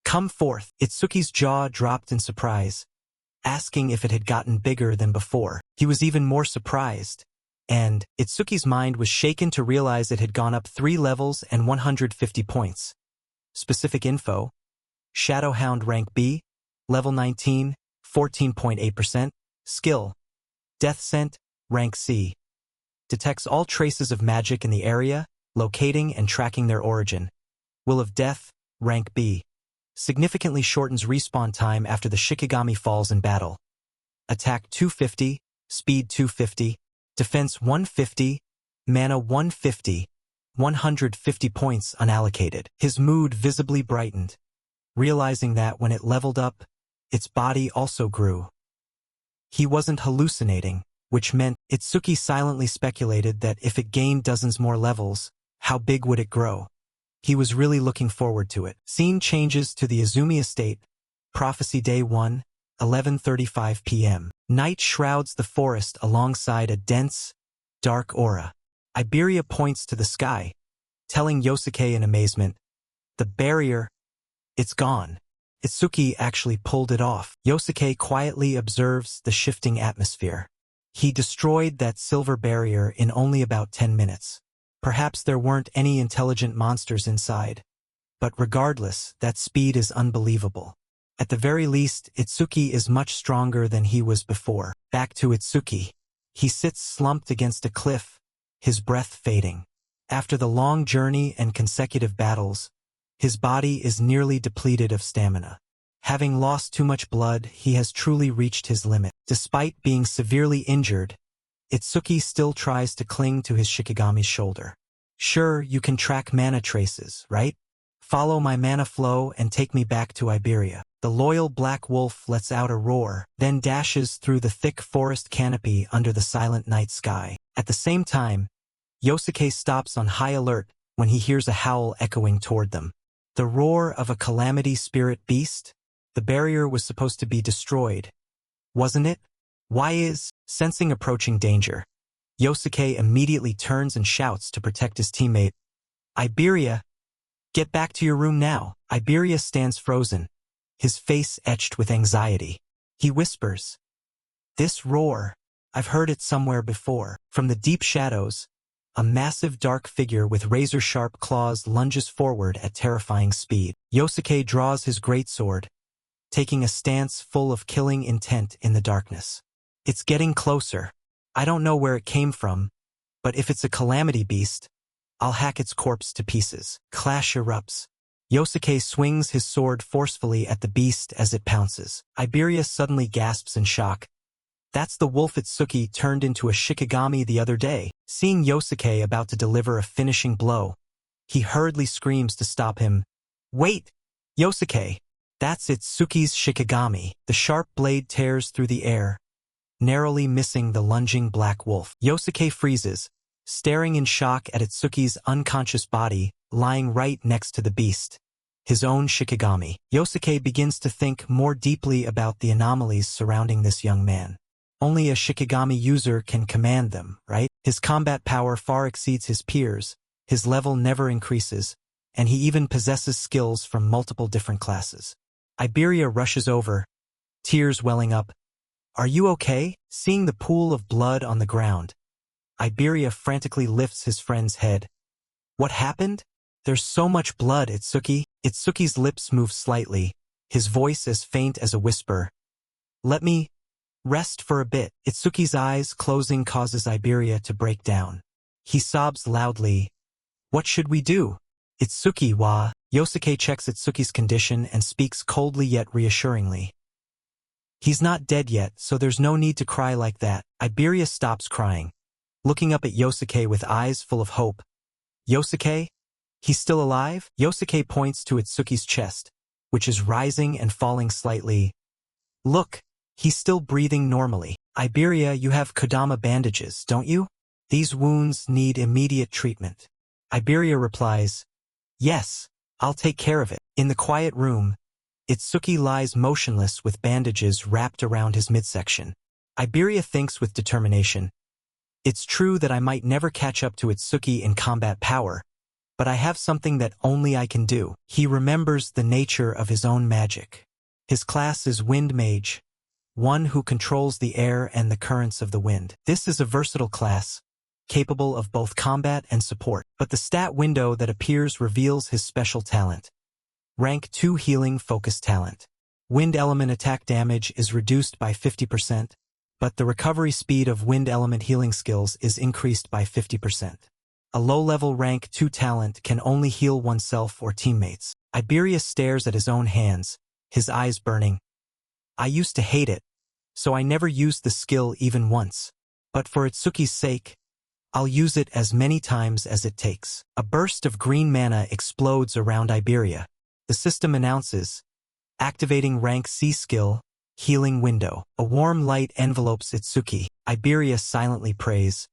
Come forth. Itsuki's jaw dropped in surprise, asking if it had gotten bigger than before. He was even more surprised, and Itsuki's mind was shaken to realize it had gone up 3 levels and 150 points. Specific info: Shadowhound rank B, level 19, 14.8%, skill, Death Scent, rank C. Detects all traces of magic in the area, locating and tracking their origin. Will of Death, rank B. Significantly shortens respawn time after the Shikigami falls in battle. Attack 250, Speed 250, Defense 150, Mana 150, 150 points unallocated. His mood visibly brightened, realizing that when it leveled up, its body also grew. He wasn't hallucinating, which meant Itsuki silently speculated that if it gained dozens more levels, how big would it grow? He was really looking forward to it. Scene changes to the Izumi estate. Prophecy Day 1, 11:35 p.m. Night shrouds the forest alongside a dense, dark aura. Iberia points to the sky, telling Yosuke in amazement, "The barrier, it's gone." Itsuki actually pulled it off. Yosuke quietly observes the shifting atmosphere. He destroyed that silver barrier in only about 10 minutes. Perhaps there weren't any intelligent monsters inside, but regardless, that speed is unbelievable. At the very least, Itsuki is much stronger than he was before. Back to Itsuki. He sits slumped against a cliff, his breath fading. After the long journey and consecutive battles, his body is nearly depleted of stamina. Having lost too much blood, he has truly reached his limit. Despite being severely injured, Itsuki still tries to cling to his Shikigami's shoulder. Sure, you can track mana traces, right? Follow my mana flow and take me back to Iberia. The loyal black wolf lets out a roar, then dashes through the thick forest canopy under the silent night sky. At the same time, Yosuke stops on high alert when he hears a howl echoing toward them. The roar of a calamity spirit beast? The barrier was supposed to be destroyed, wasn't it? Sensing approaching danger, Yosuke immediately turns and shouts to protect his teammate. Iberia, get back to your room now. Iberia stands frozen, his face etched with anxiety. He whispers, "This roar, I've heard it somewhere before." From the deep shadows, a massive dark figure with razor-sharp claws lunges forward at terrifying speed. Yosuke draws his greatsword, taking a stance full of killing intent in the darkness. It's getting closer. I don't know where it came from, but if it's a calamity beast, I'll hack its corpse to pieces. Clash erupts. Yosuke swings his sword forcefully at the beast as it pounces. Iberia suddenly gasps in shock. That's the wolf Itsuki turned into a Shikigami the other day. Seeing Yosuke about to deliver a finishing blow, he hurriedly screams to stop him. Wait! Yosuke! That's Itsuki's Shikigami. The sharp blade tears through the air, narrowly missing the lunging black wolf. Yosuke freezes, staring in shock at Itsuki's unconscious body lying right next to the beast, his own Shikigami. Yosuke begins to think more deeply about the anomalies surrounding this young man. Only a Shikigami user can command them, right? His combat power far exceeds his peers, his level never increases, and he even possesses skills from multiple different classes. Iberia rushes over, tears welling up. Are you okay? Seeing the pool of blood on the ground, Iberia frantically lifts his friend's head. What happened? There's so much blood, Itsuki. Itsuki's lips move slightly, his voice as faint as a whisper. Let me rest for a bit. Itsuki's eyes closing causes Iberia to break down. He sobs loudly. What should we do? Itsuki wa. Yosuke checks Itsuki's condition and speaks coldly yet reassuringly. He's not dead yet, so there's no need to cry like that. Iberia stops crying, looking up at Yosuke with eyes full of hope. Yosuke? He's still alive? Yosuke points to Itsuki's chest, which is rising and falling slightly. Look, he's still breathing normally. Iberia, you have Kodama bandages, don't you? These wounds need immediate treatment. Iberia replies, Yes, I'll take care of it. In the quiet room, Itsuki lies motionless with bandages wrapped around his midsection. Iberia thinks with determination. It's true that I might never catch up to Itsuki in combat power, but I have something that only I can do. He remembers the nature of his own magic. His class is Wind Mage, one who controls the air and the currents of the wind. This is a versatile class, capable of both combat and support, but the stat window that appears reveals his special talent. Rank 2 Healing Focus Talent. Wind element attack damage is reduced by 50%, but the recovery speed of wind element healing skills is increased by 50%. A low-level rank 2 talent can only heal oneself or teammates. Iberia stares at his own hands, his eyes burning. I used to hate it, so I never used the skill even once. But for Itsuki's sake, I'll use it as many times as it takes. A burst of green mana explodes around Iberia. The system announces, activating rank C skill, healing window. A warm light envelopes Itsuki. Iberia silently prays.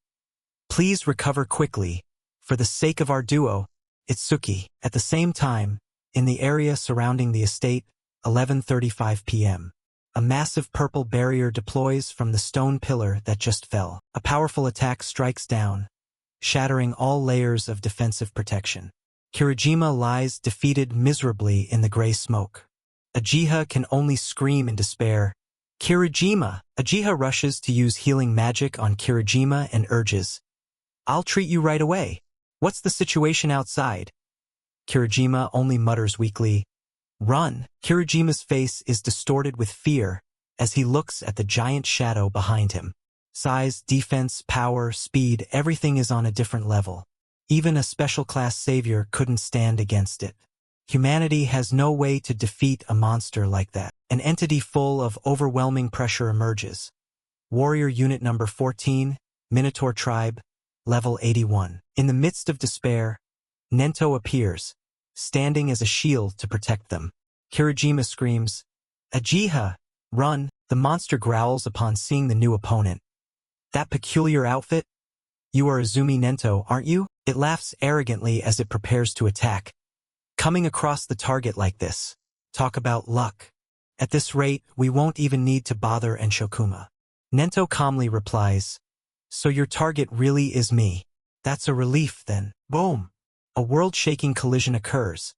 Please recover quickly, for the sake of our duo, Itsuki. At the same time, in the area surrounding the estate, 11:35 p.m. A massive purple barrier deploys from the stone pillar that just fell. A powerful attack strikes down, shattering all layers of defensive protection. Kirijima lies defeated miserably in the gray smoke. Ajiha can only scream in despair. Kirijima! Ajiha rushes to use healing magic on Kirijima and urges, I'll treat you right away. What's the situation outside? Kirijima only mutters weakly, Run! Kirijima's face is distorted with fear as he looks at the giant shadow behind him. Size, defense, power, speed, everything is on a different level. Even a special class savior couldn't stand against it. Humanity has no way to defeat a monster like that. An entity full of overwhelming pressure emerges. Warrior Unit Number 14, Minotaur Tribe, Level 81. In the midst of despair, Nento appears, standing as a shield to protect them. Kirijima screams, Ajiha, run! The monster growls upon seeing the new opponent. That peculiar outfit? You are Azumi Nento, aren't you? It laughs arrogantly as it prepares to attack. Coming across the target like this. Talk about luck. At this rate, we won't even need to bother Enshokuma. Nento calmly replies, So your target really is me. That's a relief then. Boom! A world-shaking collision occurs.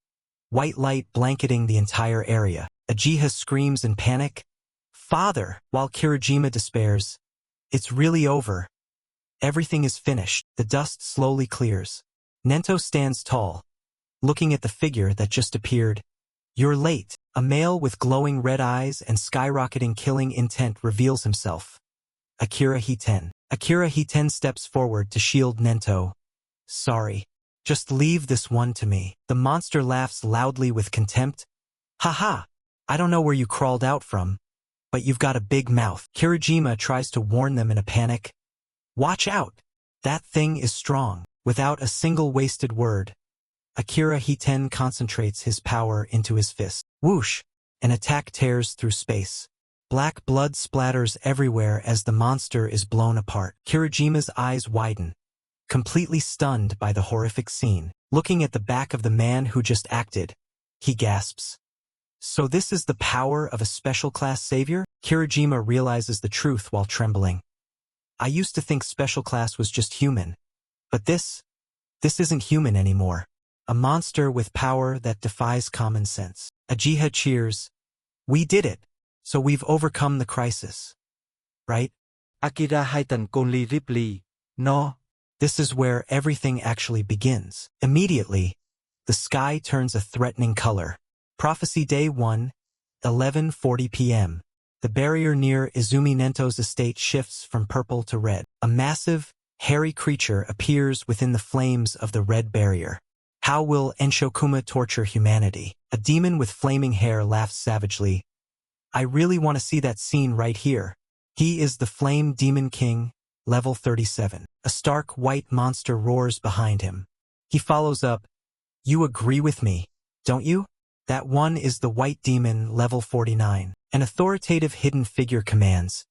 White light blanketing the entire area. Ajiha screams in panic. Father! While Kirijima despairs. It's really over. Everything is finished. The dust slowly clears. Nento stands tall, looking at the figure that just appeared. You're late. A male with glowing red eyes and skyrocketing killing intent reveals himself. Akira Hiten. Akira Hiten steps forward to shield Nento. Sorry. Just leave this one to me. The monster laughs loudly with contempt. Haha, I don't know where you crawled out from, but you've got a big mouth. Kirijima tries to warn them in a panic. Watch out! That thing is strong. Without a single wasted word, Akira Hiten concentrates his power into his fist. Whoosh! An attack tears through space. Black blood splatters everywhere as the monster is blown apart. Kirijima's eyes widen, completely stunned by the horrific scene. Looking at the back of the man who just acted, he gasps. So this is the power of a special class savior? Kirijima realizes the truth while trembling. I used to think special class was just human, but this isn't human anymore. A monster with power that defies common sense. Ajiha cheers. We did it. So we've overcome the crisis. Right? Akira Hiten Conley Ripley. No, This is where everything actually begins. Immediately, the sky turns a threatening color. Prophecy Day 1, 11:40 p.m. The barrier near Izumi Nento's estate shifts from purple to red. A massive, hairy creature appears within the flames of the red barrier. How will Enshokuma torture humanity? A demon with flaming hair laughs savagely. I really want to see that scene right here. He is the Flame Demon King, level 37. A stark white monster roars behind him. He follows up, "You agree with me, don't you?" That one is the White Demon, level 49. An authoritative hidden figure commands,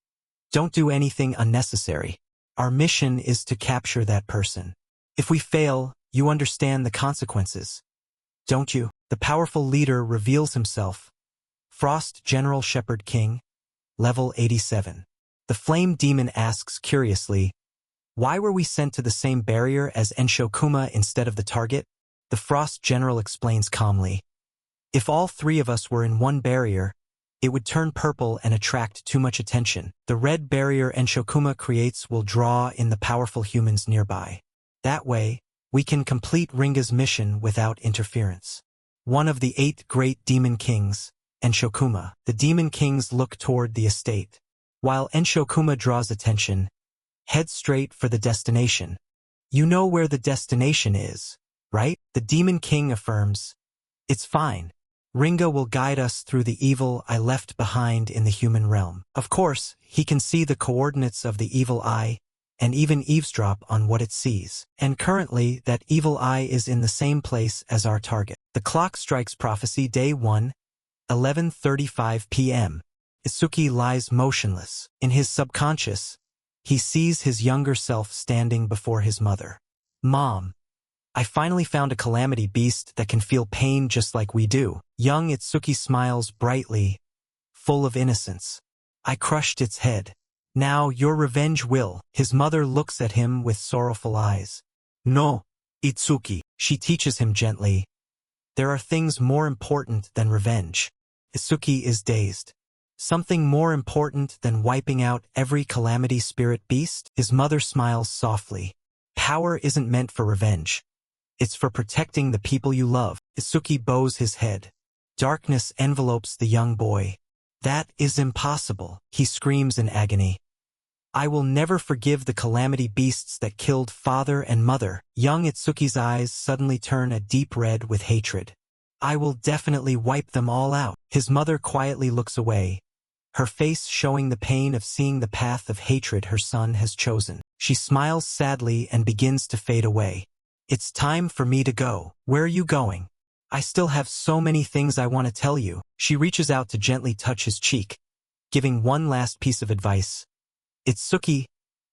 "Don't do anything unnecessary. Our mission is to capture that person. If we fail, you understand the consequences, don't you?" The powerful leader reveals himself. Frost General Shepherd King, level 87. The Flame Demon asks curiously, "Why were we sent to the same barrier as Enshokuma instead of the target?" The Frost General explains calmly, "If all three of us were in one barrier, it would turn purple and attract too much attention. The red barrier Enshokuma creates will draw in the powerful humans nearby. That way, we can complete Ringa's mission without interference." One of the 8 great demon kings, Enshokuma. The demon kings look toward the estate. While Enshokuma draws attention, head straight for the destination. "You know where the destination is, right?" The demon king affirms, "It's fine. Ringa will guide us through the evil I left behind in the human realm." Of course, he can see the coordinates of the evil eye, and even eavesdrop on what it sees. And currently, that evil eye is in the same place as our target. The clock strikes Prophecy Day 1, 11:35 p.m. Itsuki lies motionless. In his subconscious, he sees his younger self standing before his mother. "Mom, I finally found a calamity beast that can feel pain just like we do." Young Itsuki smiles brightly, full of innocence. "I crushed its head. Now your revenge will." His mother looks at him with sorrowful eyes. "No, Itsuki," she teaches him gently. "There are things more important than revenge." Itsuki is dazed. Something more important than wiping out every calamity spirit beast? His mother smiles softly. "Power isn't meant for revenge. It's for protecting the people you love." Itsuki bows his head. Darkness envelopes the young boy. "That is impossible," he screams in agony. "I will never forgive the calamity beasts that killed father and mother." Young Itsuki's eyes suddenly turn a deep red with hatred. "I will definitely wipe them all out." His mother quietly looks away, her face showing the pain of seeing the path of hatred her son has chosen. She smiles sadly and begins to fade away. "It's time for me to go." "Where are you going?" "I still have so many things I want to tell you." She reaches out to gently touch his cheek, giving one last piece of advice. "Itsuki,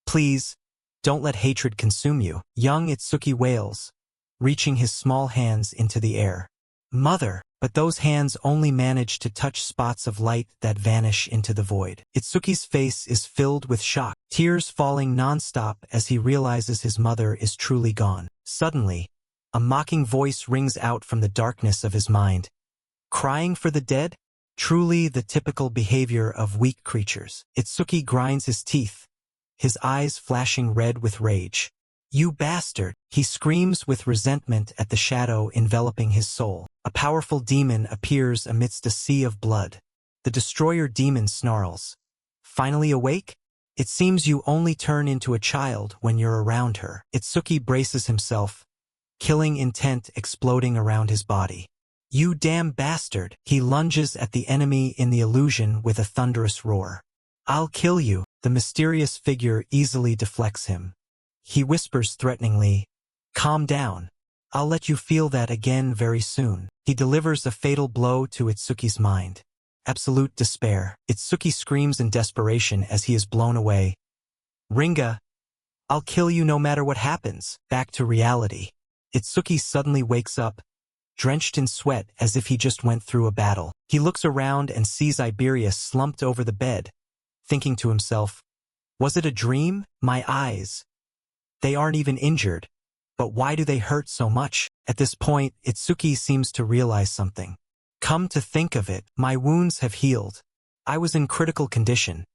please, don't let hatred consume you." Young Itsuki wails, reaching his small hands into the air. "Mother," but those hands only manage to touch spots of light that vanish into the void. Itsuki's face is filled with shock, tears falling non-stop as he realizes his mother is truly gone. Suddenly, a mocking voice rings out from the darkness of his mind. "Crying for the dead? Truly the typical behavior of weak creatures." Itsuki grinds his teeth, his eyes flashing red with rage. "You bastard!" He screams with resentment at the shadow enveloping his soul. A powerful demon appears amidst a sea of blood. The destroyer demon snarls. "Finally awake? It seems you only turn into a child when you're around her." Itsuki braces himself, killing intent exploding around his body. "You damn bastard!" He lunges at the enemy in the illusion with a thunderous roar. "I'll kill you." The mysterious figure easily deflects him. He whispers threateningly, "Calm down. I'll let you feel that again very soon." He delivers a fatal blow to Itsuki's mind. Absolute despair. Itsuki screams in desperation as he is blown away. "Ringa, I'll kill you no matter what happens." Back to reality. Itsuki suddenly wakes up, drenched in sweat as if he just went through a battle. He looks around and sees Iberia slumped over the bed, thinking to himself, "Was it a dream? My eyes. They aren't even injured. But why do they hurt so much?" At this point, Itsuki seems to realize something. "Come to think of it, my wounds have healed. I was in critical condition.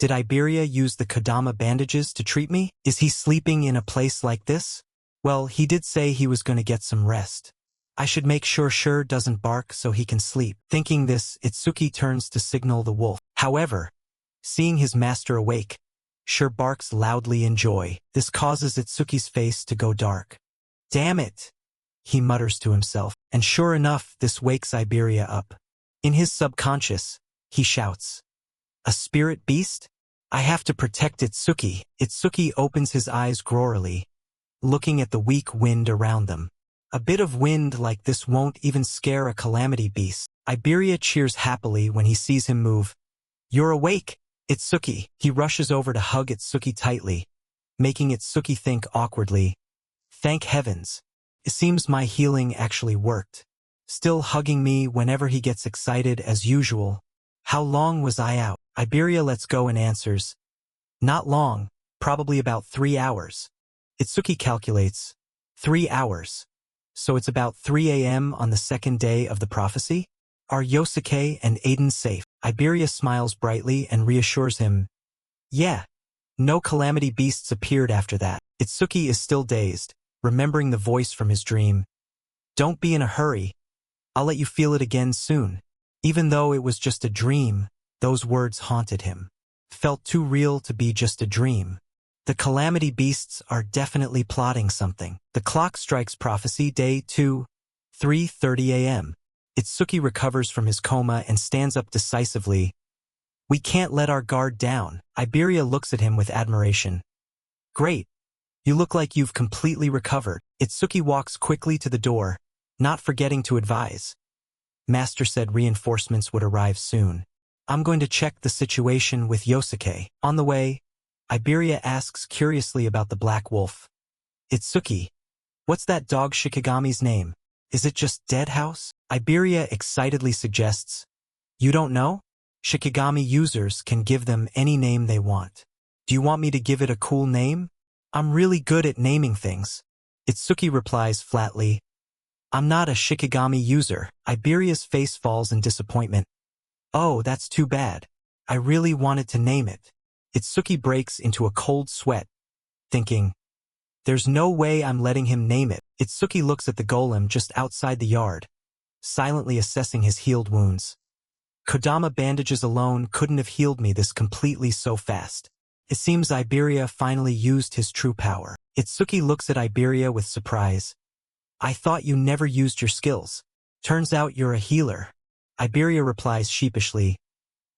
Did Iberia use the Kodama bandages to treat me? Is he sleeping in a place like this? Well, he did say he was going to get some rest. I should make sure doesn't bark so he can sleep. Thinking this, Itsuki turns to signal the wolf. However, seeing his master awake, Sure barks loudly in joy. This causes Itsuki's face to go dark. Damn it, he mutters to himself, and sure enough, this wakes Iberia up. In his subconscious, he shouts, "A spirit beast? I have to protect Itsuki." Itsuki opens his eyes grorily, looking at the weak wind around them. A bit of wind like this won't even scare a calamity beast. Iberia cheers happily when he sees him move. "You're awake, Itsuki." He rushes over to hug Itsuki tightly, making Itsuki think awkwardly. Thank heavens. It seems my healing actually worked. Still hugging me whenever he gets excited as usual. How long was I out? Iberia lets go and answers. Not long, probably about 3 hours. Itsuki calculates. 3 hours. So it's about 3 a.m. on the second day of the prophecy? Are Yosuke and Aiden safe? Iberia smiles brightly and reassures him. Yeah. No calamity beasts appeared after that. Itsuki is still dazed, remembering the voice from his dream. Don't be in a hurry. I'll let you feel it again soon. Even though it was just a dream, those words haunted him. Felt too real to be just a dream. The calamity beasts are definitely plotting something. The clock strikes prophecy day 2, 3:30 a.m. Itsuki recovers from his coma and stands up decisively. We can't let our guard down. Iberia looks at him with admiration. Great. You look like you've completely recovered. Itsuki walks quickly to the door, not forgetting to advise. Master said reinforcements would arrive soon. I'm going to check the situation with Yosuke. On the way, Iberia asks curiously about the black wolf. Itsuki, what's that dog Shikigami's name? Is it just Dead House? Iberia excitedly suggests. You don't know? Shikigami users can give them any name they want. Do you want me to give it a cool name? I'm really good at naming things. Itsuki replies flatly. I'm not a Shikigami user. Iberia's face falls in disappointment. Oh, that's too bad. I really wanted to name it. Itsuki breaks into a cold sweat, thinking, there's no way I'm letting him name it. Itsuki looks at the golem just outside the yard, silently assessing his healed wounds. Kodama bandages alone couldn't have healed me this completely so fast. It seems Iberia finally used his true power. Itsuki looks at Iberia with surprise. I thought you never used your skills. Turns out you're a healer. Iberia replies sheepishly.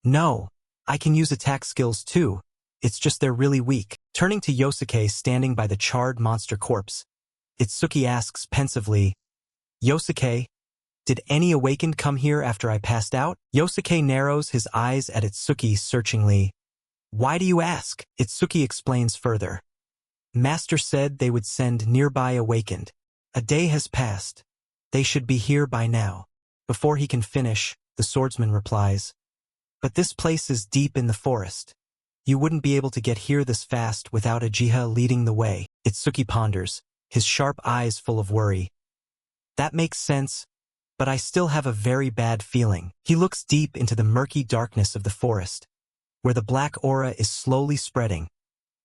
No, I can use attack skills too. It's just they're really weak. Turning to Yosuke standing by the charred monster corpse, Itsuki asks pensively, Yosuke, did any awakened come here after I passed out? Yosuke narrows his eyes at Itsuki searchingly. Why do you ask? Itsuki explains further. Master said they would send nearby awakened. A day has passed. They should be here by now. Before he can finish, the swordsman replies. But this place is deep in the forest. You wouldn't be able to get here this fast without a Jiha leading the way. Itsuki ponders, his sharp eyes full of worry. That makes sense, but I still have a very bad feeling. He looks deep into the murky darkness of the forest, where the black aura is slowly spreading,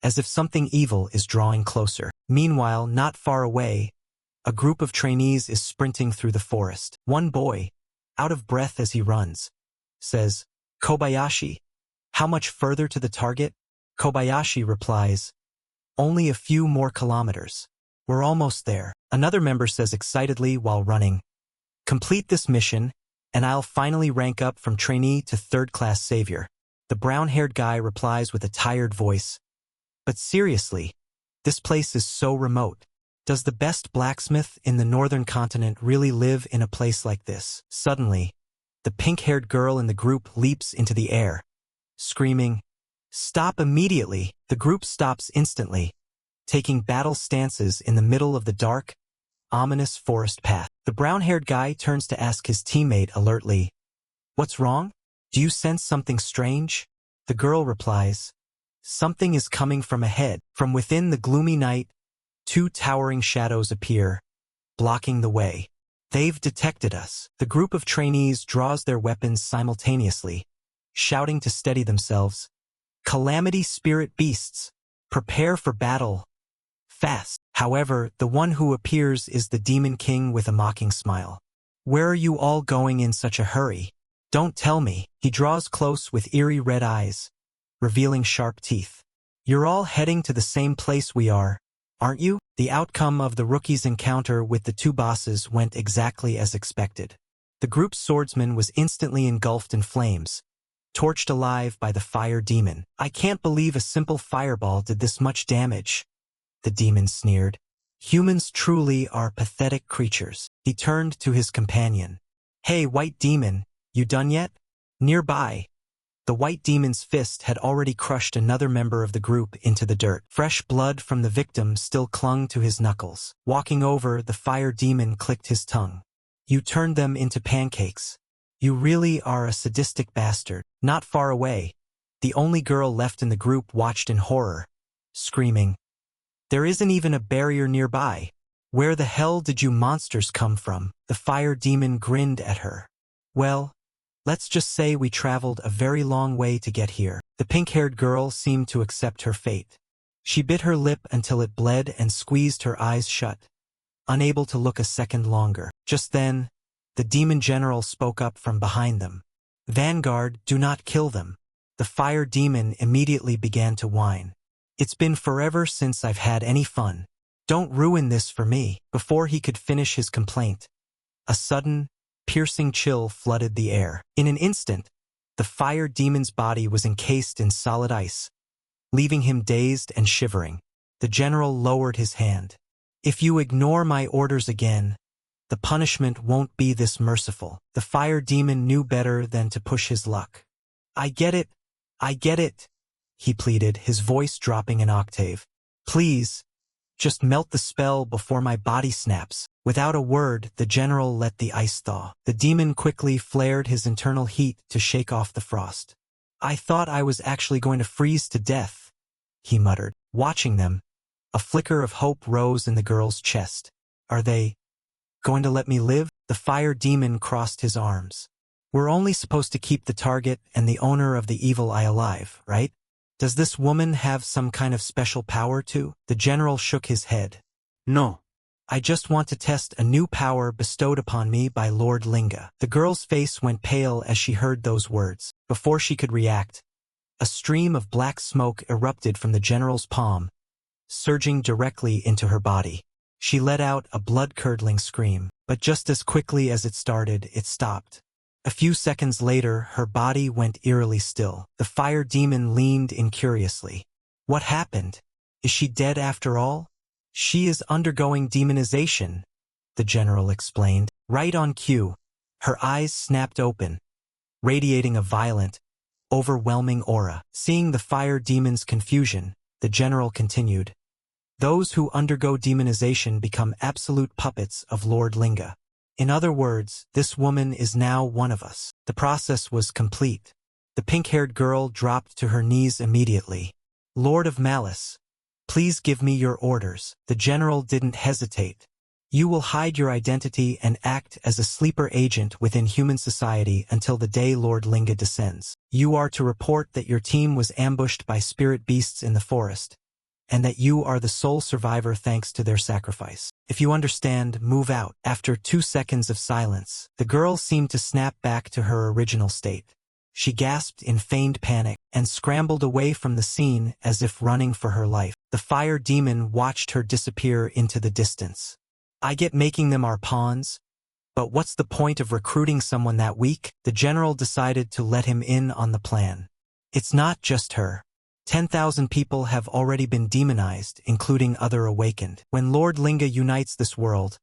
as if something evil is drawing closer. Meanwhile, not far away, a group of trainees is sprinting through the forest. One boy, out of breath as he runs, says, Kobayashi, how much further to the target? Kobayashi replies, only a few more kilometers. We're almost there. Another member says excitedly while running, complete this mission, and I'll finally rank up from trainee to third-class savior. The brown-haired guy replies with a tired voice, but seriously, this place is so remote. Does the best blacksmith in the northern continent really live in a place like this? Suddenly, the pink-haired girl in the group leaps into the air, screaming, stop immediately! The group stops instantly, taking battle stances in the middle of the dark, ominous forest path. The brown-haired guy turns to ask his teammate alertly, what's wrong? Do you sense something strange? The girl replies, something is coming from ahead. From within the gloomy night, 2 towering shadows appear, blocking the way. They've detected us. The group of trainees draws their weapons simultaneously, shouting to steady themselves. Calamity spirit beasts. Prepare for battle. Fast. However, the one who appears is the Demon King with a mocking smile. Where are you all going in such a hurry? Don't tell me. He draws close with eerie red eyes, revealing sharp teeth. You're all heading to the same place we are, aren't you? The outcome of the rookies' encounter with the two bosses went exactly as expected. The group's swordsman was instantly engulfed in flames, torched alive by the fire demon. I can't believe a simple fireball did this much damage, the demon sneered. Humans truly are pathetic creatures. He turned to his companion. Hey, white demon, you done yet? Nearby, the white demon's fist had already crushed another member of the group into the dirt. Fresh blood from the victim still clung to his knuckles. Walking over, the fire demon clicked his tongue. You turned them into pancakes. You really are a sadistic bastard. Not far away, the only girl left in the group watched in horror, screaming, there isn't even a barrier nearby. Where the hell did you monsters come from? The fire demon grinned at her. Well, let's just say we traveled a very long way to get here. The pink-haired girl seemed to accept her fate. She bit her lip until it bled and squeezed her eyes shut, unable to look a second longer. Just then, the demon general spoke up from behind them. Vanguard, do not kill them. The fire demon immediately began to whine. It's been forever since I've had any fun. Don't ruin this for me. Before he could finish his complaint, a sudden, piercing chill flooded the air. In an instant, the fire demon's body was encased in solid ice, leaving him dazed and shivering. The general lowered his hand. If you ignore my orders again, the punishment won't be this merciful. The fire demon knew better than to push his luck. I get it, he pleaded, his voice dropping an octave. Please, just melt the spell before my body snaps. Without a word, the general let the ice thaw. The demon quickly flared his internal heat to shake off the frost. I thought I was actually going to freeze to death, he muttered. Watching them, a flicker of hope rose in the girl's chest. Are they going to let me live? The fire demon crossed his arms. We're only supposed to keep the target and the owner of the evil eye alive, right? Does this woman have some kind of special power too? The general shook his head. No. I just want to test a new power bestowed upon me by Lord Linga. The girl's face went pale as she heard those words. Before she could react, a stream of black smoke erupted from the general's palm, surging directly into her body. She let out a blood-curdling scream, but just as quickly as it started, it stopped. A few seconds later, her body went eerily still. The fire demon leaned in curiously. What happened? Is she dead after all? She is undergoing demonization, the general explained. Right on cue, her eyes snapped open, radiating a violent, overwhelming aura. Seeing the fire demon's confusion, the general continued. Those who undergo demonization become absolute puppets of Lord Linga. In other words, this woman is now one of us. The process was complete. The pink-haired girl dropped to her knees immediately. Lord of Malice, please give me your orders. The general didn't hesitate. You will hide your identity and act as a sleeper agent within human society until the day Lord Linga descends. You are to report that your team was ambushed by spirit beasts in the forest, and that you are the sole survivor thanks to their sacrifice. If you understand, move out. After 2 seconds of silence, the girl seemed to snap back to her original state. She gasped in feigned panic and scrambled away from the scene as if running for her life. The fire demon watched her disappear into the distance. I get making them our pawns, but what's the point of recruiting someone that weak? The general decided to let him in on the plan. It's not just her. 10,000 people have already been demonized, including other awakened. When Lord Linga unites this world,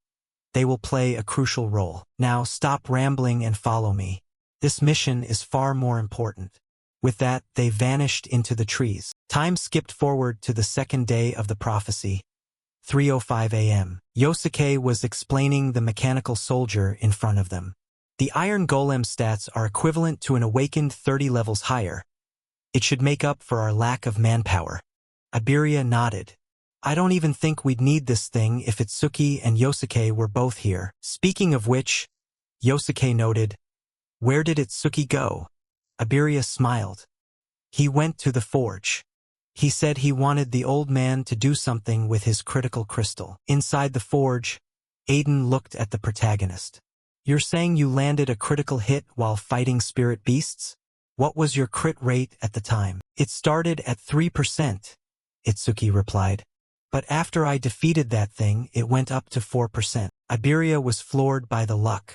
they will play a crucial role. Now stop rambling and follow me. This mission is far more important. With that, they vanished into the trees. Time skipped forward to the second day of the prophecy. 3:05 a.m. Yosuke was explaining the mechanical soldier in front of them. The Iron Golem stats are equivalent to an awakened 30 levels higher. It should make up for our lack of manpower. Iberia nodded. I don't even think we'd need this thing if Itsuki and Yosuke were both here. Speaking of which, Yosuke noted, where did Itsuki go? Iberia smiled. He went to the forge. He said he wanted the old man to do something with his critical crystal. Inside the forge, Aiden looked at the protagonist. You're saying you landed a critical hit while fighting spirit beasts? What was your crit rate at the time? It started at 3%, Itsuki replied. But after I defeated that thing, it went up to 4%. Iberia was floored by the luck.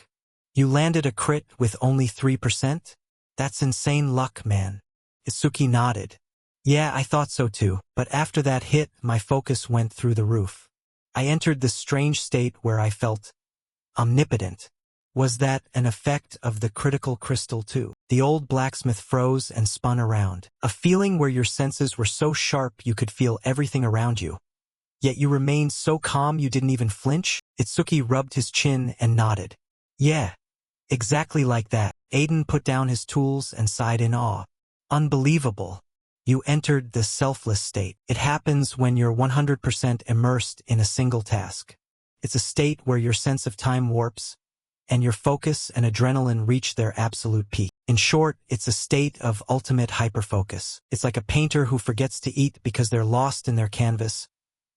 You landed a crit with only 3%? That's insane luck, man. Itsuki nodded. Yeah, I thought so too, but after that hit, my focus went through the roof. I entered this strange state where I felt omnipotent. Was that an effect of the critical crystal too? The old blacksmith froze and spun around. A feeling where your senses were so sharp you could feel everything around you. Yet you remained so calm you didn't even flinch? Itsuki rubbed his chin and nodded. Yeah, exactly like that. Aiden put down his tools and sighed in awe. Unbelievable. You entered the selfless state. It happens when you're 100% immersed in a single task. It's a state where your sense of time warps, and your focus and adrenaline reach their absolute peak. In short, it's a state of ultimate hyperfocus. It's like a painter who forgets to eat because they're lost in their canvas,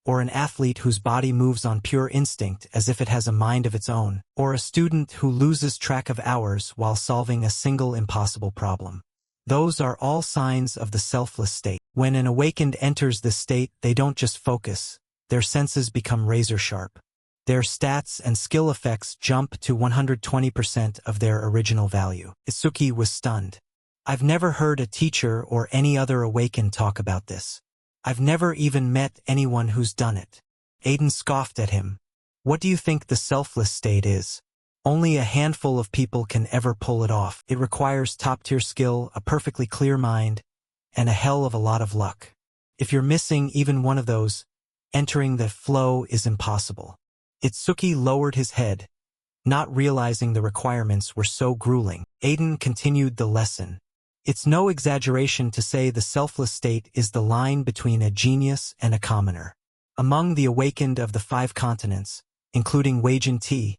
or an athlete whose body moves on pure instinct as if it has a mind of its own, or a student who loses track of hours while solving a single impossible problem. Those are all signs of the selfless state. When an awakened enters this state, they don't just focus. Their senses become razor-sharp. Their stats and skill effects jump to 120% of their original value. Itsuki was stunned. I've never heard a teacher or any other awakened talk about this. I've never even met anyone who's done it. Aiden scoffed at him. What do you think the selfless state is? Only a handful of people can ever pull it off. It requires top-tier skill, a perfectly clear mind, and a hell of a lot of luck. If you're missing even one of those, entering the flow is impossible. Itsuki lowered his head, not realizing the requirements were so grueling. Aiden continued the lesson. It's no exaggeration to say the selfless state is the line between a genius and a commoner. Among the awakened of the 5 continents, including Weijin T,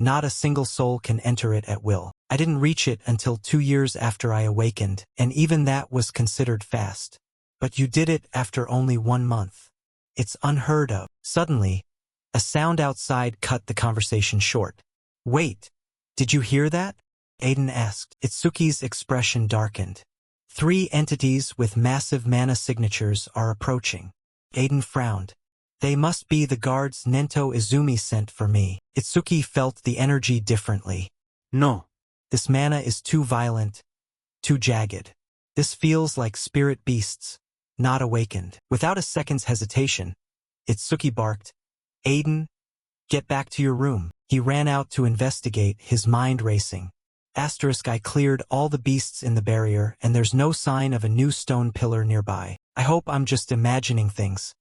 not a single soul can enter it at will. I didn't reach it until 2 years after I awakened, and even that was considered fast. But you did it after only 1 month. It's unheard of. Suddenly, a sound outside cut the conversation short. Wait, did you hear that? Aiden asked. Itsuki's expression darkened. 3 entities with massive mana signatures are approaching. Aiden frowned. They must be the guards Nento Izumi sent for me. Itsuki felt the energy differently. No. This mana is too violent, too jagged. This feels like spirit beasts, not awakened. Without a second's hesitation, Itsuki barked, Aiden, get back to your room. He ran out to investigate, his mind racing. I cleared all the beasts in the barrier, and there's no sign of a new stone pillar nearby. I hope I'm just imagining things.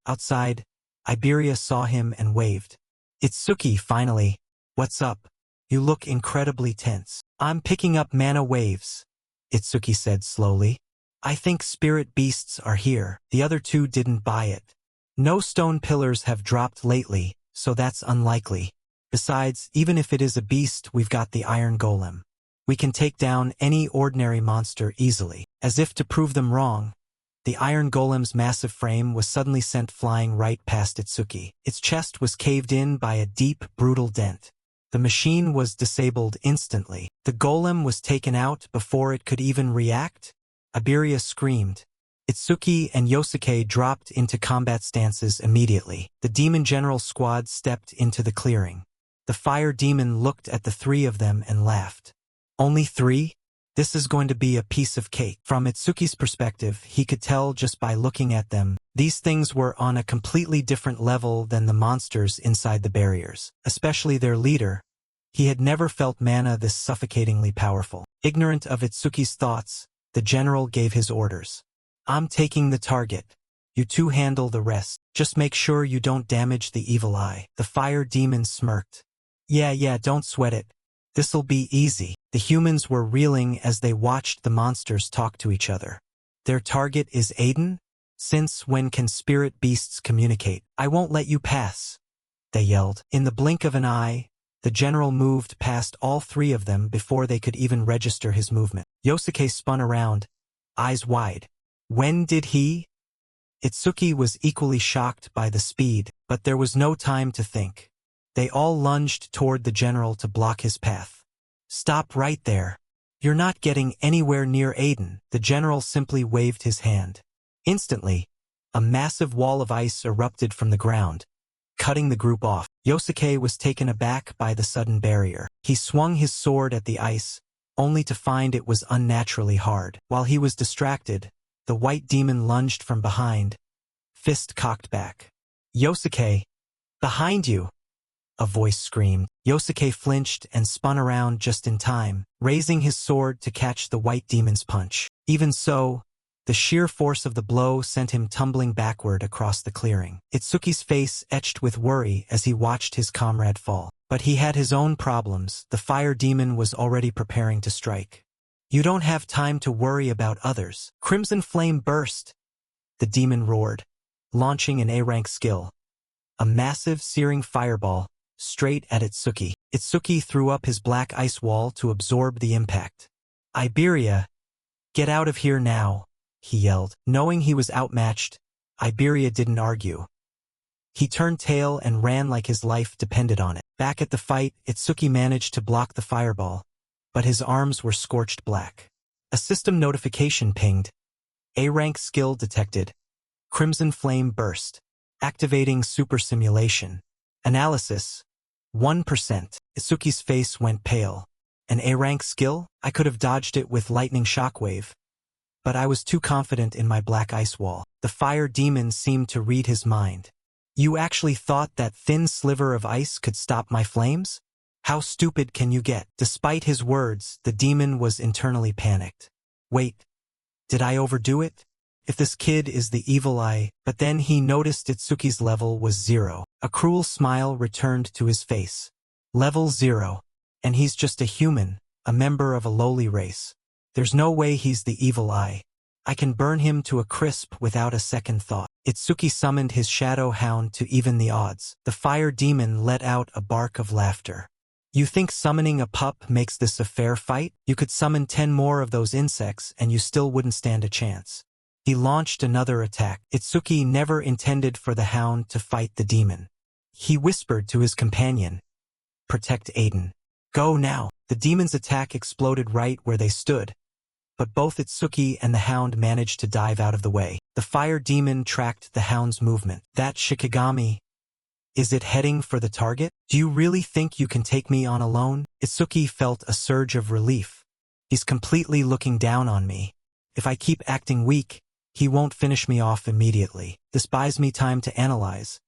Outside, Iberia saw him and waved. Itsuki, finally. What's up? You look incredibly tense. I'm picking up mana waves, Itsuki said slowly. I think spirit beasts are here. The other 2 didn't buy it. No stone pillars have dropped lately, so that's unlikely. Besides, even if it is a beast, we've got the iron golem. We can take down any ordinary monster easily. As if to prove them wrong, the iron golem's massive frame was suddenly sent flying right past Itsuki. Its chest was caved in by a deep, brutal dent. The machine was disabled instantly. The golem was taken out before it could even react? Iberia screamed. Itsuki and Yosuke dropped into combat stances immediately. The demon general squad stepped into the clearing. The fire demon looked at the 3 of them and laughed. Only 3? This is going to be a piece of cake. From Itsuki's perspective, he could tell just by looking at them, these things were on a completely different level than the monsters inside the barriers, especially their leader. He had never felt mana this suffocatingly powerful. Ignorant of Itsuki's thoughts, the general gave his orders. I'm taking the target. You 2 handle the rest. Just make sure you don't damage the evil eye. The fire demon smirked. Yeah, don't sweat it. This'll be easy. The humans were reeling as they watched the monsters talk to each other. Their target is Aiden? Since when can spirit beasts communicate? I won't let you pass, they yelled. In the blink of an eye, the general moved past all 3 of them before they could even register his movement. Yosuke spun around, eyes wide. When did he? Itsuki was equally shocked by the speed, but there was no time to think. They all lunged toward the general to block his path. Stop right there. You're not getting anywhere near Aiden. The general simply waved his hand. Instantly, a massive wall of ice erupted from the ground, cutting the group off. Yosuke was taken aback by the sudden barrier. He swung his sword at the ice, only to find it was unnaturally hard. While he was distracted, the white demon lunged from behind, fist cocked back. Yosuke, behind you! A voice screamed. Yosuke flinched and spun around just in time, raising his sword to catch the white demon's punch. Even so, the sheer force of the blow sent him tumbling backward across the clearing. Itsuki's face etched with worry as he watched his comrade fall. But he had his own problems. The fire demon was already preparing to strike. You don't have time to worry about others. Crimson flame burst. The demon roared, launching an A-rank skill. A massive, searing fireball, straight at Itsuki. Itsuki threw up his black ice wall to absorb the impact. Iberia, get out of here now, he yelled. Knowing he was outmatched, Iberia didn't argue. He turned tail and ran like his life depended on it. Back at the fight, Itsuki managed to block the fireball, but his arms were scorched black. A system notification pinged. A-rank skill detected. Crimson flame burst. Activating super simulation. Analysis. 1%. Itsuki's face went pale. An A-rank skill? I could have dodged it with lightning shockwave. But I was too confident in my black ice wall. The fire demon seemed to read his mind. You actually thought that thin sliver of ice could stop my flames? How stupid can you get? Despite his words, the demon was internally panicked. Wait, did I overdo it? If this kid is the evil eye, but then he noticed Itsuki's level was 0. A cruel smile returned to his face. Level 0. And he's just a human, a member of a lowly race. There's no way he's the evil eye. I can burn him to a crisp without a second thought. Itsuki summoned his shadow hound to even the odds. The fire demon let out a bark of laughter. You think summoning a pup makes this a fair fight? You could summon 10 more of those insects and you still wouldn't stand a chance. He launched another attack. Itsuki never intended for the hound to fight the demon. He whispered to his companion, "Protect Aiden. Go now." The demon's attack exploded right where they stood, but both Itsuki and the hound managed to dive out of the way. The fire demon tracked the hound's movement. That Shikigami, is it heading for the target? Do you really think you can take me on alone? Itsuki felt a surge of relief. He's completely looking down on me. If I keep acting weak, he won't finish me off immediately. This buys me time to analyze.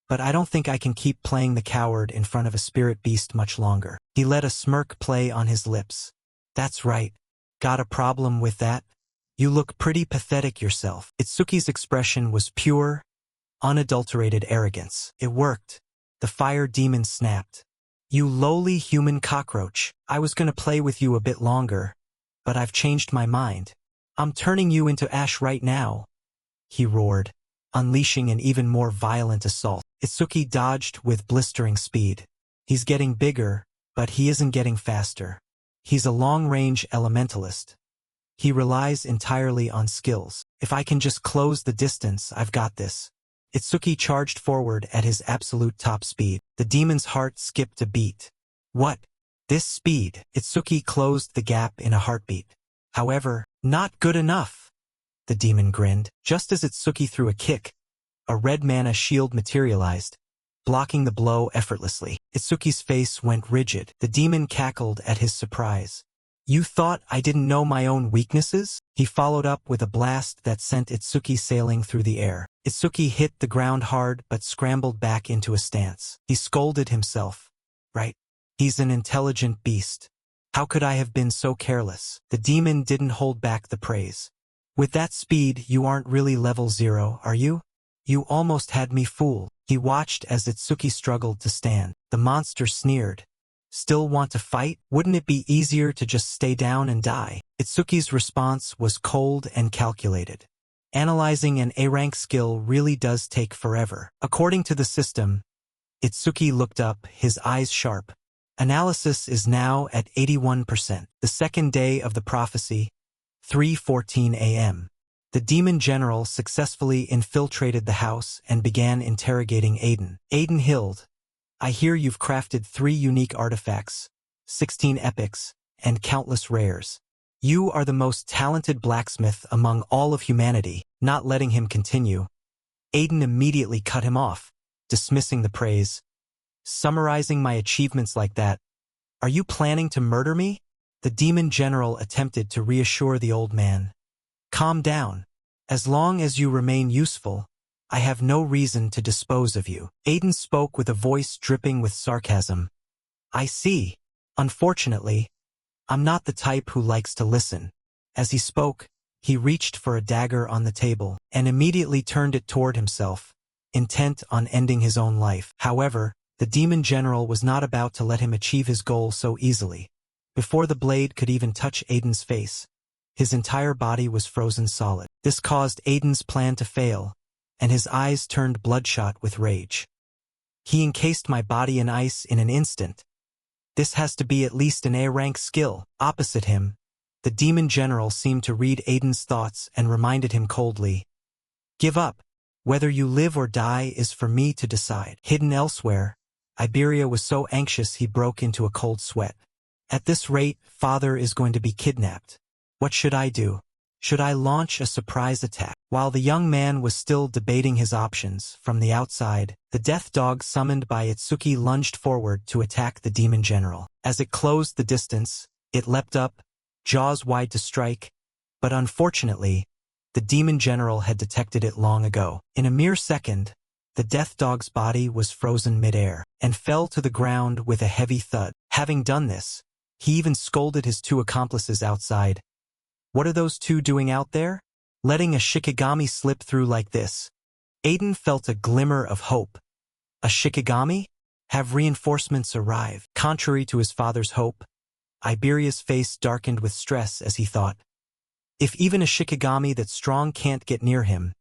But I don't think I can keep playing the coward in front of a spirit beast much longer. He let a smirk play on his lips. That's right. Got a problem with that? You look pretty pathetic yourself. Itsuki's expression was pure, unadulterated arrogance. It worked. The fire demon snapped. You lowly human cockroach. I was gonna play with you a bit longer, but I've changed my mind. I'm turning you into ash right now, he roared, unleashing an even more violent assault. Itsuki dodged with blistering speed. He's getting bigger, but he isn't getting faster. He's a long-range elementalist. He relies entirely on skills. If I can just close the distance, I've got this. Itsuki charged forward at his absolute top speed. The demon's heart skipped a beat. What? This speed? Itsuki closed the gap in a heartbeat. However, not good enough. The demon grinned. Just as Itsuki threw a kick, a red mana shield materialized, blocking the blow effortlessly. Itsuki's face went rigid. The demon cackled at his surprise. You thought I didn't know my own weaknesses? He followed up with a blast that sent Itsuki sailing through the air. Itsuki hit the ground hard but scrambled back into a stance. He scolded himself. Right? He's an intelligent beast. How could I have been so careless? The demon didn't hold back the praise. With that speed, you aren't really level 0, are you? You almost had me fooled. He watched as Itsuki struggled to stand. The monster sneered. Still want to fight? Wouldn't it be easier to just stay down and die? Itsuki's response was cold and calculated. Analyzing an A-rank skill really does take forever. According to the system, Itsuki looked up, his eyes sharp. Analysis is now at 81%. The second day of the prophecy, 3:14 a.m. The demon general successfully infiltrated the house and began interrogating Aiden. Aiden Hild, I hear you've crafted 3 unique artifacts, 16 epics, and countless rares. You are the most talented blacksmith among all of humanity. Not letting him continue, Aiden immediately cut him off, dismissing the praise. Summarizing my achievements like that, are you planning to murder me? The demon general attempted to reassure the old man. Calm down. As long as you remain useful, I have no reason to dispose of you. Aiden spoke with a voice dripping with sarcasm. I see. Unfortunately, I'm not the type who likes to listen. As he spoke, he reached for a dagger on the table and immediately turned it toward himself, intent on ending his own life. However, the demon general was not about to let him achieve his goal so easily. Before the blade could even touch Aiden's face, his entire body was frozen solid. This caused Aiden's plan to fail, and his eyes turned bloodshot with rage. He encased my body in ice in an instant. This has to be at least an A-rank skill. Opposite him, the demon general seemed to read Aiden's thoughts and reminded him coldly, give up. Whether you live or die is for me to decide. Hidden elsewhere, Iberia was so anxious he broke into a cold sweat. At this rate, father is going to be kidnapped. What should I do? Should I launch a surprise attack? While the young man was still debating his options, from the outside, the death dog summoned by Itsuki lunged forward to attack the demon general. As it closed the distance, it leapt up, jaws wide to strike, but unfortunately, the demon general had detected it long ago. In a mere second, the death dog's body was frozen midair and fell to the ground with a heavy thud. Having done this, he even scolded his 2 accomplices outside. What are those 2 doing out there? Letting a Shikigami slip through like this. Aiden felt a glimmer of hope. A Shikigami? Have reinforcements arrived? Contrary to his father's hope, Iberia's face darkened with stress as he thought, if even a Shikigami that strong can't get near him,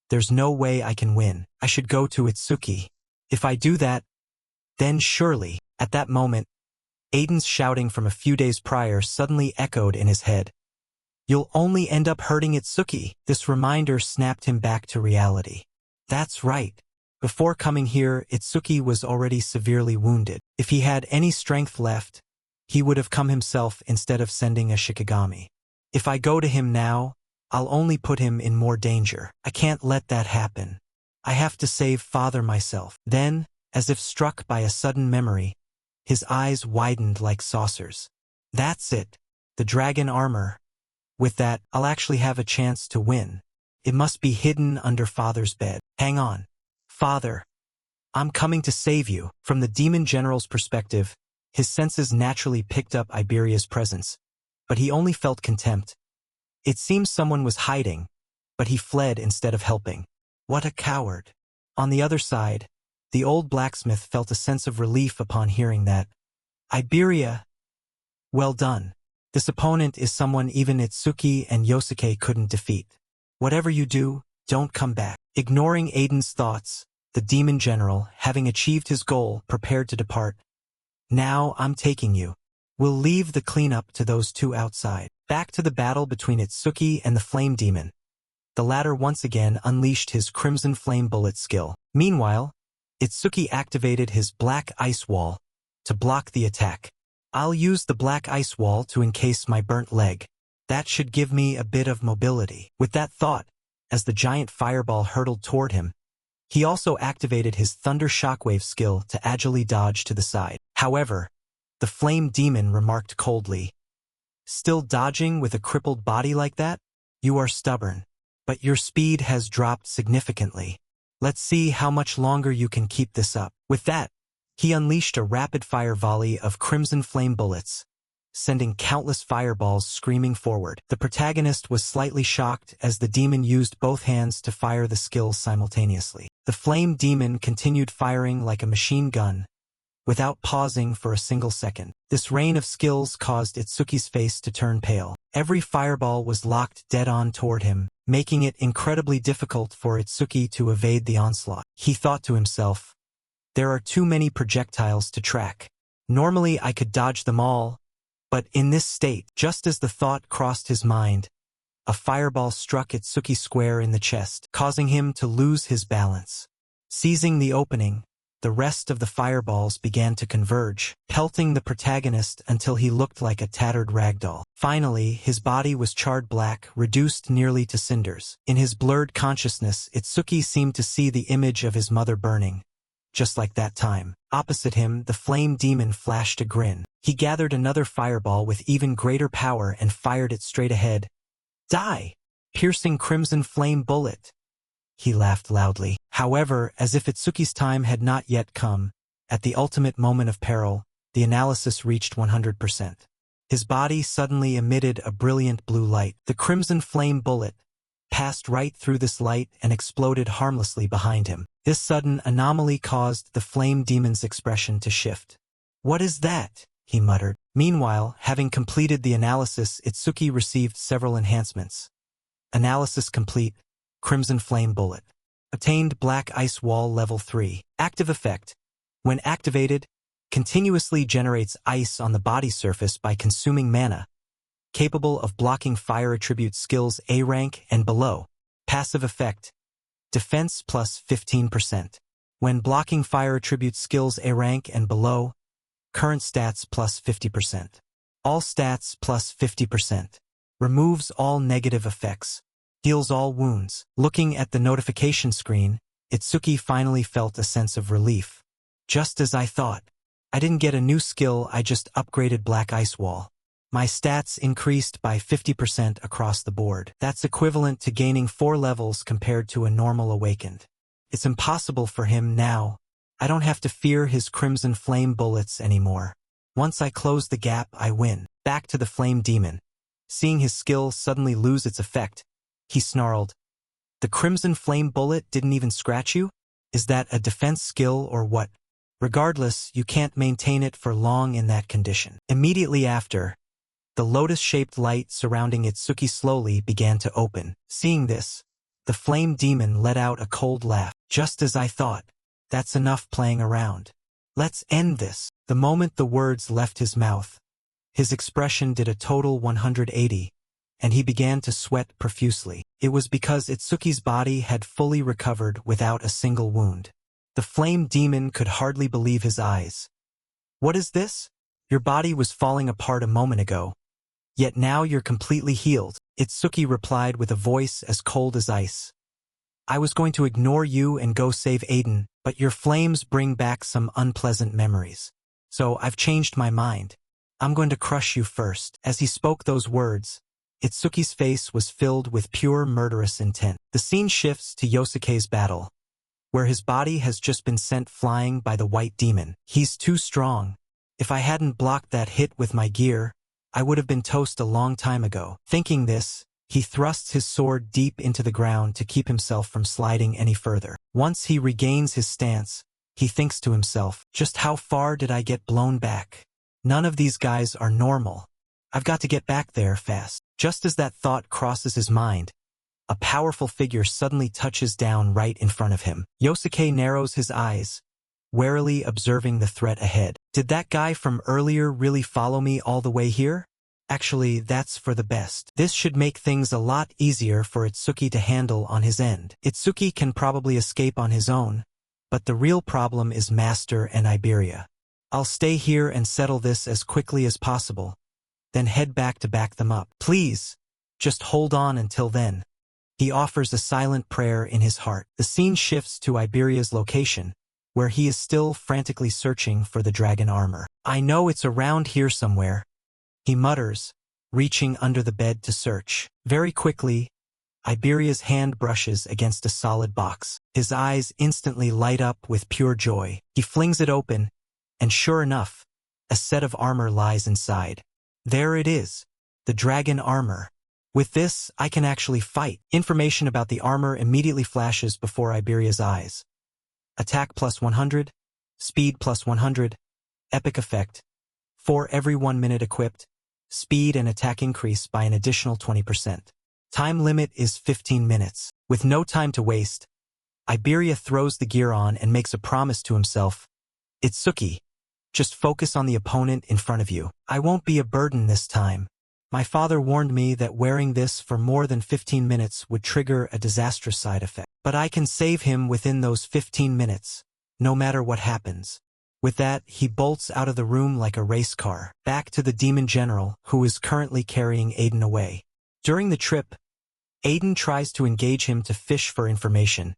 there's no way I can win. I should go to Itsuki. If I do that, then surely. At that moment, Aiden's shouting from a few days prior suddenly echoed in his head. You'll only end up hurting Itsuki. This reminder snapped him back to reality. That's right. Before coming here, Itsuki was already severely wounded. If he had any strength left, he would have come himself instead of sending a Shikigami. If I go to him now, I'll only put him in more danger. I can't let that happen. I have to save father myself. Then, as if struck by a sudden memory, his eyes widened like saucers. That's it. The dragon armor. With that, I'll actually have a chance to win. It must be hidden under father's bed. Hang on. Father, I'm coming to save you. From the demon general's perspective, his senses naturally picked up Iberia's presence, but he only felt contempt. It seems someone was hiding, but he fled instead of helping. What a coward. On the other side, the old blacksmith felt a sense of relief upon hearing that. Iberia, well done. This opponent is someone even Itsuki and Yosuke couldn't defeat. Whatever you do, don't come back. Ignoring Aiden's thoughts, the demon general, having achieved his goal, prepared to depart. Now I'm taking you. We'll leave the cleanup to those 2 outside. Back to the battle between Itsuki and the flame demon. The latter once again unleashed his crimson flame bullet skill. Meanwhile, Itsuki activated his black ice wall to block the attack. I'll use the black ice wall to encase my burnt leg. That should give me a bit of mobility. With that thought, as the giant fireball hurtled toward him, he also activated his thunder shockwave skill to agilely dodge to the side. However, the flame demon remarked coldly, still dodging with a crippled body like that? You are stubborn, but your speed has dropped significantly. Let's see how much longer you can keep this up. With that, he unleashed a rapid-fire volley of crimson flame bullets, sending countless fireballs screaming forward. The protagonist was slightly shocked as the demon used both hands to fire the skills simultaneously. The flame demon continued firing like a machine gun, without pausing for a single second. This rain of skills caused Itsuki's face to turn pale. Every fireball was locked dead on toward him, making it incredibly difficult for Itsuki to evade the onslaught. He thought to himself, there are too many projectiles to track. Normally I could dodge them all, but in this state, just as the thought crossed his mind, a fireball struck Itsuki square in the chest, causing him to lose his balance. Seizing the opening, the rest of the fireballs began to converge, pelting the protagonist until he looked like a tattered ragdoll. Finally, his body was charred black, reduced nearly to cinders. In his blurred consciousness, Itsuki seemed to see the image of his mother burning. Just like that time. Opposite him, the flame demon flashed a grin. He gathered another fireball with even greater power and fired it straight ahead. Die! Piercing crimson flame bullet. He laughed loudly. However, as if Itsuki's time had not yet come, at the ultimate moment of peril, the analysis reached 100%. His body suddenly emitted a brilliant blue light. The crimson flame bullet passed right through this light and exploded harmlessly behind him. This sudden anomaly caused the flame demon's expression to shift. "What is that?" he muttered. Meanwhile, having completed the analysis, Itsuki received several enhancements. Analysis complete. Crimson flame bullet. Attained black ice wall level 3. Active effect. When activated, continuously generates ice on the body surface by consuming mana. Capable of blocking fire attribute skills A rank and below. Passive effect. Defense plus 15%. When blocking fire attribute skills A rank and below, current stats plus 50%. All stats plus 50%. Removes all negative effects. Heals all wounds. Looking at the notification screen, Itsuki finally felt a sense of relief. Just as I thought. I didn't get a new skill, I just upgraded Black Ice Wall. My stats increased by 50% across the board. That's equivalent to gaining 4 levels compared to a normal awakened. It's impossible for him now. I don't have to fear his crimson flame bullets anymore. Once I close the gap, I win. Back to the flame demon. Seeing his skill suddenly lose its effect, he snarled. "The crimson flame bullet didn't even scratch you? Is that a defense skill or what? Regardless, you can't maintain it for long in that condition." Immediately after, the lotus-shaped light surrounding Itsuki slowly began to open. Seeing this, the flame demon let out a cold laugh. "Just as I thought. That's enough playing around. Let's end this." The moment the words left his mouth, his expression did a total 180, and he began to sweat profusely. It was because Itsuki's body had fully recovered without a single wound. The flame demon could hardly believe his eyes. "What is this? Your body was falling apart a moment ago. Yet now you're completely healed," Itsuki replied with a voice as cold as ice. "I was going to ignore you and go save Aiden, but your flames bring back some unpleasant memories. So I've changed my mind. I'm going to crush you first." As he spoke those words, Itsuki's face was filled with pure murderous intent. The scene shifts to Yosuke's battle, where his body has just been sent flying by the white demon. "He's too strong. If I hadn't blocked that hit with my gear, I would have been toast a long time ago." Thinking this, he thrusts his sword deep into the ground to keep himself from sliding any further. Once he regains his stance, he thinks to himself, "Just how far did I get blown back? None of these guys are normal. I've got to get back there fast." Just as that thought crosses his mind, a powerful figure suddenly touches down right in front of him. Yosuke narrows his eyes, warily observing the threat ahead. Did that guy from earlier really follow me all the way here? Actually, that's for the best. This should make things a lot easier for Itsuki to handle on his end. Itsuki can probably escape on his own, but the real problem is Master and Iberia. I'll stay here and settle this as quickly as possible, then head back to back them up. Please, just hold on until then. He offers a silent prayer in his heart. The scene shifts to Iberia's location, where he is still frantically searching for the dragon armor. "I know it's around here somewhere," he mutters, reaching under the bed to search. Very quickly, Iberia's hand brushes against a solid box. His eyes instantly light up with pure joy. He flings it open, and sure enough, a set of armor lies inside. There it is, the dragon armor. With this, I can actually fight. Information about the armor immediately flashes before Iberia's eyes. Attack plus 100, speed plus 100, epic effect. For every 1 minute equipped, speed and attack increase by an additional 20%. Time limit is 15 minutes. With no time to waste, Iberia throws the gear on and makes a promise to himself. "Itsuki, just focus on the opponent in front of you. I won't be a burden this time." My father warned me that wearing this for more than 15 minutes would trigger a disastrous side effect. But I can save him within those 15 minutes, no matter what happens. With that, he bolts out of the room like a race car, back to the demon general, who is currently carrying Aiden away. During the trip, Aiden tries to engage him to fish for information.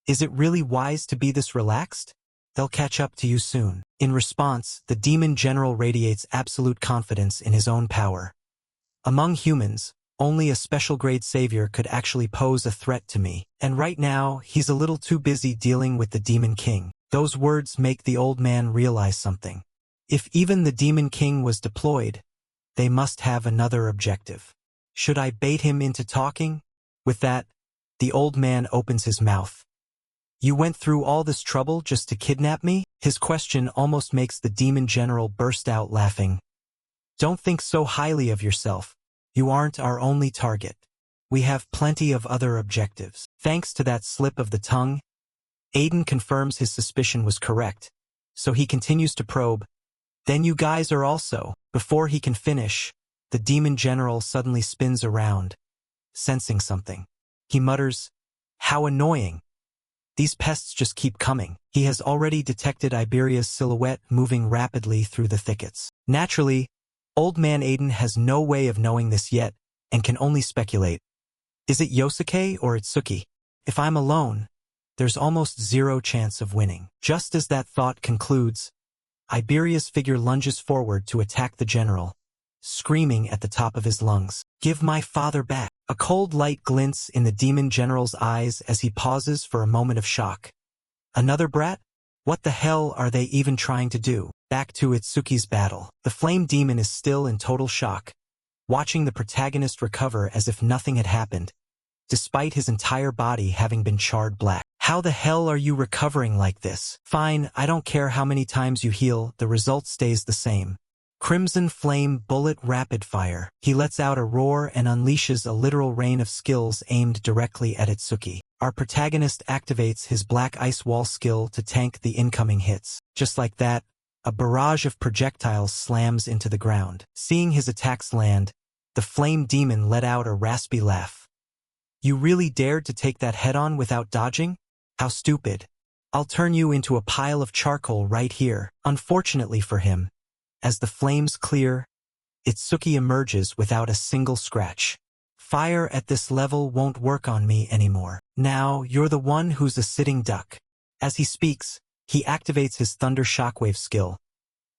Is it really wise to be this relaxed? They'll catch up to you soon. In response, the demon general radiates absolute confidence in his own power. Among humans, only a special grade savior could actually pose a threat to me, and right now, he's a little too busy dealing with the Demon King. Those words make the old man realize something. If even the Demon King was deployed, they must have another objective. Should I bait him into talking? With that, the old man opens his mouth. You went through all this trouble just to kidnap me? His question almost makes the demon general burst out laughing. Don't think so highly of yourself. You aren't our only target. We have plenty of other objectives. Thanks to that slip of the tongue, Aiden confirms his suspicion was correct, so he continues to probe. Then you guys are also. Before he can finish, the demon general suddenly spins around, sensing something. He mutters, "How annoying. These pests just keep coming." He has already detected Iberia's silhouette moving rapidly through the thickets. Naturally, Old Man Aiden has no way of knowing this yet, and can only speculate. Is it Yosuke or Itsuki? If I'm alone, there's almost zero chance of winning. Just as that thought concludes, Iberia's figure lunges forward to attack the general, screaming at the top of his lungs, "Give my father back!" A cold light glints in the demon general's eyes as he pauses for a moment of shock. Another brat? What the hell are they even trying to do? Back to Itsuki's battle. The flame demon is still in total shock, watching the protagonist recover as if nothing had happened, despite his entire body having been charred black. How the hell are you recovering like this? Fine, I don't care how many times you heal, the result stays the same. Crimson Flame Bullet Rapid Fire. He lets out a roar and unleashes a literal rain of skills aimed directly at Itsuki. Our protagonist activates his Black Ice Wall skill to tank the incoming hits. Just like that, a barrage of projectiles slams into the ground. Seeing his attacks land, the flame demon let out a raspy laugh. You really dared to take that head-on without dodging? How stupid. I'll turn you into a pile of charcoal right here. Unfortunately for him, as the flames clear, Itsuki emerges without a single scratch. Fire at this level won't work on me anymore. Now you're the one who's a sitting duck. As he speaks, he activates his Thunder Shockwave skill,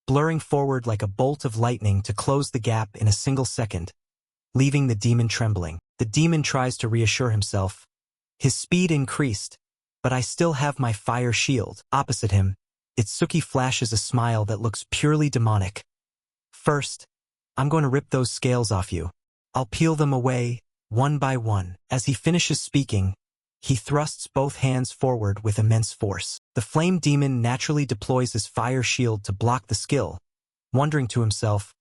blurring forward like a bolt of lightning to close the gap in a single second, leaving the demon trembling. The demon tries to reassure himself. His speed increased, but I still have my fire shield. Opposite him, Itsuki flashes a smile that looks purely demonic. First, I'm going to rip those scales off you. I'll peel them away, one by one. As he finishes speaking, he thrusts both hands forward with immense force. The flame demon naturally deploys his fire shield to block the skill, wondering to himself,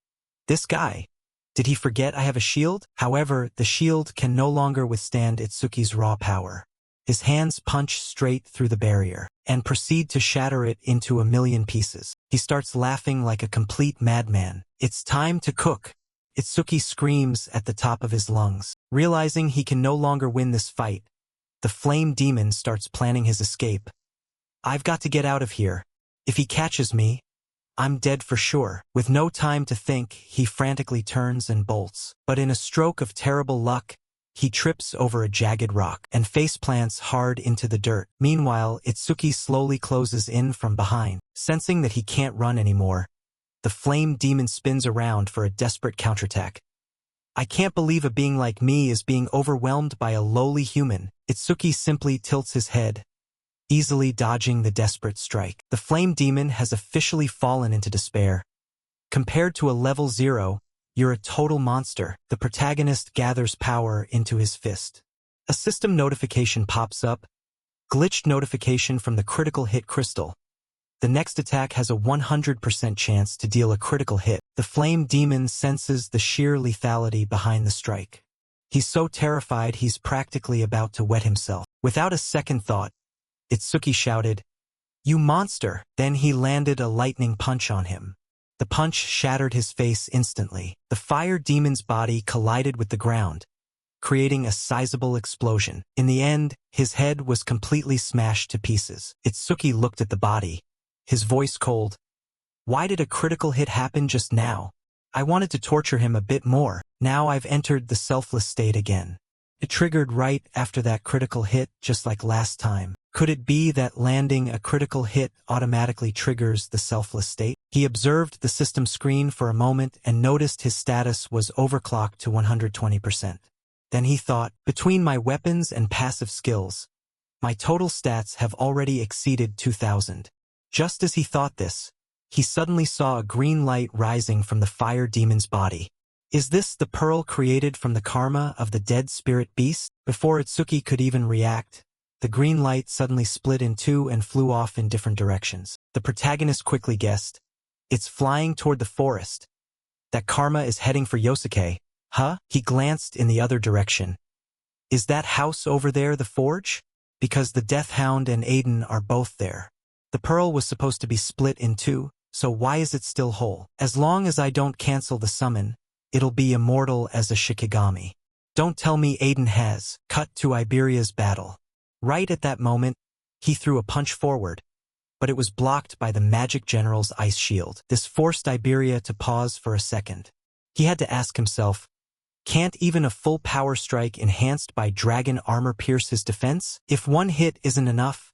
this guy, did he forget I have a shield? However, the shield can no longer withstand Itsuki's raw power. His hands punch straight through the barrier, and proceed to shatter it into a million pieces. He starts laughing like a complete madman. It's time to cook. Itsuki screams at the top of his lungs. Realizing he can no longer win this fight, the flame demon starts planning his escape. I've got to get out of here. If he catches me, I'm dead for sure. With no time to think, he frantically turns and bolts. But in a stroke of terrible luck, he trips over a jagged rock and faceplants hard into the dirt. Meanwhile, Itsuki slowly closes in from behind. Sensing that he can't run anymore, the flame demon spins around for a desperate counterattack. I can't believe a being like me is being overwhelmed by a lowly human. Itsuki simply tilts his head, easily dodging the desperate strike. The flame demon has officially fallen into despair. Compared to a level 0, you're a total monster. The protagonist gathers power into his fist. A system notification pops up. Glitched notification from the critical hit crystal. The next attack has a 100% chance to deal a critical hit. The flame demon senses the sheer lethality behind the strike. He's so terrified he's practically about to wet himself. Without a second thought, Itsuki shouted, "You monster!" Then he landed a lightning punch on him. The punch shattered his face instantly. The fire demon's body collided with the ground, creating a sizable explosion. In the end, his head was completely smashed to pieces. Itsuki looked at the body, his voice cold. Why did a critical hit happen just now? I wanted to torture him a bit more. Now I've entered the selfless state again. It triggered right after that critical hit, just like last time. Could it be that landing a critical hit automatically triggers the selfless state? He observed the system screen for a moment and noticed his status was overclocked to 120%. Then he thought, between my weapons and passive skills, my total stats have already exceeded 2,000. Just as he thought this, he suddenly saw a green light rising from the fire demon's body. Is this the pearl created from the karma of the dead spirit beast? Before Itsuki could even react, the green light suddenly split in two and flew off in different directions. The protagonist quickly guessed, it's flying toward the forest. That karma is heading for Yosuke. Huh? He glanced in the other direction. Is that house over there the forge? Because the Death Hound and Aiden are both there. The pearl was supposed to be split in two, so why is it still whole? As long as I don't cancel the summon, it'll be immortal as a Shikigami. Don't tell me Aiden has. Cut to Iberia's battle. Right at that moment, he threw a punch forward, but it was blocked by the Magic General's ice shield. This forced Iberia to pause for a second. He had to ask himself, can't even a full power strike enhanced by dragon armor pierce his defense? If one hit isn't enough,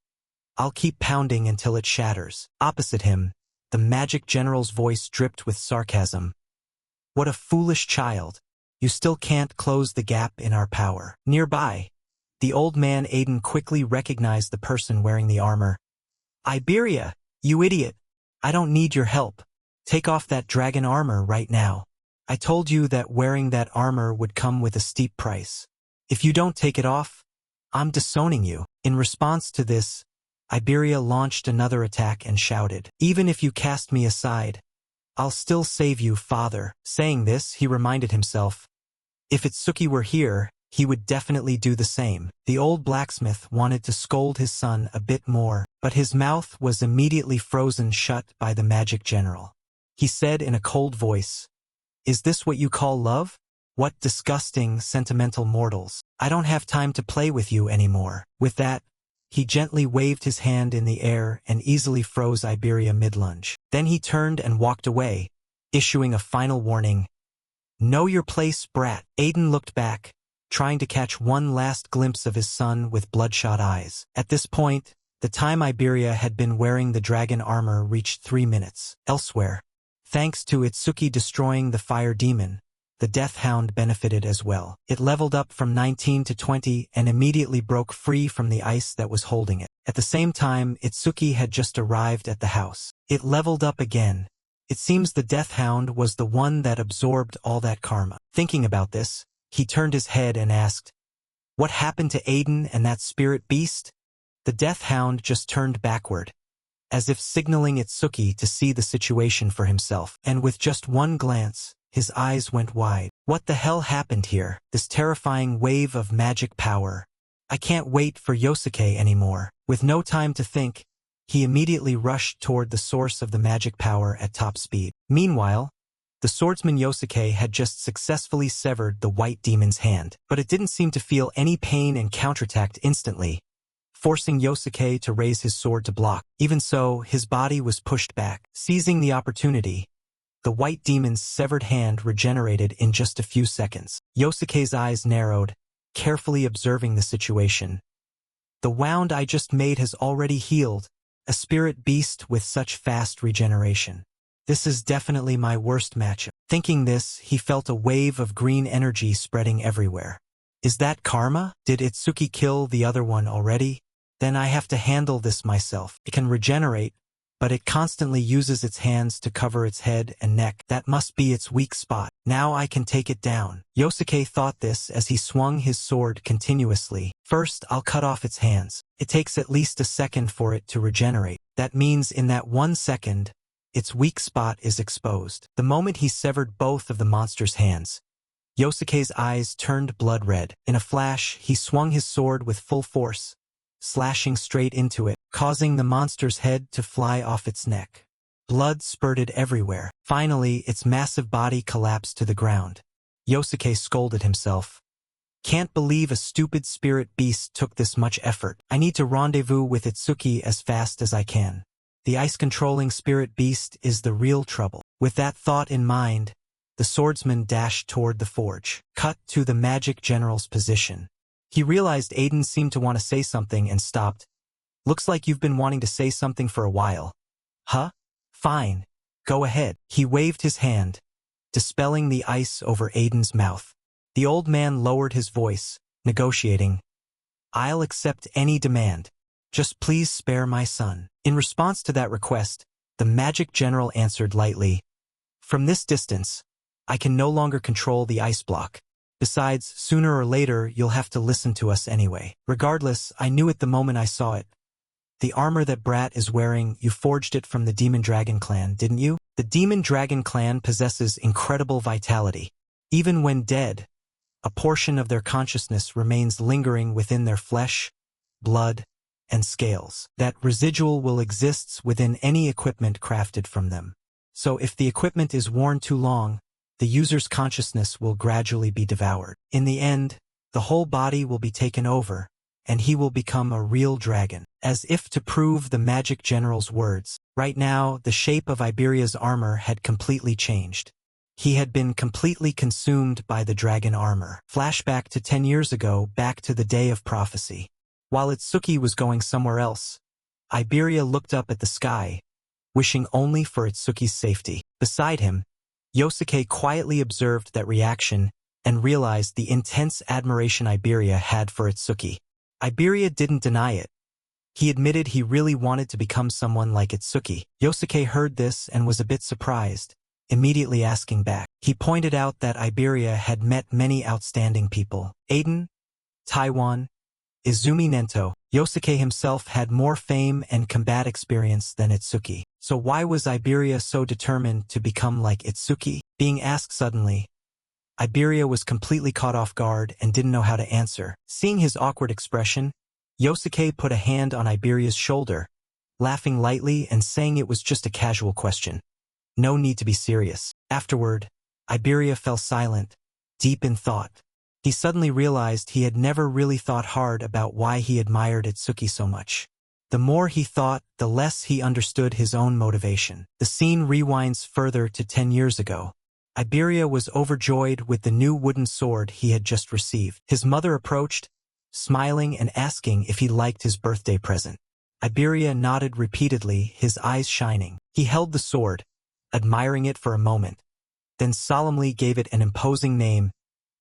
I'll keep pounding until it shatters. Opposite him, the Magic General's voice dripped with sarcasm. What a foolish child. You still can't close the gap in our power. Nearby, the old man Aiden quickly recognized the person wearing the armor. Iberia, you idiot. I don't need your help. Take off that dragon armor right now. I told you that wearing that armor would come with a steep price. If you don't take it off, I'm disowning you. In response to this, Iberia launched another attack and shouted, even if you cast me aside, I'll still save you, father. Saying this, he reminded himself, if Itsuki were here, he would definitely do the same. The old blacksmith wanted to scold his son a bit more, but his mouth was immediately frozen shut by the Magic General. He said in a cold voice, is this what you call love? What disgusting, sentimental mortals. I don't have time to play with you anymore. With that, he gently waved his hand in the air and easily froze Iberia mid-lunge. Then he turned and walked away, issuing a final warning. Know your place, brat. Aiden looked back, trying to catch one last glimpse of his son with bloodshot eyes. At this point, the time Iberia had been wearing the dragon armor reached 3 minutes. Elsewhere, thanks to Itsuki destroying the fire demon, the Death Hound benefited as well. It leveled up from 19 to 20 and immediately broke free from the ice that was holding it. At the same time, Itsuki had just arrived at the house. It leveled up again. It seems the Death Hound was the one that absorbed all that karma. Thinking about this, he turned his head and asked, what happened to Aiden and that spirit beast? The Death Hound just turned backward, as if signaling Itsuki to see the situation for himself. And with just one glance, his eyes went wide. What the hell happened here? This terrifying wave of magic power. I can't wait for Yosuke anymore. With no time to think, he immediately rushed toward the source of the magic power at top speed. Meanwhile, the swordsman Yosuke had just successfully severed the white demon's hand, but it didn't seem to feel any pain and counterattacked instantly, forcing Yosuke to raise his sword to block. Even so, his body was pushed back. Seizing the opportunity, the white demon's severed hand regenerated in just a few seconds. Yosuke's eyes narrowed, carefully observing the situation. The wound I just made has already healed, a spirit beast with such fast regeneration. This is definitely my worst matchup. Thinking this, he felt a wave of green energy spreading everywhere. Is that karma? Did Itsuki kill the other one already? Then I have to handle this myself. It can regenerate, but it constantly uses its hands to cover its head and neck. That must be its weak spot. Now I can take it down. Yosuke thought this as he swung his sword continuously. First, I'll cut off its hands. It takes at least a second for it to regenerate. That means in that 1 second, its weak spot is exposed. The moment he severed both of the monster's hands, Yosuke's eyes turned blood red. In a flash, he swung his sword with full force, slashing straight into it, causing the monster's head to fly off its neck. Blood spurted everywhere. Finally, its massive body collapsed to the ground. Yosuke scolded himself. Can't believe a stupid spirit beast took this much effort. I need to rendezvous with Itsuki as fast as I can. The ice-controlling spirit beast is the real trouble. With that thought in mind, the swordsman dashed toward the forge. Cut to the magic general's position. He realized Aiden seemed to want to say something and stopped. Looks like you've been wanting to say something for a while. Huh? Fine. Go ahead. He waved his hand, dispelling the ice over Aiden's mouth. The old man lowered his voice, negotiating. I'll accept any demand. Just please spare my son. In response to that request, the magic general answered lightly. From this distance, I can no longer control the ice block. Besides, sooner or later, you'll have to listen to us anyway. Regardless, I knew it the moment I saw it. The armor that Brat is wearing, you forged it from the Demon Dragon clan, didn't you? The Demon Dragon clan possesses incredible vitality. Even when dead, a portion of their consciousness remains lingering within their flesh, blood, and scales. That residual will exist within any equipment crafted from them. So if the equipment is worn too long, the user's consciousness will gradually be devoured. In the end, the whole body will be taken over, and he will become a real dragon. As if to prove the magic general's words, right now the shape of Iberia's armor had completely changed. He had been completely consumed by the dragon armor. Flashback to 10 years ago, back to the day of prophecy. While Itsuki was going somewhere else, Iberia looked up at the sky, wishing only for Itsuki's safety. Beside him, Yosuke quietly observed that reaction and realized the intense admiration Iberia had for Itsuki. Iberia didn't deny it. He admitted he really wanted to become someone like Itsuki. Yosuke heard this and was a bit surprised, immediately asking back. He pointed out that Iberia had met many outstanding people. Aiden, Taiwan, Izumi Nento. Yosuke himself had more fame and combat experience than Itsuki. So why was Iberia so determined to become like Itsuki? Being asked suddenly, Iberia was completely caught off guard and didn't know how to answer. Seeing his awkward expression, Yosuke put a hand on Iberia's shoulder, laughing lightly and saying it was just a casual question. No need to be serious. Afterward, Iberia fell silent, deep in thought. He suddenly realized he had never really thought hard about why he admired Itsuki so much. The more he thought, the less he understood his own motivation. The scene rewinds further to 10 years ago. Iberia was overjoyed with the new wooden sword he had just received. His mother approached, smiling and asking if he liked his birthday present. Iberia nodded repeatedly, his eyes shining. He held the sword, admiring it for a moment, then solemnly gave it an imposing name,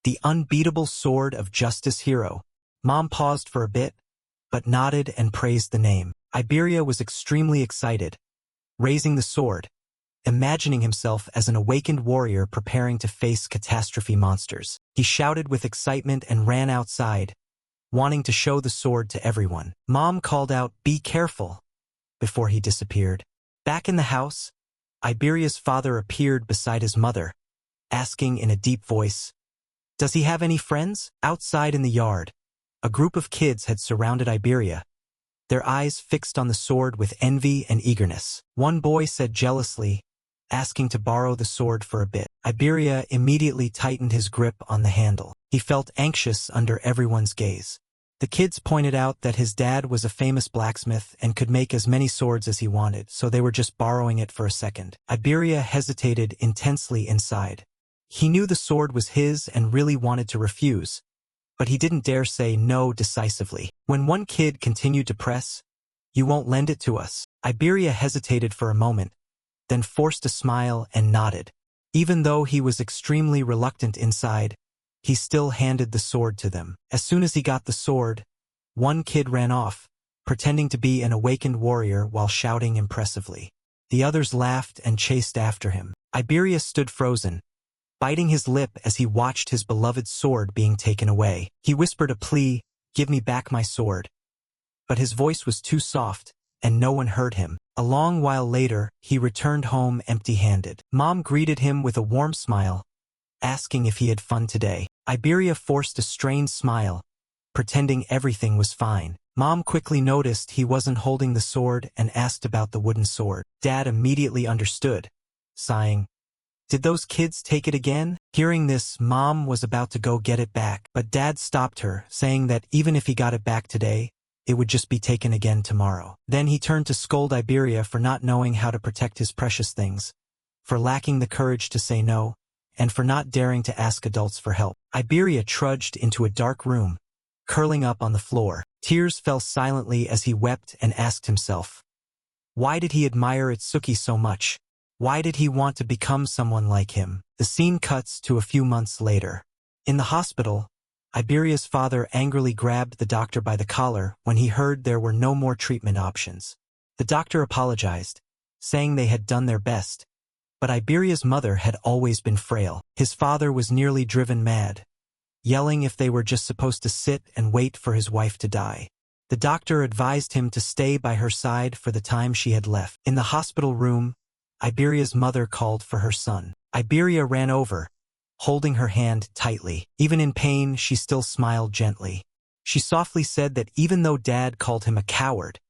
the unbeatable sword of Justice Hero. Mom paused for a bit, but nodded and praised the name. Iberia was extremely excited, raising the sword, imagining himself as an awakened warrior preparing to face catastrophe monsters. He shouted with excitement and ran outside, wanting to show the sword to everyone. Mom called out, "Be careful," before he disappeared. Back in the house, Iberia's father appeared beside his mother, asking in a deep voice, "Does he have any friends?" Outside in the yard, a group of kids had surrounded Iberia, their eyes fixed on the sword with envy and eagerness. One boy said jealously, asking to borrow the sword for a bit. Iberia immediately tightened his grip on the handle. He felt anxious under everyone's gaze. The kids pointed out that his dad was a famous blacksmith and could make as many swords as he wanted, so they were just borrowing it for a second. Iberia hesitated intensely inside. He knew the sword was his and really wanted to refuse, but he didn't dare say no decisively. When one kid continued to press, "You won't lend it to us?" Iberia hesitated for a moment, then forced a smile and nodded. Even though he was extremely reluctant inside, he still handed the sword to them. As soon as he got the sword, one kid ran off, pretending to be an awakened warrior while shouting impressively. The others laughed and chased after him. Iberia stood frozen, biting his lip as he watched his beloved sword being taken away. He whispered a plea, "Give me back my sword." But his voice was too soft, and no one heard him. A long while later, he returned home empty-handed. Mom greeted him with a warm smile, asking if he had fun today. Iberia forced a strained smile, pretending everything was fine. Mom quickly noticed he wasn't holding the sword and asked about the wooden sword. Dad immediately understood, sighing, "Did those kids take it again?" Hearing this, Mom was about to go get it back, but Dad stopped her, saying that even if he got it back today, it would just be taken again tomorrow. Then he turned to scold Iberia for not knowing how to protect his precious things, for lacking the courage to say no, and for not daring to ask adults for help. Iberia trudged into a dark room, curling up on the floor. Tears fell silently as he wept and asked himself, why did he admire Itsuki so much? Why did he want to become someone like him? The scene cuts to a few months later. In the hospital, Iberia's father angrily grabbed the doctor by the collar when he heard there were no more treatment options. The doctor apologized, saying they had done their best, but Iberia's mother had always been frail. His father was nearly driven mad, yelling if they were just supposed to sit and wait for his wife to die. The doctor advised him to stay by her side for the time she had left. In the hospital room, Iberia's mother called for her son. Iberia ran over, holding her hand tightly. Even in pain, she still smiled gently. She softly said that even though Dad called him a coward,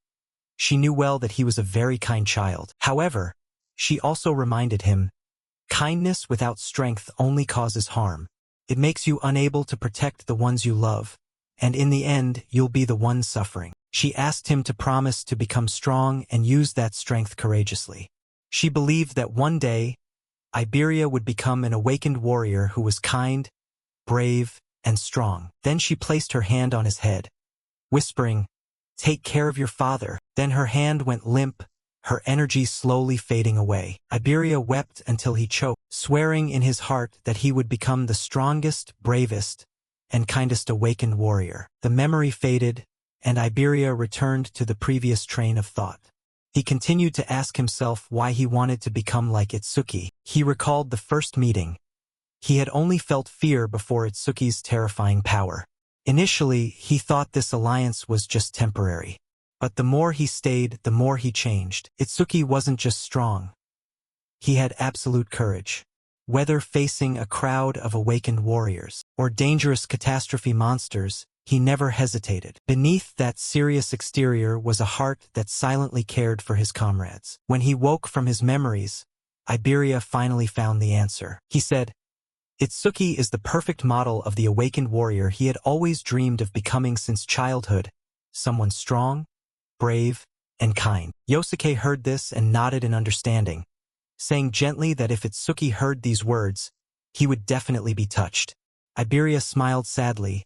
she knew well that he was a very kind child. However, she also reminded him, kindness without strength only causes harm. It makes you unable to protect the ones you love, and in the end, you'll be the one suffering. She asked him to promise to become strong and use that strength courageously. She believed that one day, Iberia would become an awakened warrior who was kind, brave, and strong. Then she placed her hand on his head, whispering, "Take care of your father." Then her hand went limp, her energy slowly fading away. Iberia wept until he choked, swearing in his heart that he would become the strongest, bravest, and kindest awakened warrior. The memory faded, and Iberia returned to the previous train of thought. He continued to ask himself why he wanted to become like Itsuki. He recalled the first meeting. He had only felt fear before Itsuki's terrifying power. Initially, he thought this alliance was just temporary. But the more he stayed, the more he changed. Itsuki wasn't just strong. He had absolute courage. Whether facing a crowd of awakened warriors or dangerous catastrophe monsters, he never hesitated. Beneath that serious exterior was a heart that silently cared for his comrades. When he woke from his memories, Iberia finally found the answer. He said, "Itsuki is the perfect model of the awakened warrior he had always dreamed of becoming since childhood, someone strong, brave, and kind." Yosuke heard this and nodded in understanding, saying gently that if Itsuki heard these words, he would definitely be touched. Iberia smiled sadly,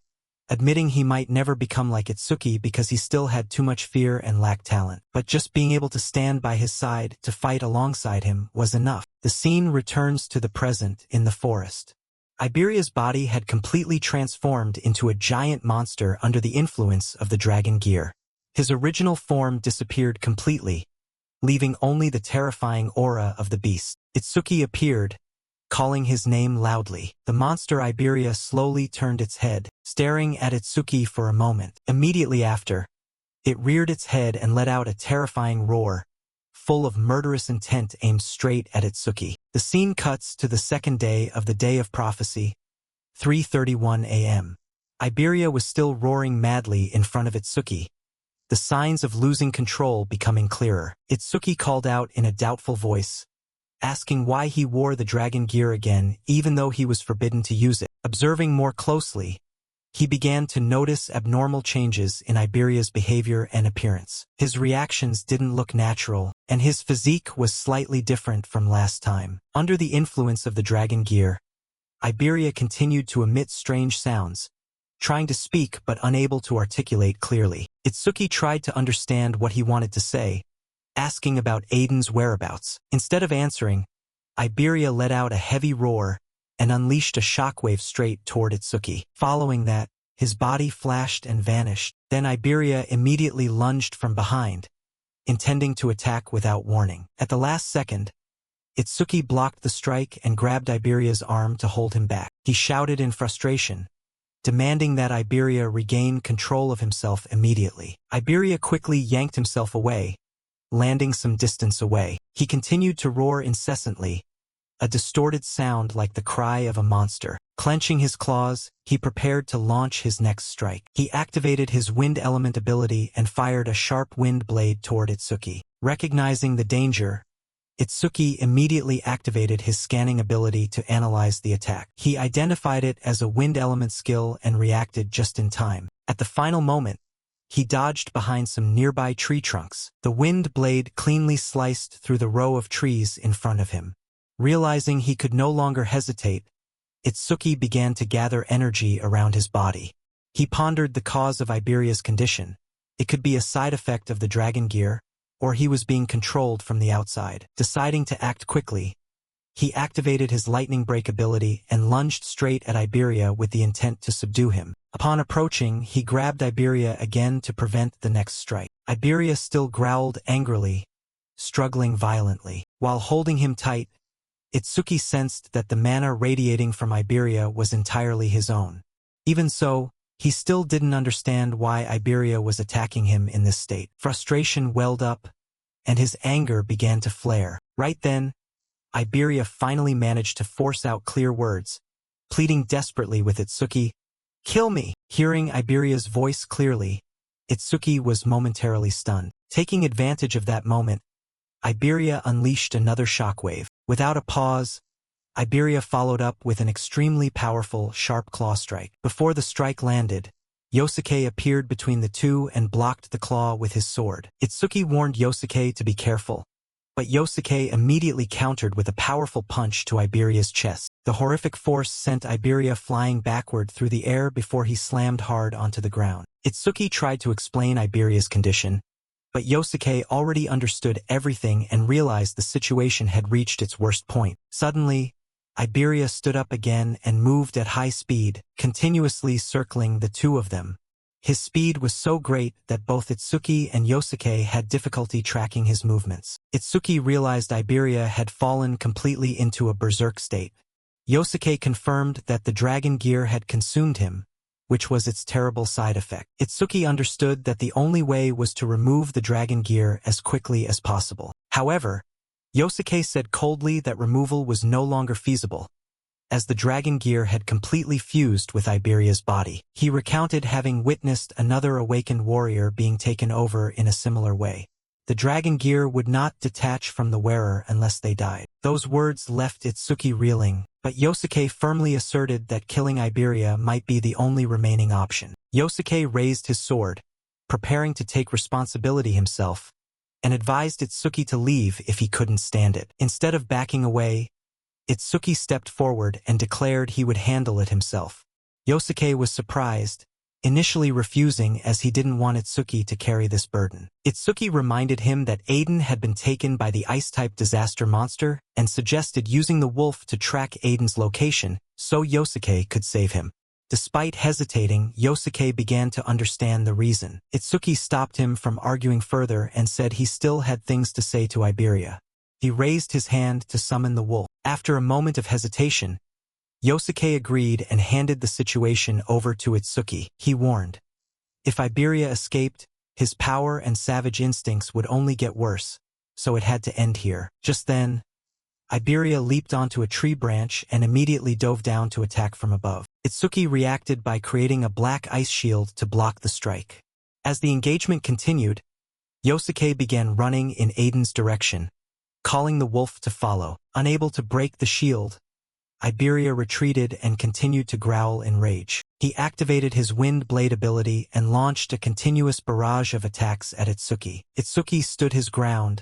admitting he might never become like Itsuki because he still had too much fear and lacked talent. But just being able to stand by his side to fight alongside him was enough. The scene returns to the present in the forest. Iberia's body had completely transformed into a giant monster under the influence of the dragon gear. His original form disappeared completely, leaving only the terrifying aura of the beast. Itsuki appeared, calling his name loudly. The monster Iberia slowly turned its head, staring at Itsuki for a moment. Immediately after, it reared its head and let out a terrifying roar, full of murderous intent aimed straight at Itsuki. The scene cuts to the second day of the Day of Prophecy, 3:31 a.m. Iberia was still roaring madly in front of Itsuki, the signs of losing control becoming clearer. Itsuki called out in a doubtful voice, asking why he wore the dragon gear again even though he was forbidden to use it. Observing more closely, he began to notice abnormal changes in Iberia's behavior and appearance. His reactions didn't look natural, and his physique was slightly different from last time. Under the influence of the dragon gear, Iberia continued to emit strange sounds, trying to speak but unable to articulate clearly. Itsuki tried to understand what he wanted to say, asking about Aiden's whereabouts. Instead of answering, Iberia let out a heavy roar and unleashed a shockwave straight toward Itsuki. Following that, his body flashed and vanished. Then Iberia immediately lunged from behind, intending to attack without warning. At the last second, Itsuki blocked the strike and grabbed Iberia's arm to hold him back. He shouted in frustration, demanding that Iberia regain control of himself immediately. Iberia quickly yanked himself away, landing some distance away. He continued to roar incessantly, a distorted sound like the cry of a monster. Clenching his claws, he prepared to launch his next strike. He activated his wind element ability and fired a sharp wind blade toward Itsuki. Recognizing the danger, Itsuki immediately activated his scanning ability to analyze the attack. He identified it as a wind element skill and reacted just in time. At the final moment, he dodged behind some nearby tree trunks. The wind blade cleanly sliced through the row of trees in front of him. Realizing he could no longer hesitate, Itsuki began to gather energy around his body. He pondered the cause of Iberia's condition. It could be a side effect of the dragon gear, or he was being controlled from the outside. Deciding to act quickly, he activated his lightning break ability and lunged straight at Iberia with the intent to subdue him. Upon approaching, he grabbed Iberia again to prevent the next strike. Iberia still growled angrily, struggling violently. While holding him tight, Itsuki sensed that the mana radiating from Iberia was entirely his own. Even so, he still didn't understand why Iberia was attacking him in this state. Frustration welled up, and his anger began to flare. Right then, Iberia finally managed to force out clear words, pleading desperately with Itsuki, "Kill me!" Hearing Iberia's voice clearly, Itsuki was momentarily stunned. Taking advantage of that moment, Iberia unleashed another shockwave. Without a pause, Iberia followed up with an extremely powerful, sharp claw strike. Before the strike landed, Yosuke appeared between the two and blocked the claw with his sword. Itsuki warned Yosuke to be careful, but Yosuke immediately countered with a powerful punch to Iberia's chest. The horrific force sent Iberia flying backward through the air before he slammed hard onto the ground. Itsuki tried to explain Iberia's condition, but Yosuke already understood everything and realized the situation had reached its worst point. Suddenly, Iberia stood up again and moved at high speed, continuously circling the two of them. His speed was so great that both Itsuki and Yosuke had difficulty tracking his movements. Itsuki realized Iberia had fallen completely into a berserk state. Yosuke confirmed that the dragon gear had consumed him, which was its terrible side effect. Itsuki understood that the only way was to remove the dragon gear as quickly as possible. However, Yosuke said coldly that removal was no longer feasible, as the dragon gear had completely fused with Iberia's body. He recounted having witnessed another awakened warrior being taken over in a similar way. The dragon gear would not detach from the wearer unless they died. Those words left Itsuki reeling, but Yosuke firmly asserted that killing Iberia might be the only remaining option. Yosuke raised his sword, preparing to take responsibility himself, and advised Itsuki to leave if he couldn't stand it. Instead of backing away, Itsuki stepped forward and declared he would handle it himself. Yosuke was surprised, initially refusing as he didn't want Itsuki to carry this burden. Itsuki reminded him that Aiden had been taken by the ice-type disaster monster and suggested using the wolf to track Aiden's location so Yosuke could save him. Despite hesitating, Yosuke began to understand the reason. Itsuki stopped him from arguing further and said he still had things to say to Iberia. He raised his hand to summon the wolf. After a moment of hesitation, Yosuke agreed and handed the situation over to Itsuki. He warned, if Iberia escaped, his power and savage instincts would only get worse, so it had to end here. Just then, Iberia leaped onto a tree branch and immediately dove down to attack from above. Itsuki reacted by creating a black ice shield to block the strike. As the engagement continued, Yosuke began running in Aiden's direction, calling the wolf to follow. Unable to break the shield, Iberia retreated and continued to growl in rage. He activated his wind blade ability and launched a continuous barrage of attacks at Itsuki. Itsuki stood his ground,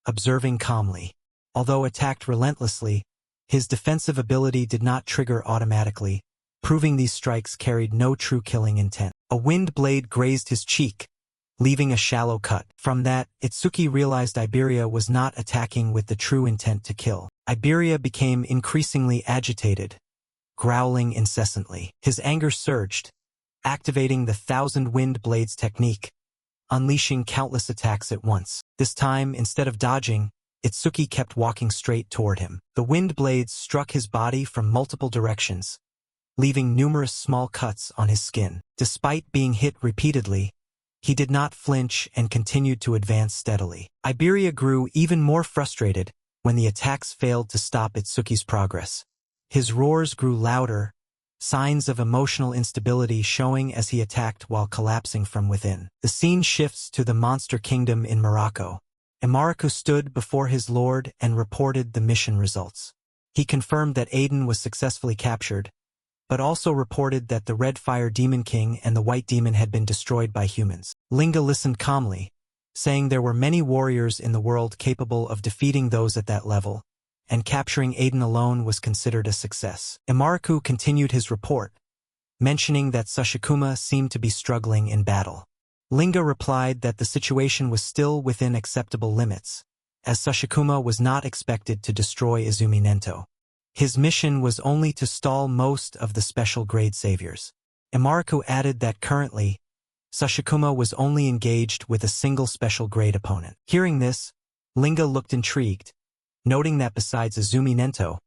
observing calmly. Although attacked relentlessly, his defensive ability did not trigger automatically, proving these strikes carried no true killing intent. A wind blade grazed his cheek, leaving a shallow cut. From that, Itsuki realized Iberia was not attacking with the true intent to kill. Iberia became increasingly agitated, growling incessantly. His anger surged, activating the 1,000 wind blades technique, unleashing countless attacks at once. This time, instead of dodging, Itsuki kept walking straight toward him. The wind blades struck his body from multiple directions, leaving numerous small cuts on his skin. Despite being hit repeatedly, he did not flinch and continued to advance steadily. Iberia grew even more frustrated, when the attacks failed to stop Itsuki's progress. His roars grew louder, signs of emotional instability showing as he attacked while collapsing from within. The scene shifts to the monster kingdom in Morocco. Imaraku stood before his lord and reported the mission results. He confirmed that Aiden was successfully captured, but also reported that the Red Fire Demon King and the White Demon had been destroyed by humans. Linga listened calmly, saying there were many warriors in the world capable of defeating those at that level, and capturing Aiden alone was considered a success. Imaraku continued his report, mentioning that Sashikuma seemed to be struggling in battle. Linga replied that the situation was still within acceptable limits, as Sashikuma was not expected to destroy Izumi Nento. His mission was only to stall most of the special grade saviors. Imaraku added that currently, Sashikuma was only engaged with a single special grade opponent. Hearing this, Linga looked intrigued, noting that besides Izumi Nento,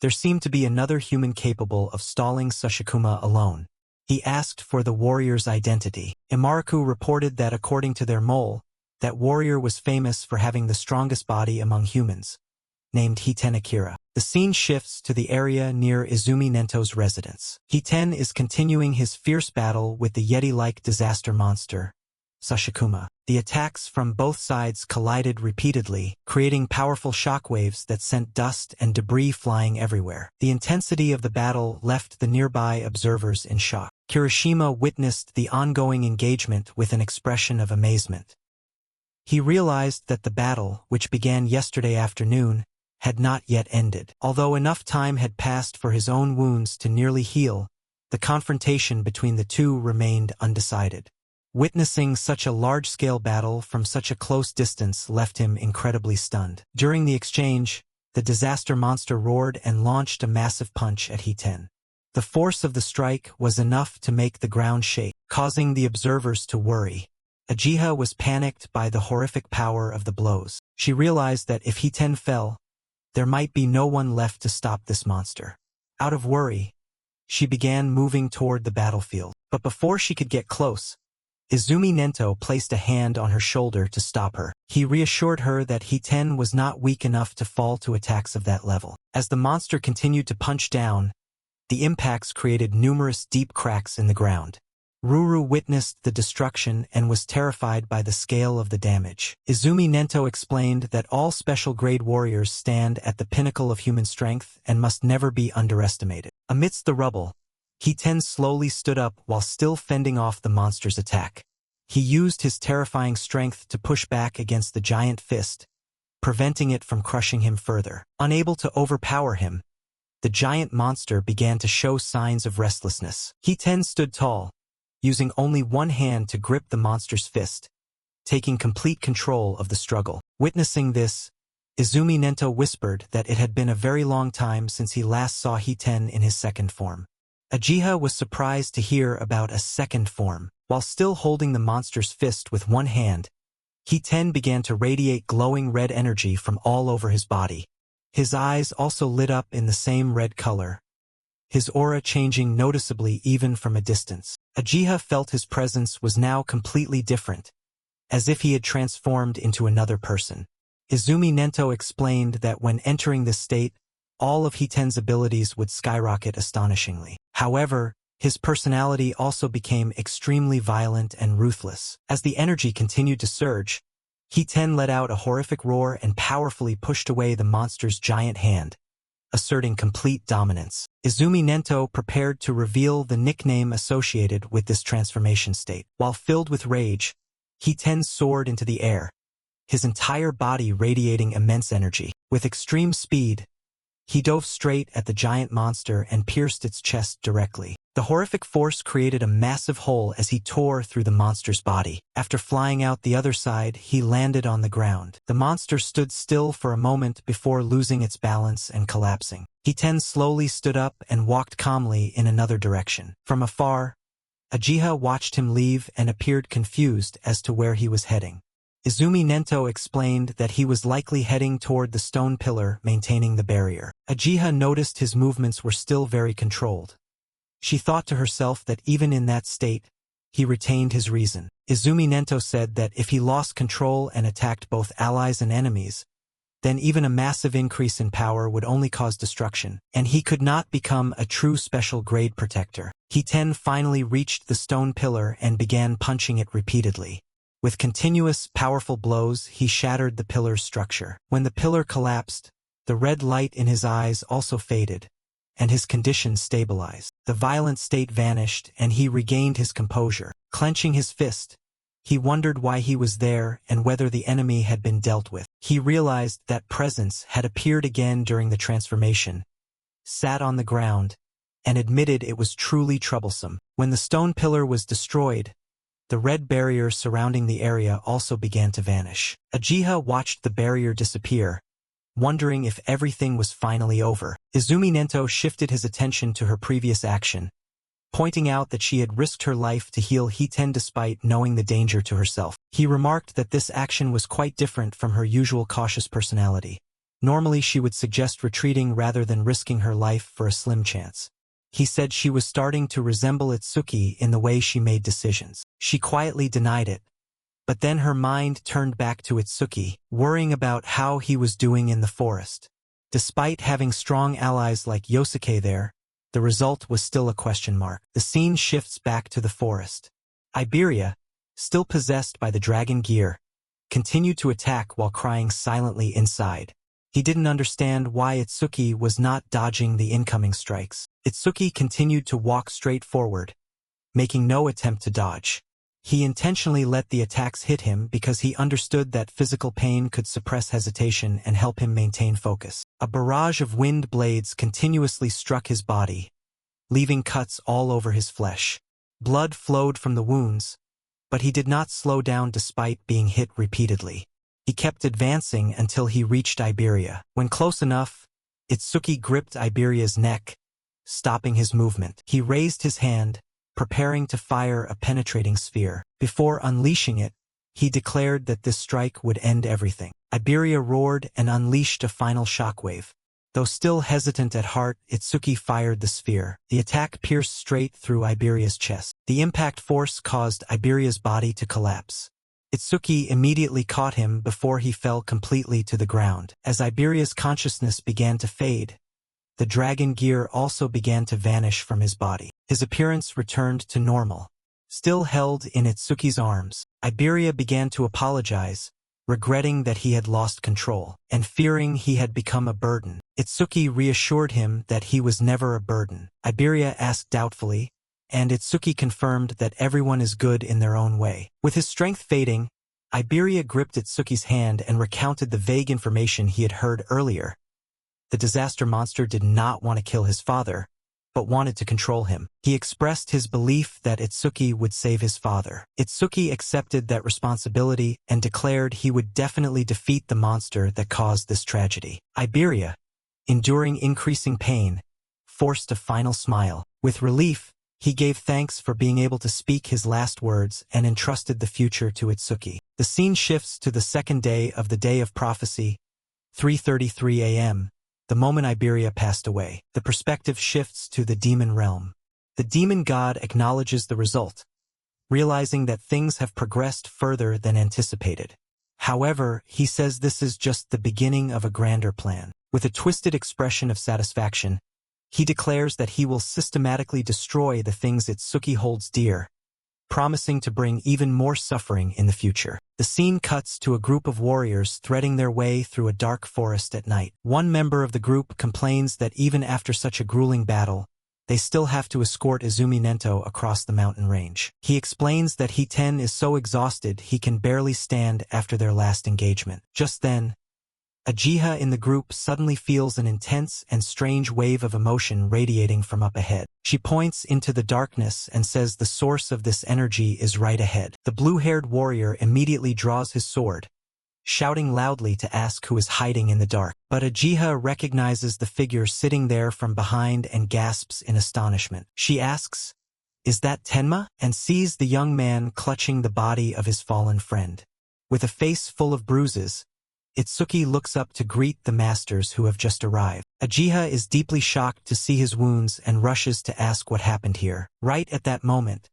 there seemed to be another human capable of stalling Sashikuma alone. He asked for the warrior's identity. Imaraku reported that according to their mole, that warrior was famous for having the strongest body among humans, named Hiten Akira. The scene shifts to the area near Izumi Nento's residence. Hiten is continuing his fierce battle with the Yeti-like disaster monster, Sashikuma. The attacks from both sides collided repeatedly, creating powerful shockwaves that sent dust and debris flying everywhere. The intensity of the battle left the nearby observers in shock. Kirishima witnessed the ongoing engagement with an expression of amazement. He realized that the battle, which began yesterday afternoon, had not yet ended. Although enough time had passed for his own wounds to nearly heal, the confrontation between the two remained undecided. Witnessing such a large-scale battle from such a close distance left him incredibly stunned. During the exchange, the disaster monster roared and launched a massive punch at Hiten. The force of the strike was enough to make the ground shake, causing the observers to worry. Ajiha was panicked by the horrific power of the blows. She realized that if Hiten fell, there might be no one left to stop this monster. Out of worry, she began moving toward the battlefield. But before she could get close, Izumi Nento placed a hand on her shoulder to stop her. He reassured her that Hiten was not weak enough to fall to attacks of that level. As the monster continued to punch down, the impacts created numerous deep cracks in the ground. Ruru witnessed the destruction and was terrified by the scale of the damage. Izumi Nento explained that all special grade warriors stand at the pinnacle of human strength and must never be underestimated. Amidst the rubble, Hiten slowly stood up while still fending off the monster's attack. He used his terrifying strength to push back against the giant fist, preventing it from crushing him further. Unable to overpower him, the giant monster began to show signs of restlessness. Hiten stood tall, using only one hand to grip the monster's fist, taking complete control of the struggle. Witnessing this, Izumi Nento whispered that it had been a very long time since he last saw Hiten in his second form. Ajiha was surprised to hear about a second form. While still holding the monster's fist with one hand, Hiten began to radiate glowing red energy from all over his body. His eyes also lit up in the same red color, his aura changing noticeably even from a distance. Ajiha felt his presence was now completely different, as if he had transformed into another person. Izumi Nento explained that when entering this state, all of Hiten's abilities would skyrocket astonishingly. However, his personality also became extremely violent and ruthless. As the energy continued to surge, Hiten let out a horrific roar and powerfully pushed away the monster's giant hand, asserting complete dominance. Izumi Nento prepared to reveal the nickname associated with this transformation state. While filled with rage, Hiten soared into the air, his entire body radiating immense energy. With extreme speed, he dove straight at the giant monster and pierced its chest directly. The horrific force created a massive hole as he tore through the monster's body. After flying out the other side, he landed on the ground. The monster stood still for a moment before losing its balance and collapsing. Hiten slowly stood up and walked calmly in another direction. From afar, Ajiha watched him leave and appeared confused as to where he was heading. Izumi Nento explained that he was likely heading toward the stone pillar maintaining the barrier. Ajiha noticed his movements were still very controlled. She thought to herself that even in that state, he retained his reason. Izumi Nento said that if he lost control and attacked both allies and enemies, then even a massive increase in power would only cause destruction, and he could not become a true special grade protector. He-10 finally reached the stone pillar and began punching it repeatedly. With continuous, powerful blows, he shattered the pillar's structure. When the pillar collapsed, the red light in his eyes also faded, and his condition stabilized. The violent state vanished, and he regained his composure. Clenching his fist, he wondered why he was there and whether the enemy had been dealt with. He realized that presence had appeared again during the transformation, sat on the ground, and admitted it was truly troublesome. When the stone pillar was destroyed, the red barrier surrounding the area also began to vanish. Uchiha watched the barrier disappear, wondering if everything was finally over. Izumi Nento shifted his attention to her previous action, pointing out that she had risked her life to heal He-10 despite knowing the danger to herself. He remarked that this action was quite different from her usual cautious personality. Normally she would suggest retreating rather than risking her life for a slim chance. He said she was starting to resemble Itsuki in the way she made decisions. She quietly denied it, but then her mind turned back to Itsuki, worrying about how he was doing in the forest. Despite having strong allies like Yosuke there, the result was still a question mark. The scene shifts back to the forest. Iberia, still possessed by the dragon gear, continued to attack while crying silently inside. He didn't understand why Itsuki was not dodging the incoming strikes. Itsuki continued to walk straight forward, making no attempt to dodge. He intentionally let the attacks hit him because he understood that physical pain could suppress hesitation and help him maintain focus. A barrage of wind blades continuously struck his body, leaving cuts all over his flesh. Blood flowed from the wounds, but he did not slow down despite being hit repeatedly. He kept advancing until he reached Iberia. When close enough, Itsuki gripped Iberia's neck, stopping his movement. He raised his hand, preparing to fire a penetrating sphere. Before unleashing it, he declared that this strike would end everything. Iberia roared and unleashed a final shockwave. Though still hesitant at heart, Itsuki fired the sphere. The attack pierced straight through Iberia's chest. The impact force caused Iberia's body to collapse. Itsuki immediately caught him before he fell completely to the ground. As Iberia's consciousness began to fade, the dragon gear also began to vanish from his body. His appearance returned to normal. Still held in Itsuki's arms, Iberia began to apologize, regretting that he had lost control, and fearing he had become a burden. Itsuki reassured him that he was never a burden. Iberia asked doubtfully, and Itsuki confirmed that everyone is good in their own way. With his strength fading, Iberia gripped Itsuki's hand and recounted the vague information he had heard earlier. The disaster monster did not want to kill his father, but wanted to control him. He expressed his belief that Itsuki would save his father. Itsuki accepted that responsibility and declared he would definitely defeat the monster that caused this tragedy. Iberia, enduring increasing pain, forced a final smile. With relief, he gave thanks for being able to speak his last words and entrusted the future to Itsuki. The scene shifts to the second day of the Day of Prophecy, 3:33 a.m., the moment Iberia passed away. The perspective shifts to the demon realm. The demon god acknowledges the result, realizing that things have progressed further than anticipated. However, he says this is just the beginning of a grander plan. With a twisted expression of satisfaction, he declares that he will systematically destroy the things Itsuki holds dear, promising to bring even more suffering in the future. The scene cuts to a group of warriors threading their way through a dark forest at night. One member of the group complains that even after such a grueling battle, they still have to escort Izumi Nento across the mountain range. He explains that He-10 is so exhausted he can barely stand after their last engagement. Just then, Uchiha in the group suddenly feels an intense and strange wave of emotion radiating from up ahead. She points into the darkness and says the source of this energy is right ahead. The blue-haired warrior immediately draws his sword, shouting loudly to ask who is hiding in the dark. But Uchiha recognizes the figure sitting there from behind and gasps in astonishment. She asks, "Is that Tenma?" and sees the young man clutching the body of his fallen friend. With a face full of bruises, Itsuki looks up to greet the masters who have just arrived. Uchiha is deeply shocked to see his wounds and rushes to ask what happened here. Right at that moment,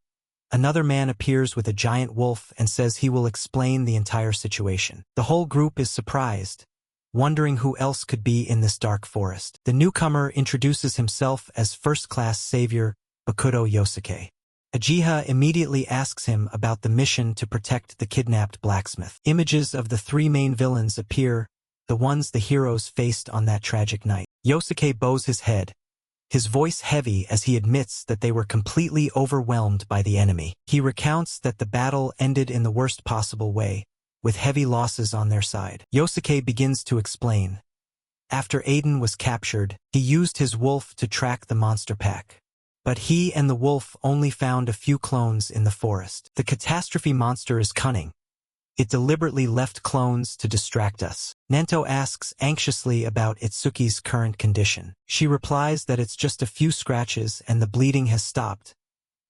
another man appears with a giant wolf and says he will explain the entire situation. The whole group is surprised, wondering who else could be in this dark forest. The newcomer introduces himself as first-class savior Bakudo Yosuke. Uchiha immediately asks him about the mission to protect the kidnapped blacksmith. Images of the three main villains appear, the ones the heroes faced on that tragic night. Yosuke bows his head, his voice heavy as he admits that they were completely overwhelmed by the enemy. He recounts that the battle ended in the worst possible way, with heavy losses on their side. Yosuke begins to explain. After Aiden was captured, he used his wolf to track the monster pack. But he and the wolf only found a few clones in the forest. The catastrophe monster is cunning. It deliberately left clones to distract us. Nento asks anxiously about Itsuki's current condition. She replies that it's just a few scratches and the bleeding has stopped,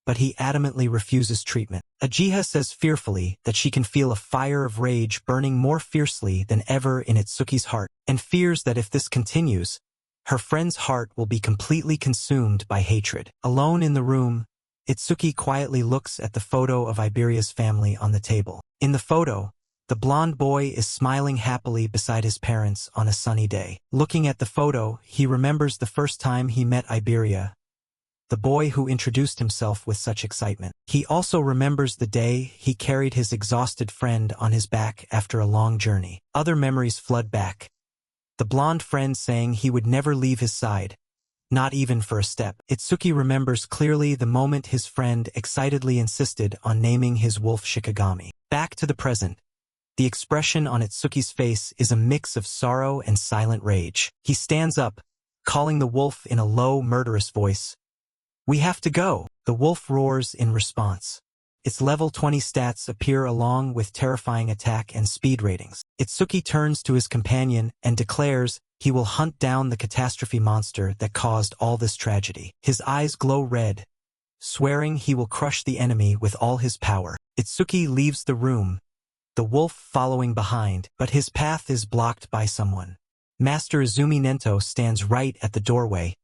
but he adamantly refuses treatment. Uchiha says fearfully that she can feel a fire of rage burning more fiercely than ever in Itsuki's heart, and fears that if this continues, her friend's heart will be completely consumed by hatred. Alone in the room, Itsuki quietly looks at the photo of Iberia's family on the table. In the photo, the blonde boy is smiling happily beside his parents on a sunny day. Looking at the photo, he remembers the first time he met Iberia, the boy who introduced himself with such excitement. He also remembers the day he carried his exhausted friend on his back after a long journey. Other memories flood back. The blonde friend saying he would never leave his side, not even for a step. Itsuki remembers clearly the moment his friend excitedly insisted on naming his wolf Shikigami. Back to the present. The expression on Itsuki's face is a mix of sorrow and silent rage. He stands up, calling the wolf in a low, murderous voice. "We have to go!" The wolf roars in response. Its level 20 stats appear along with terrifying attack and speed ratings. Itsuki turns to his companion and declares he will hunt down the catastrophe monster that caused all this tragedy. His eyes glow red, swearing he will crush the enemy with all his power. Itsuki leaves the room, the wolf following behind, but his path is blocked by someone. Master Izumi Nento stands right at the doorway,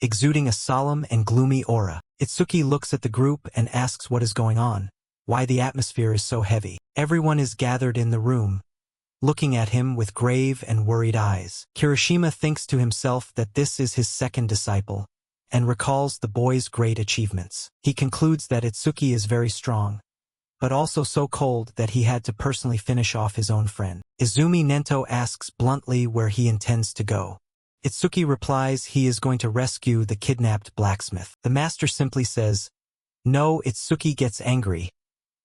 exuding a solemn and gloomy aura. Itsuki looks at the group and asks what is going on, why the atmosphere is so heavy. Everyone is gathered in the room, looking at him with grave and worried eyes. Kirishima thinks to himself that this is his second disciple, and recalls the boy's great achievements. He concludes that Itsuki is very strong, but also so cold that he had to personally finish off his own friend. Izumi Nento asks bluntly where he intends to go. Itsuki replies he is going to rescue the kidnapped blacksmith. The master simply says, "No." Itsuki gets angry,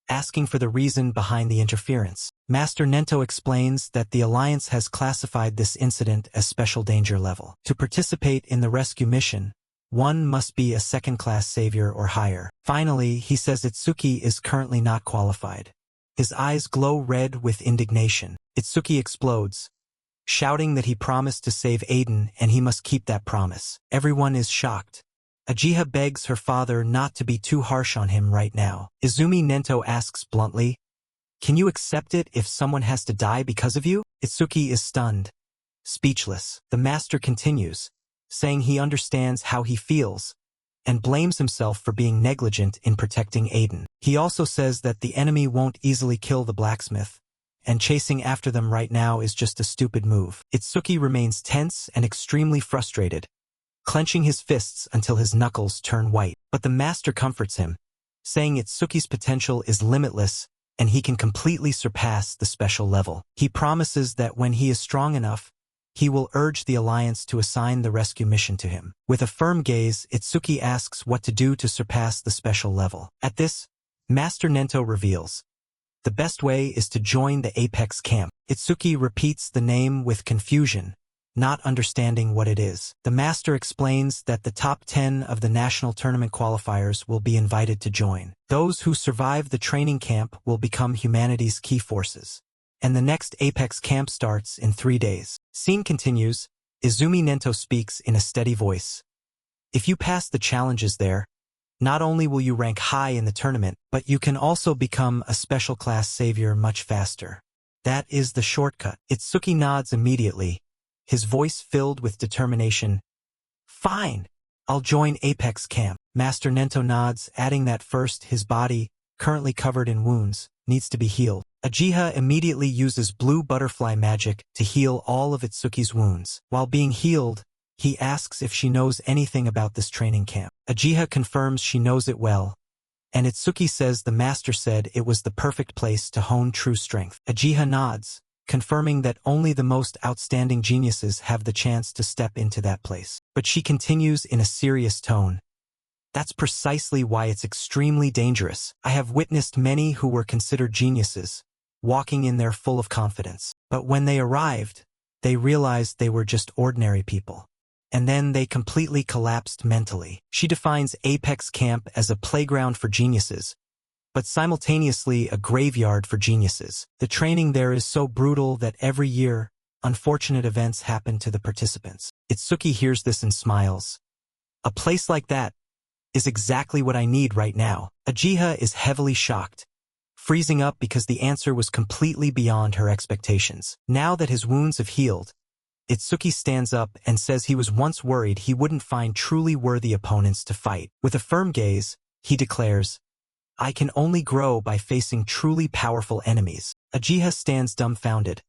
asking for the reason behind the interference. Master Nento explains that the Alliance has classified this incident as special danger level. To participate in the rescue mission, one must be a second-class savior or higher. Finally, he says Itsuki is currently not qualified. His eyes glow red with indignation. Itsuki explodes, shouting that he promised to save Aiden and he must keep that promise. Everyone is shocked. Uchiha begs her father not to be too harsh on him right now. Izumi Nento asks bluntly, "Can you accept it if someone has to die because of you?" Itsuki is stunned, speechless. The master continues, saying he understands how he feels, and blames himself for being negligent in protecting Aiden. He also says that the enemy won't easily kill the blacksmith, and chasing after them right now is just a stupid move. Itsuki remains tense and extremely frustrated, clenching his fists until his knuckles turn white. But the master comforts him, saying Itsuki's potential is limitless and he can completely surpass the special level. He promises that when he is strong enough, he will urge the Alliance to assign the rescue mission to him. With a firm gaze, Itsuki asks what to do to surpass the special level. At this, Master Nento reveals, the best way is to join the Apex camp. Itsuki repeats the name with confusion, not understanding what it is. The master explains that the top 10 of the national tournament qualifiers will be invited to join. Those who survive the training camp will become humanity's key forces. And the next Apex camp starts in 3 days. Scene continues. Izumi Nento speaks in a steady voice. If you pass the challenges there, not only will you rank high in the tournament, but you can also become a special class savior much faster. That is the shortcut. Itsuki nods immediately, his voice filled with determination. Fine, I'll join Apex camp. Master Nento nods, adding that first his body, currently covered in wounds, needs to be healed. Uchiha immediately uses blue butterfly magic to heal all of Itsuki's wounds. While being healed, he asks if she knows anything about this training camp. Uchiha confirms she knows it well, and Itsuki says the master said it was the perfect place to hone true strength. Uchiha nods, confirming that only the most outstanding geniuses have the chance to step into that place. But she continues in a serious tone. That's precisely why it's extremely dangerous. I have witnessed many who were considered geniuses, walking in there full of confidence. But when they arrived, they realized they were just ordinary people. And then they completely collapsed mentally. She defines Apex Camp as a playground for geniuses, but simultaneously a graveyard for geniuses. The training there is so brutal that every year, unfortunate events happen to the participants. Itsuki hears this and smiles. A place like that is exactly what I need right now. Uchiha is heavily shocked, freezing up because the answer was completely beyond her expectations. Now that his wounds have healed, Itsuki stands up and says he was once worried he wouldn't find truly worthy opponents to fight. With a firm gaze, he declares, I can only grow by facing truly powerful enemies. Uchiha stands dumbfounded,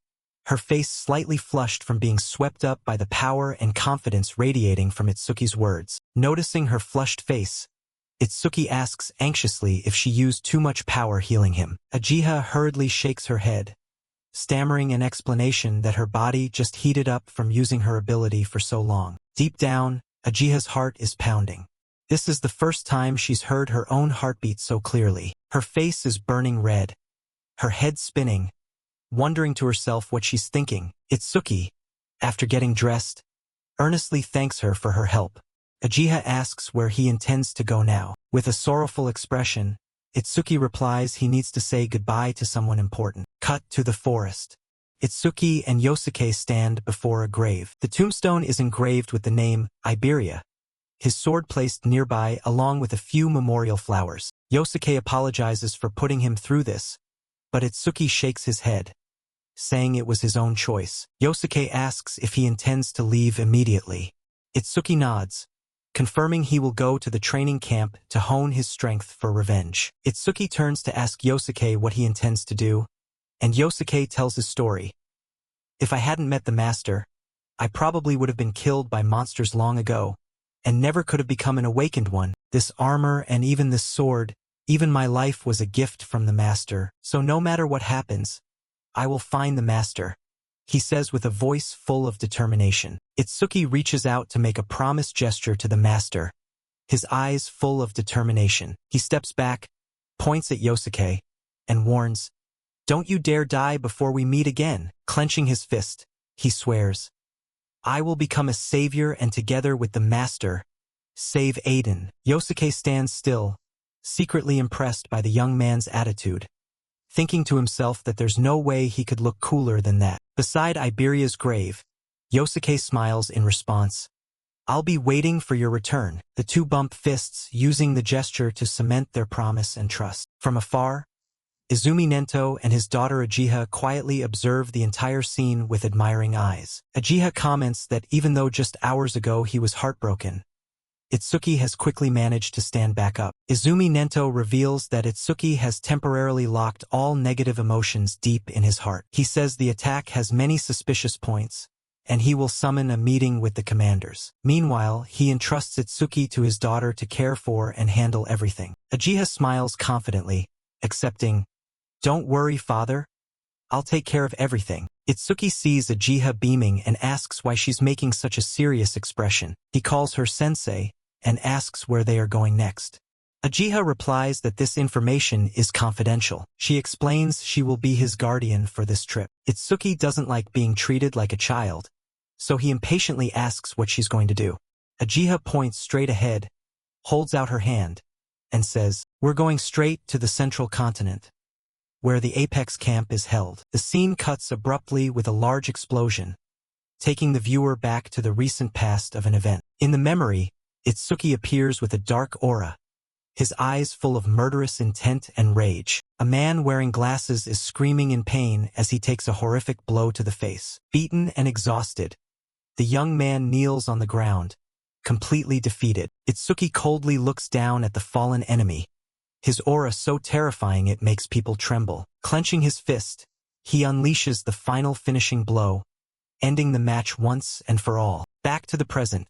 her face slightly flushed from being swept up by the power and confidence radiating from Itsuki's words. Noticing her flushed face, Itsuki asks anxiously if she used too much power healing him. Uchiha hurriedly shakes her head, stammering an explanation that her body just heated up from using her ability for so long. Deep down, Uchiha's heart is pounding. This is the first time she's heard her own heartbeat so clearly. Her face is burning red, her head spinning, wondering to herself what she's thinking. Itsuki, after getting dressed, earnestly thanks her for her help. Uchiha asks where he intends to go now. With a sorrowful expression, Itsuki replies he needs to say goodbye to someone important. Cut to the forest. Itsuki and Yosuke stand before a grave. The tombstone is engraved with the name Iberia, his sword placed nearby along with a few memorial flowers. Yosuke apologizes for putting him through this, but Itsuki shakes his head, saying it was his own choice. Yosuke asks if he intends to leave immediately. Itsuki nods, confirming he will go to the training camp to hone his strength for revenge. Itsuki turns to ask Yosuke what he intends to do, and Yosuke tells his story. If I hadn't met the master, I probably would have been killed by monsters long ago, and never could have become an awakened one. This armor and even this sword, even my life was a gift from the master, so no matter what happens, I will find the master, he says with a voice full of determination. Itsuki reaches out to make a promise gesture to the master, his eyes full of determination. He steps back, points at Yosuke, and warns, Don't you dare die before we meet again. Clenching his fist, he swears, I will become a savior and together with the master, save Aiden. Yosuke stands still, secretly impressed by the young man's attitude, thinking to himself that there's no way he could look cooler than that. Beside Iberia's grave, Yosuke smiles in response. I'll be waiting for your return. The two bump fists, using the gesture to cement their promise and trust. From afar, Izumi Nento and his daughter Uchiha quietly observe the entire scene with admiring eyes. Uchiha comments that even though just hours ago he was heartbroken, Itsuki has quickly managed to stand back up. Izumi Nento reveals that Itsuki has temporarily locked all negative emotions deep in his heart. He says the attack has many suspicious points, and he will summon a meeting with the commanders. Meanwhile, he entrusts Itsuki to his daughter to care for and handle everything. Uchiha smiles confidently, accepting, Don't worry, father. I'll take care of everything. Itsuki sees Uchiha beaming and asks why she's making such a serious expression. He calls her sensei and asks where they are going next. Uchiha replies that this information is confidential. She explains she will be his guardian for this trip. Itsuki doesn't like being treated like a child, so he impatiently asks what she's going to do. Uchiha points straight ahead, holds out her hand, and says, We're going straight to the central continent, where the Apex camp is held. The scene cuts abruptly with a large explosion, taking the viewer back to the recent past of an event. In the memory, Itsuki appears with a dark aura, his eyes full of murderous intent and rage. A man wearing glasses is screaming in pain as he takes a horrific blow to the face. Beaten and exhausted, the young man kneels on the ground, completely defeated. Itsuki coldly looks down at the fallen enemy, his aura so terrifying it makes people tremble. Clenching his fist, he unleashes the final finishing blow, ending the match once and for all. Back to the present.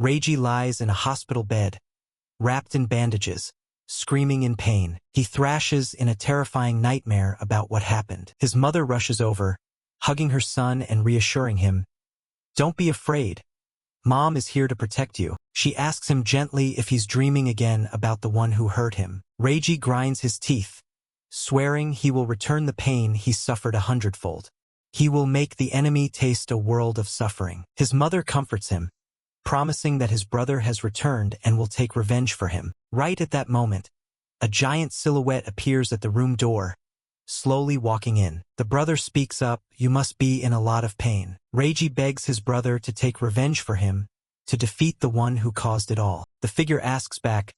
Reiji lies in a hospital bed, wrapped in bandages, screaming in pain. He thrashes in a terrifying nightmare about what happened. His mother rushes over, hugging her son and reassuring him, "Don't be afraid. Mom is here to protect you." She asks him gently if he's dreaming again about the one who hurt him. Reiji grinds his teeth, swearing he will return the pain he suffered 100-fold. He will make the enemy taste a world of suffering. His mother comforts him, promising that his brother has returned and will take revenge for him. Right at that moment, a giant silhouette appears at the room door, slowly walking in. The brother speaks up, "You must be in a lot of pain." Reiji begs his brother to take revenge for him, to defeat the one who caused it all. The figure asks back,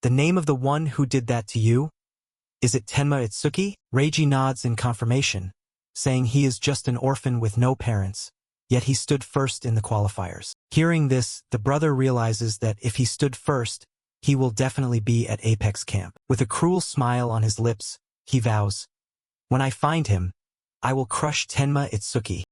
"The name of the one who did that to you? Is it Tenma Itsuki?" Reiji nods in confirmation, saying he is just an orphan with no parents, yet he stood first in the qualifiers. Hearing this, the brother realizes that if he stood first, he will definitely be at Apex Camp. With a cruel smile on his lips, he vows, "When I find him, I will crush Tenma Itsuki."